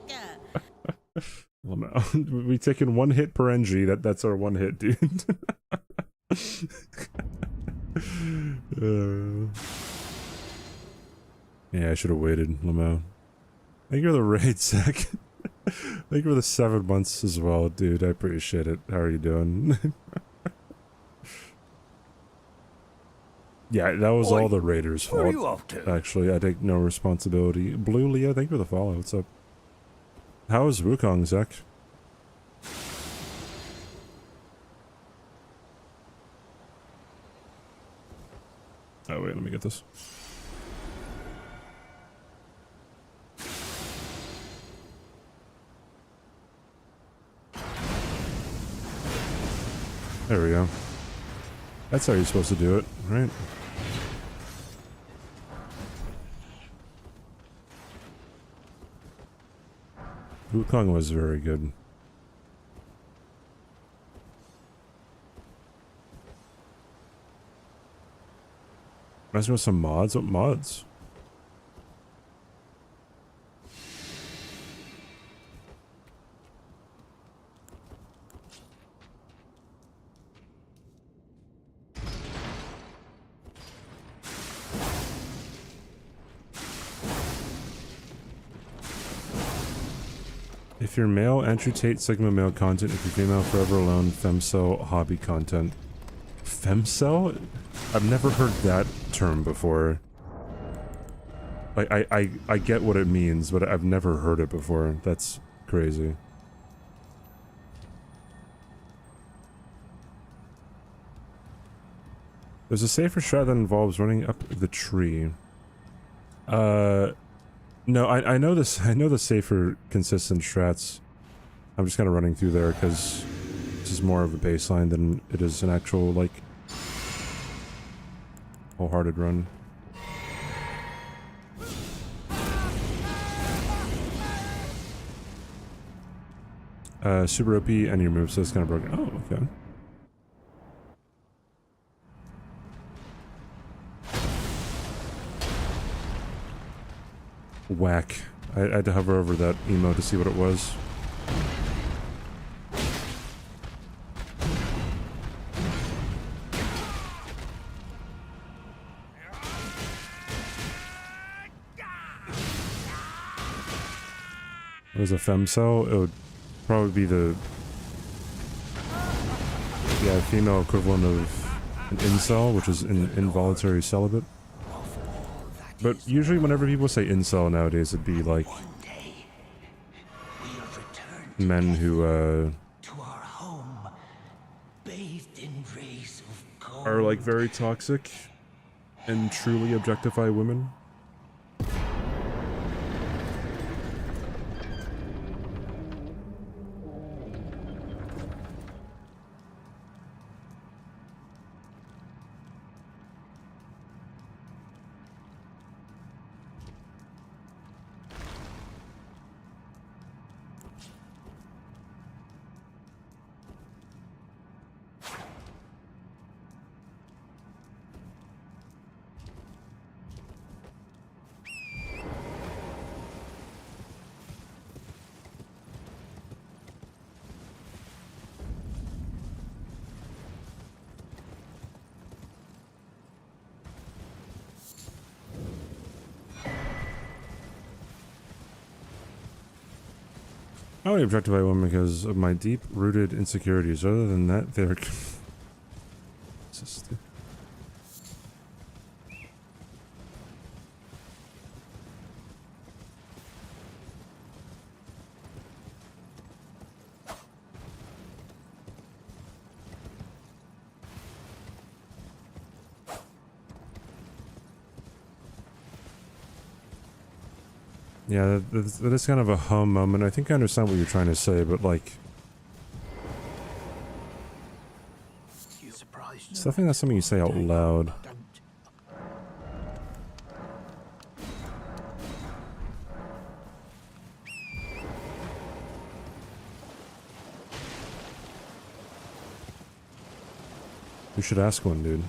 A: Well, no. We taking 1 hit per NG. That's our 1 hit, dude. Yeah, I should have waited, Lamau. Thank you for the raid, Zach. Thank you for the 7 months as well, dude. I appreciate it. How are you doing? Yeah, that was all the raiders'
B: Where are
A: fault.
B: you off to?
A: Actually, I take no responsibility. Blue Leah, thank you for the follow. What's up? How is Wukong, Zach? Oh, wait, let me get this. There we go. That's how you're supposed to do it, right? Wukong was very good. Reminds me of some mods. What mods? If you're male, enter Tate Sigma male content. If you're female, forever alone, femcel hobby content. Femcel? I've never heard that term before. Like, I get what it means, but I've never heard it before. That's crazy. There's a safer strat that involves running up the tree. No, I know this. I know the safer, consistent strats. I'm just kind of running through there because this is more of a baseline than it is an actual, like, wholehearted run. Super OP and your moveset's kind of broken. Oh, okay. Whack. I had to hover over that emo to see what it was. What is a femcel? It would probably be the female equivalent of an incel, which is an involuntary celibate. But usually whenever people say incel nowadays, it'd be like men who are like very toxic and truly objectify women. I only objectify women because of my deep-rooted insecurities. Other than that, they're... just... Yeah, that is kind of a hum moment. I think I understand what you're trying to say, but like... it's definitely not something you say out loud. You should ask one, dude.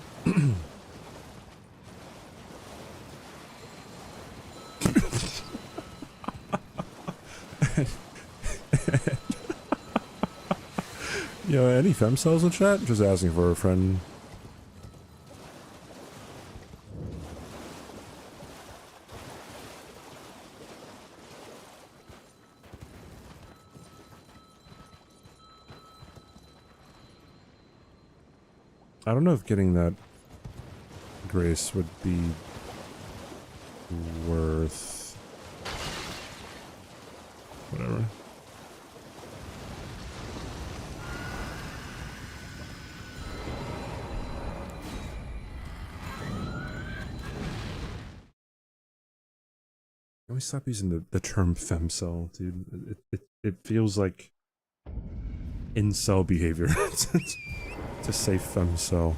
A: Yo, any femcells in chat? Just asking for a friend. I don't know if getting that grace would be worth whatever. Can we stop using the term femcel, dude? It feels like incel behavior to say femcel.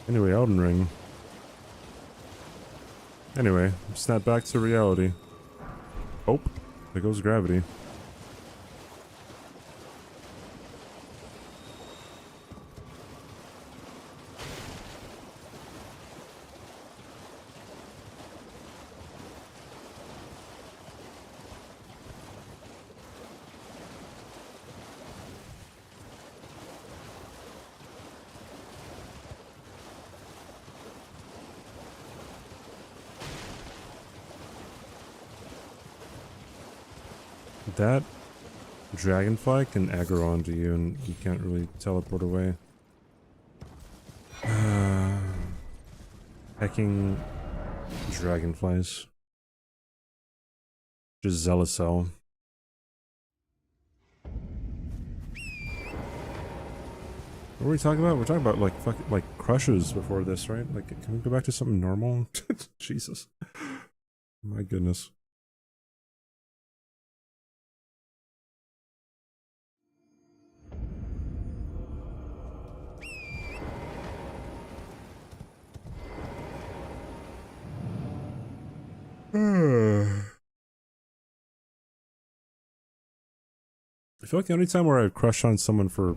A: Anyway, Elden Ring. Anyway, snap back to reality. Oh, there goes gravity. That dragonfly can aggro onto you and you can't really teleport away. Hacking dragonflies. Just Zealocell. What were we talking about? We're talking about like fucking like crushes before this, right? Like, can we go back to something normal? Jesus. My goodness. I feel like the only time where I crushed on someone for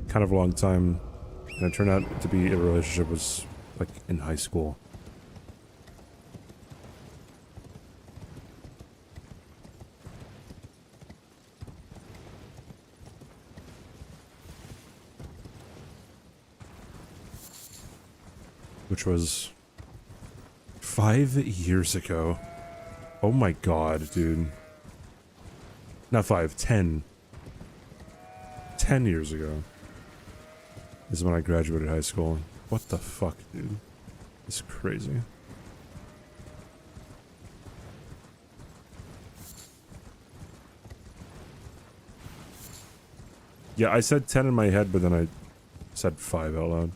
A: kind of a long time and it turned out to be a relationship was like in high school. Which was 5 years ago. Oh my god, dude. Not 5, 10. 10 years ago is when I graduated high school. What the fuck, dude? It's crazy. Yeah, I said 10 in my head, but then I said 5 out loud.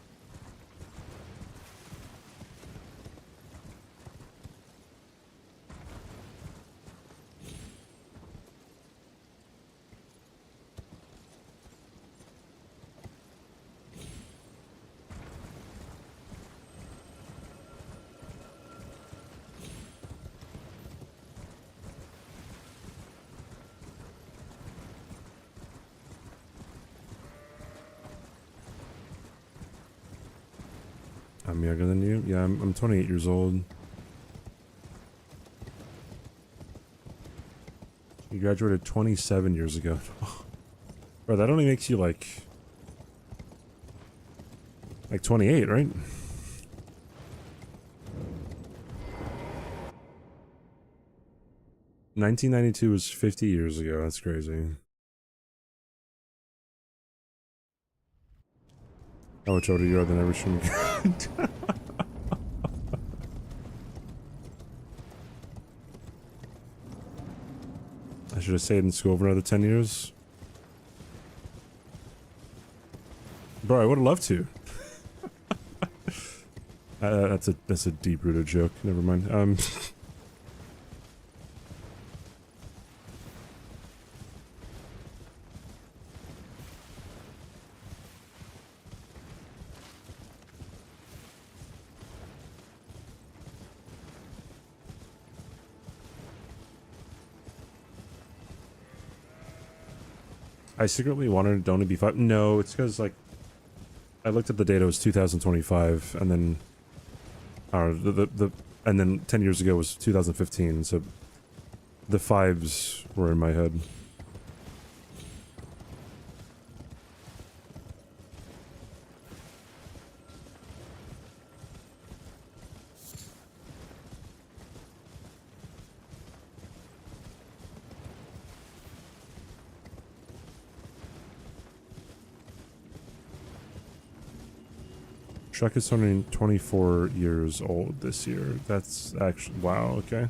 A: I'm younger than you? Yeah, I'm 28 years old. You graduated 27 years ago. Bro, that only makes you like 28, right? $1992 was 50 years ago. That's crazy. How much older you are than every stream. I should have stayed in school for another 10 years. Bro, I would have loved to. That's a deep-rooted joke. Never mind. I secretly wanted it to only be 5. No, it's because, like, I looked at the data, it was 2025, and then, and then 10 years ago was 2015, so the 5s were in my head. Shrek is turning 24 years old this year. That's actually... Wow, okay.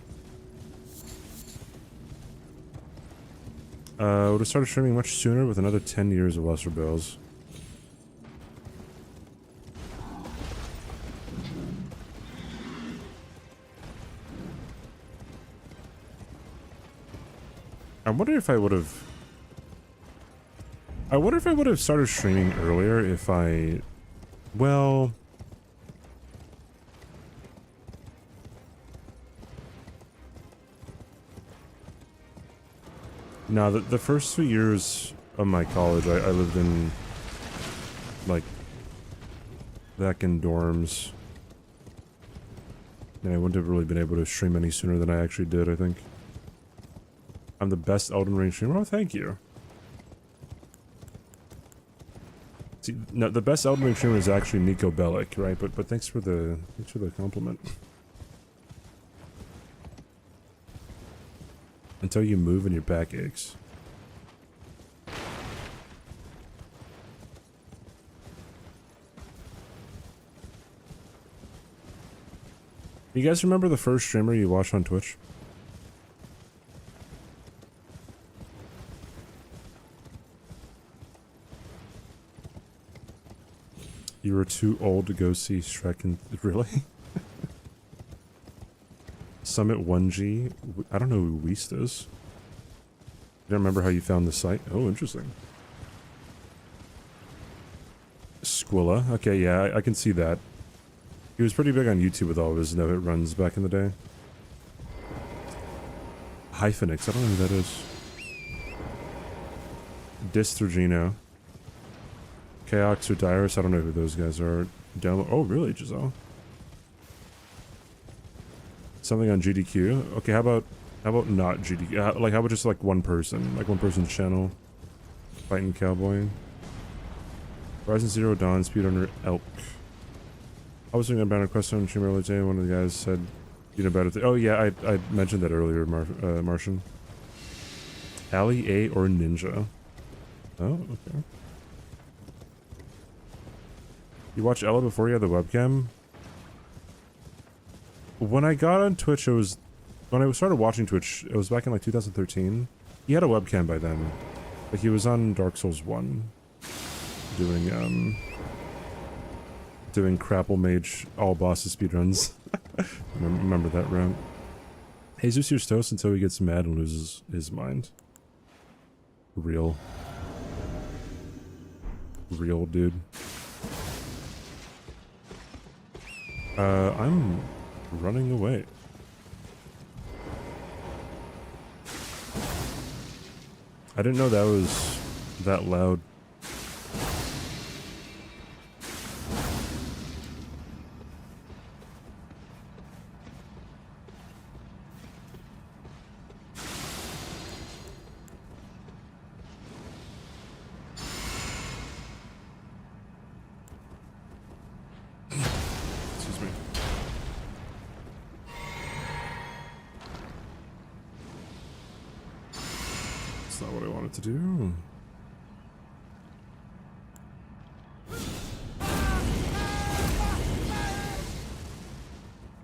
A: Would have started streaming much sooner with another 10 years of lesser bills. I wonder if I would have... I wonder if I would have started streaming earlier if I... Well... No, the first 2 years of my college, I lived in, like, back in dorms. And I wouldn't have really been able to stream any sooner than I actually did, I think. I'm the best Elden Ring streamer. Oh, thank you. See, no, the best Elden Ring streamer is actually Nico Bellic, right? But thanks for the compliment. Until you move and your back aches. You guys remember the first streamer you watched on Twitch? You were too old to go see Shrek and... Really? Summit 1G? I don't know who Weast is. I don't remember how you found the site. Oh, interesting. Squilla. Okay, yeah, I can see that. He was pretty big on YouTube with all of his no-hit runs back in the day. Hyphenix, I don't know who that is. Distrogino. Chaox or Dyrus, I don't know who those guys are. Download. Oh, really, Giselle? Something on GDQ. Okay, how about not GDQ? Like, how about just like one person, like one person's channel, fighting cowboy. Horizon Zero Dawn speedrunner Elk. I was doing a banner quest on stream earlier today. One of the guys said, "You know about it." Oh yeah, I mentioned that earlier. Martian. Ali A or Ninja. Oh, okay. You watched Ella before you had the webcam? When I got on Twitch, it was... When I started watching Twitch, it was back in like 2013. He had a webcam by then. Like, he was on Dark Souls 1. Doing Crapple Mage all bosses speedruns. Remember that round. Jesus here's toast until he gets mad and loses his mind. Real, dude. I'm running away. I didn't know that was that loud. To do.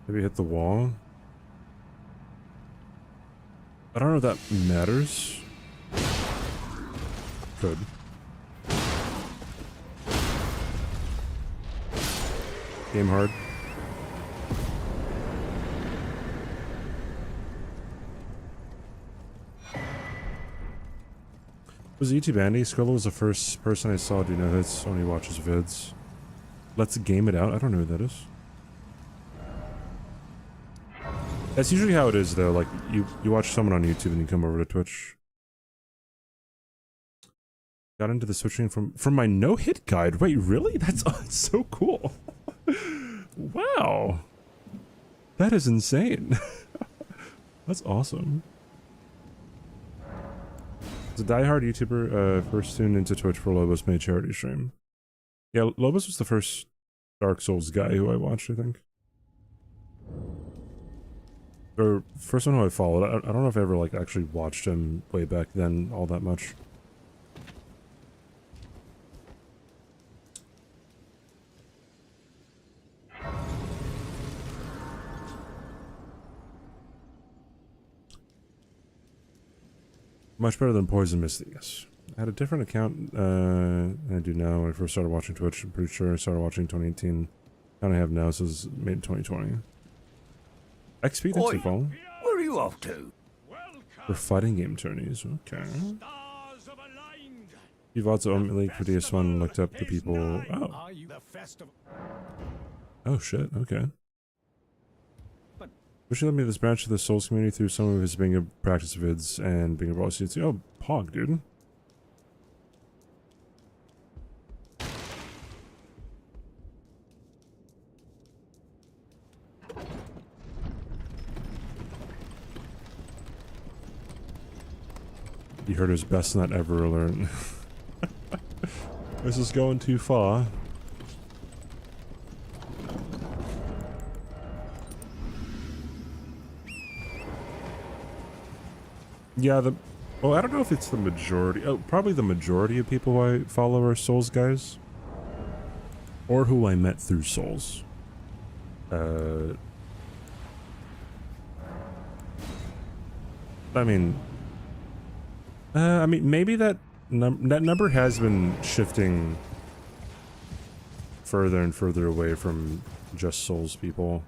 A: Maybe hit the wall. I don't know if that matters. Could. Game hard. Was YouTube Andy? Skrilla was the first person I saw do no hits when he watches vids. Let's game it out. I don't know who that is. That's usually how it is though, like you watch someone on YouTube and you come over to Twitch. Got into the switching from my no-hit guide. Wait, really? That's so cool. Wow. That is insane. That's awesome. As a diehard YouTuber, first tuned into Twitch for Lobos made charity stream. Yeah, Lobos was the first Dark Souls guy who I watched, I think. Or first one who I followed. I don't know if I ever like actually watched him way back then all that much. Much better than Poison Misty, yes. I had a different account than I do now when I first started watching Twitch. I'm pretty sure I started watching 2018. Kind of have now, so it's made in 2020. XP, thanks for following.
B: Where are you off to?
A: For fighting game tourneys, okay. You've also ultimately for DS1 looked up the people. Oh. Oh shit, okay. Wish you let me this branch of the Souls community through some of his being a practice vids and being a brawl CT. Oh, Pog, dude. You heard his best nut ever alert. This is going too far. Yeah, well, I don't know if it's the majority. Oh, probably the majority of people who I follow are Souls guys. Or who I met through Souls. I mean, maybe that number has been shifting further and further away from just Souls people.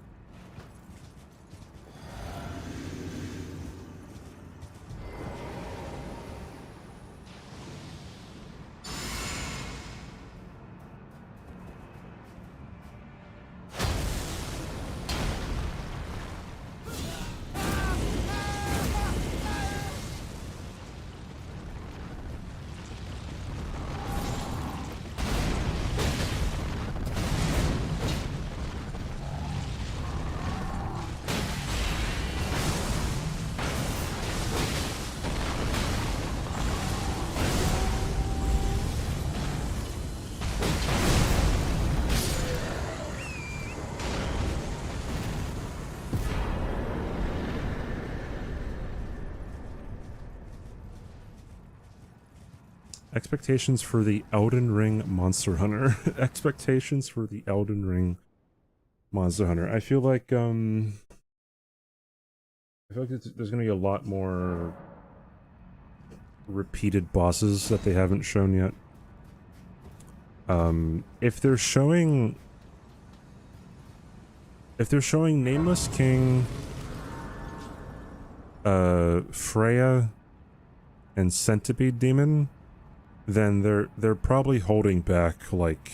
A: Expectations for the Elden Ring Monster Hunter. Expectations for the Elden Ring Monster Hunter. I feel like there's gonna be a lot more repeated bosses that they haven't shown yet. If they're showing Nameless King, Freya, and Centipede Demon, then they're probably holding back, like,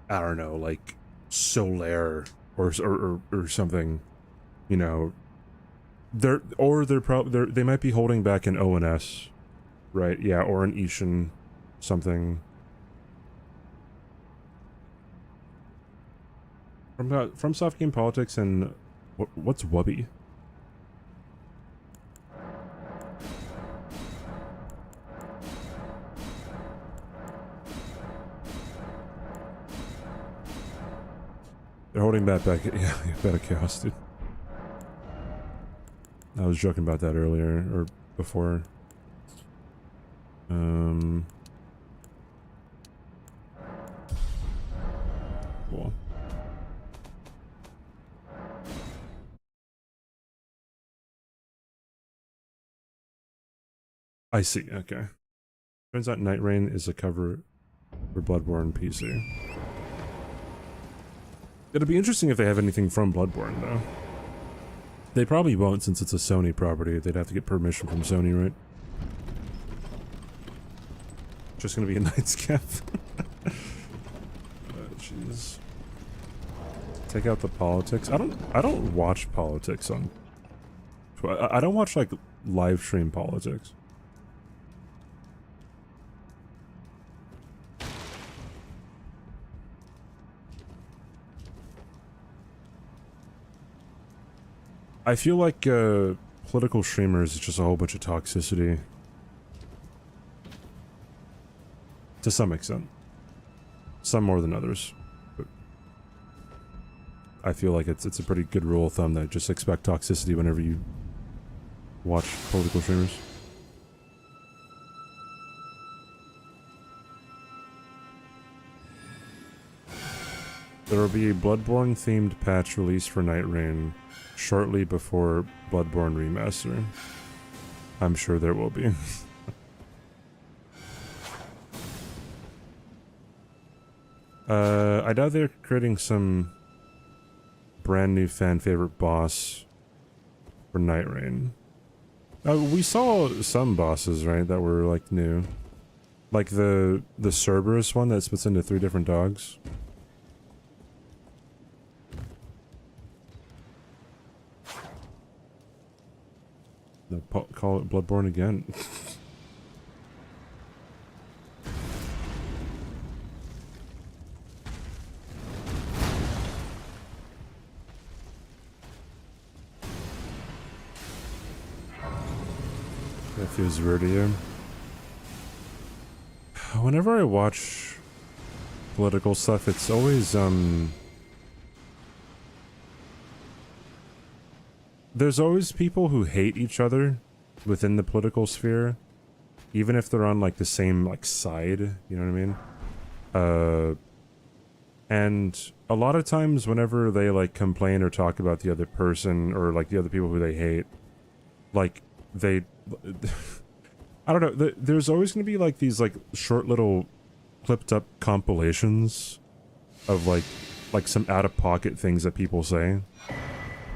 A: I don't know, like Solaire or something, you know. They might be holding back an ONS, right? Yeah, or an Ishin something. From Soft Game Politics and what's Wubby? They're holding back, yeah, Better Chaos, dude. I was joking about that earlier, or before. Cool. I see, okay. Turns out Night Rain is a cover for Bloodborne PC. It'll be interesting if they have anything from Bloodborne, though. They probably won't, since it's a Sony property. They'd have to get permission from Sony, right? Just gonna be a Night's Cap. Jeez. Take out the politics. I don't watch politics on... I don't watch, like, live stream politics. I feel like political streamers is just a whole bunch of toxicity. To some extent. Some more than others. But I feel like it's a pretty good rule of thumb that just expect toxicity whenever you watch political streamers. There will be a Bloodborne-themed patch released for Night Rain shortly before Bloodborne Remaster. I'm sure there will be. I doubt they're creating some brand new fan favorite boss for Night Rain. We saw some bosses, right, that were like new. Like the Cerberus one that splits into 3 different dogs. No, call it Bloodborne again. That feels weird to you. Whenever I watch political stuff, it's always, there's always people who hate each other within the political sphere, even if they're on, like, the same, like, side, you know what I mean? And a lot of times whenever they, like, complain or talk about the other person, or, like, the other people who they hate, like, they... I don't know, there's always gonna be, like, these, like, short little clipped up compilations of, like some out-of-pocket things that people say.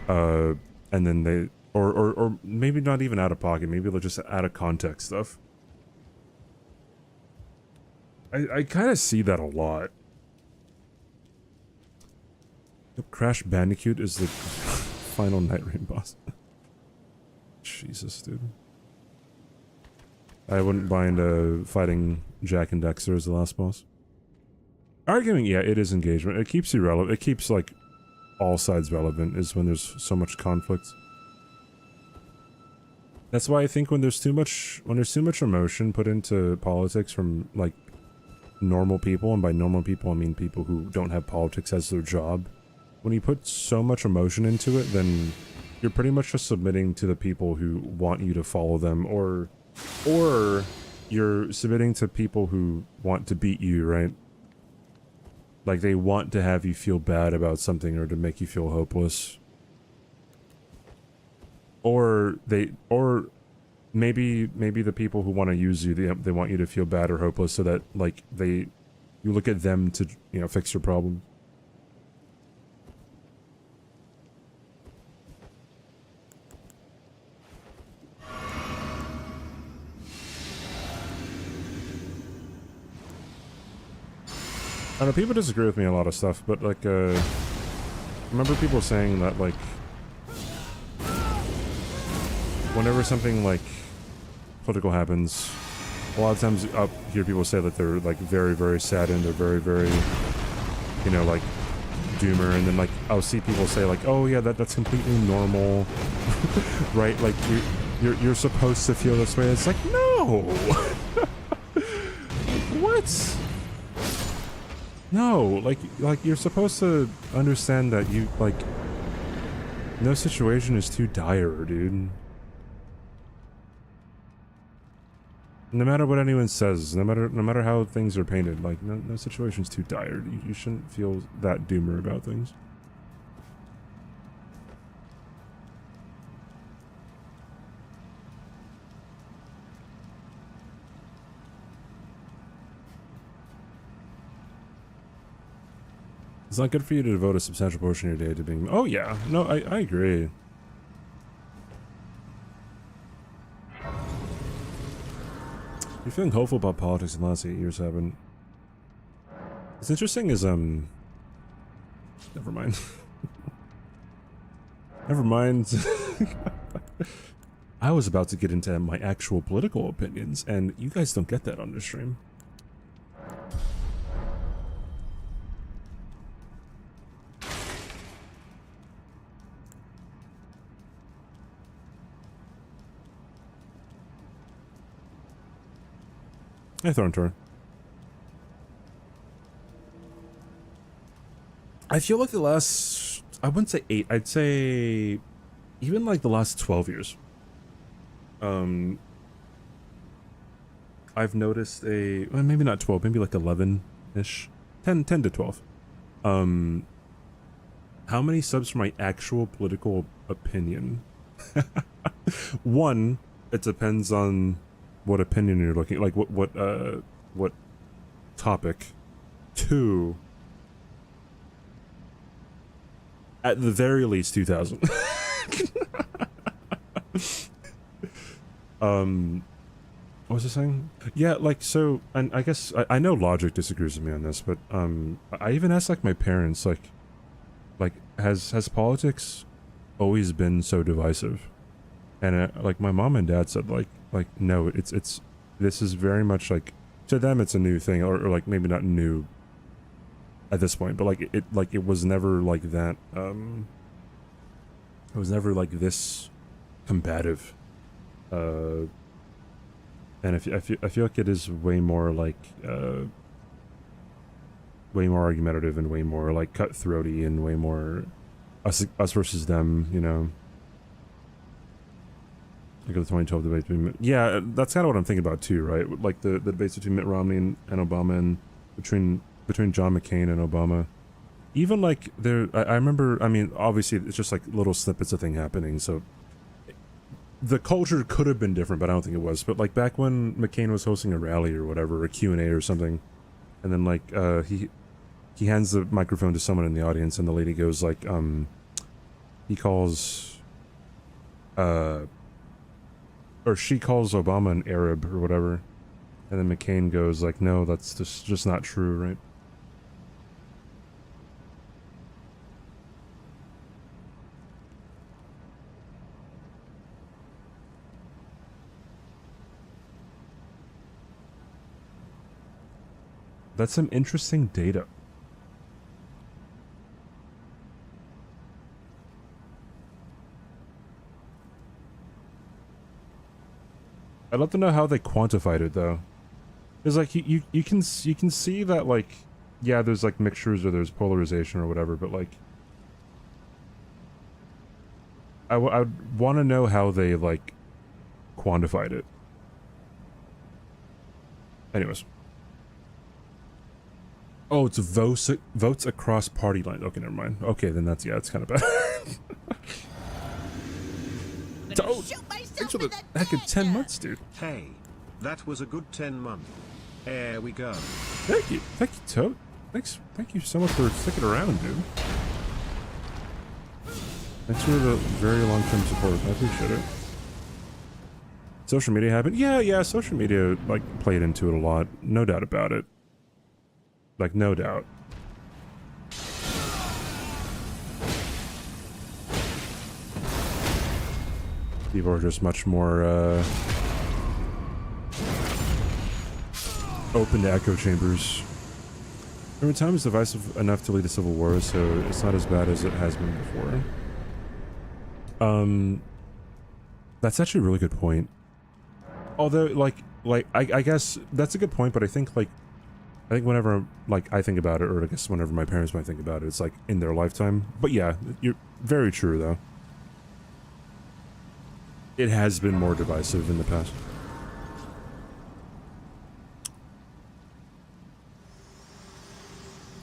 A: And then they, or maybe not even out of pocket, maybe they're just out of context stuff. I kind of see that a lot. Crash Bandicoot is the final Night Rain boss. Jesus, dude. I wouldn't mind fighting Jack and Dexter as the last boss. Arguing, yeah, it is engagement. It keeps you relevant. It keeps, like, all sides relevant, is when there's so much conflict. That's why I think when there's too much emotion put into politics from, like, normal people, and by normal people I mean people who don't have politics as their job, when you put so much emotion into it, then you're pretty much just submitting to the people who want you to follow them, or or you're submitting to people who want to beat you, right? Like they want to have you feel bad about something or to make you feel hopeless. Or maybe the people who want to use you, they want you to feel bad or hopeless so that like you look at them to, you know, fix your problem. I know people disagree with me on a lot of stuff, but like, I remember people saying that like, whenever something like political happens, a lot of times I'll hear people say that they're like very, very saddened or very, very, you know, like doomer, and then like I'll see people say like, oh yeah, that's completely normal, right? Like you're supposed to feel this way. It's like, no, what? No, like you're supposed to understand that you like no situation is too dire, dude. No matter what anyone says, no matter how things are painted, like no situation's too dire. You shouldn't feel that doomer about things. It's not good for you to devote a substantial portion of your day to being... Oh yeah, no, I agree. You're feeling hopeful about politics in the last 8 years, haven't? What's interesting is, never mind. Never mind. I was about to get into my actual political opinions, and you guys don't get that on the stream. Hey, Thorntor. I feel like the last... I wouldn't say 8. I'd say... even like the last 12 years. I've noticed a... well, maybe not 12. Maybe like 11-ish. 10 to 12. How many subs for my actual political opinion? One, it depends on... what opinion you're looking, like what topic. 2, at the very least 2000. What was I saying? Yeah, like, so, and I guess I know Logic disagrees with me on this, but I even asked like my parents, like has politics always been so divisive? And like my mom and dad said like no, it's this is very much like, to them it's a new thing, or like maybe not new at this point, but like it was never like that. It was never like this combative. And I feel like it is way more like way more argumentative and way more like cutthroaty and way more us versus them, you know. Like the 2012 debate between... yeah, that's kind of what I'm thinking about too, right? Like the debates between Mitt Romney and Obama, and between John McCain and Obama. Even like there, I remember, I mean, obviously it's just like little snippets of thing happening, so the culture could have been different, but I don't think it was. But like back when McCain was hosting a rally or whatever, a Q&A or something, and then like he hands the microphone to someone in the audience, and the lady goes like, he calls, or she calls Obama an Arab or whatever, and then McCain goes like, no, that's just not true, right? That's some interesting data. I'd love to know how they quantified it though. Because like you can see that like, yeah, there's like mixtures or there's polarization or whatever, but like I would want to know how they like quantified it. Anyways. Oh, it's votes across party lines. Okay, never mind. Okay, then that's, yeah, it's kind of bad. Oh, thanks for the heck of 10 months, dude.
D: Hey, that was a good 10 months. There we go.
A: Thank you, Toad. Thank you so much for sticking around, dude. Thanks for the very long-term support. I appreciate it. Social media happened? Yeah, social media, like, played into it a lot. No doubt about it. Like, no doubt. People are just much more, open to echo chambers. Remember, time is divisive enough to lead a civil war, so it's not as bad as it has been before. That's actually a really good point. Although, like, I guess that's a good point, but I think whenever, like, I think about it, or I guess whenever my parents might think about it, it's, like, in their lifetime. But yeah, you're very true, though. It has been more divisive in the past.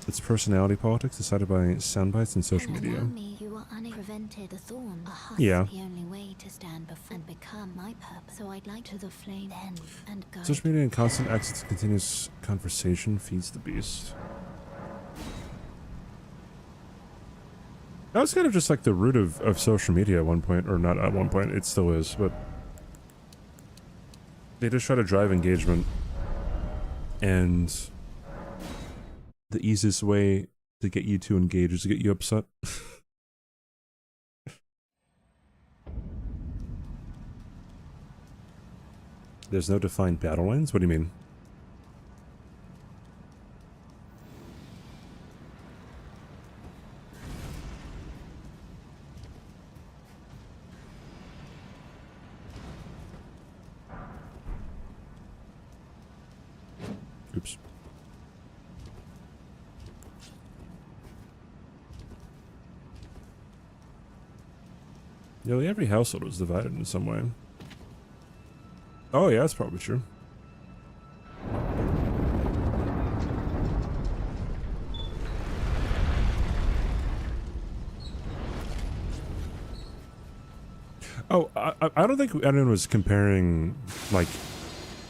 A: It's personality politics decided by soundbites and social media.
C: You are unprevented the thorn. A husk
A: Yeah.
C: the only way to stand before and become my purpose. So I'd like to the flame then and go.
A: Social media and constant access to continuous conversation feeds the beast. That was kind of just like the root of social media at one point, or not at one point, it still is, but they just try to drive engagement, and the easiest way to get you to engage is to get you upset. There's no defined battle lines? What do you mean? Oops. Nearly every household was divided in some way. Oh yeah, that's probably true. Oh, I don't think anyone was comparing, like,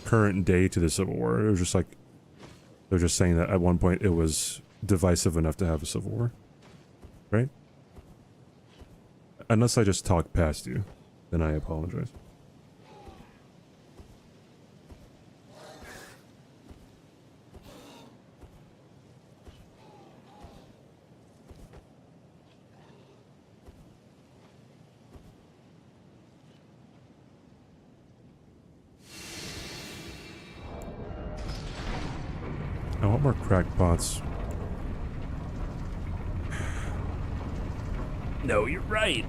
A: current day to the Civil War. It was just like, they're just saying that at one point it was divisive enough to have a civil war. Right? Unless I just talk past you, then I apologize. I want more crackpots.
G: No, you're right.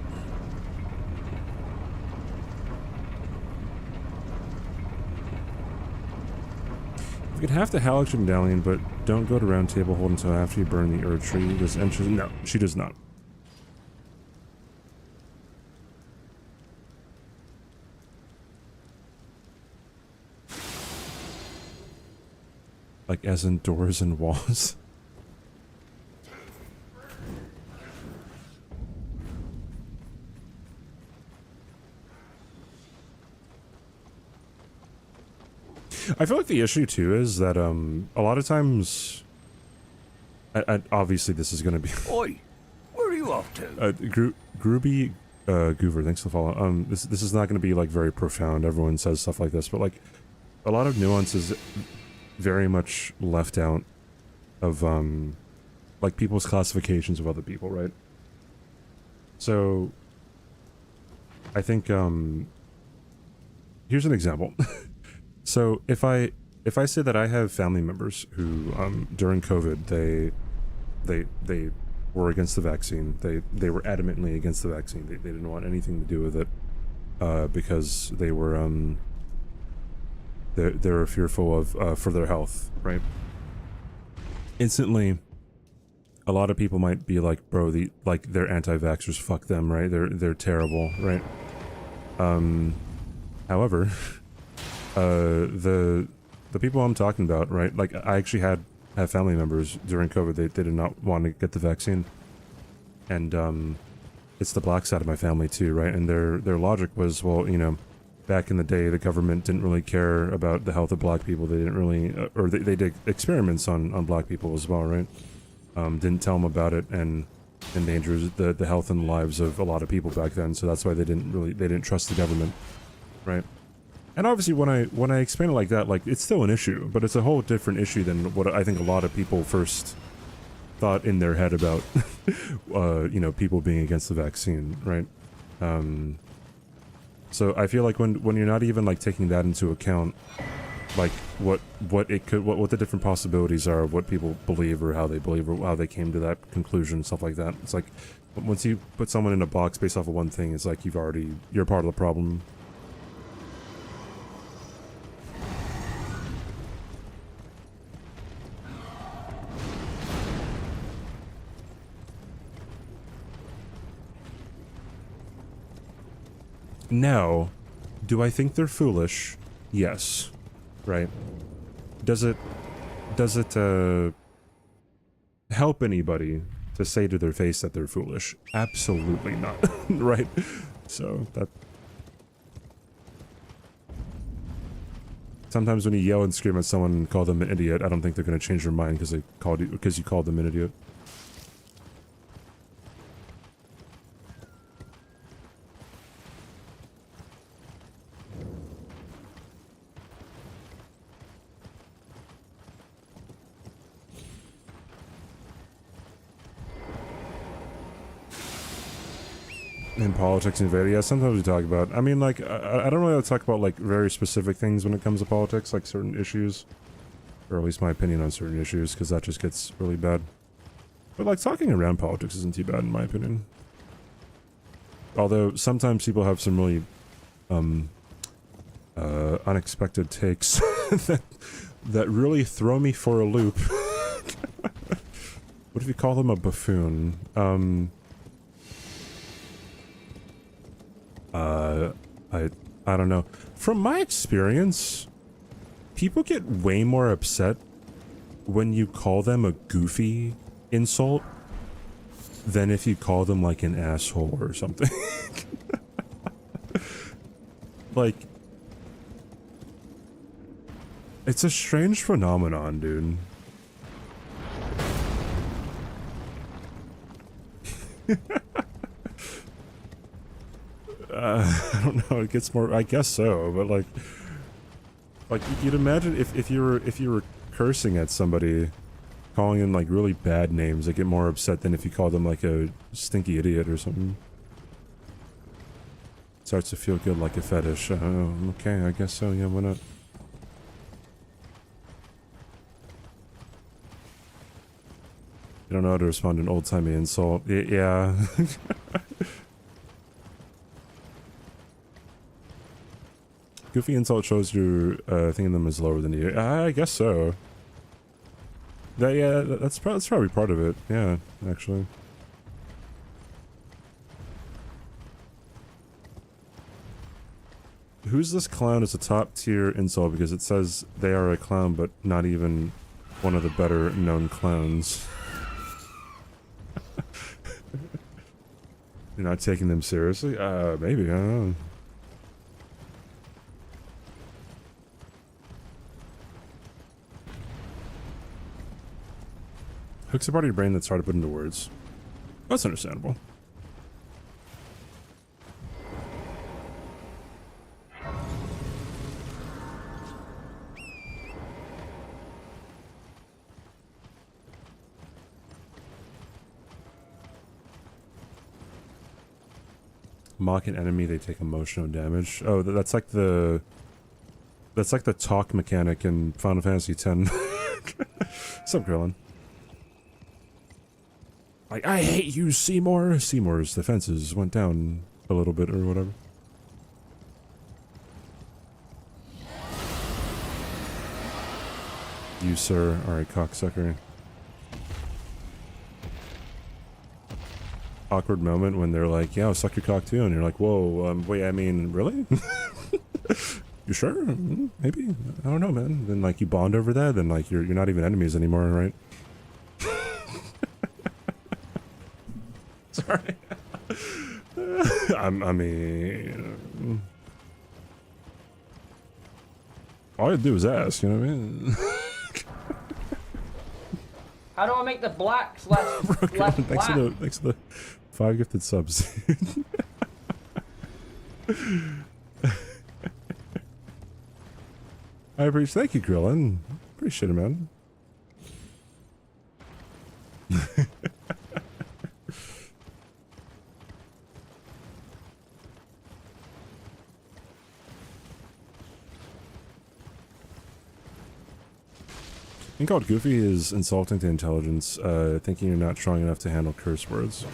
A: You could have the Halleck medallion, but don't go to Round Table Hold until after you burn the Erd Tree. Does enter? No, she does not. Like as in doors and walls. I feel like the issue too is that a lot of times, obviously this is going to be
G: Oi, where are you off to?
A: Groovy Goover, thanks for the follow. This is not going to be like very profound. Everyone says stuff like this, but like a lot of nuances very much left out of like people's classifications of other people, right? So I think here's an example. So if I say that I have family members who during COVID they were against the vaccine, they were adamantly against the vaccine. They didn't want anything to do with it because they were they were fearful of for their health, right? Instantly, a lot of people might be like, bro, they're anti-vaxxers, fuck them, right? They're terrible, right? However, the the people I'm talking about, right? Like, I actually have family members during COVID. They did not want to get the vaccine, and it's the black side of my family too, right? And their logic was, well, you know, back in the day, the government didn't really care about the health of black people. They didn't really, or they did experiments on black people as well, right? Didn't tell them about it and endangers the health and lives of a lot of people back then. So that's why they didn't trust the government, right? And obviously, when I explain it like that, like, it's still an issue, but it's a whole different issue than what I think a lot of people first thought in their head about, you know, people being against the vaccine, right? So I feel like when you're not even like taking that into account, like what the different possibilities are of what people believe or how they believe or how they came to that conclusion, stuff like that. It's like once you put someone in a box based off of one thing, it's like you're part of the problem. Now, do I think they're foolish? Yes. Right? Does it help anybody to say to their face that they're foolish? Absolutely not. Right? So that sometimes when you yell and scream at someone and call them an idiot, I don't think they're going to change their mind because you called them an idiot. In politics and video, sometimes we talk about, I mean, like, I don't really talk about, like, very specific things when it comes to politics, like certain issues, or at least my opinion on certain issues, because that just gets really bad. But, like, talking around politics isn't too bad, in my opinion. Although, sometimes people have some really, unexpected takes that really throw me for a loop. What if you call them a buffoon? I don't know. From my experience, people get way more upset when you call them a goofy insult than if you call them like an asshole or something. Like, it's a strange phenomenon, dude. I don't know, it gets more, I guess so, but like you'd imagine if you were cursing at somebody, calling them like really bad names, they get more upset than if you call them like a stinky idiot or something. Starts to feel good like a fetish. Oh, okay, I guess so, yeah, why not? You don't know how to respond to an old-timey insult. Yeah. Goofy insult shows you're thinking them as lower than you. I guess so. That's probably part of it. Yeah, actually. Who's this clown is a top tier insult because it says they are a clown, but not even one of the better known clowns. You're not taking them seriously? Maybe, I don't know. Hooks a part of your brain that's hard to put into words. That's understandable. Mock an enemy, they take emotional damage. Oh, that's like the talk mechanic in Final Fantasy X. What's up, Grillin? Like, I hate you, Seymour. Seymour's defenses went down a little bit or whatever. You, sir, are a cocksucker. Awkward moment when they're like, yeah, I'll suck your cock too. And you're like, whoa, wait, I mean, really? You sure? Maybe. I don't know, man. Then like you bond over that, then like you're not even enemies anymore, right? Sorry. I mean, all I do is ask, you know what I mean?
I: How do I make the blacks less black?
A: Thanks to the 5 gifted subs. I appreciate. Thank you, Grillin. Appreciate it, man. Being called goofy is insulting to intelligence, thinking you're not strong enough to handle curse words.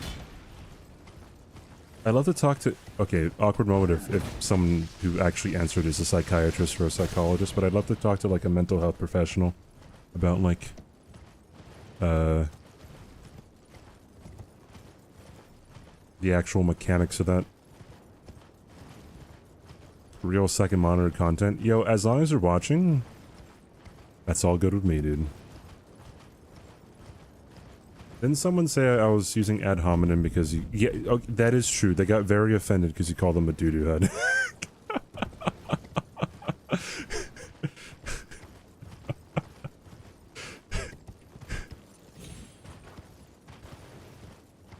A: I'd love to talk to... Okay, awkward moment if someone who actually answered is a psychiatrist or a psychologist, but I'd love to talk to, like, a mental health professional about, like... the actual mechanics of that. Real second monitored content. Yo, as long as you're watching... That's all good with me, dude. Didn't someone say I was using ad hominem because you... Yeah, okay, that is true. They got very offended because you called them a doo-doo head.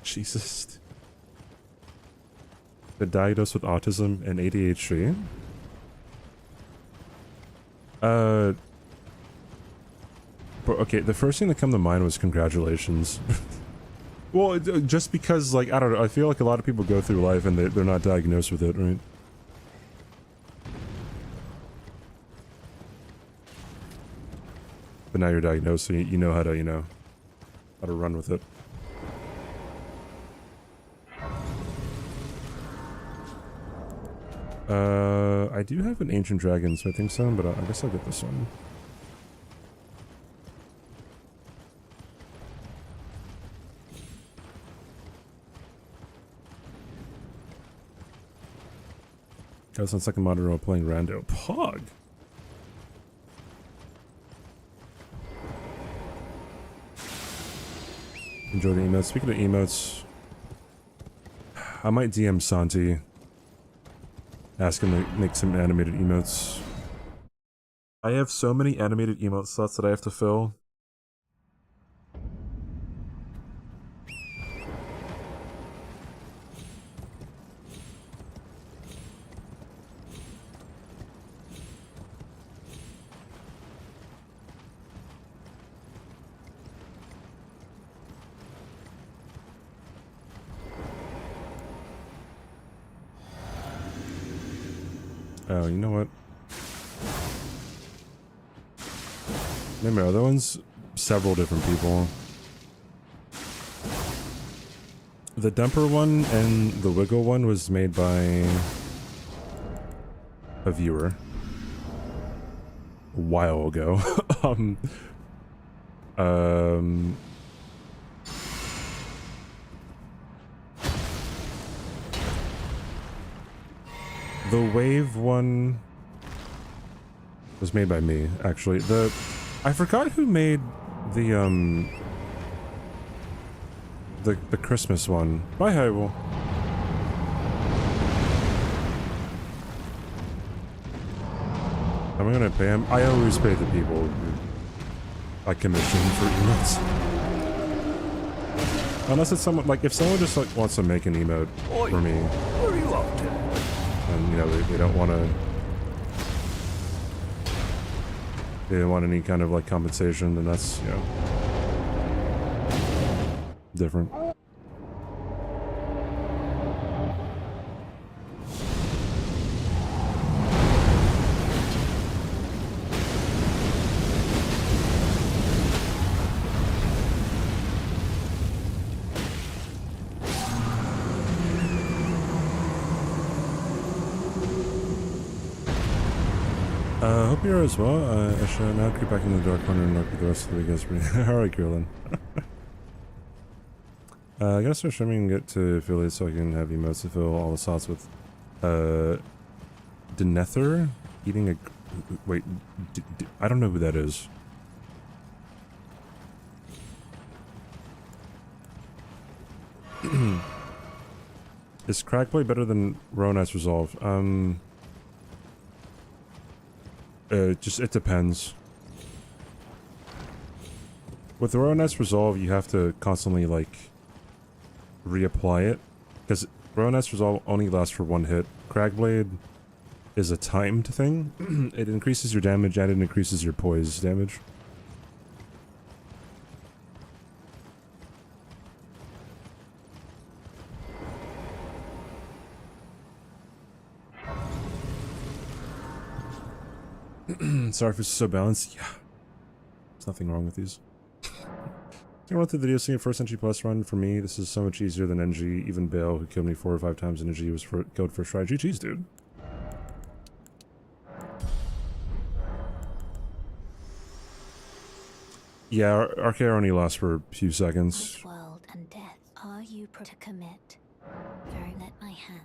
A: Jesus. Been diagnosed with autism and ADHD. Okay, the first thing that came to mind was congratulations. Well, just because, like, I don't know, I feel like a lot of people go through life and they're not diagnosed with it, right? But now you're diagnosed, so you know how to, how to run with it. I do have an Ancient Dragon, so I think so, but I guess I'll get this one. I was on second monitor while playing Rando. Pog! Enjoy the emotes. Speaking of emotes, I might DM Santi. Ask him to make some animated emotes. I have so many animated emote slots that I have to fill. Oh, you know what? Maybe other ones? Several different people. The Dumper one and the Wiggle one was made by a viewer a while ago. The Wave one was made by me, actually. I forgot who made the Christmas one. Bye, Hyrule. Am I gonna pay him? I always pay the people who I commission for emotes. Unless it's someone, like, if someone just, like, wants to make an emote for me.
B: Where are you up to?
A: And, they don't want to... They don't want any kind of, like, compensation, then that's, different. Hope you're as well. I shall now get back in the dark corner and look at the rest of the guys. Alright, Grillin. I gotta start streaming and get to affiliates so I can have emotes to fill all the slots with Denether Eating a... Wait, I don't know who that is. Is Crackblade better than Rowanite's Resolve? Just, it depends. With the Rowanite's Resolve, you have to constantly, like, reapply it. Because Rowanite's Resolve only lasts for one hit. Crackblade is a timed thing. It increases your damage and it increases your poise damage. Sorry if it's so balanced. Yeah. There's nothing wrong with these. I went through the video seeing first NG+ run. For me, this is so much easier than NG. Even Bale, who killed me 4 or 5 times in NG, was killed first try. GG's, dude. Yeah, RKR only lasts for a few seconds.
C: This world and death. Are you to commit? Very let my hand.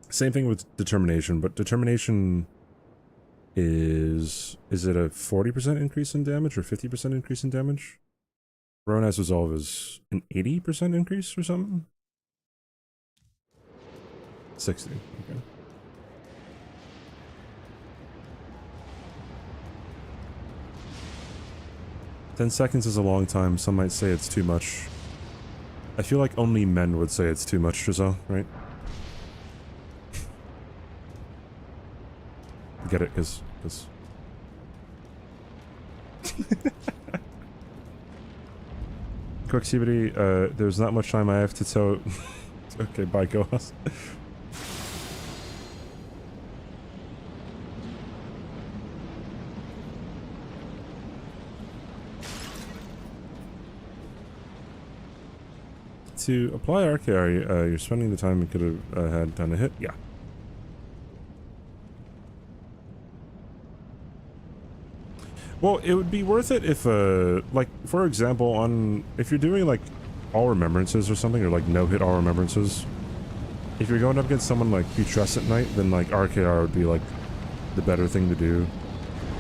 A: Same thing with determination, but determination is it a 40% increase in damage or 50% increase in damage? Rowanite's Resolve is an 80% increase or something? 60, okay. "10 seconds is a long time. Some might say it's too much." I feel like only men would say it's too much, Giselle, right? Get it, because... Quick CBD, there's not much time I have to tell... Okay, bye, Goas. To apply RKR, you're spending the time you could have had done a hit. Yeah. Well, it would be worth it if, like, for example, if you're doing, like, all remembrances or something, or, like, no-hit all remembrances, if you're going up against someone like Putrescent Knight, then, like, RKR would be, like, the better thing to do.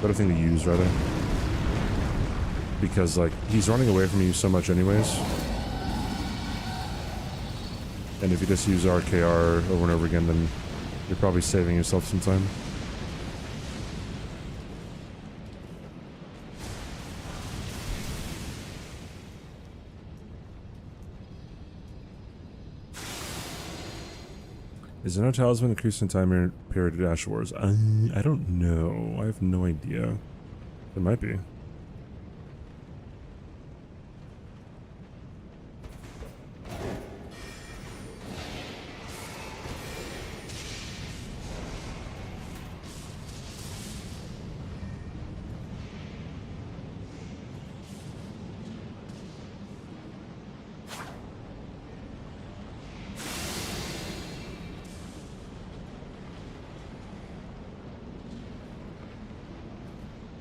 A: Better thing to use, rather. Because, like, he's running away from you so much anyways. And if you just use RKR over and over again, then you're probably saving yourself some time. Is there no talisman increase in time period at Ash Wars? I don't know. I have no idea. There might be.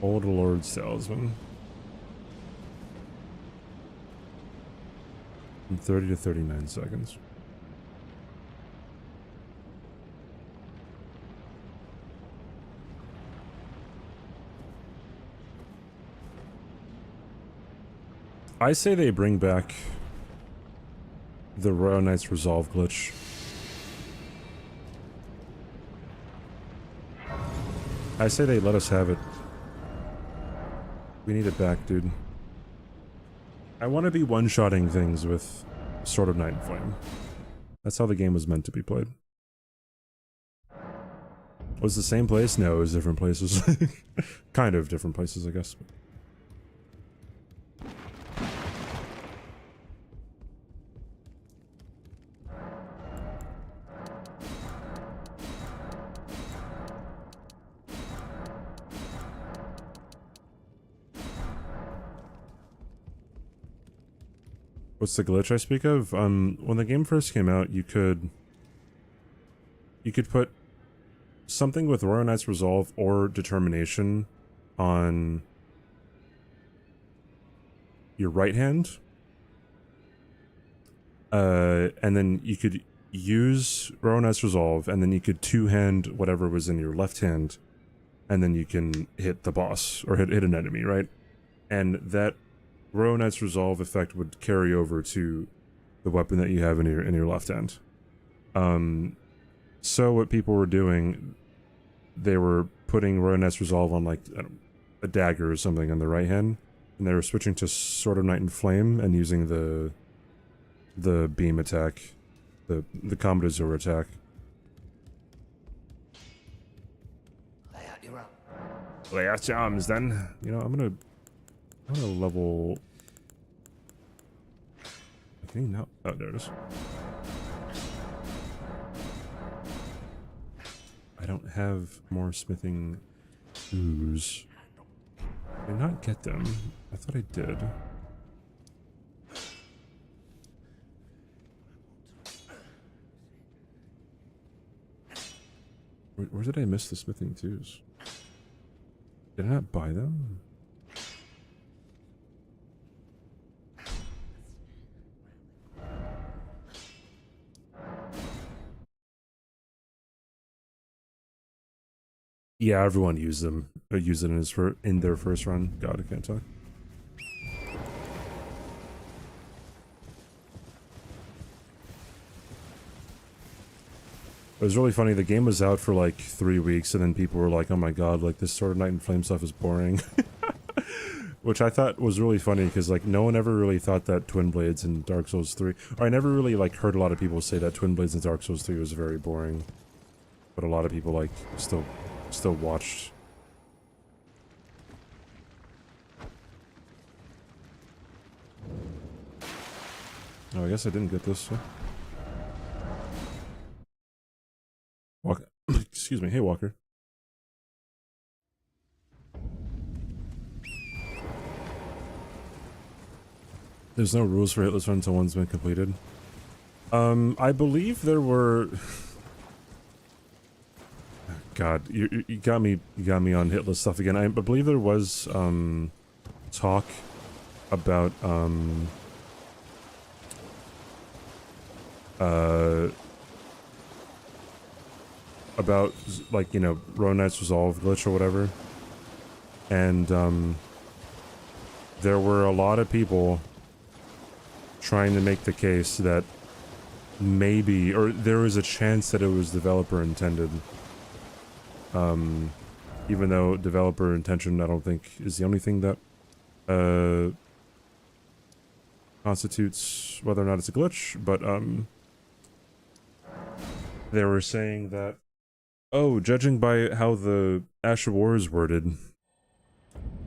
A: Old Lord's Talisman. From 30 to 39 seconds. I say they bring back the Royal Knight's Resolve glitch. I say they let us have it. We need it back, dude. I want to be one-shotting things with Sword of Night and Flame. That's how the game was meant to be played. Was it the same place? No, it was different places. Kind of different places, I guess. What's the glitch I speak of? When the game first came out, you could put something with Royal Knight's Resolve or Determination on your right hand, And then you could use Rowanite's Resolve, and then you could two-hand whatever was in your left hand, and then you can hit the boss, or hit an enemy, right? And that Rowanite's Resolve effect would carry over to the weapon that you have in your left hand. So what people were doing, they were putting Rowanite's Resolve on, like, I don't know, a dagger or something on the right hand, and they were switching to Sword of Night and Flame and using the beam attack, the Combat Azure attack.
B: Lay out your arm.
A: Lay out your arms, then. You know, I'm gonna level. Okay, now. Oh, there it is. I don't have more smithing tools. Did I not get them? I thought I did. Where did I miss the smithing tools? Did I not buy them? Yeah, everyone used them. Used it in their first run. God, I can't talk. It was really funny. The game was out for like 3 weeks, and then people were like, "Oh my god, like this Sword of Night and Flame stuff is boring," which I thought was really funny because like no one ever really thought that Twin Blades in Dark Souls 3, or I never really like heard a lot of people say that Twin Blades in Dark Souls 3 was very boring, but a lot of people like still watched. Oh, I guess I didn't get this. Huh? Walker. Excuse me. Hey, Walker. There's no rules for hitless run until one's been completed. I believe there were. God, you got me on hitless stuff again. I believe there was talk about about like, you know, Rowanite's Resolve glitch or whatever, and there were a lot of people trying to make the case that maybe, or there was a chance that it was developer intended, even though developer intention I don't think is the only thing that constitutes whether or not it's a glitch, but they were saying that, oh, judging by how the Ash of War is worded,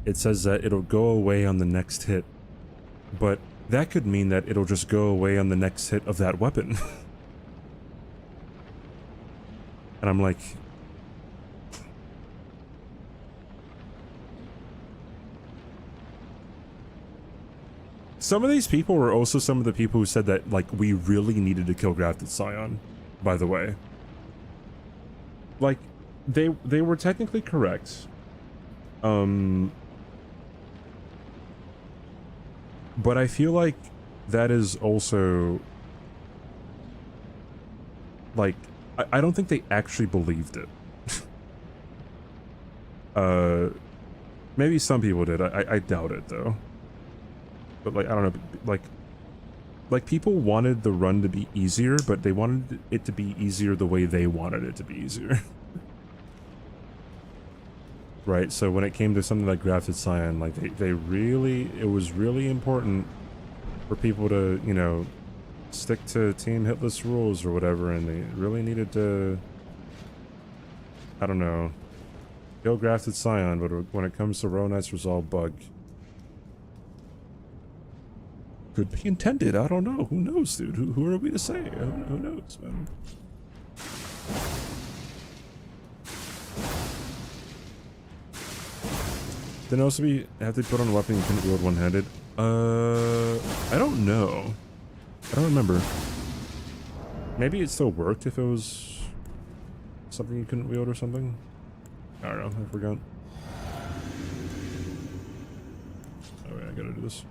A: it says that it'll go away on the next hit, but that could mean that it'll just go away on the next hit of that weapon. And I'm like, some of these people were also some of the people who said that, like, we really needed to kill Grafted Scion, by the way. Like, they were technically correct. But I feel like that is also, like, I don't think they actually believed it. Maybe some people did. I doubt it, though. But, like, I don't know, like people wanted the run to be easier, but they wanted it to be easier the way they wanted it to be easier. Right, so when it came to something like Grafted Scion, like, they really, it was really important for people to, you know, stick to Team Hitless rules or whatever, and they really needed to, I don't know, kill Grafted Scion, but when it comes to Rowanite's Resolve bug, could be intended, I don't know, who knows, dude, who are we to say, who knows, man. Then also have to put on a weapon you couldn't wield one-handed? I don't know. I don't remember. Maybe it still worked if it was something you couldn't wield or something? I don't know, I forgot. Oh yeah, I gotta do this.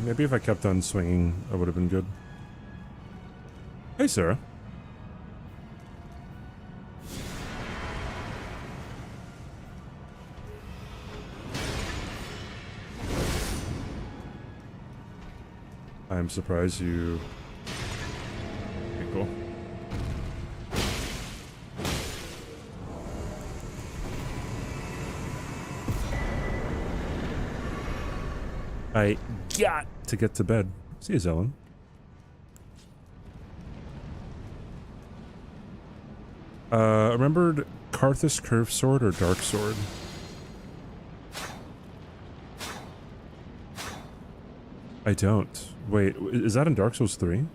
A: Maybe if I kept on swinging, I would have been good. Hey, Sarah. I'm surprised you... Okay, cool. I got to get to bed. See you, Ellen. Remembered Karthus Curved Sword or Dark Sword? I don't. Wait, is that in Dark Souls 3?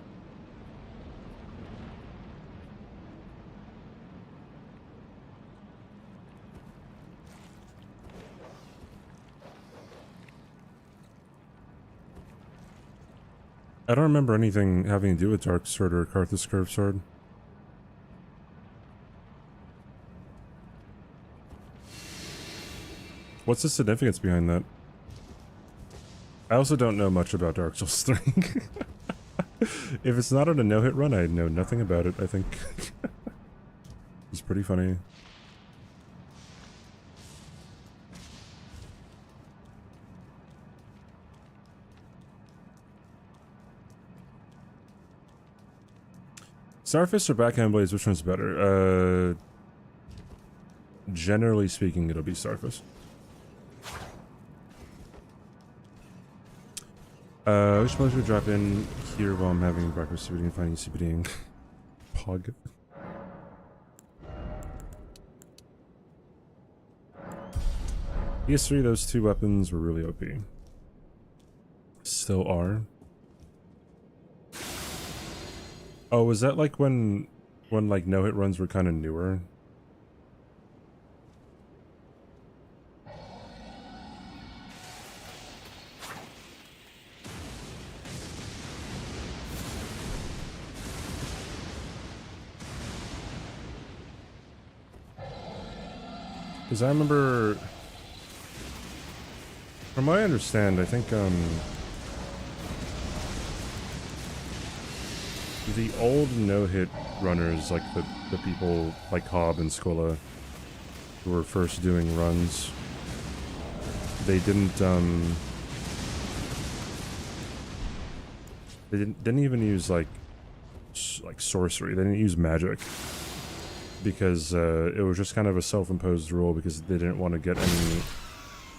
A: I don't remember anything having to do with Dark Sword or Karthus Curved Sword. What's the significance behind that? I also don't know much about Dark Souls 3. If it's not on a no-hit run, I know nothing about it, I think. It's pretty funny. Starfist or Backhand Blades, which one's better? Generally speaking, it'll be Starfist. Which place would drop in here while I'm having breakfast CBD and finding CBDing? Pog. PS3, those two weapons were really OP. Still are. Oh, was that like when like no-hit runs were kind of newer? Because I remember, from what I understand, I think the old no-hit runners, like the people like Hobb and Skola, who were first doing runs, they didn't even use like sorcery. They didn't use magic. Because it was just kind of a self-imposed rule because they didn't want to get any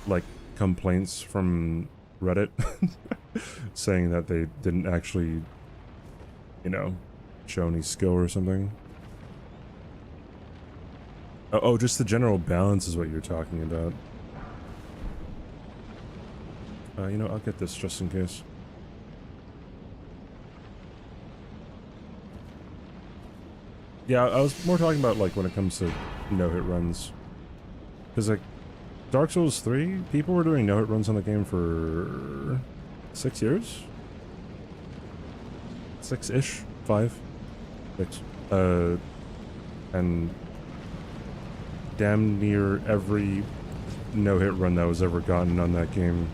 A: like complaints from Reddit saying that they didn't actually, you know, show any skill or something. Oh, just the general balance is what you're talking about. You know, I'll get this just in case. Yeah, I was more talking about like when it comes to no-hit runs. Because like Dark Souls 3, people were doing no-hit runs on the game for 6 years? 6-ish? 5? 6. And damn near every no-hit run that was ever gotten on that game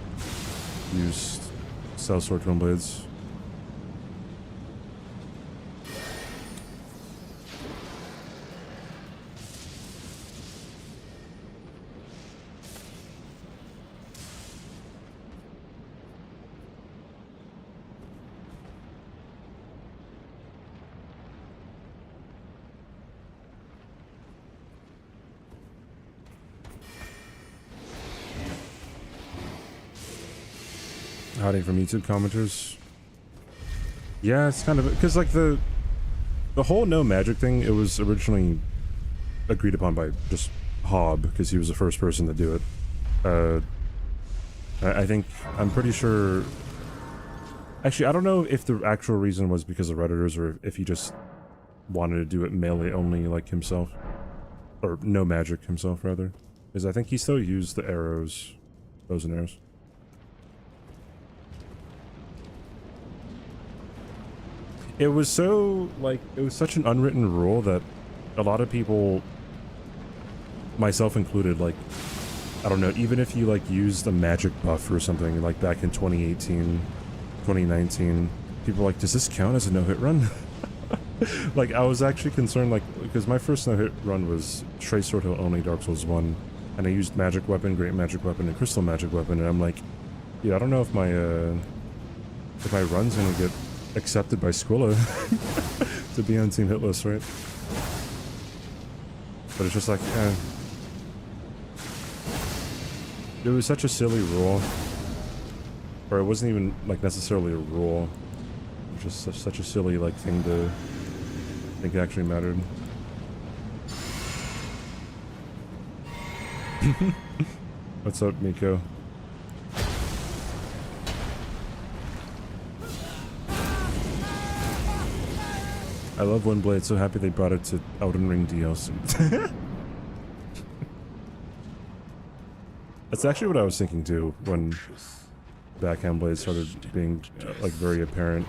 A: used Sellsword Twin Blades. Hiding from YouTube commenters. Yeah, it's kind of because like the whole no magic thing, it was originally agreed upon by just Hobb because he was the first person to do it. I think I'm pretty sure. Actually, I don't know if the actual reason was because of Redditors or if he just wanted to do it melee only like himself, or no magic himself rather, because I think he still used the arrows, bows and arrows. It was so, like, it was such an unwritten rule that a lot of people, myself included, like, I don't know, even if you, like, used a magic buff or something, like, back in 2018, 2019, people were like, does this count as a no-hit run? Like, I was actually concerned, like, because my first no-hit run was Trace Sword Hill only, Dark Souls 1, and I used Magic Weapon, Great Magic Weapon, and Crystal Magic Weapon, and I'm like, yeah, I don't know if my run's gonna get accepted by Squilla to be on Team Hitless, right? But it's just like, it was such a silly rule. Or it wasn't even, like, necessarily a rule. It was just such a silly, like, thing to think actually mattered. What's up, Miko? I love Windblade, so happy they brought it to Elden Ring DLC. That's actually what I was thinking too, when backhand blade started being, like, very apparent.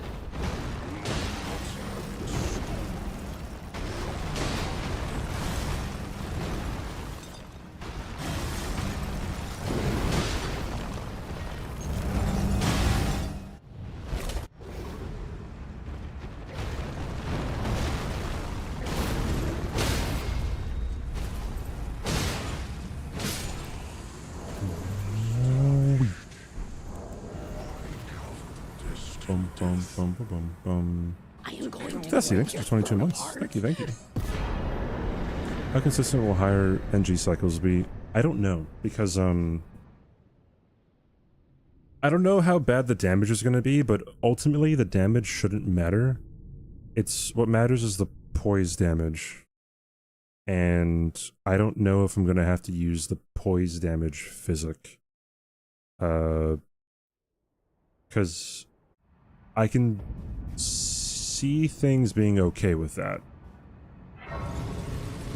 A: Tessie, thanks for 22 months. Thank you, thank you. How consistent will higher NG cycles be? I don't know, because, I don't know how bad the damage is going to be, but ultimately the damage shouldn't matter. What matters is the poise damage. And I don't know if I'm going to have to use the poise damage physic. Because I can see things being okay with that.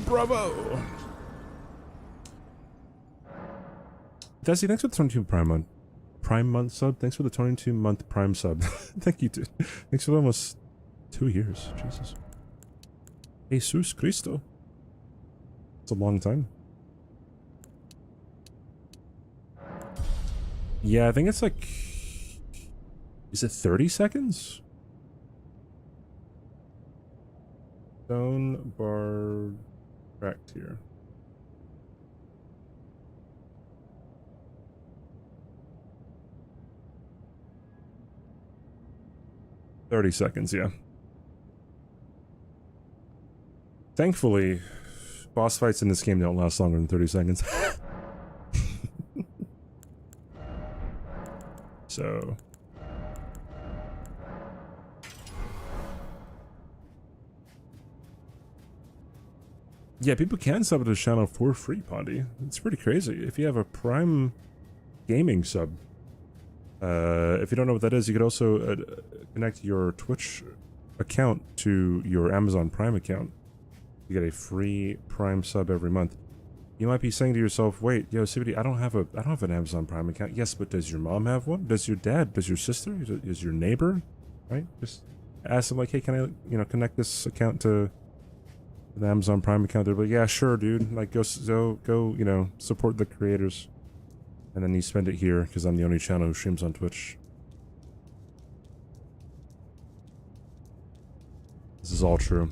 A: Bravo! Desi, thanks for the 22 Prime month sub. Thanks for the 22-month Prime sub. Thank you, dude. Thanks for almost 2 years. Jesus. Jesus Cristo. It's a long time. Yeah, I think it's like... Is it 30 seconds? Stone bar cracked here. $30 seconds, yeah. Thankfully, boss fights in this game don't last longer than 30 seconds. So... yeah, people can sub to the channel for free, Pondy. It's pretty crazy. If you have a Prime Gaming sub, if you don't know what that is, you could also connect your Twitch account to your Amazon Prime account. You get a free Prime sub every month. You might be saying to yourself, "Wait, yo, CBD, I don't have an Amazon Prime account." Yes, but does your mom have one? Does your dad? Does your sister? Does your neighbor? Right? Just ask them, like, "Hey, can I, connect this account to the Amazon Prime account?" They're like, "Yeah, sure, dude. Like, go, support the creators." And then you spend it here, because I'm the only channel who streams on Twitch. This is all true.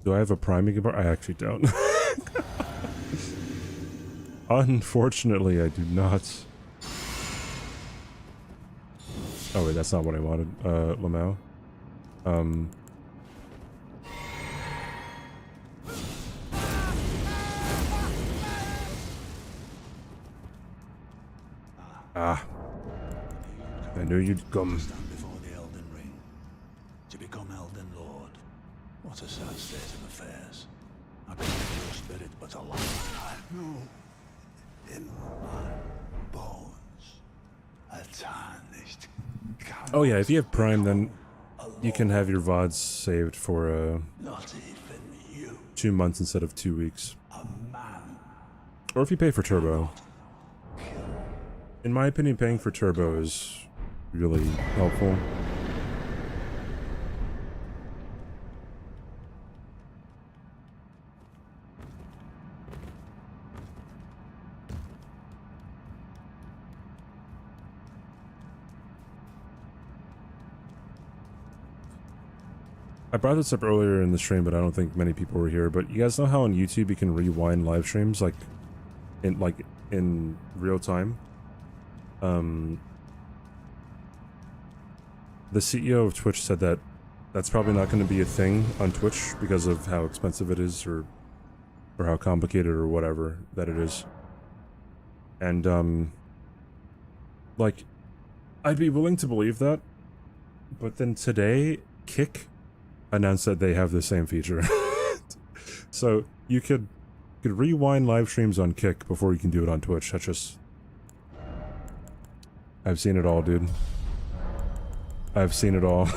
A: Do I have a Prime bar? I actually don't. Unfortunately, I do not. Oh wait, that's not what I wanted. Lamau. I knew you'd come.
E: Stand before the Elden Ring to become Elden Lord. What a sad state of affairs. I command your spirit, but alas, I know in my bones a tarnished.
A: Oh yeah, if you have Prime, then you can have your VODs saved for
E: Not even you,
A: 2 months instead of 2 weeks.
E: a man.
A: Or if you pay for Turbo. In my opinion, paying for Turbo is really helpful. I brought this up earlier in the stream, but I don't think many people were here. But you guys know how on YouTube you can rewind live streams like in real time? The CEO of Twitch said that that's probably not going to be a thing on Twitch because of how expensive it is, or how complicated or whatever that it is. And like, I'd be willing to believe that, but then today Kick announced that they have the same feature. So you could rewind live streams on Kick before you can do it on Twitch. That's just... I've seen it all, dude. I've seen it all.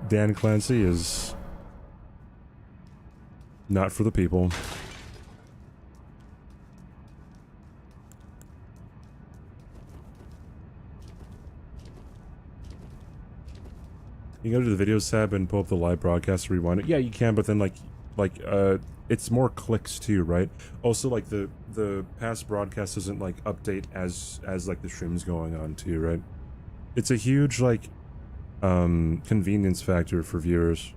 A: Dan Clancy is not for the people. You go to the videos tab and pull up the live broadcast, rewind it. Yeah, you can, but then it's more clicks too, right? Also, like the past broadcast doesn't like update as like the stream's going on too, right? It's a huge like convenience factor for viewers.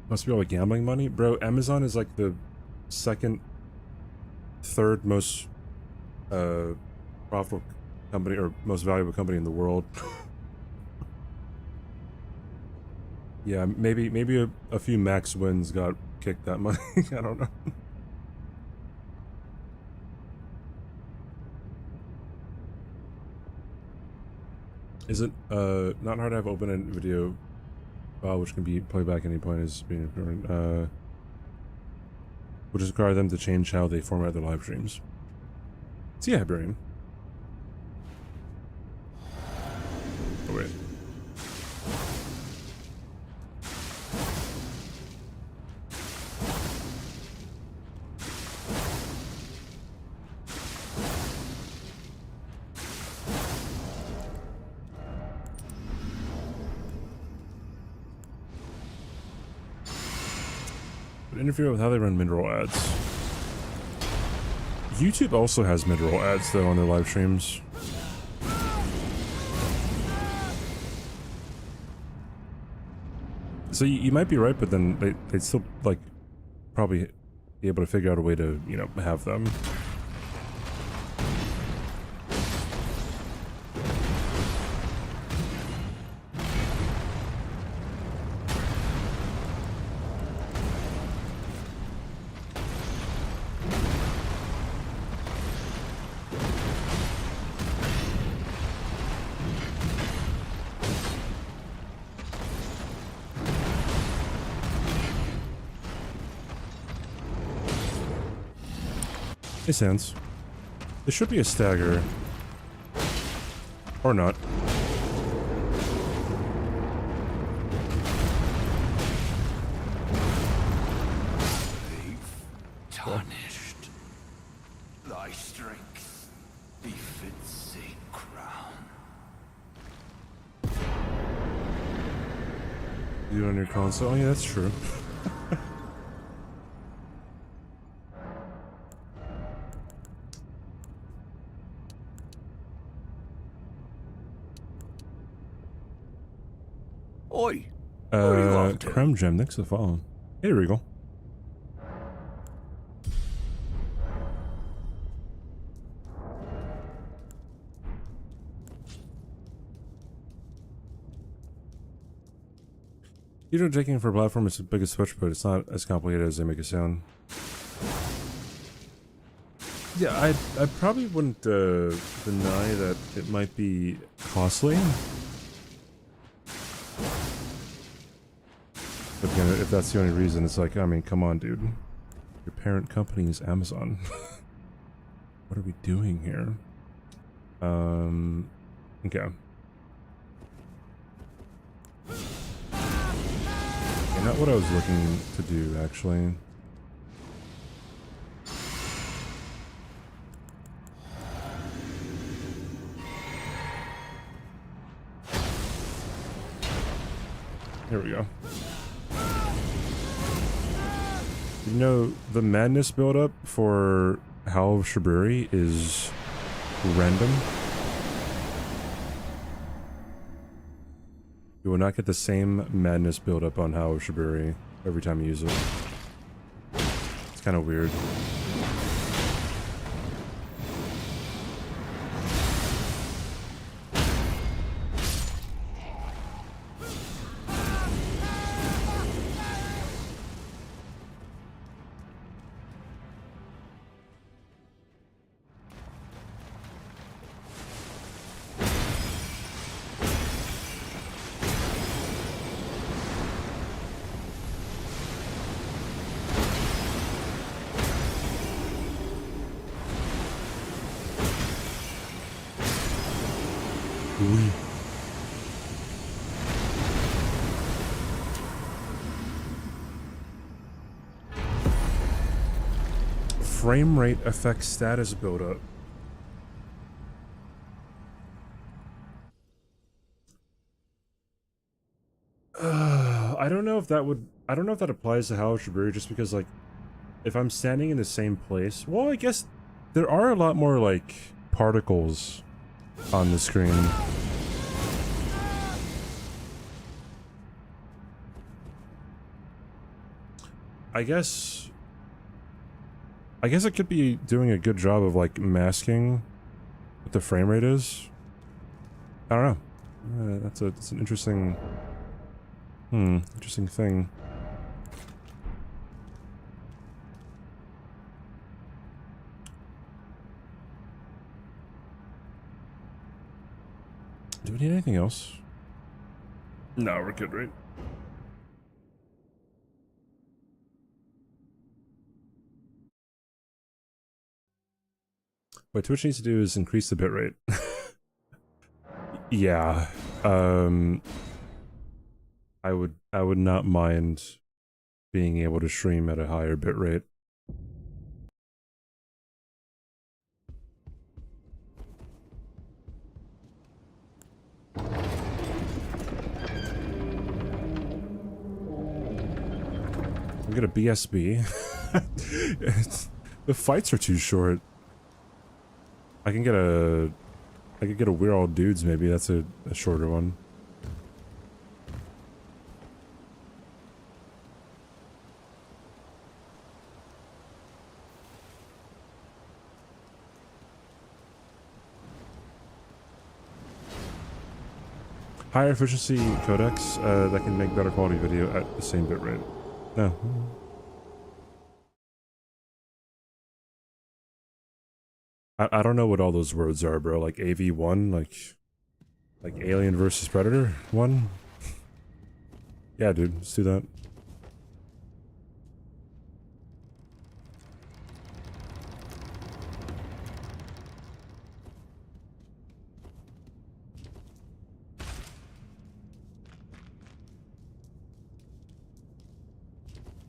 A: Must be all like gambling money, bro. Amazon is like the third most profitable company or most valuable company in the world. Yeah, maybe a few max wins got kicked that money. I don't know. Is it not hard to have open a video file which can be played back at any point is being which is require them to change how they format their live streams? So yeah, Brain. Oh wait. Interfere with how they run mid-roll ads. YouTube also has mid-roll ads though on their live streams. So you might be right, but then they'd still like probably be able to figure out a way to, you know, have them. Makes sense. There should be a stagger. Or not.
E: Tarnished. Thy strength befits a crown.
A: You on your console? Oh yeah, that's true.
E: Oi!
A: Creme Gem, thanks for the follow. Hey, Regal. User taking for a platform is the biggest switch, but it's not as complicated as they make it sound. Yeah, I probably wouldn't deny that it might be costly. But again, if that's the only reason, it's like, I mean, come on, dude. Your parent company is Amazon. What are we doing here? Okay. Not what I was looking to do, actually. Here we go. You know, the madness buildup for Howl of Shaburi is random. You will not get the same madness build up on How of Shiburi every time you use it. It's kind of weird. Frame rate affects status buildup. I don't know if that would. I don't know if that applies to How of Shiburi, just because, like, if I'm standing in the same place, well, I guess there are a lot more, like, particles on the screen. I guess it could be doing a good job of, like, masking what the frame rate is. I don't know. That's an interesting, interesting thing. Do we need anything else? No, we're good, right? What Twitch needs to do is increase the bitrate. Yeah. I would not mind being able to stream at a higher bitrate. We get a BSB. The fights are too short. I could get a We're All Dudes, maybe. That's a shorter one. Higher efficiency codecs that can make better quality video at the same bitrate. No. I don't know what all those words are, bro. Like AV1, like Alien versus Predator 1? Yeah, dude, let's do that.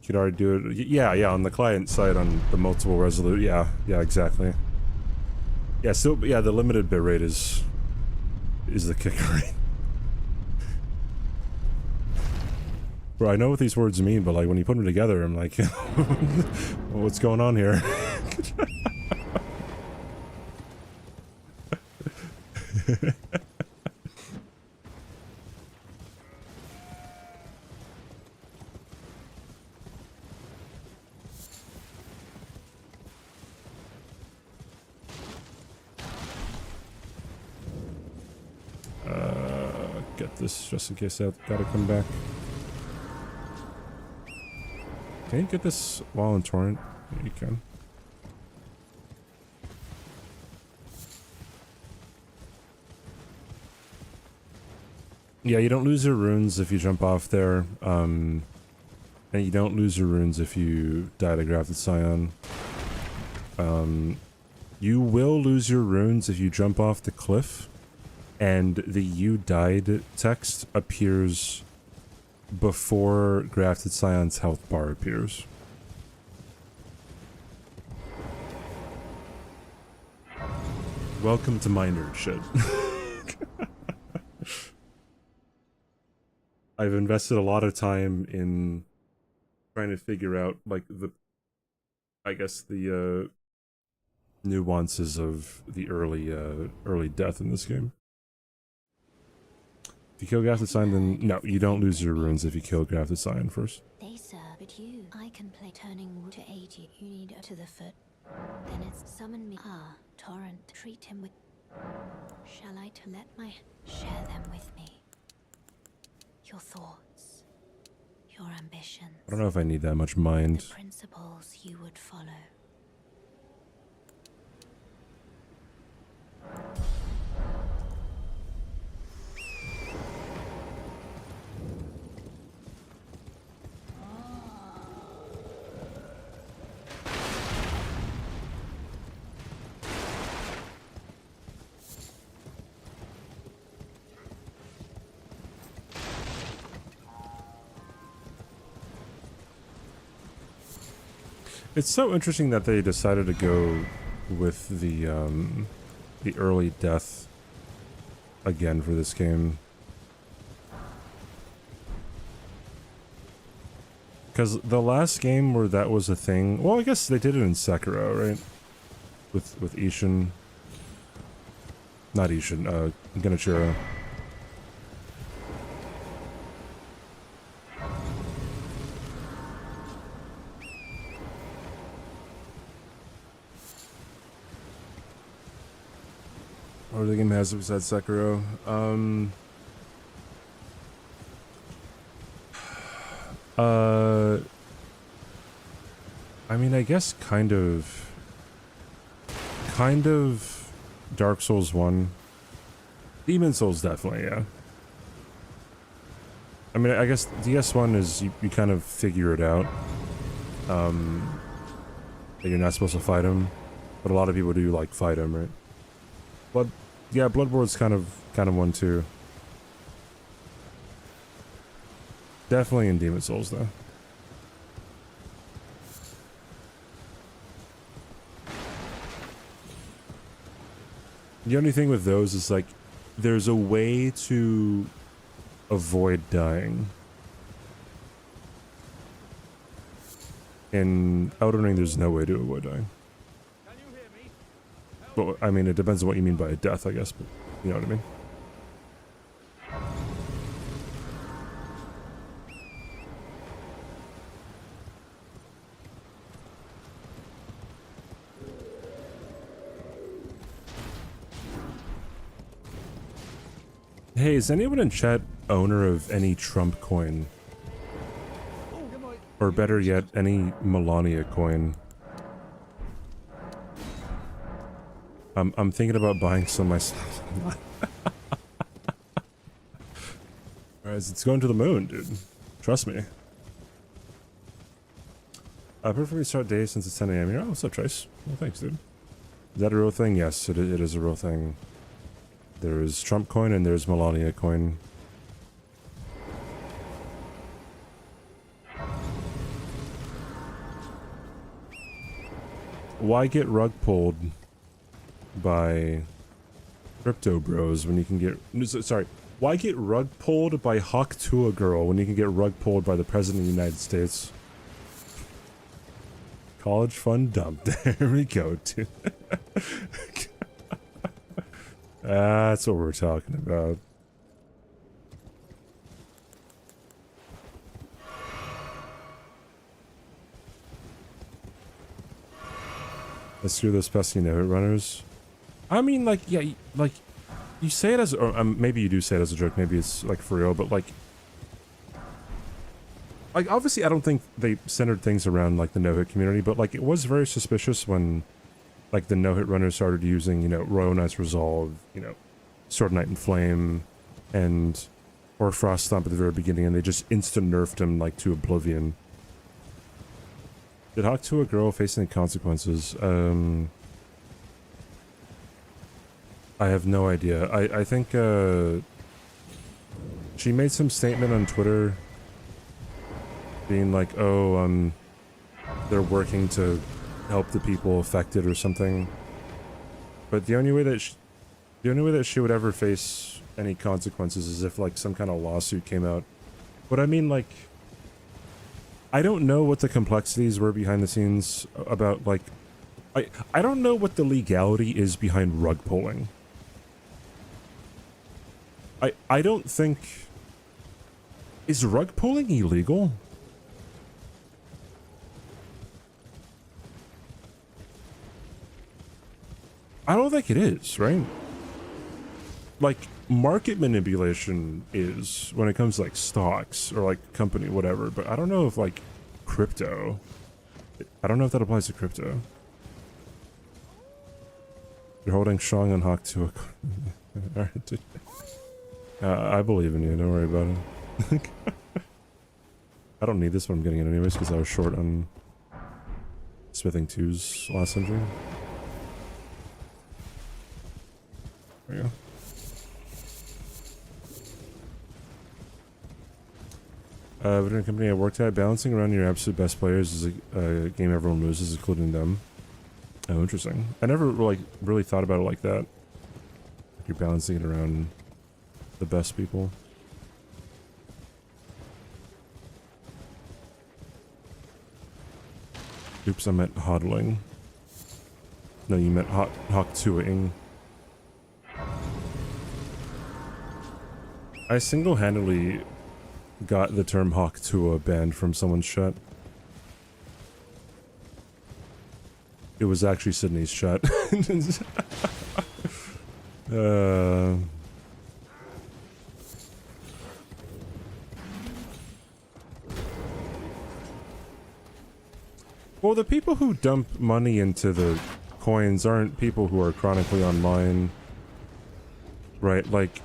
A: You could already do it. Yeah, on the client side on the multiple resolute. Yeah, exactly. Yeah, still, yeah, the limited bitrate is the kicker, right? Bro, I know what these words mean, but like when you put them together, I'm like, well, what's going on here? Get this just in case I gotta come back. Can you get this while in torrent? Yeah, you can. Yeah, you don't lose your runes if you jump off there, and you don't lose your runes if you die to Grafted Scion. You will lose your runes if you jump off the cliff, and the "you died" text appears before Grafted Scion's health bar appears. Welcome to my nerd shit. I've invested a lot of time in trying to figure out, like, I guess the nuances of the early death in this game. If you kill Grafted Sign, then no, you don't lose your runes if you kill Grafted Sign first.
C: They serve but you. I can play turning wood to aid you. You need to the foot. Then it's summon me. Ah, Torrent. Treat him with. Shall I to let my share them with me? Your thoughts, your ambitions.
A: I don't know if I need that much mind.
C: The principles you would follow.
A: It's so interesting that they decided to go with the early death again for this game. Because the last game where that was a thing, well, I guess they did it in Sekiro, right? With Ishin. Not Ishin, Genichiro. What other game has it besides Sekiro? I mean, I guess kind of Dark Souls 1. Demon Souls definitely, yeah. I mean, I guess DS1 is you kind of figure it out. That you're not supposed to fight him, but a lot of people do like fight him, right? Bloodborne's kind of one too. Definitely in Demon Souls though. The only thing with those is like there's a way to avoid dying. In Elden Ring, there's no way to avoid dying. Well, I mean, it depends on what you mean by a death, I guess, but you know what I mean? Hey, is anyone in chat owner of any Trump coin? Or better yet, any Melania coin? I'm thinking about buying some myself. Alright, it's going to the moon, dude. Trust me. I prefer we start day since it's 10 a.m. here. Oh, what's up, Trace? Well, thanks, dude. Is that a real thing? Yes, it is a real thing. There's Trump coin and there's Melania coin. Why get rug pulled by crypto bros when you can get... Sorry. Why get rug pulled by Hawk Tua Girl when you can get rug pulled by the President of the United States? College fund dump. There we go, dude. That's what we're talking about. Let's screw those pesky no-hit runners. I mean, like, yeah, like, you say it as, or maybe you do say it as a joke, maybe it's, like, for real, but, like, obviously I don't think they centered things around, like, the no-hit community, but, like, it was very suspicious when, like, the no-hit runners started using, you know, Royal Knight's Resolve, you know, Sword Knight and Flame, or Frost Stomp at the very beginning, and they just instant-nerfed him, like, to oblivion. Did Hawk to a girl face any consequences? I have no idea. I think, she made some statement on Twitter being like, oh, they're working to help the people affected or something. But the only way that she would ever face any consequences is if, like, some kind of lawsuit came out. But I mean, like, I don't know what the complexities were behind the scenes about, like, I don't know what the legality is behind rug pulling. I don't think... Is rug pulling illegal? I don't think it is, right? Like, market manipulation is when it comes to, like, stocks or, like, company, whatever. But I don't know if, like, crypto... I don't know if that applies to crypto. You're holding strong on Hawk to a... Alright, dude. I believe in you, don't worry about it. I don't need this, but I'm getting it anyways because I was short on smithing 2's last entry. There you go. Veteran company I worked at, balancing around your absolute best players is a game everyone loses, including them. Oh, interesting. I never really thought about it like that. You're balancing it around the best people. Oops, I meant hodling. No, you meant hawk 2ing. I single-handedly got the term Hawk Tua banned from someone's chat. It was actually Sydney's chat. Well, the people who dump money into the coins aren't people who are chronically online. Right, like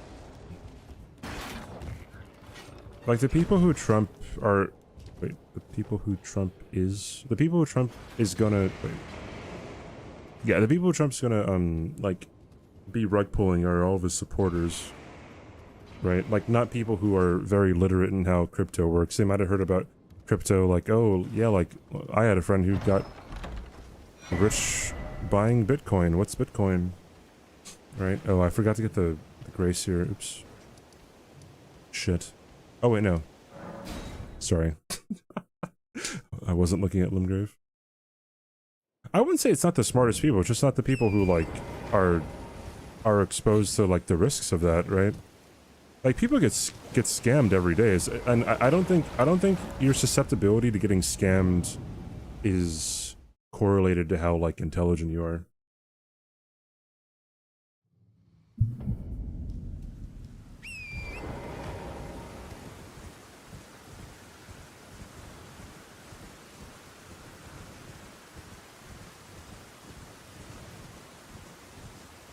A: the people who Trump are... Wait, the people who Trump is... The people who Trump is gonna... Wait. Yeah, the people who Trump's gonna, like, be rug pulling are all of his supporters. Right? Like, not people who are very literate in how crypto works. They might have heard about crypto, like, oh, yeah, like, I had a friend who got rich buying Bitcoin. What's Bitcoin? Right? Oh, I forgot to get the grace here. Oops. Shit. Oh, wait, no. Sorry. I wasn't looking at Limgrave. I wouldn't say it's not the smartest people, it's just not the people who, like, are exposed to, like, the risks of that, right? Like, people get scammed every day, and I don't think your susceptibility to getting scammed is correlated to how, like, intelligent you are.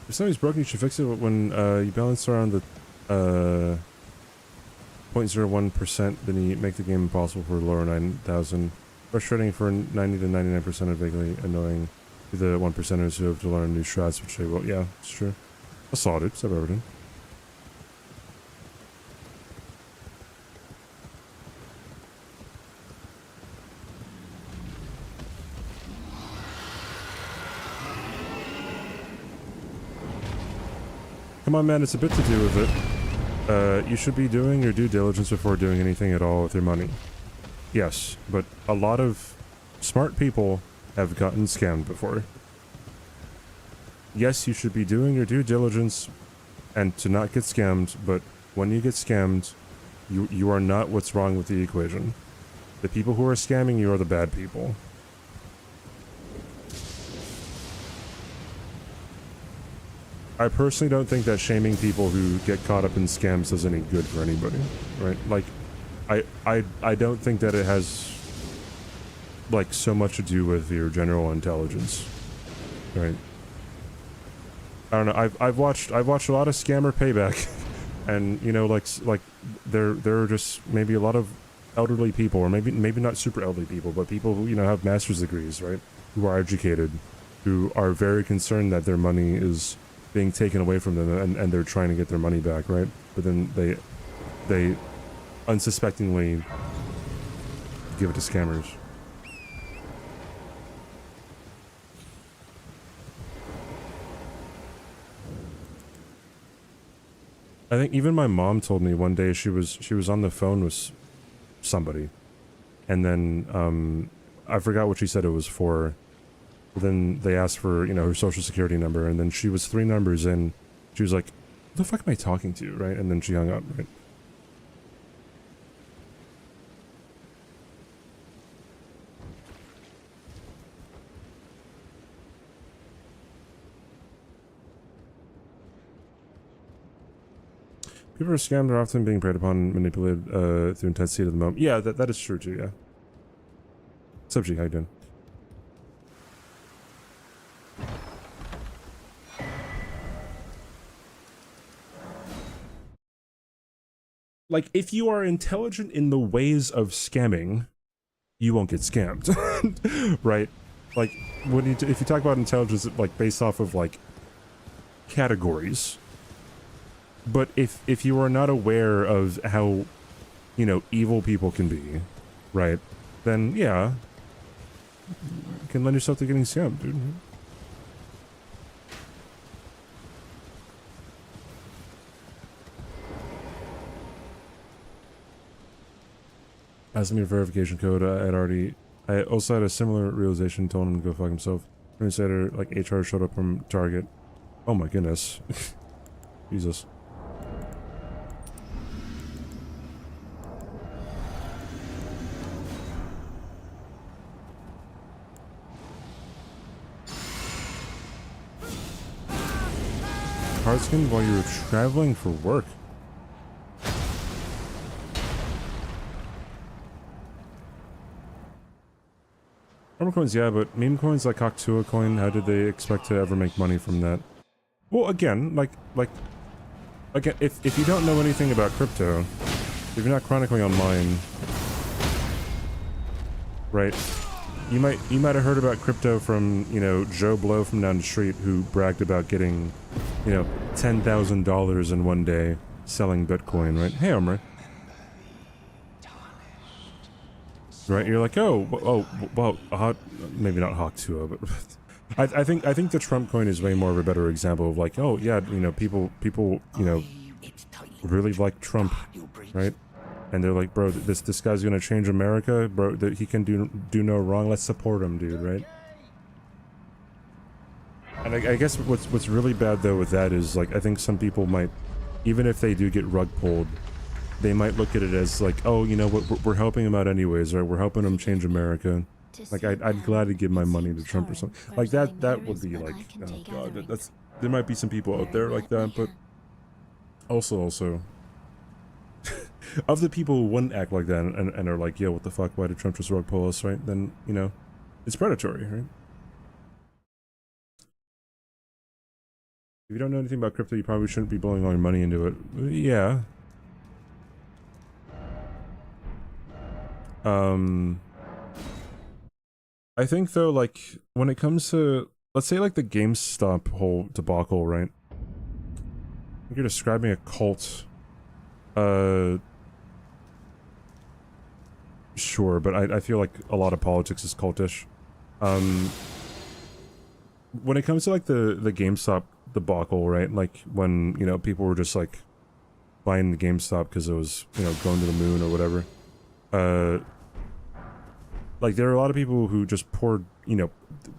A: If something's broken, you should fix it when you balance around the 0.01%, then you make the game impossible for lower 9,000. Frustrating for 90 to 99% and vaguely annoying to the 1%ers who have to learn new strats, which they will. Yeah, it's true. I saw it, it's Everton. Come on, man, it's a bit to do with it. You should be doing your due diligence before doing anything at all with your money. Yes, but a lot of smart people have gotten scammed before. Yes, you should be doing your due diligence and to not get scammed, but when you get scammed, you are not what's wrong with the equation. The people who are scamming you are the bad people. I personally don't think that shaming people who get caught up in scams does any good for anybody, right? Like, I don't think that it has, like, so much to do with your general intelligence, right? I don't know. I've watched a lot of scammer payback, and you know, like there are just maybe a lot of elderly people, or maybe not super elderly people, but people who, you know, have master's degrees, right? Who are educated, who are very concerned that their money is being taken away from them, and they're trying to get their money back, right? But then they unsuspectingly give it to scammers. I think even my mom told me one day she was on the phone with somebody, and then I forgot what she said it was for. Then they asked for, you know, her social security number, and then she was 3 numbers in. She was like, the fuck am I talking to, right? And then she hung up, right? People are scammed are often being preyed upon, manipulated through intensity of the moment. Yeah, that is true too, yeah. What's up, G? How you doing? Like, if you are intelligent in the ways of scamming, you won't get scammed, right? Like, if you talk about intelligence, like, based off of, like, categories, but if you are not aware of how, you know, evil people can be, right, then, yeah, you can lend yourself to getting scammed, dude. Asked me a verification code. I also had a similar realization, told him to go fuck himself. Instead, like, HR showed up from Target. Oh my goodness. Jesus. Hard skin while you were traveling for work. Armor coins, yeah, but meme coins like Coctua coin, how did they expect to ever make money from that? Well, again, again, if you don't know anything about crypto, if you're not chronically online, right, you might have heard about crypto from, you know, Joe Blow from down the street who bragged about getting, you know, $10,000 in one day selling Bitcoin, right? Hey, Omri. Right, you're like, well, maybe not Hawk2, but I think the Trump coin is way more of a better example of like, oh yeah, you know, people, you know, really like Trump, right? And they're like, bro, this guy's gonna change America, bro. That he can do no wrong. Let's support him, dude, right? And I guess what's really bad though with that is like, I think some people might, even if they do get rug pulled, they might look at it as like, oh, you know what, we're helping him out anyways, right? We're helping him change America. Like, I'd gladly give my money to Trump or something. Like, that would be like, oh god, there might be some people out there like that, but also, of the people who wouldn't act like that and are like, yo, what the fuck, why did Trump just rug pull us, right? Then, you know, it's predatory, right? If you don't know anything about crypto, you probably shouldn't be blowing all your money into it. Yeah. I think though, like, when it comes to, let's say like the GameStop whole debacle, right? You're describing a cult. Sure, but I feel like a lot of politics is cultish. When it comes to like the GameStop debacle, right? Like when, you know, people were just like buying the GameStop because it was, you know, going to the moon or whatever. Like, there are a lot of people who just poured, you know,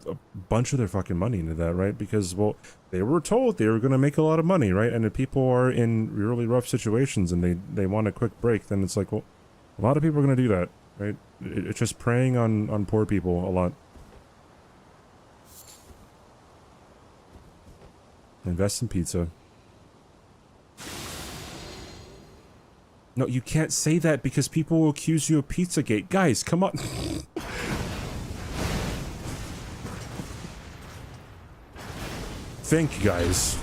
A: a bunch of their fucking money into that, right? Because, well, they were told they were going to make a lot of money, right? And if people are in really rough situations and they want a quick break, then it's like, well, a lot of people are going to do that, right? It's just preying on poor people a lot. Invest in pizza. No, you can't say that because people will accuse you of Pizzagate. Guys, come on. Thank you, guys.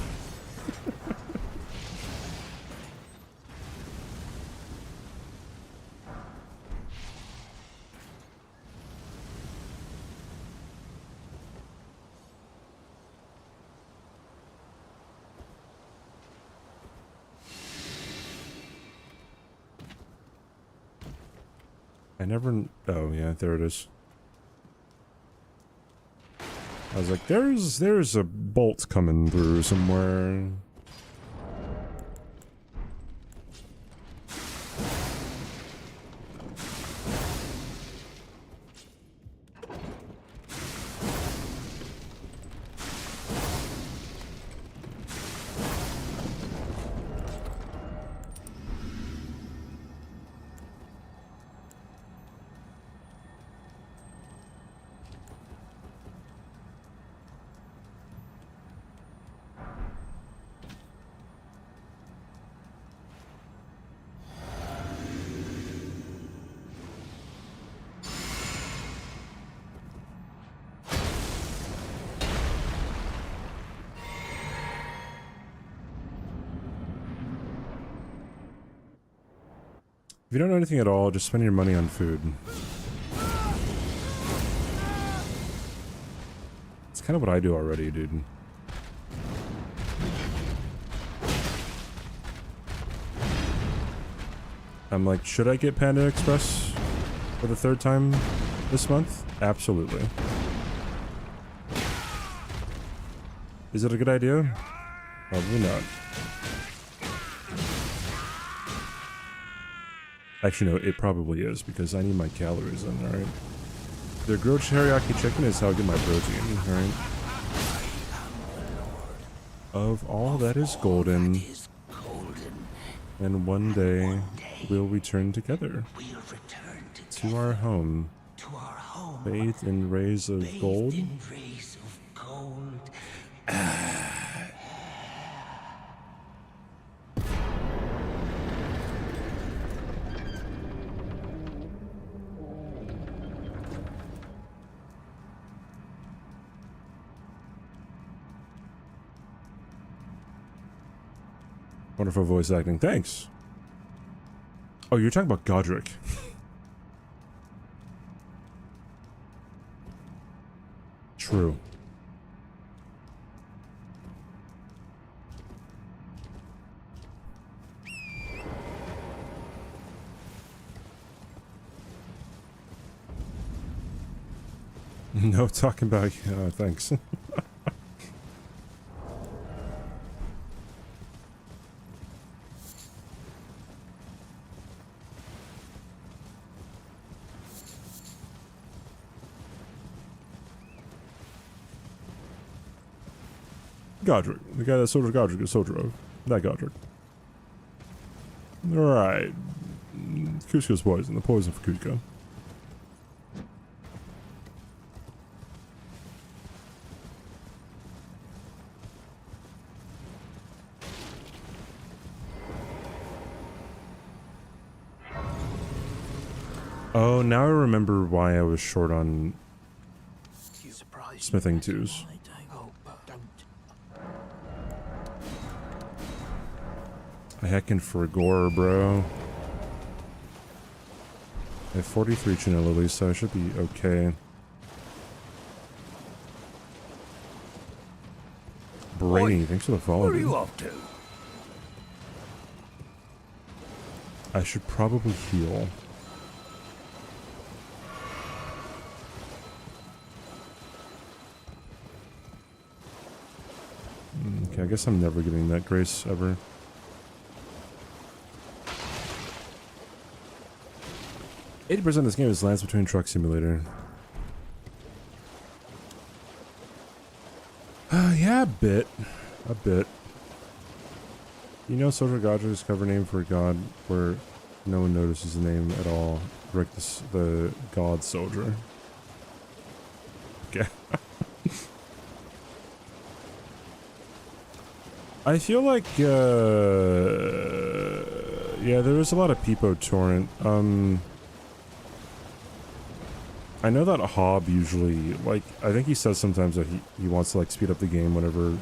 A: I never... Oh, yeah, there it is. I was like, there's a bolt coming through somewhere. If you don't know anything at all, just spend your money on food. It's kind of what I do already, dude. I'm like, should I get Panda Express for the 3rd time this month? Absolutely. Is it a good idea? Probably not. Actually, no, it probably is, because I need my calories in, alright? The grilled teriyaki chicken is how I get my protein, alright? Of all that is golden, and one day we'll return together to our home, bathed in rays of gold. Wonderful voice acting. Thanks. Oh, you're talking about Godric. True. No talking about. Thanks. Godric. The guy that Soldier Godric is Soldier of. That Godric. Alright. Cusco's poison. The poison for Cusco. Oh, now I remember why I was short on smithing twos. I heckin' for gore, bro. I have 43 Chino Lilies, so I should be okay. Brainy, thanks for the follow.
B: Where are you off to?
A: I should probably heal. Okay, I guess I'm never getting that grace ever. $80% of this game is Lands Between Truck Simulator. Yeah, a bit. A bit. You know Soldier Godric cover name for a god where no one notices the name at all. Like the god soldier. Okay. I feel like, yeah, there was a lot of Peepo torrent. I know that Hob usually, like, I think he says sometimes that he wants to, like, speed up the game whenever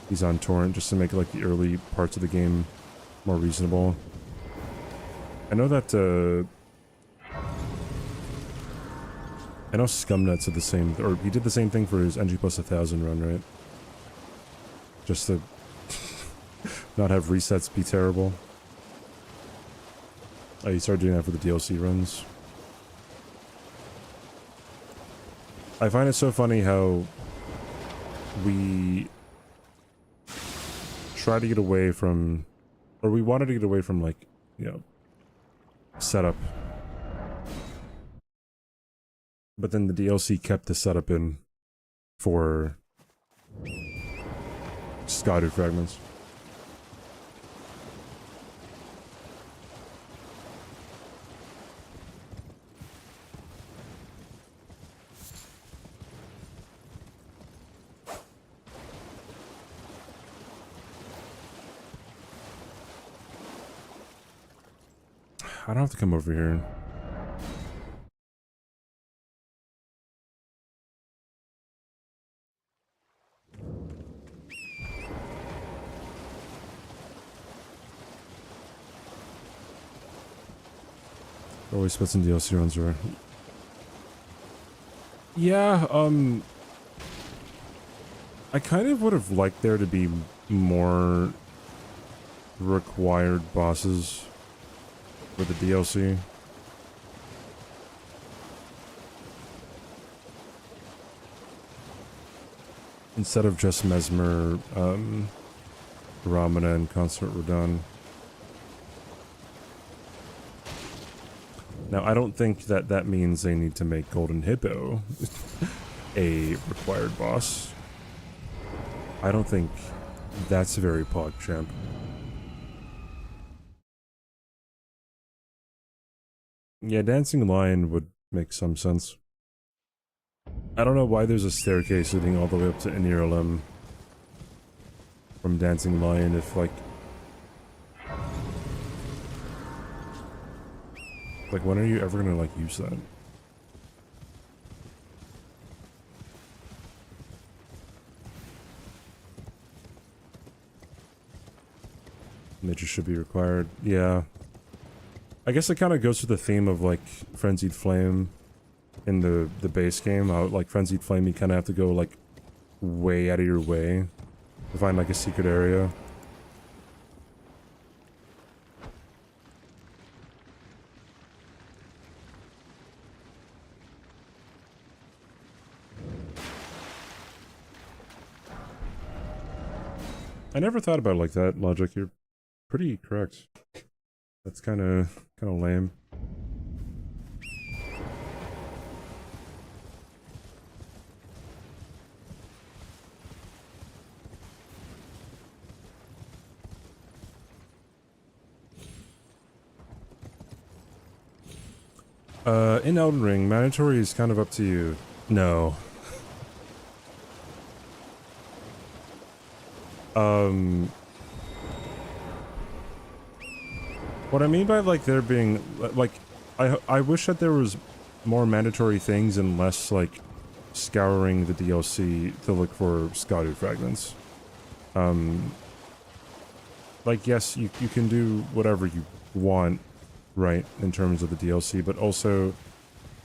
A: he's on torrent, just to make, like, the early parts of the game more reasonable. I know that, I know Scumnuts did the same, or he did the same thing for his NG+1000 run, right? Just to not have resets be terrible. Oh, he started doing that for the DLC runs. I find it so funny how we try to get away from, or we wanted to get away from, like, you know, setup. But then the DLC kept the setup in for scattered fragments. I don't have to come over here. Always splits and DLC runs are. Yeah, I kind of would have liked there to be more required bosses for the DLC. Instead of just Mesmer, Ramana, and Consort Radon. Now, I don't think that that means they need to make Golden Hippo a required boss. I don't think that's very PogChamp. Yeah, Dancing Lion would make some sense. I don't know why there's a staircase leading all the way up to Anirulum from Dancing Lion if, like, when are you ever gonna, like, use that? Nature should be required. Yeah. I guess it kind of goes to the theme of, like, Frenzied Flame in the base game. How, like, Frenzied Flame, you kind of have to go, like, way out of your way to find, like, a secret area. I never thought about it like that, Logic. You're pretty correct. That's kind of lame. In Elden Ring, mandatory is kind of up to you. No. What I mean by, like, there being, like, I wish that there was more mandatory things and less, like, scouring the DLC to look for Skadu fragments. Like, yes, you can do whatever you want, right, in terms of the DLC, but also,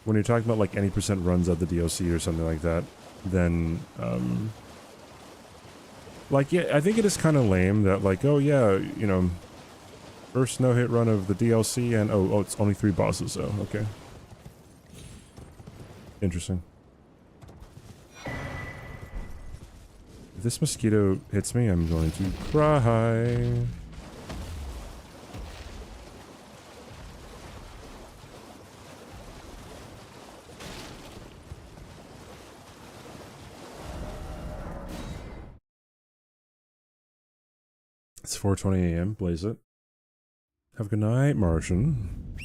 A: when you're talking about, like, any percent runs of the DLC or something like that, then, like, yeah, I think it is kind of lame that, like, oh yeah, you know, first no-hit run of the DLC, and oh, it's only 3 bosses, so, okay. Interesting. If this mosquito hits me, I'm going to cry. It's 4:20 a.m. Blaze it. Have a good night, Martian.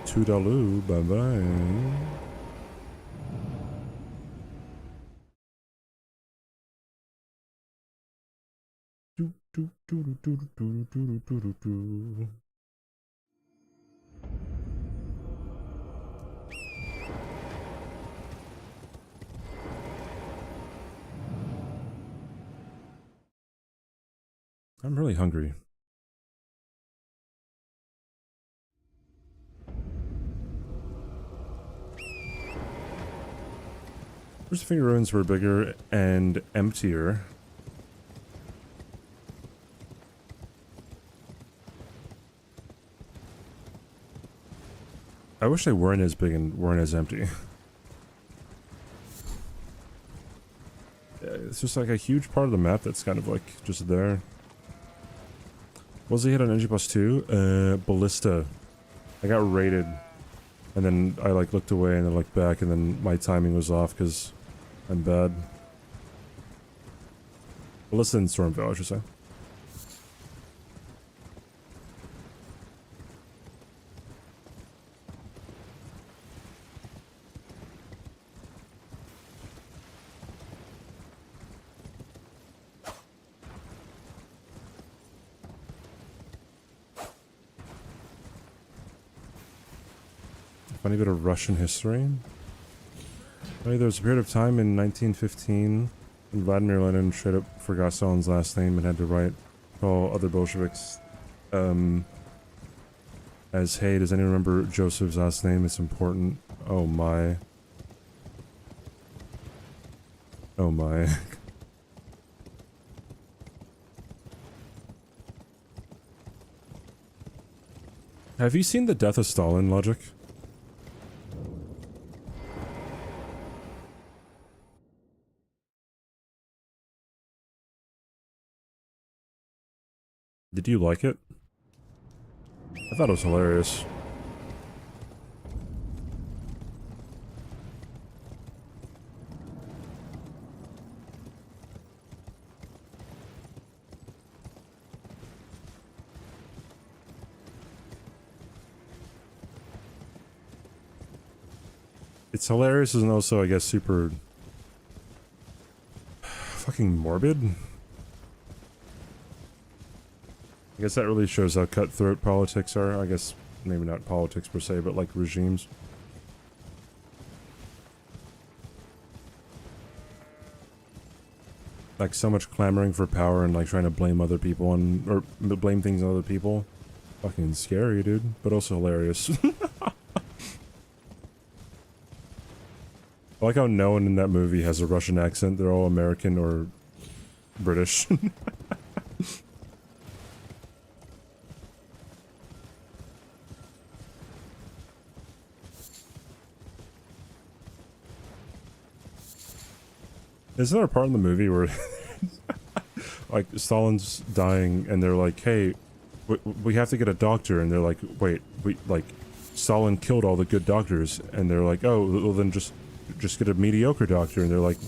A: Toodaloo. Bye-bye. I'm really hungry. First Finger Ruins were bigger and emptier. I wish they weren't as big and weren't as empty. It's just like a huge part of the map that's kind of like just there. What was the hit on NG+2? Ballista. I got raided. And then I like looked away and then looked back and then my timing was off because I'm bad. Ballista and Stormveil, I should say. Funny bit of Russian history. There was a period of time in 1915 when Vladimir Lenin straight up forgot Stalin's last name and had to call other Bolsheviks, as, hey, does anyone remember Joseph's last name? It's important. Oh my. Oh my. Have you seen The Death of Stalin, Logic? Did you like it? I thought it was hilarious. It's hilarious and also, I guess, super fucking morbid. I guess that really shows how cutthroat politics are. I guess maybe not politics per se, but like regimes. Like so much clamoring for power and like trying to blame other people or blame things on other people. Fucking scary, dude, but also hilarious. I like how no one in that movie has a Russian accent. They're all American or British. Is there a part in the movie where like Stalin's dying and they're like, hey, we have to get a doctor, and they're like, wait, Stalin killed all the good doctors, and they're like, oh, well then just get a mediocre doctor, and they're like,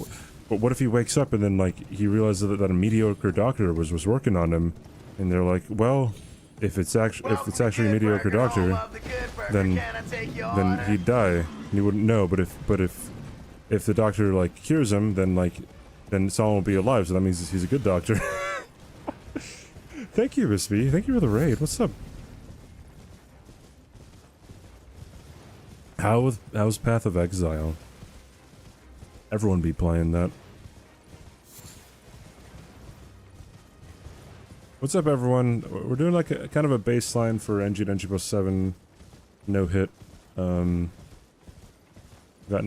A: but what if he wakes up and then like he realizes that a mediocre doctor was working on him, and they're like, well, if it's actually a mediocre doctor, then he'd die, and he wouldn't know, but if the doctor like cures him, then Stalin will be alive, so that means he's a good doctor. Thank you, Miss B. Thank you for the raid. What's up? How's Path of Exile? Everyone be playing that. What's up, everyone? We're doing like a kind of a baseline for NG-NG+7 no hit. Gotten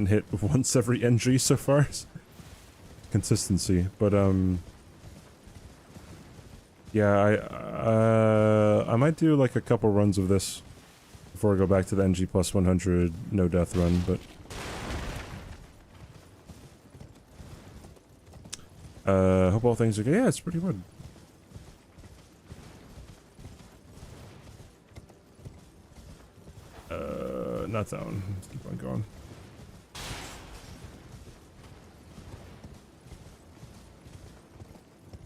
A: hit once every NG so far. Consistency, but yeah, I might do like a couple runs of this before I go back to the NG+100 no death run, but hope all things are good. Yeah, it's pretty good. Not that one. Let's keep on going.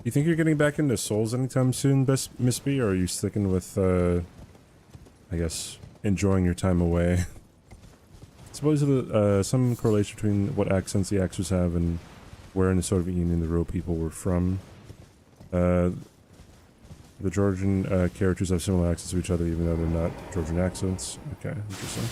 A: You think you're getting back into Souls anytime soon, Miss B, or are you sticking with, I guess, enjoying your time away? Supposedly, some correlation between what accents the actors have and where in the Soviet Union the real people were from. The Georgian characters have similar accents to each other, even though they're not Georgian accents. Okay, interesting.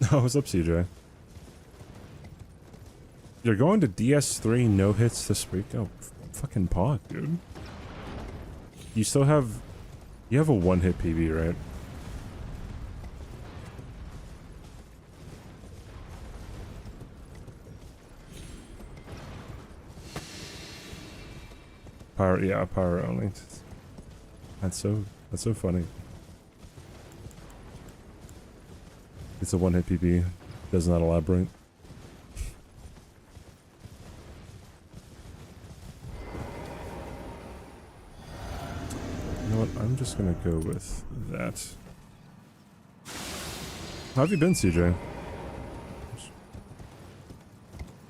A: Oh, what's up, CJ? You're going to DS3 no hits this week? Oh, fucking pog, dude. You still have... You have a one-hit PB, right? Power, yeah, power only. That's so funny. It's a one-hit PB. Does not elaborate. You know what? I'm just gonna go with that. How have you been, CJ?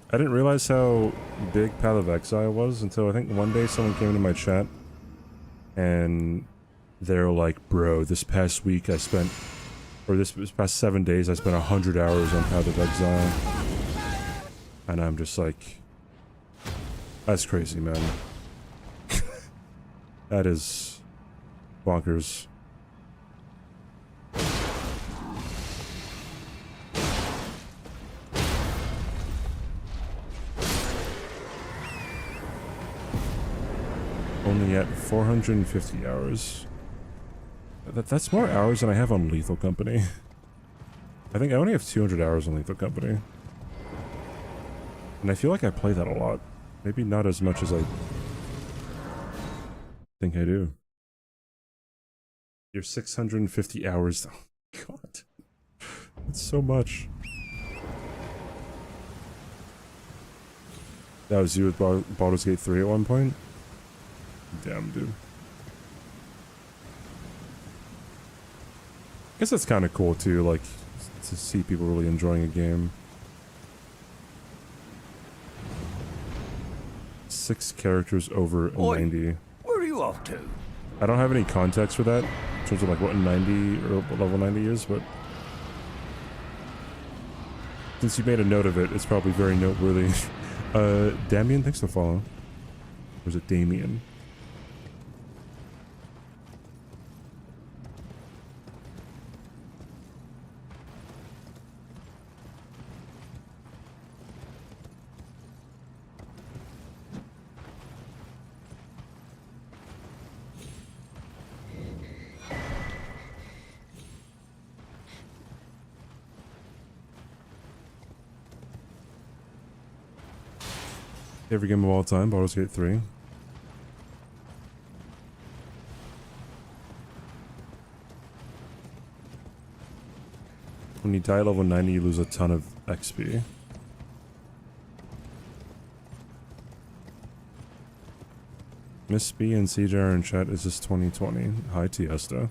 A: I didn't realize how big Path of Exile was until I think one day someone came into my chat and they're like, bro, this past week I spent, or this past 7 days I spent 100 hours on Path of Exile. And I'm just like, that's crazy, man. That is bonkers. only at 450 hours. That's more hours than I have on Lethal Company. I think I only have 200 hours on Lethal Company. And I feel like I play that a lot. Maybe not as much as I think I do. You're 650 hours. Oh, God. That's so much. That was you with Baldur's Gate 3 at one point? Damn, dude. I guess that's kind of cool too, like, to see people really enjoying a game. 6 characters over 90.
H: Where are you off to?
A: I don't have any context for that, in terms of like what 90 or what level 90 is, but since you made a note of it, it's probably very noteworthy. Damien, thanks for following. Or is it Damien? Favorite game of all time, Baldur's Gate 3. When you die at level 90, you lose a ton of XP. Miss B and CJR in chat is just 2020. Hi, Tiesto.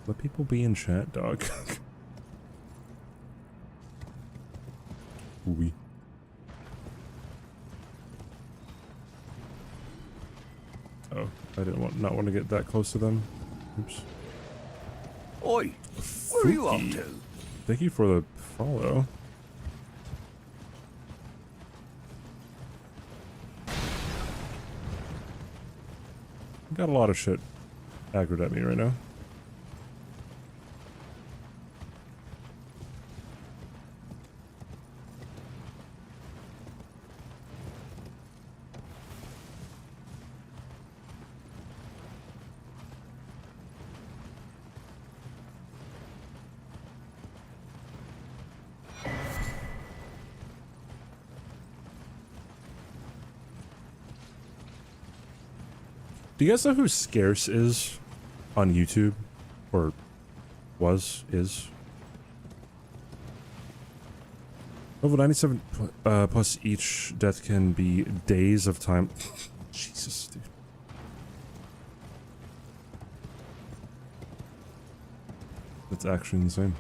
A: Let people be in chat, dog. Oui. Oh, I didn't not want to get that close to them. Oops.
H: Oi, where are you off to?
A: Thank you for the follow. Got a lot of shit aggroed at me right now. Do you guys know who Scarce is on YouTube? Or is? Level 97 plus each death can be days of time. Jesus, dude. That's actually insane.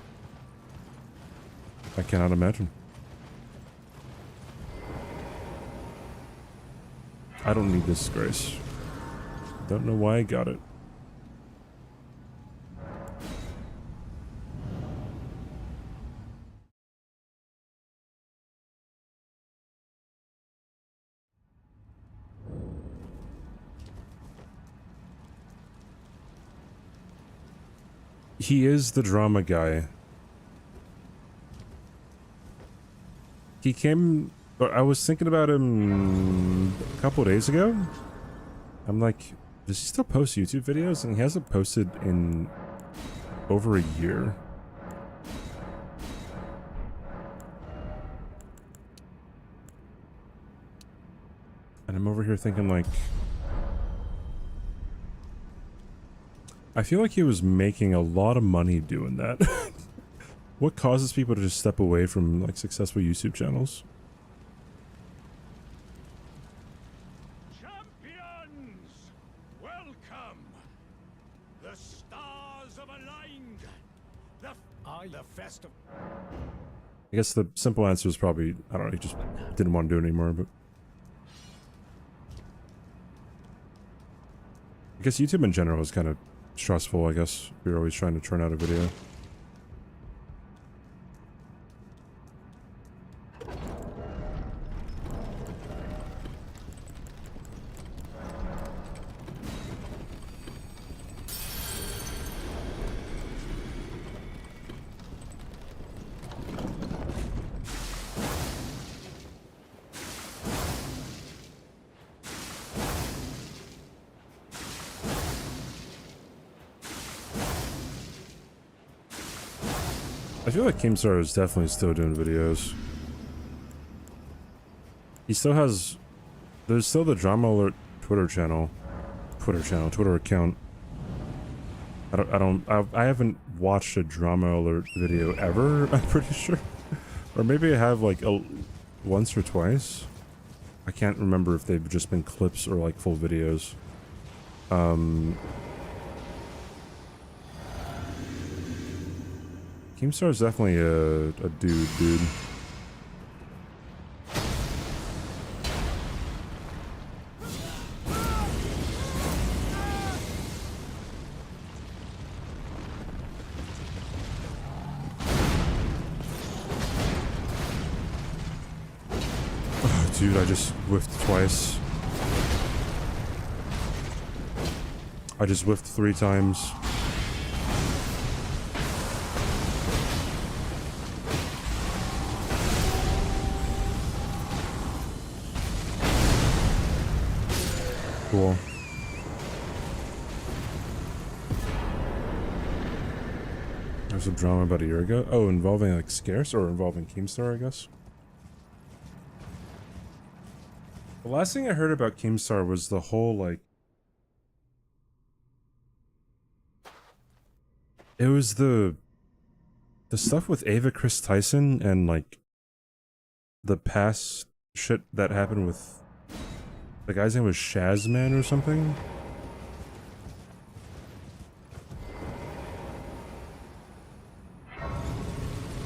A: I cannot imagine. I don't need this, Grace. Don't know why I got it. He is the drama guy. He came... I was thinking about him a couple days ago. I'm like, does he still post YouTube videos? And he hasn't posted in over a year. And I'm over here thinking like... I feel like he was making a lot of money doing that. What causes people to just step away from like successful YouTube channels? I guess the simple answer is probably, I don't know, he just didn't want to do it anymore, but... I guess YouTube in general is kind of stressful, I guess. We're always trying to churn out a video. I feel like Keemstar is definitely still doing videos. He still has... There's still the Drama Alert Twitter account. I haven't watched a Drama Alert video ever, I'm pretty sure. Or maybe I have like once or twice. I can't remember if they've just been clips or like full videos. Keemstar is definitely a dude. Dude, I just whiffed twice. I just whiffed 3 times. Cool. There was some drama about a year ago. Oh, involving like Scarce or involving Keemstar, I guess. The last thing I heard about Keemstar was the whole, like... It was the stuff with Ava Chris Tyson and, like, the past shit that happened with... The guy's name was Shazman or something?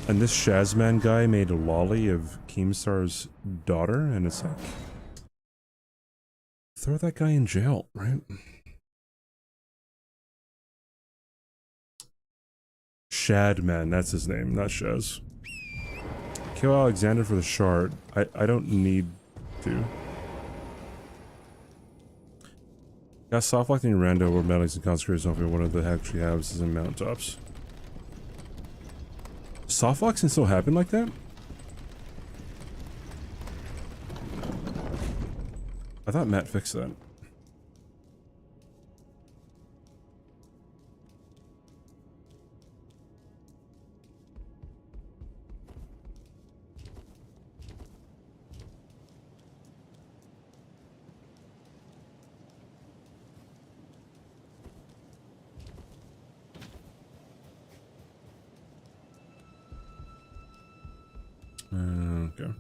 A: And this Shazman guy made a lolly of Keemstar's daughter, and it's like... Throw that guy in jail, right? Shadman, that's his name, not Shaz. Kill Alexander for the shard. I don't need to. Got soft locked in rando where medics and consecrators don't feel one of the actually halves is in mountaintops. Soft locks can still happen like that? I thought Matt fixed that. Okay.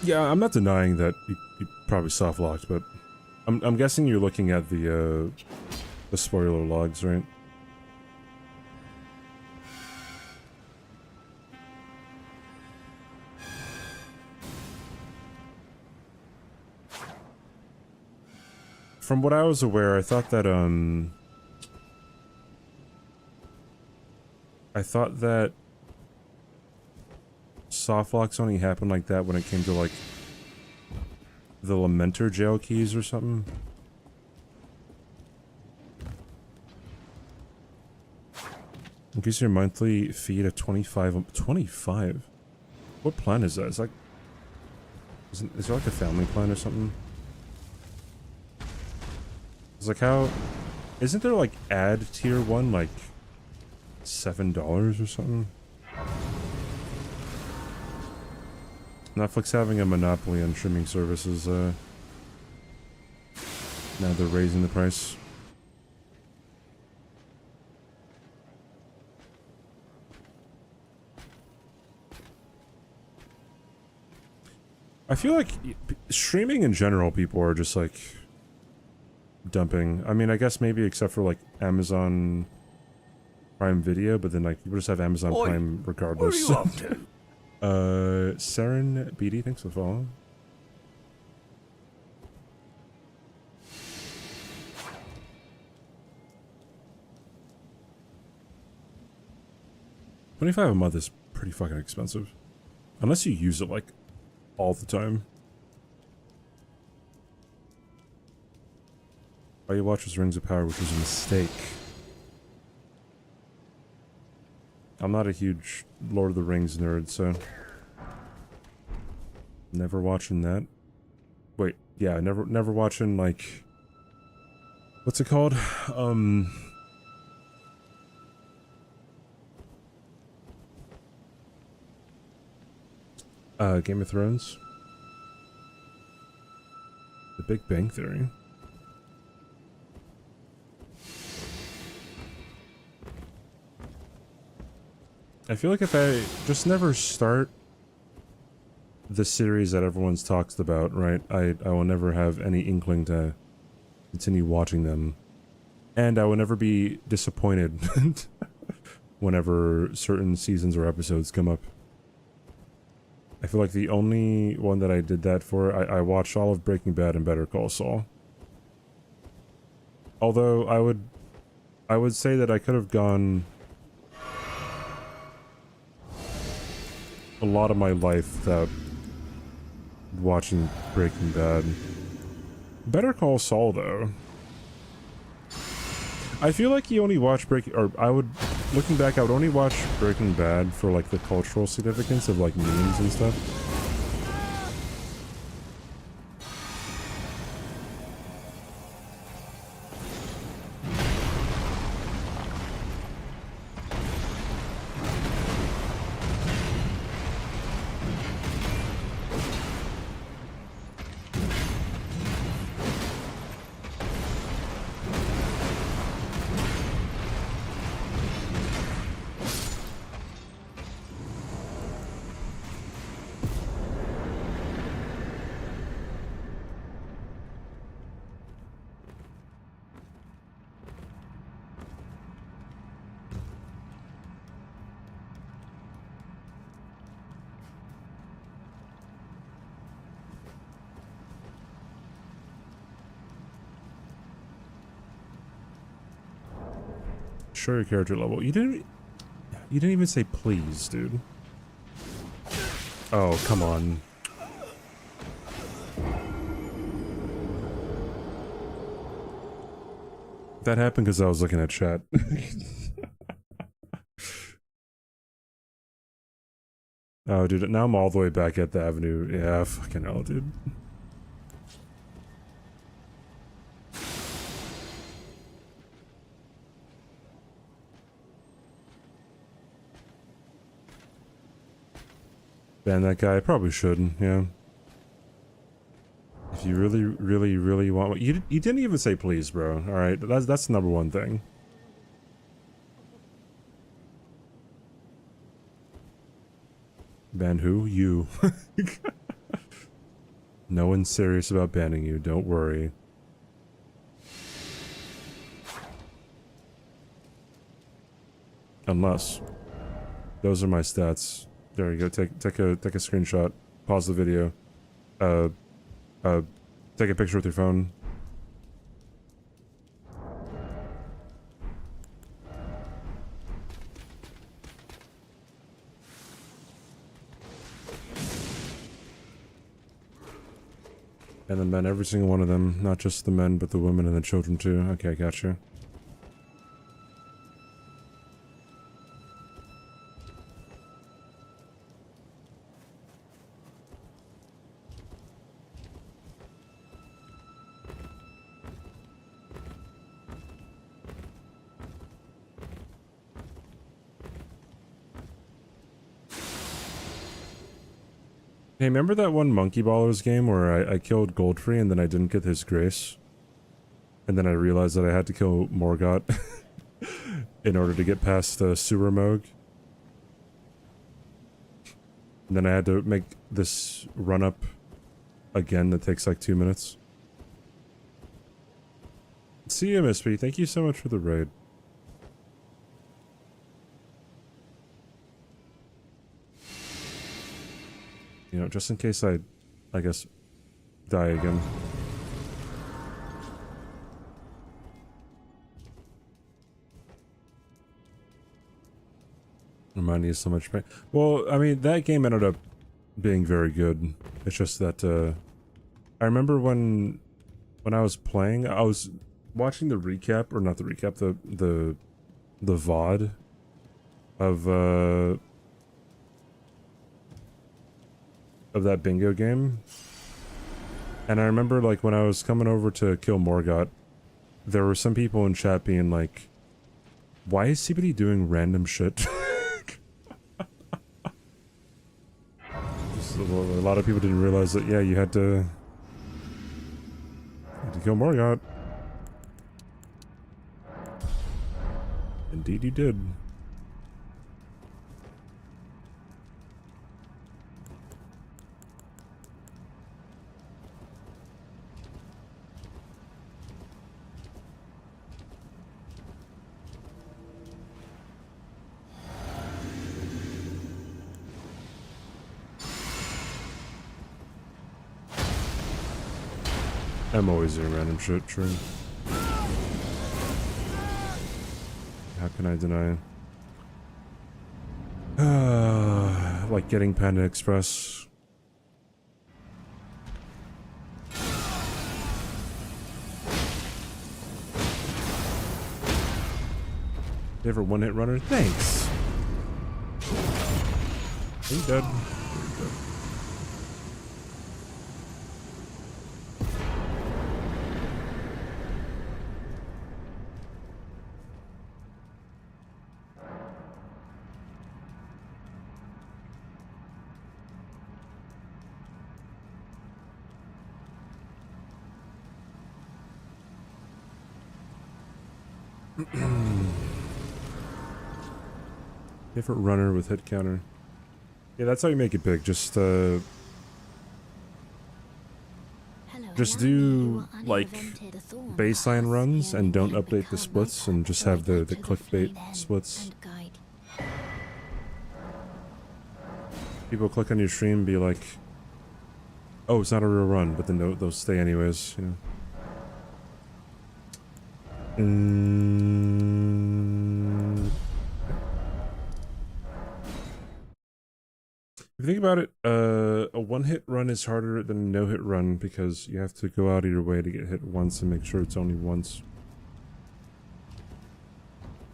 A: Yeah, I'm not denying that you probably soft locked, but I'm guessing you're looking at the spoiler logs, right? From what I was aware, I thought that soft locks only happened like that when it came to like the Lamenter jail keys or something. Increase your monthly fee to 25. 25? What plan is that? Is like, is there like a family plan or something? It's like how, isn't there like ad tier 1 like $7 or something? Netflix having a monopoly on streaming services, now they're raising the price. I feel like streaming in general, people are just like dumping. I mean, I guess maybe except for like Amazon Prime Video, but then like people just have Amazon Prime regardless.
B: What are you up to?
A: Saren BD, thanks for following. $25 a month is pretty fucking expensive. Unless you use it like all the time. All you watch was Rings of Power, which was a mistake. I'm not a huge Lord of the Rings nerd, so... Never watching that. Wait, yeah, never watching, like... what's it called? Game of Thrones. The Big Bang Theory. I feel like if I just never start the series that everyone's talked about, right, I will never have any inkling to continue watching them. And I will never be disappointed whenever certain seasons or episodes come up. I feel like the only one that I did that for, I watched all of Breaking Bad and Better Call Saul. Although I would say that I could have gone a lot of my life without watching Breaking Bad. Better Call Saul, though. I feel like you only watch looking back, I would only watch Breaking Bad for, like, the cultural significance of, like, memes and stuff. Show your character level. You didn't even say please, dude. Oh, come on. That happened because I was looking at chat. Oh, dude, now I'm all the way back at the avenue. Yeah, fucking hell, dude. Ban that guy. I probably shouldn't, yeah. If you really, really, really want... You didn't even say please, bro. Alright, that's the number one thing. Ban who? You. No one's serious about banning you, don't worry. Unless... Those are my stats. There you go. Take a screenshot. Pause the video. Take a picture with your phone. And then ban every single one of them, not just the men, but the women and the children too. Okay, gotcha. Hey, remember that one Monkey Ballers game where I killed Goldfree and then I didn't get his grace? And then I realized that I had to kill Morgott in order to get past the sewer Moog. And then I had to make this run up again that takes like 2 minutes. See you, Miss P. Thank you so much for the raid. You know, just in case I guess, die again. Reminding you so much pain. Well, I mean, that game ended up being very good. It's just that, I remember when I was playing, I was watching the recap, or not the recap, the VOD of that bingo game. And I remember, like, when I was coming over to kill Morgott, there were some people in chat being like, why is CBD doing random shit? Just a lot of people didn't realize that, yeah, you had to kill Moriarty. Indeed you did. I'm always doing random shit, true. How can I deny? Like getting Panda Express. You ever one-hit runner? Thanks. Are you dead? Different runner with hit counter. Yeah, that's how you make it big. Just
C: Hello,
A: do like baseline runs and don't update the splits and just have the clickbait splits. People click on your stream and be like, oh, it's not a real run, but then they'll stay anyways, you know. If you think about it, a one-hit run is harder than a no-hit run because you have to go out of your way to get hit once and make sure it's only once.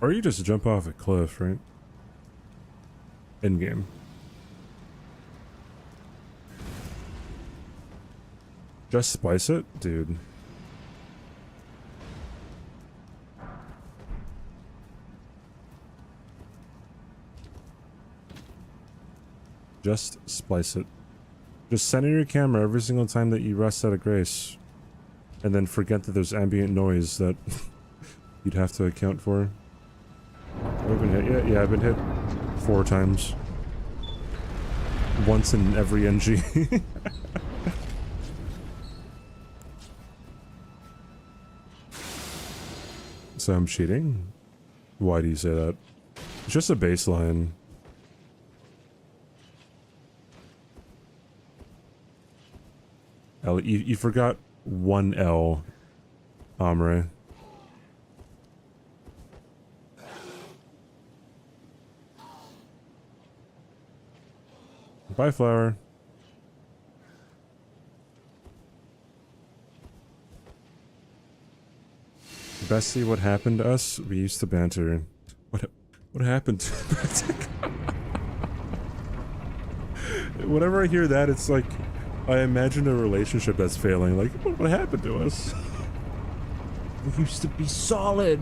A: Or you just jump off a cliff, right? In-game. Just splice it? Dude. Just splice it. Just center your camera every single time that you rest out of grace. And then forget that there's ambient noise that you'd have to account for. I've been hit. Yeah, I've been hit 4 times. Once in every NG. So I'm cheating? Why do you say that? It's just a baseline. L, you forgot one L, Omre. Bye, Flower. Bessie, what happened to us? We used to banter. What happened to Whenever I hear that, it's like I imagine a relationship that's failing. Like, what happened to us? We used to be solid.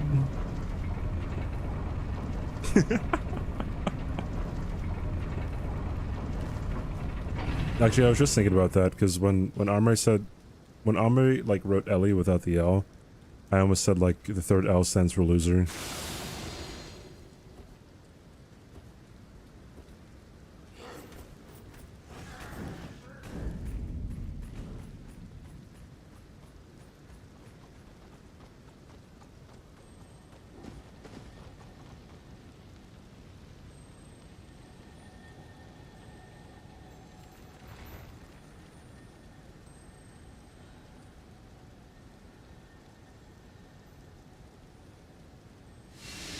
A: Actually, I was just thinking about that because when Omri like wrote Ellie without the L, I almost said like the third L stands for loser.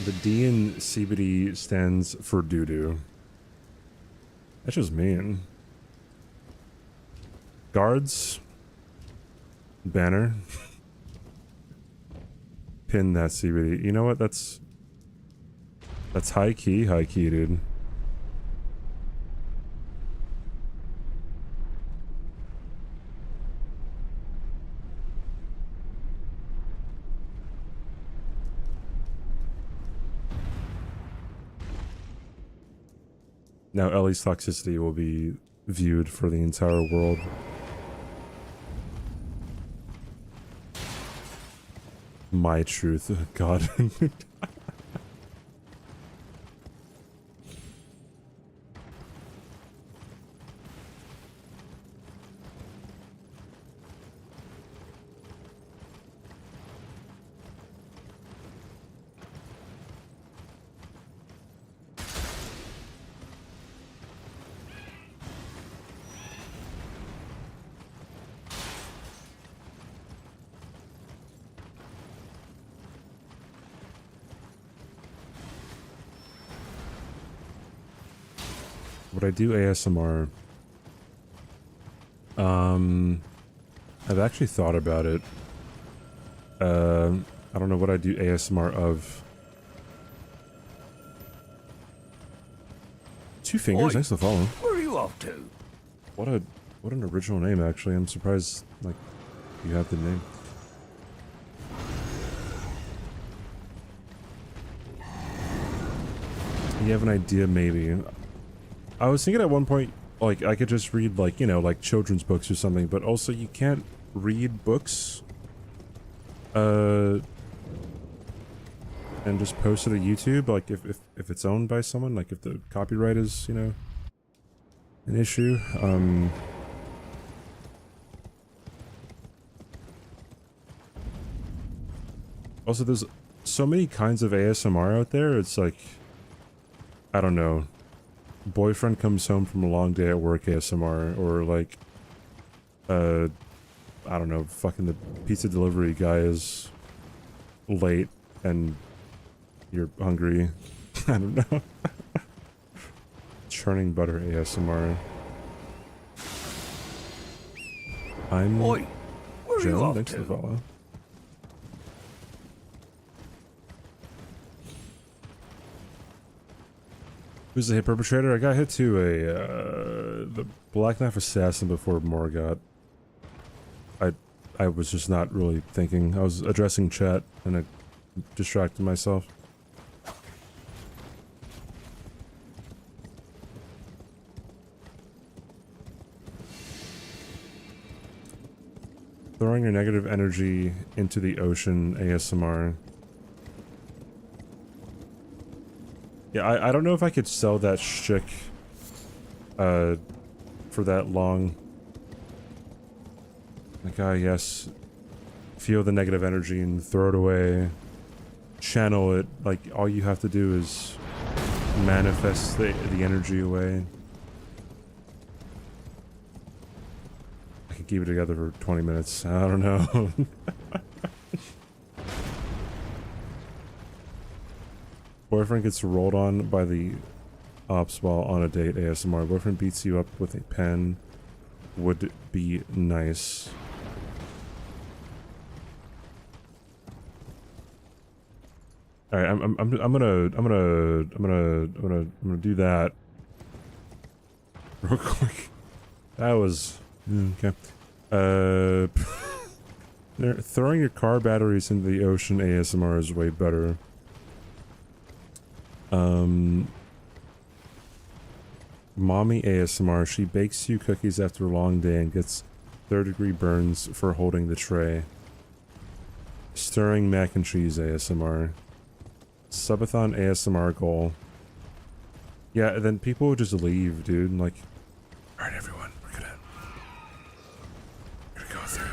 A: The D in CBD stands for doo-doo. That's just mean. Guards. Banner. Pin that CBD. You know what? That's high key, dude. Now Ellie's toxicity will be viewed for the entire world. My truth, God. Would I do ASMR? I've actually thought about it. I don't know what I do ASMR of. Two Fingers,
G: Oi,
A: thanks for the follow.
G: Where are you off to?
A: What an original name, actually. I'm surprised, like, you have the name. You have an idea, maybe. I was thinking at one point, like, I could just read, like, you know, like children's books or something, but also you can't read books, and just post it to YouTube, like, if it's owned by someone, like, if the copyright is, you know, an issue. Also, there's so many kinds of ASMR out there, it's like, I don't know, boyfriend comes home from a long day at work ASMR, or like, I don't know, fucking the pizza delivery guy is late and you're hungry. I don't know. Churning butter ASMR. I'm
G: Oi, where are you
A: Joan,
G: off
A: thanks for
G: to?
A: the follow. Who's the hit perpetrator? I got hit to the Black Knife Assassin before Morgot. I was just not really thinking. I was addressing chat and I distracted myself. Throwing your negative energy into the ocean ASMR. Yeah, I don't know if I could sell that shtick for that long. Like, yes, feel the negative energy and throw it away. Channel it. Like, all you have to do is manifest the energy away. I could keep it together for 20 minutes. I don't know. Boyfriend gets rolled on by the ops while on a date ASMR. Boyfriend beats you up with a pen. Would be nice. All right, I'm gonna do that real quick. That was okay. Throwing your car batteries into the ocean ASMR is way better. Mommy ASMR. She bakes you cookies after a long day and gets third-degree burns for holding the tray. Stirring mac and cheese ASMR. Subathon ASMR goal. Yeah, then people would just leave, dude. Like, alright, everyone, we're gonna go through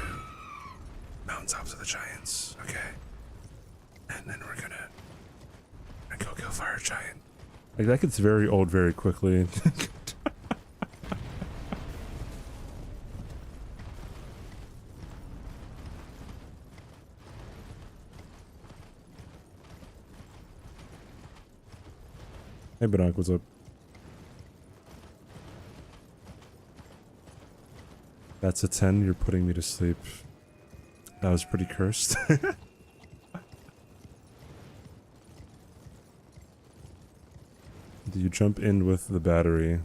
A: mountaintops of the giants, okay? And then we're gonna go kill fire giant. Like, that gets very old very quickly. Hey, Banak, what's up? That's a 10, you're putting me to sleep. That was pretty cursed. Do you jump in with the battery?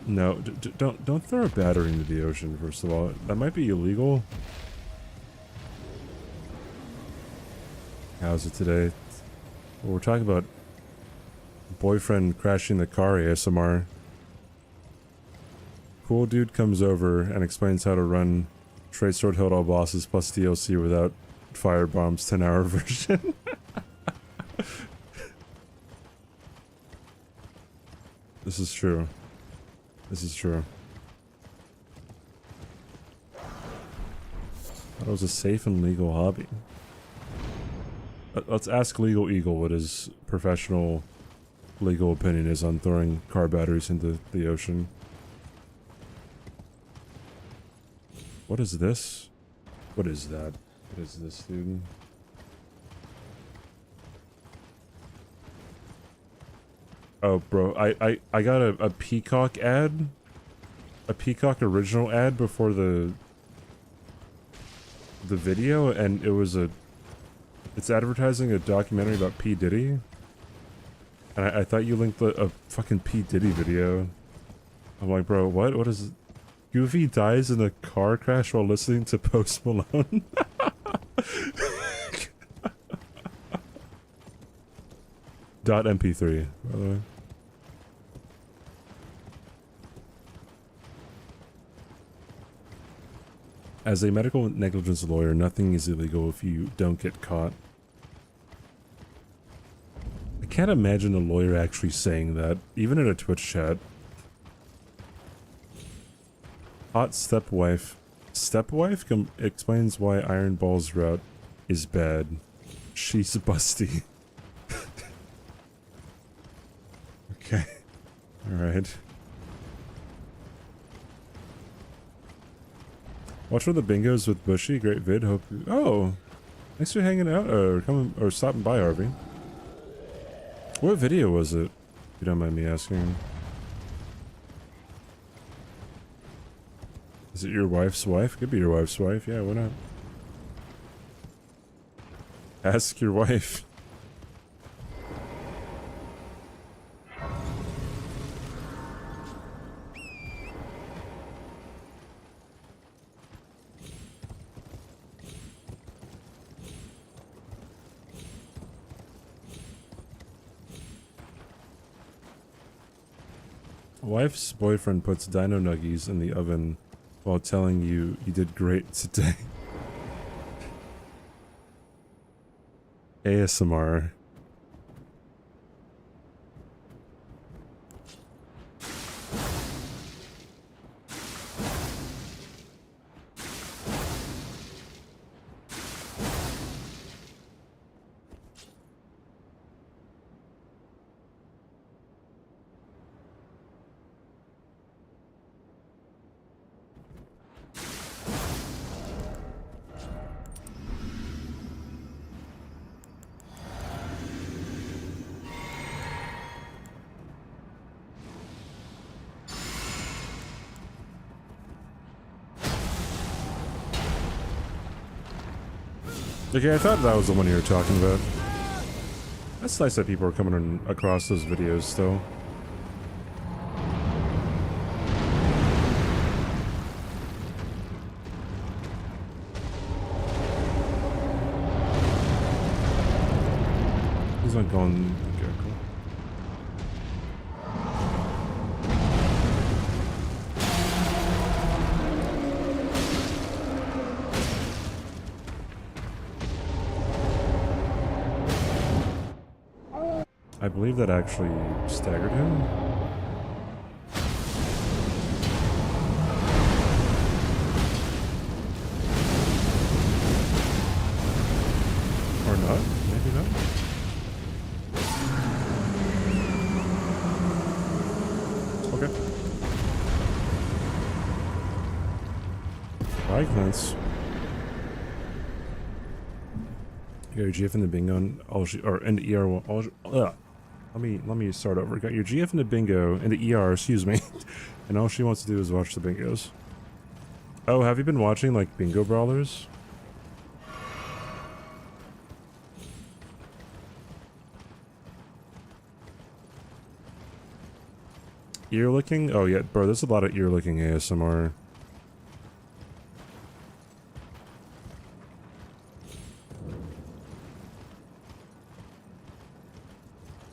A: No, don't throw a battery into the ocean, first of all. That might be illegal. How's it today? Well, we're talking about boyfriend crashing the car ASMR. Cool dude comes over and explains how to run Straight Sword Hilt All Bosses plus DLC without firebombs 10-hour version. This is true. This is true. That was a safe and legal hobby. Let's ask Legal Eagle what his professional legal opinion is on throwing car batteries into the ocean. What is this? What is that? What is this, dude? Oh, bro, I got a Peacock ad. A Peacock original ad before the video, and it was it's advertising a documentary about P. Diddy. And I thought you linked a fucking P. Diddy video. I'm like, bro, what? What is... Goofy dies in a car crash while listening to Post Malone? .mp3, by the way. As a medical negligence lawyer, nothing is illegal if you don't get caught. I can't imagine a lawyer actually saying that, even in a Twitch chat. Hot stepwife. Stepwife explains why Iron Ball's route is bad. She's busty. Okay. Alright. Watch for the bingos with Bushy. Great vid. Hope you... Oh! Thanks for hanging out, or coming, or stopping by, Harvey. What video was it? If you don't mind me asking. Is it your wife's wife? Could be your wife's wife. Yeah, why not? Ask your wife. Wife's boyfriend puts dino nuggies in the oven while telling you did great today. ASMR. Okay, I thought that was the one you were talking about. That's nice that people are coming across those videos still. He's not going... Okay, cool. I believe that actually staggered him. Or not? Maybe not. Okay. Bye, Clint's. You got your GF in the bingo and all or in the ER. Let me start over. Got your GF in the bingo in the ER, excuse me, and all she wants to do is watch the bingos. Oh, have you been watching like bingo brawlers? Ear licking? Oh yeah, bro. There's a lot of ear licking ASMR.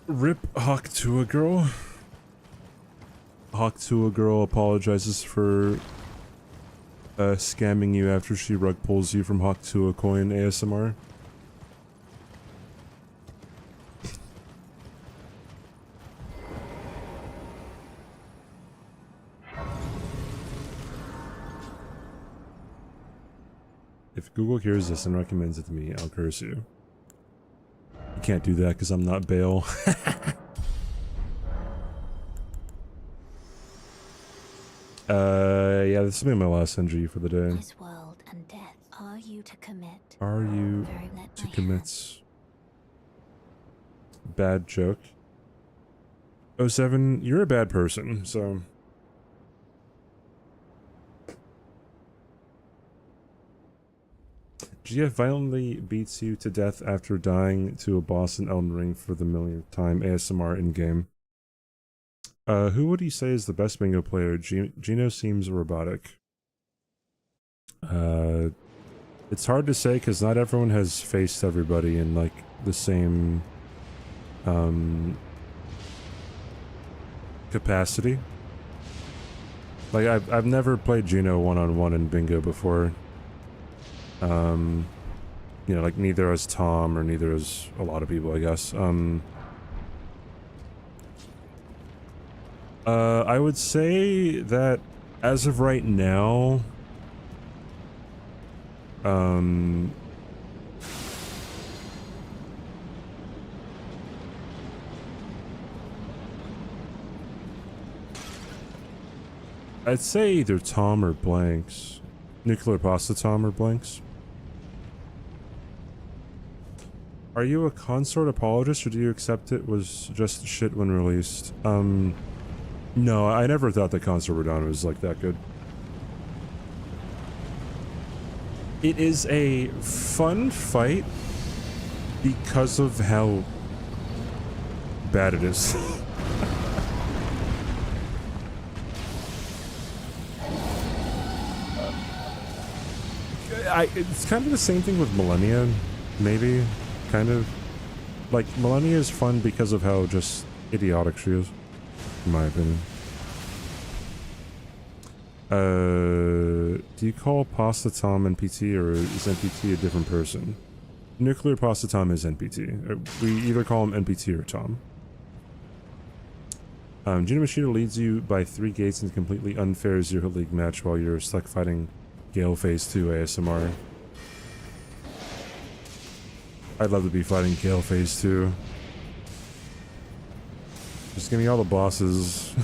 A: Rip Hawk to a girl. Hawk to a girl apologizes for scamming you after she rug pulls you from Hawk to a coin ASMR. If Google hears this and recommends it to me, I'll curse you. You can't do that because I'm not Bale. Yeah, this will be my last NG for the day.
C: This world and death. Are you to commit?
A: Are you
C: Very let
A: to
C: my
A: commit? Bad joke. 07, you're a bad person, so... GF violently beats you to death after dying to a boss in Elden Ring for the millionth time. ASMR in-game. Who would you say is the best bingo player? Gino seems robotic. It's hard to say because not everyone has faced everybody in like the same capacity. Like I've never played Gino one-on-one in bingo before. You know, like neither as Tom or neither as a lot of people, I guess. I would say that as of right now, I'd say either Tom or Blanks. Nuclear Pasta Tom or Blanks. Are you a consort apologist or do you accept it was just shit when released? No, I never thought that Consort Radon was like that good. It is a fun fight because of how bad it is. It's kind of the same thing with Millennia, maybe, kind of. Like, Millennia is fun because of how just idiotic she is, in my opinion. Do you call Pasta Tom NPT or is NPT a different person? Nuclear Pasta Tom is NPT. We either call him NPT or Tom. Gino Machida leads you by 3 gates in a completely unfair Zero League match while you're stuck fighting Gale Phase 2 ASMR. I'd love to be fighting Gale Phase 2. Just give me all the bosses.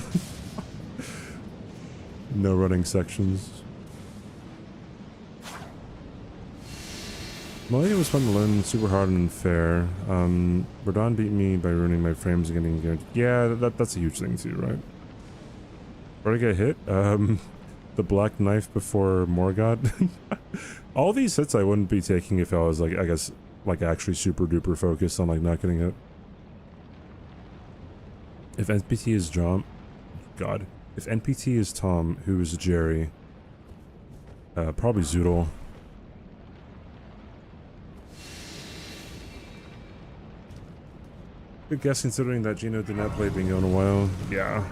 A: No running sections. Millennia was fun to learn, super hard and unfair. Radon beat me by ruining my frames and getting guaranteed. Yeah, that's a huge thing too, right? Where'd I get hit? The black knife before Morgott. All these hits I wouldn't be taking if I was like, I guess, like actually super duper focused on like not getting hit. If NPT is John, God. If NPT is Tom, who is Jerry? Probably Zoodle. Good guess considering that Gino did not play bingo in a while. Yeah.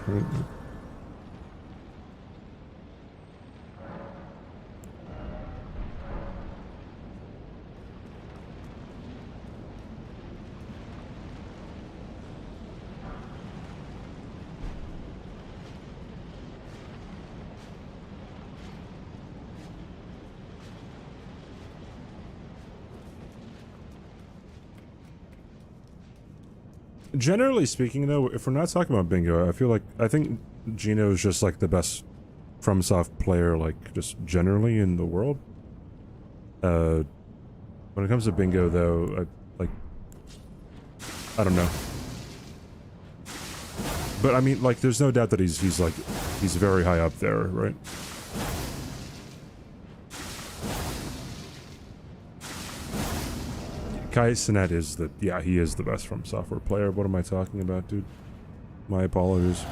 A: Generally speaking, though, if we're not talking about bingo, I think Gino is just like the best FromSoft player, like just generally in the world. When it comes to bingo, though, I don't know. But I mean, like, there's no doubt that he's very high up there, right? Kai Cenat is he is the best from software player. What am I talking about, dude? My apologies.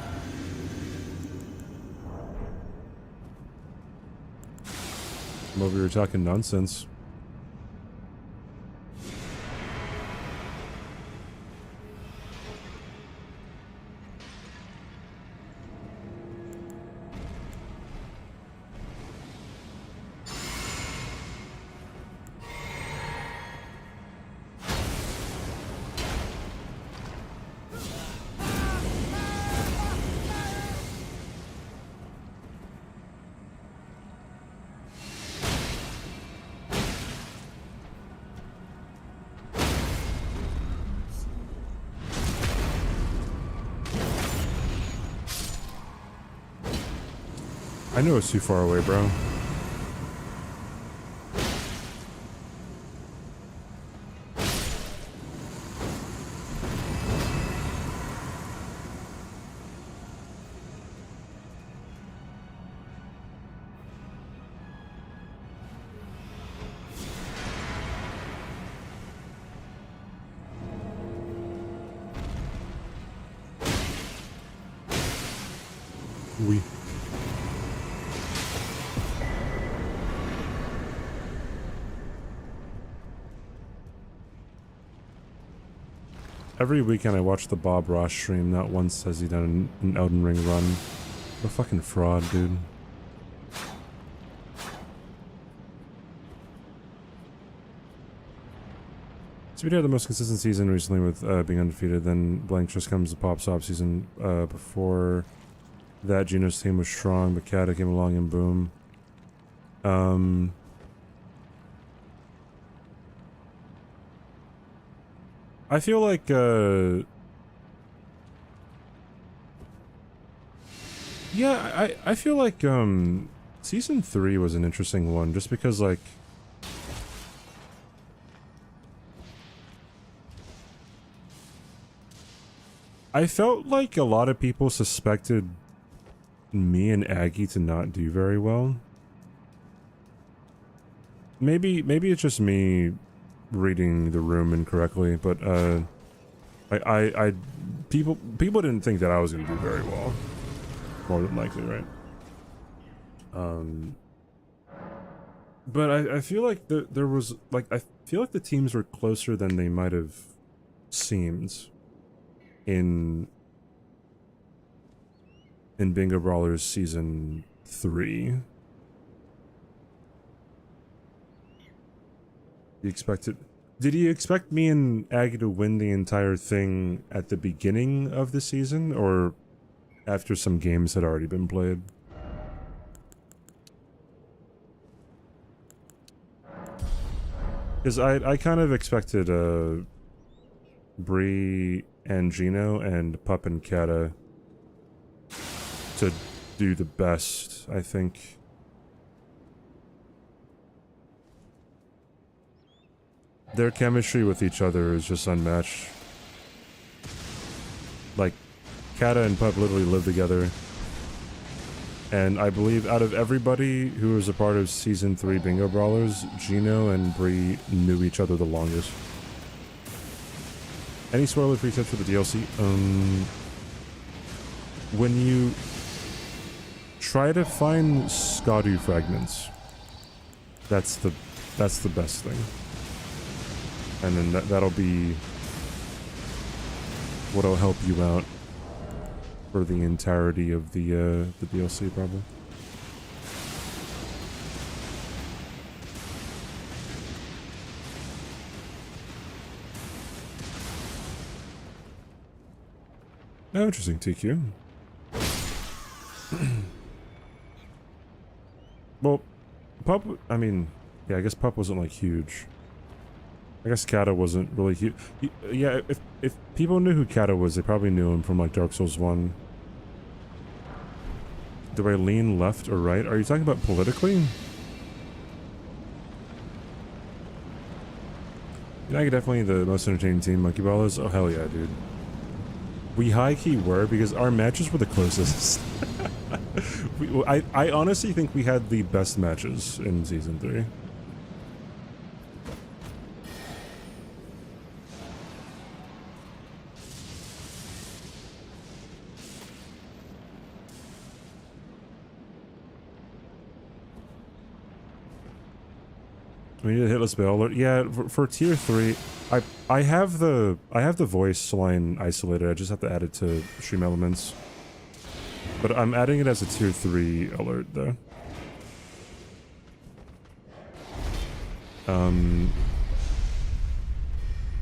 A: I'm over here talking nonsense. I know it's too far away, bro. We. Every weekend I watch the Bob Ross stream. Not once has he done an Elden Ring run. What a fucking fraud, dude. CBD had the most consistent season recently with being undefeated. Then blank just comes the Pop Stop season. Before that, Gino's team was strong, but Kata came along and boom. I feel like yeah, I feel like season 3 was an interesting one just because like I felt like a lot of people suspected me and Aggie to not do very well. Maybe it's just me reading the room incorrectly, but people didn't think that I was gonna do very well. More than likely, right? But I feel like there was like I feel like the teams were closer than they might have seemed in Bingo Brawlers season 3. You expected? Did you expect me and Aggie to win the entire thing at the beginning of the season, or after some games had already been played? Because I kind of expected Bree and Gino and Pup and Kata to do the best, I think. Their chemistry with each other is just unmatched. Like, Kata and Pup literally live together. And I believe out of everybody who was a part of Season 3 Bingo Brawlers, Gino and Bree knew each other the longest. Any spoiler-free tips for the DLC? When you try to find Skadu fragments, that's the best thing. And then that'll be what'll help you out for the entirety of the DLC, probably. Oh, interesting, TQ. Well, Pup, I mean, yeah, I guess Pup wasn't, like, huge. I guess Kata wasn't really huge. Yeah, if people knew who Kata was, they probably knew him from, like, Dark Souls 1. Do I lean left or right? Are you talking about politically? You know, definitely the most entertaining team, Monkey Ballers. Oh, hell yeah, dude. We high-key were, because our matches were the closest. I honestly think we had the best matches in Season 3. We need a hitless bell alert. Yeah, for tier 3, I have the voice line isolated. I just have to add it to stream elements. But I'm adding it as a tier 3 alert though.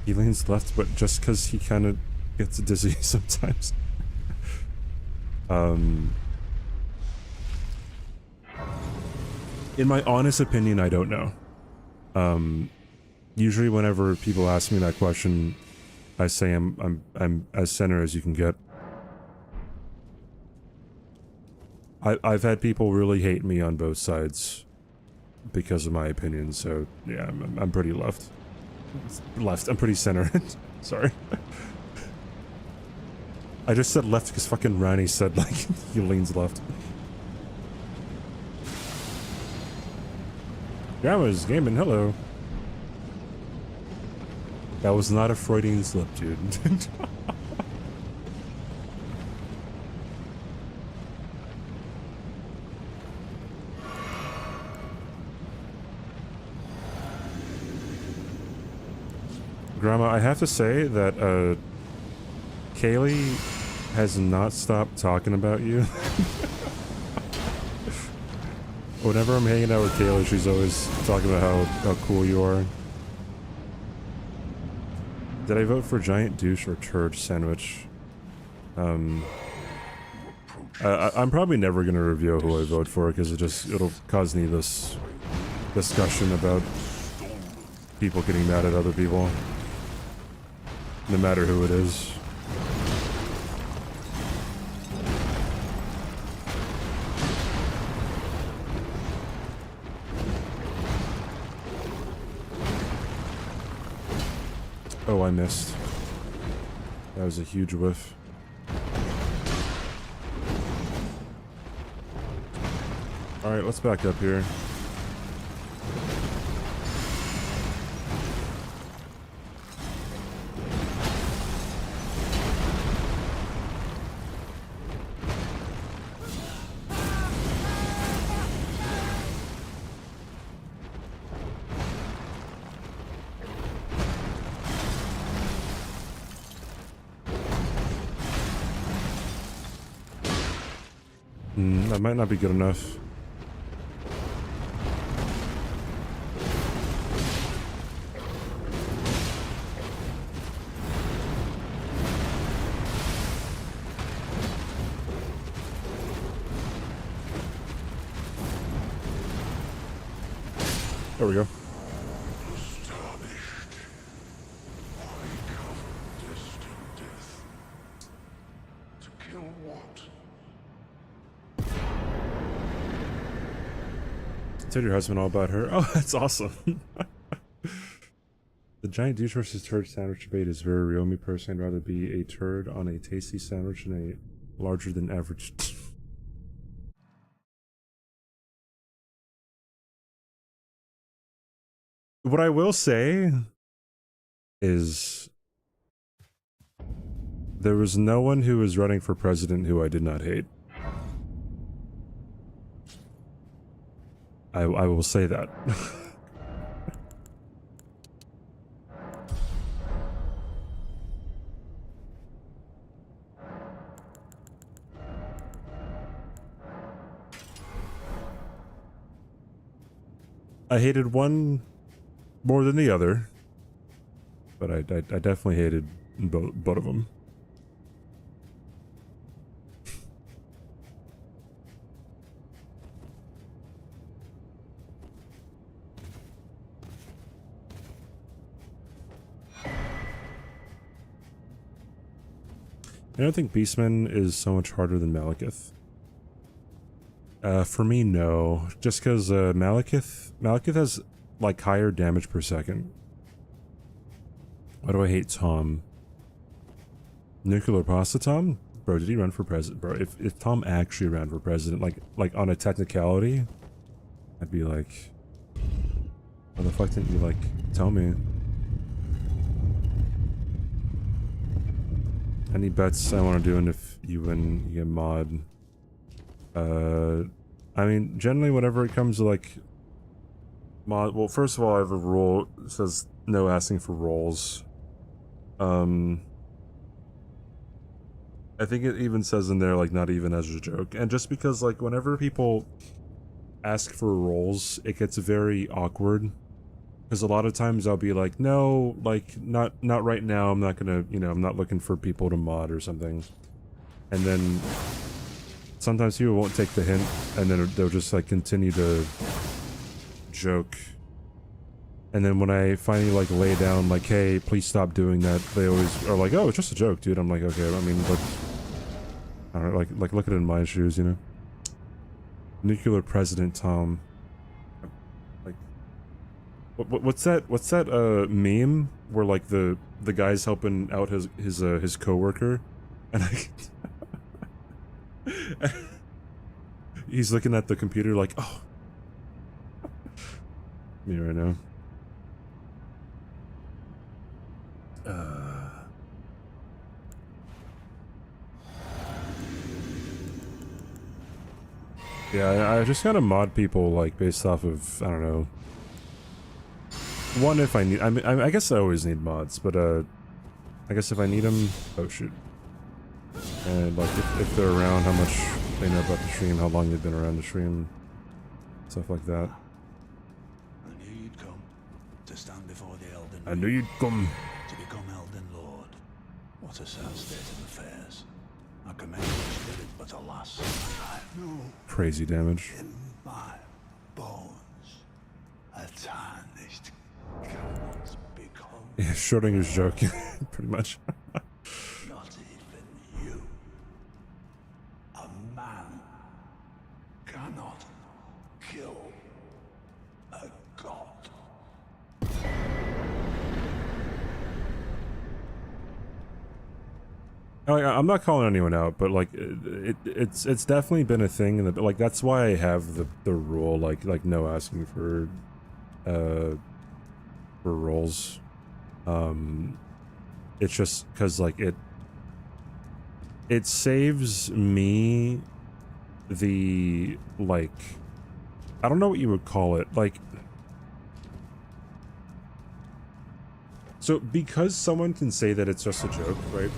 A: He leans left, but just because he kind of gets dizzy sometimes. In my honest opinion, I don't know. Usually whenever people ask me that question, I say I'm as center as you can get. I've had people really hate me on both sides because of my opinion, so yeah, I'm pretty left. I'm pretty centered. Sorry. I just said left because fucking Rani said, like, he leans left. Grandma's gaming, hello. That was not a Freudian slip, dude. Grandma, I have to say that, Kaylee has not stopped talking about you. Whenever I'm hanging out with Kaylee, she's always talking about how cool you are. Did I vote for giant douche or turd sandwich? I'm probably never gonna reveal who I vote for because it'll cause needless discussion about people getting mad at other people, no matter who it is. Oh, I missed. That was a huge whiff. Alright, let's back up here. That might not be good enough. There we go. Tell your husband all about her. Oh, that's awesome. The giant douche versus turd sandwich debate is very real. Me personally, I'd rather be a turd on a tasty sandwich than a larger than average. What I will say is there was no one who was running for president who I did not hate. I will say that. I hated one more than the other, but I definitely hated both of them. I don't think Beastman is so much harder than Malekith. For me, no. Just because Malekith has like higher damage per second. Why do I hate Tom? Nuclear Pasta Tom? Bro, did he run for president? Bro, if Tom actually ran for president, like on a technicality, I'd be like, why the fuck didn't you like tell me? Any bets I want to do, and if you win, you get mod. I mean, generally whenever it comes to like mod, well, first of all, I have a rule that says no asking for rolls. I think it even says in there, like, not even as a joke. And just because, like, whenever people ask for rolls, it gets very awkward. Because a lot of times I'll be like, no, like, not right now, I'm not gonna, you know, I'm not looking for people to mod or something. And then sometimes people won't take the hint, and then they'll just, like, continue to joke. And then when I finally, like, lay down, like, hey, please stop doing that, they always are like, oh, it's just a joke, dude. I'm like, okay, I mean, look, I don't know, like look at it in my shoes, you know? Nuclear President Tom. Like, what's that meme where like the guy's helping out his coworker, and he's looking at the computer like, oh, me right now. Yeah, I just kind of mod people like based off of, I don't know. One, if I need, I guess I always need mods, but I guess if I need them, oh shoot. And like if they're around, how much they know about the stream, how long they've been around the stream, stuff like that.
E: I knew you'd come to stand before the Elden.
A: I knew you'd come
E: to become Elden Lord. What a sad state of affairs. I commend your spirit, but alas, I know
A: crazy damage.
E: in my bones a tarnished cannot become.
A: Yeah, Schrodinger's joking, pretty much.
E: Not even you. A man cannot kill a god.
A: I'm not calling anyone out, but like it's definitely been a thing, and like that's why I have the rule like no asking for roles. It's just because like it saves me the like I don't know what you would call it, like so because someone can say that it's just a joke, right?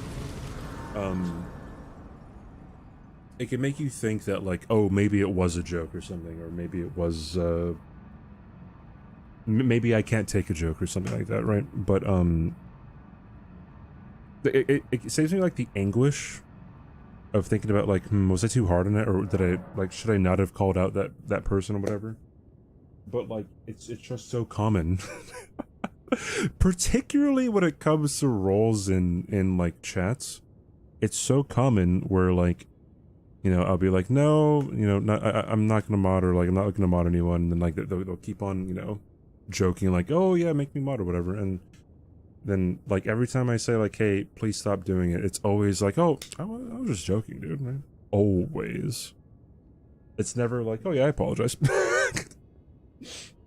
A: It can make you think that like, oh, maybe it was a joke or something, or maybe it was maybe I can't take a joke or something like that, right? But it saves me like the anguish of thinking about like, was I too hard on it, or did I like, should I not have called out that person or whatever? But like it's just so common. Particularly when it comes to roles in like chats. It's so common where like, you know, I'll be like, no, you know, I'm not gonna mod, or like I'm not looking to mod anyone, and then like they'll keep on, you know, joking like, oh yeah, make me mod or whatever, and then like every time I say like, hey, please stop doing it, it's always like, oh, I was just joking, dude, right? Always. It's never like, oh yeah, I apologize.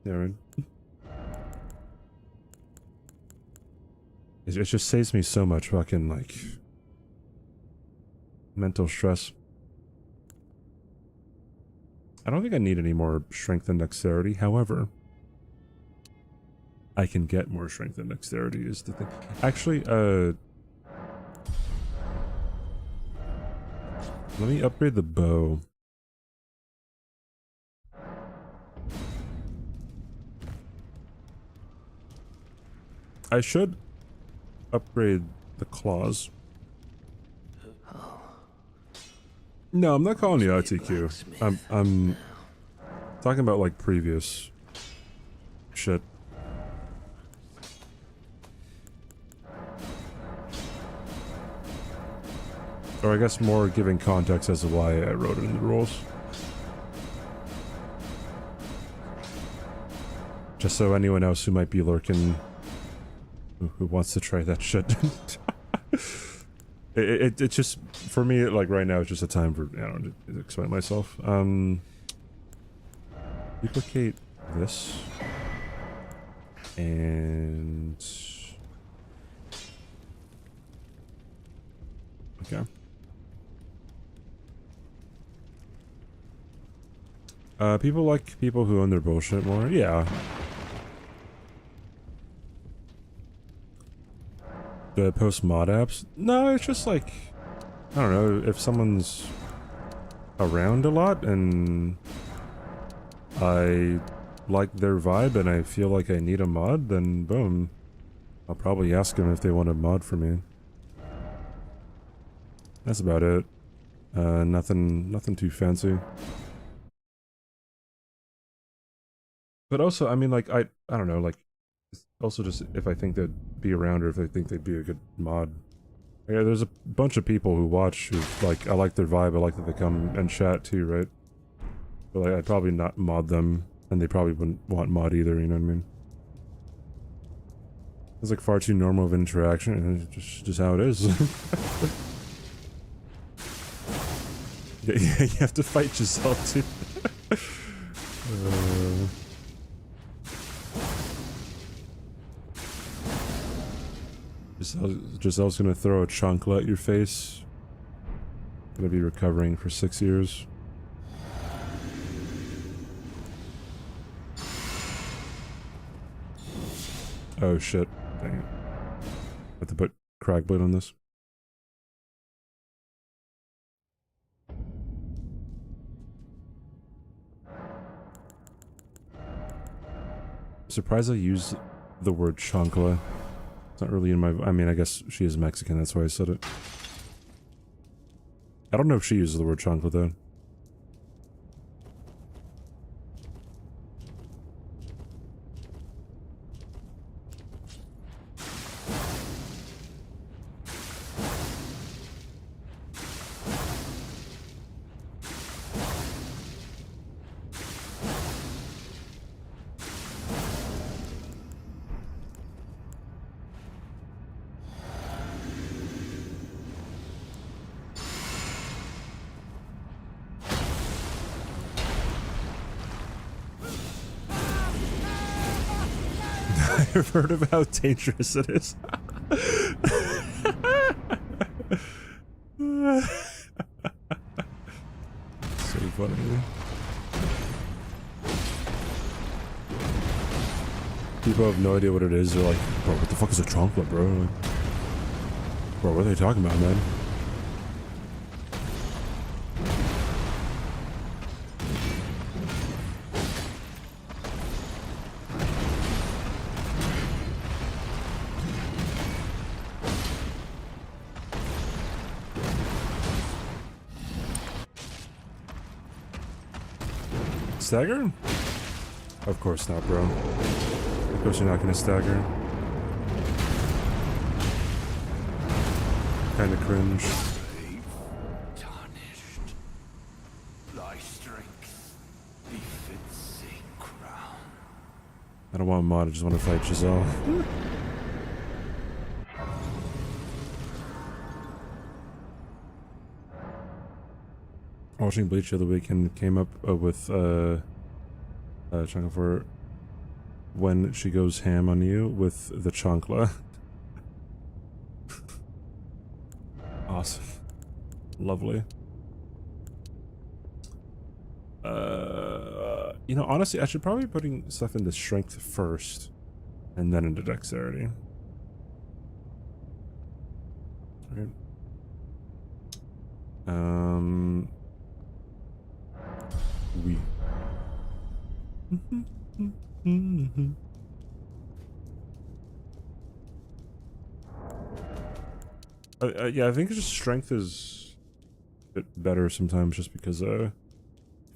A: Yeah, right. It just saves me so much fucking like mental stress. I don't think I need any more strength and dexterity. However, I can get more strength and dexterity is the thing. Actually, let me upgrade the bow. I should upgrade the claws. No, I'm not calling you ITQ. I'm talking about like previous shit. Or I guess more giving context as to why I wrote it in the rules. Just so anyone else who might be lurking who wants to try that shit. It just, for me, like right now, it's just a time for, I don't know, to explain myself. Duplicate this. And... okay. People like people who own their bullshit more? Yeah. Do I post mod apps? No, it's just like, I don't know, if someone's around a lot and I like their vibe and I feel like I need a mod, then boom. I'll probably ask them if they want a mod for me. That's about it. Nothing too fancy. But also, I mean, like, I don't know, like, also just if I think they'd be around or if I think they'd be a good mod. Yeah, there's a bunch of people who watch who, like, I like their vibe, I like that they come and chat too, right? But like, I'd probably not mod them, and they probably wouldn't want mod either, you know what I mean? It's like far too normal of an interaction, and it's just how it is. Yeah, you have to fight Giselle too. Giselle's gonna throw a chancla at your face. Gonna be recovering for 6 years. Oh shit. Dang it. Have to put Cragblade on this. Surprised I used the word chancla. It's not really in my... I mean, I guess she is Mexican, that's why I said it. I don't know if she uses the word chancla, though. I've heard of how dangerous it is. So funny. People have no idea what it is. They're like, bro, what the fuck is a chancla, bro? Like, bro, what are they talking about, man? Stagger? Of course not, bro. Of course you're not gonna stagger. Kinda cringe.
E: Tarnished. Thy strength befits a crown.
A: I don't want mod, I just want to fight Giselle. Watching Bleach the other weekend came up with chunking for when she goes ham on you with the chancla. Awesome. Lovely. You know, honestly, I should probably be putting stuff into strength first and then into dexterity. Alright. We. Yeah, I think just strength is a bit better sometimes, just because if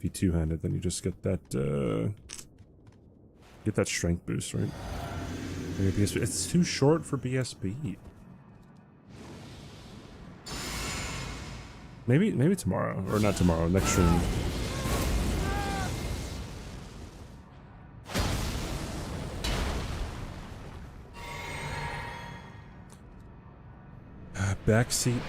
A: you two-handed, then you just get that strength boost, right? Maybe BSB. It's too short for BSB. Maybe tomorrow, or not tomorrow, next stream. Backseat.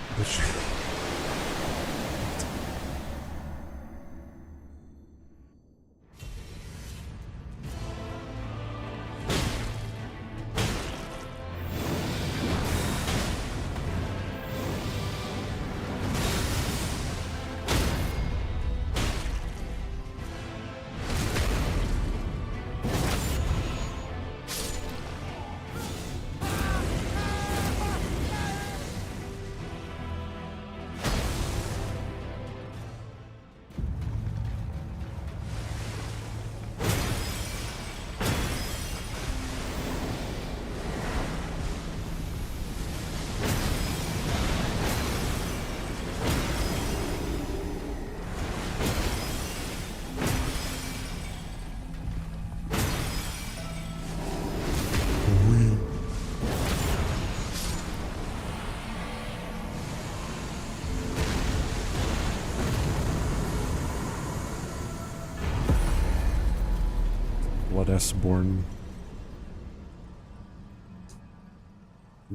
A: born.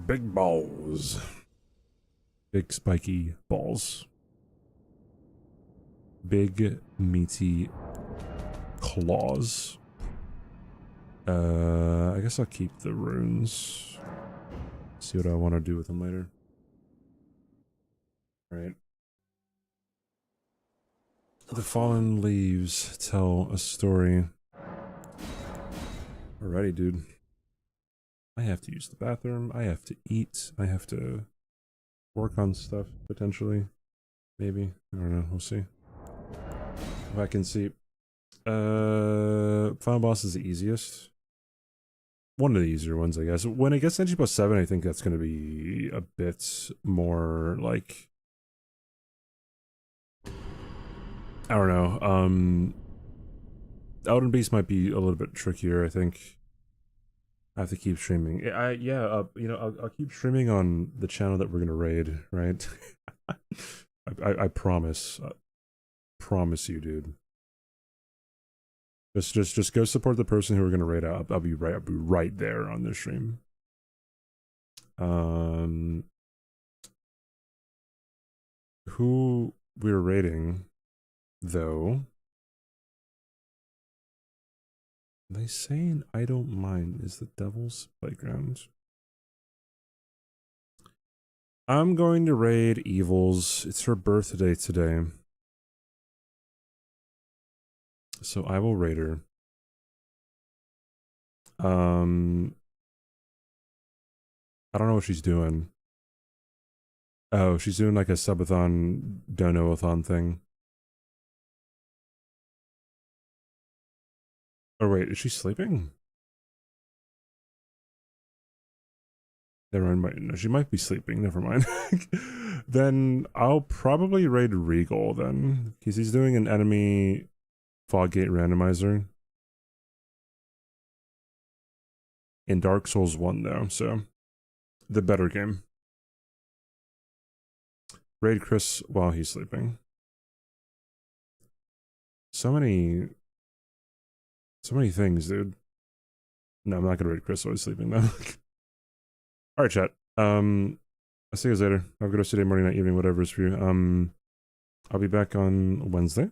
A: Big balls. Big spiky balls. Big meaty claws. I guess I'll keep the runes. See what I want to do with them later. Alright. The fallen leaves tell a story. Alrighty, dude. I have to use the bathroom. I have to eat. I have to work on stuff, potentially. Maybe. I don't know. We'll see. If I can see. Final boss is the easiest. One of the easier ones, I guess. When it gets NG+7, I think that's going to be a bit more, like... I don't know. Elden Beast might be a little bit trickier, I think. I have to keep streaming. You know, I'll keep streaming on the channel that we're gonna raid, right? I promise. Promise you, dude. Just go support the person who we're gonna raid out. I'll be right there on the stream. Who we're raiding, though. They saying I don't mind is the devil's playground. I'm going to raid Evils. It's her birthday today. So I will raid her. I don't know what she's doing. Oh, she's doing like a subathon, dono-a-thon thing. Oh wait, is she sleeping? Never mind. No, she might be sleeping. Never mind. Then I'll probably raid Regal then, because he's doing an enemy Foggate randomizer in Dark Souls 1 though, so the better game. Raid Chris while he's sleeping. So many things, dude. No, I'm not gonna raid Chris while he's sleeping though. Alright, chat. I'll see you guys later. Have a good rest of your day, morning, night, evening, whatever is for you. I'll be back on Wednesday.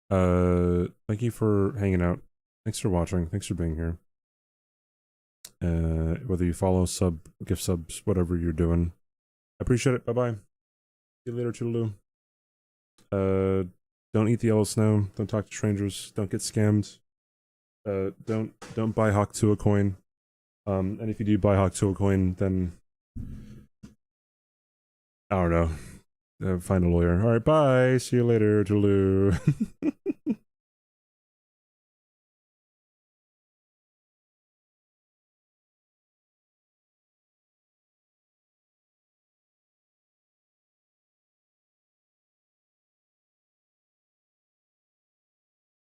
A: Thank you for hanging out. Thanks for watching. Thanks for being here. Whether you follow, sub, gift subs, whatever you're doing. I appreciate it. Bye-bye. See you later, toodaloo. Don't eat the yellow snow. Don't talk to strangers. Don't get scammed. Don't buy Hawk to a coin. And if you do buy Hawk to a coin, then I don't know. Find a lawyer. All right, bye. See you later, toodaloo.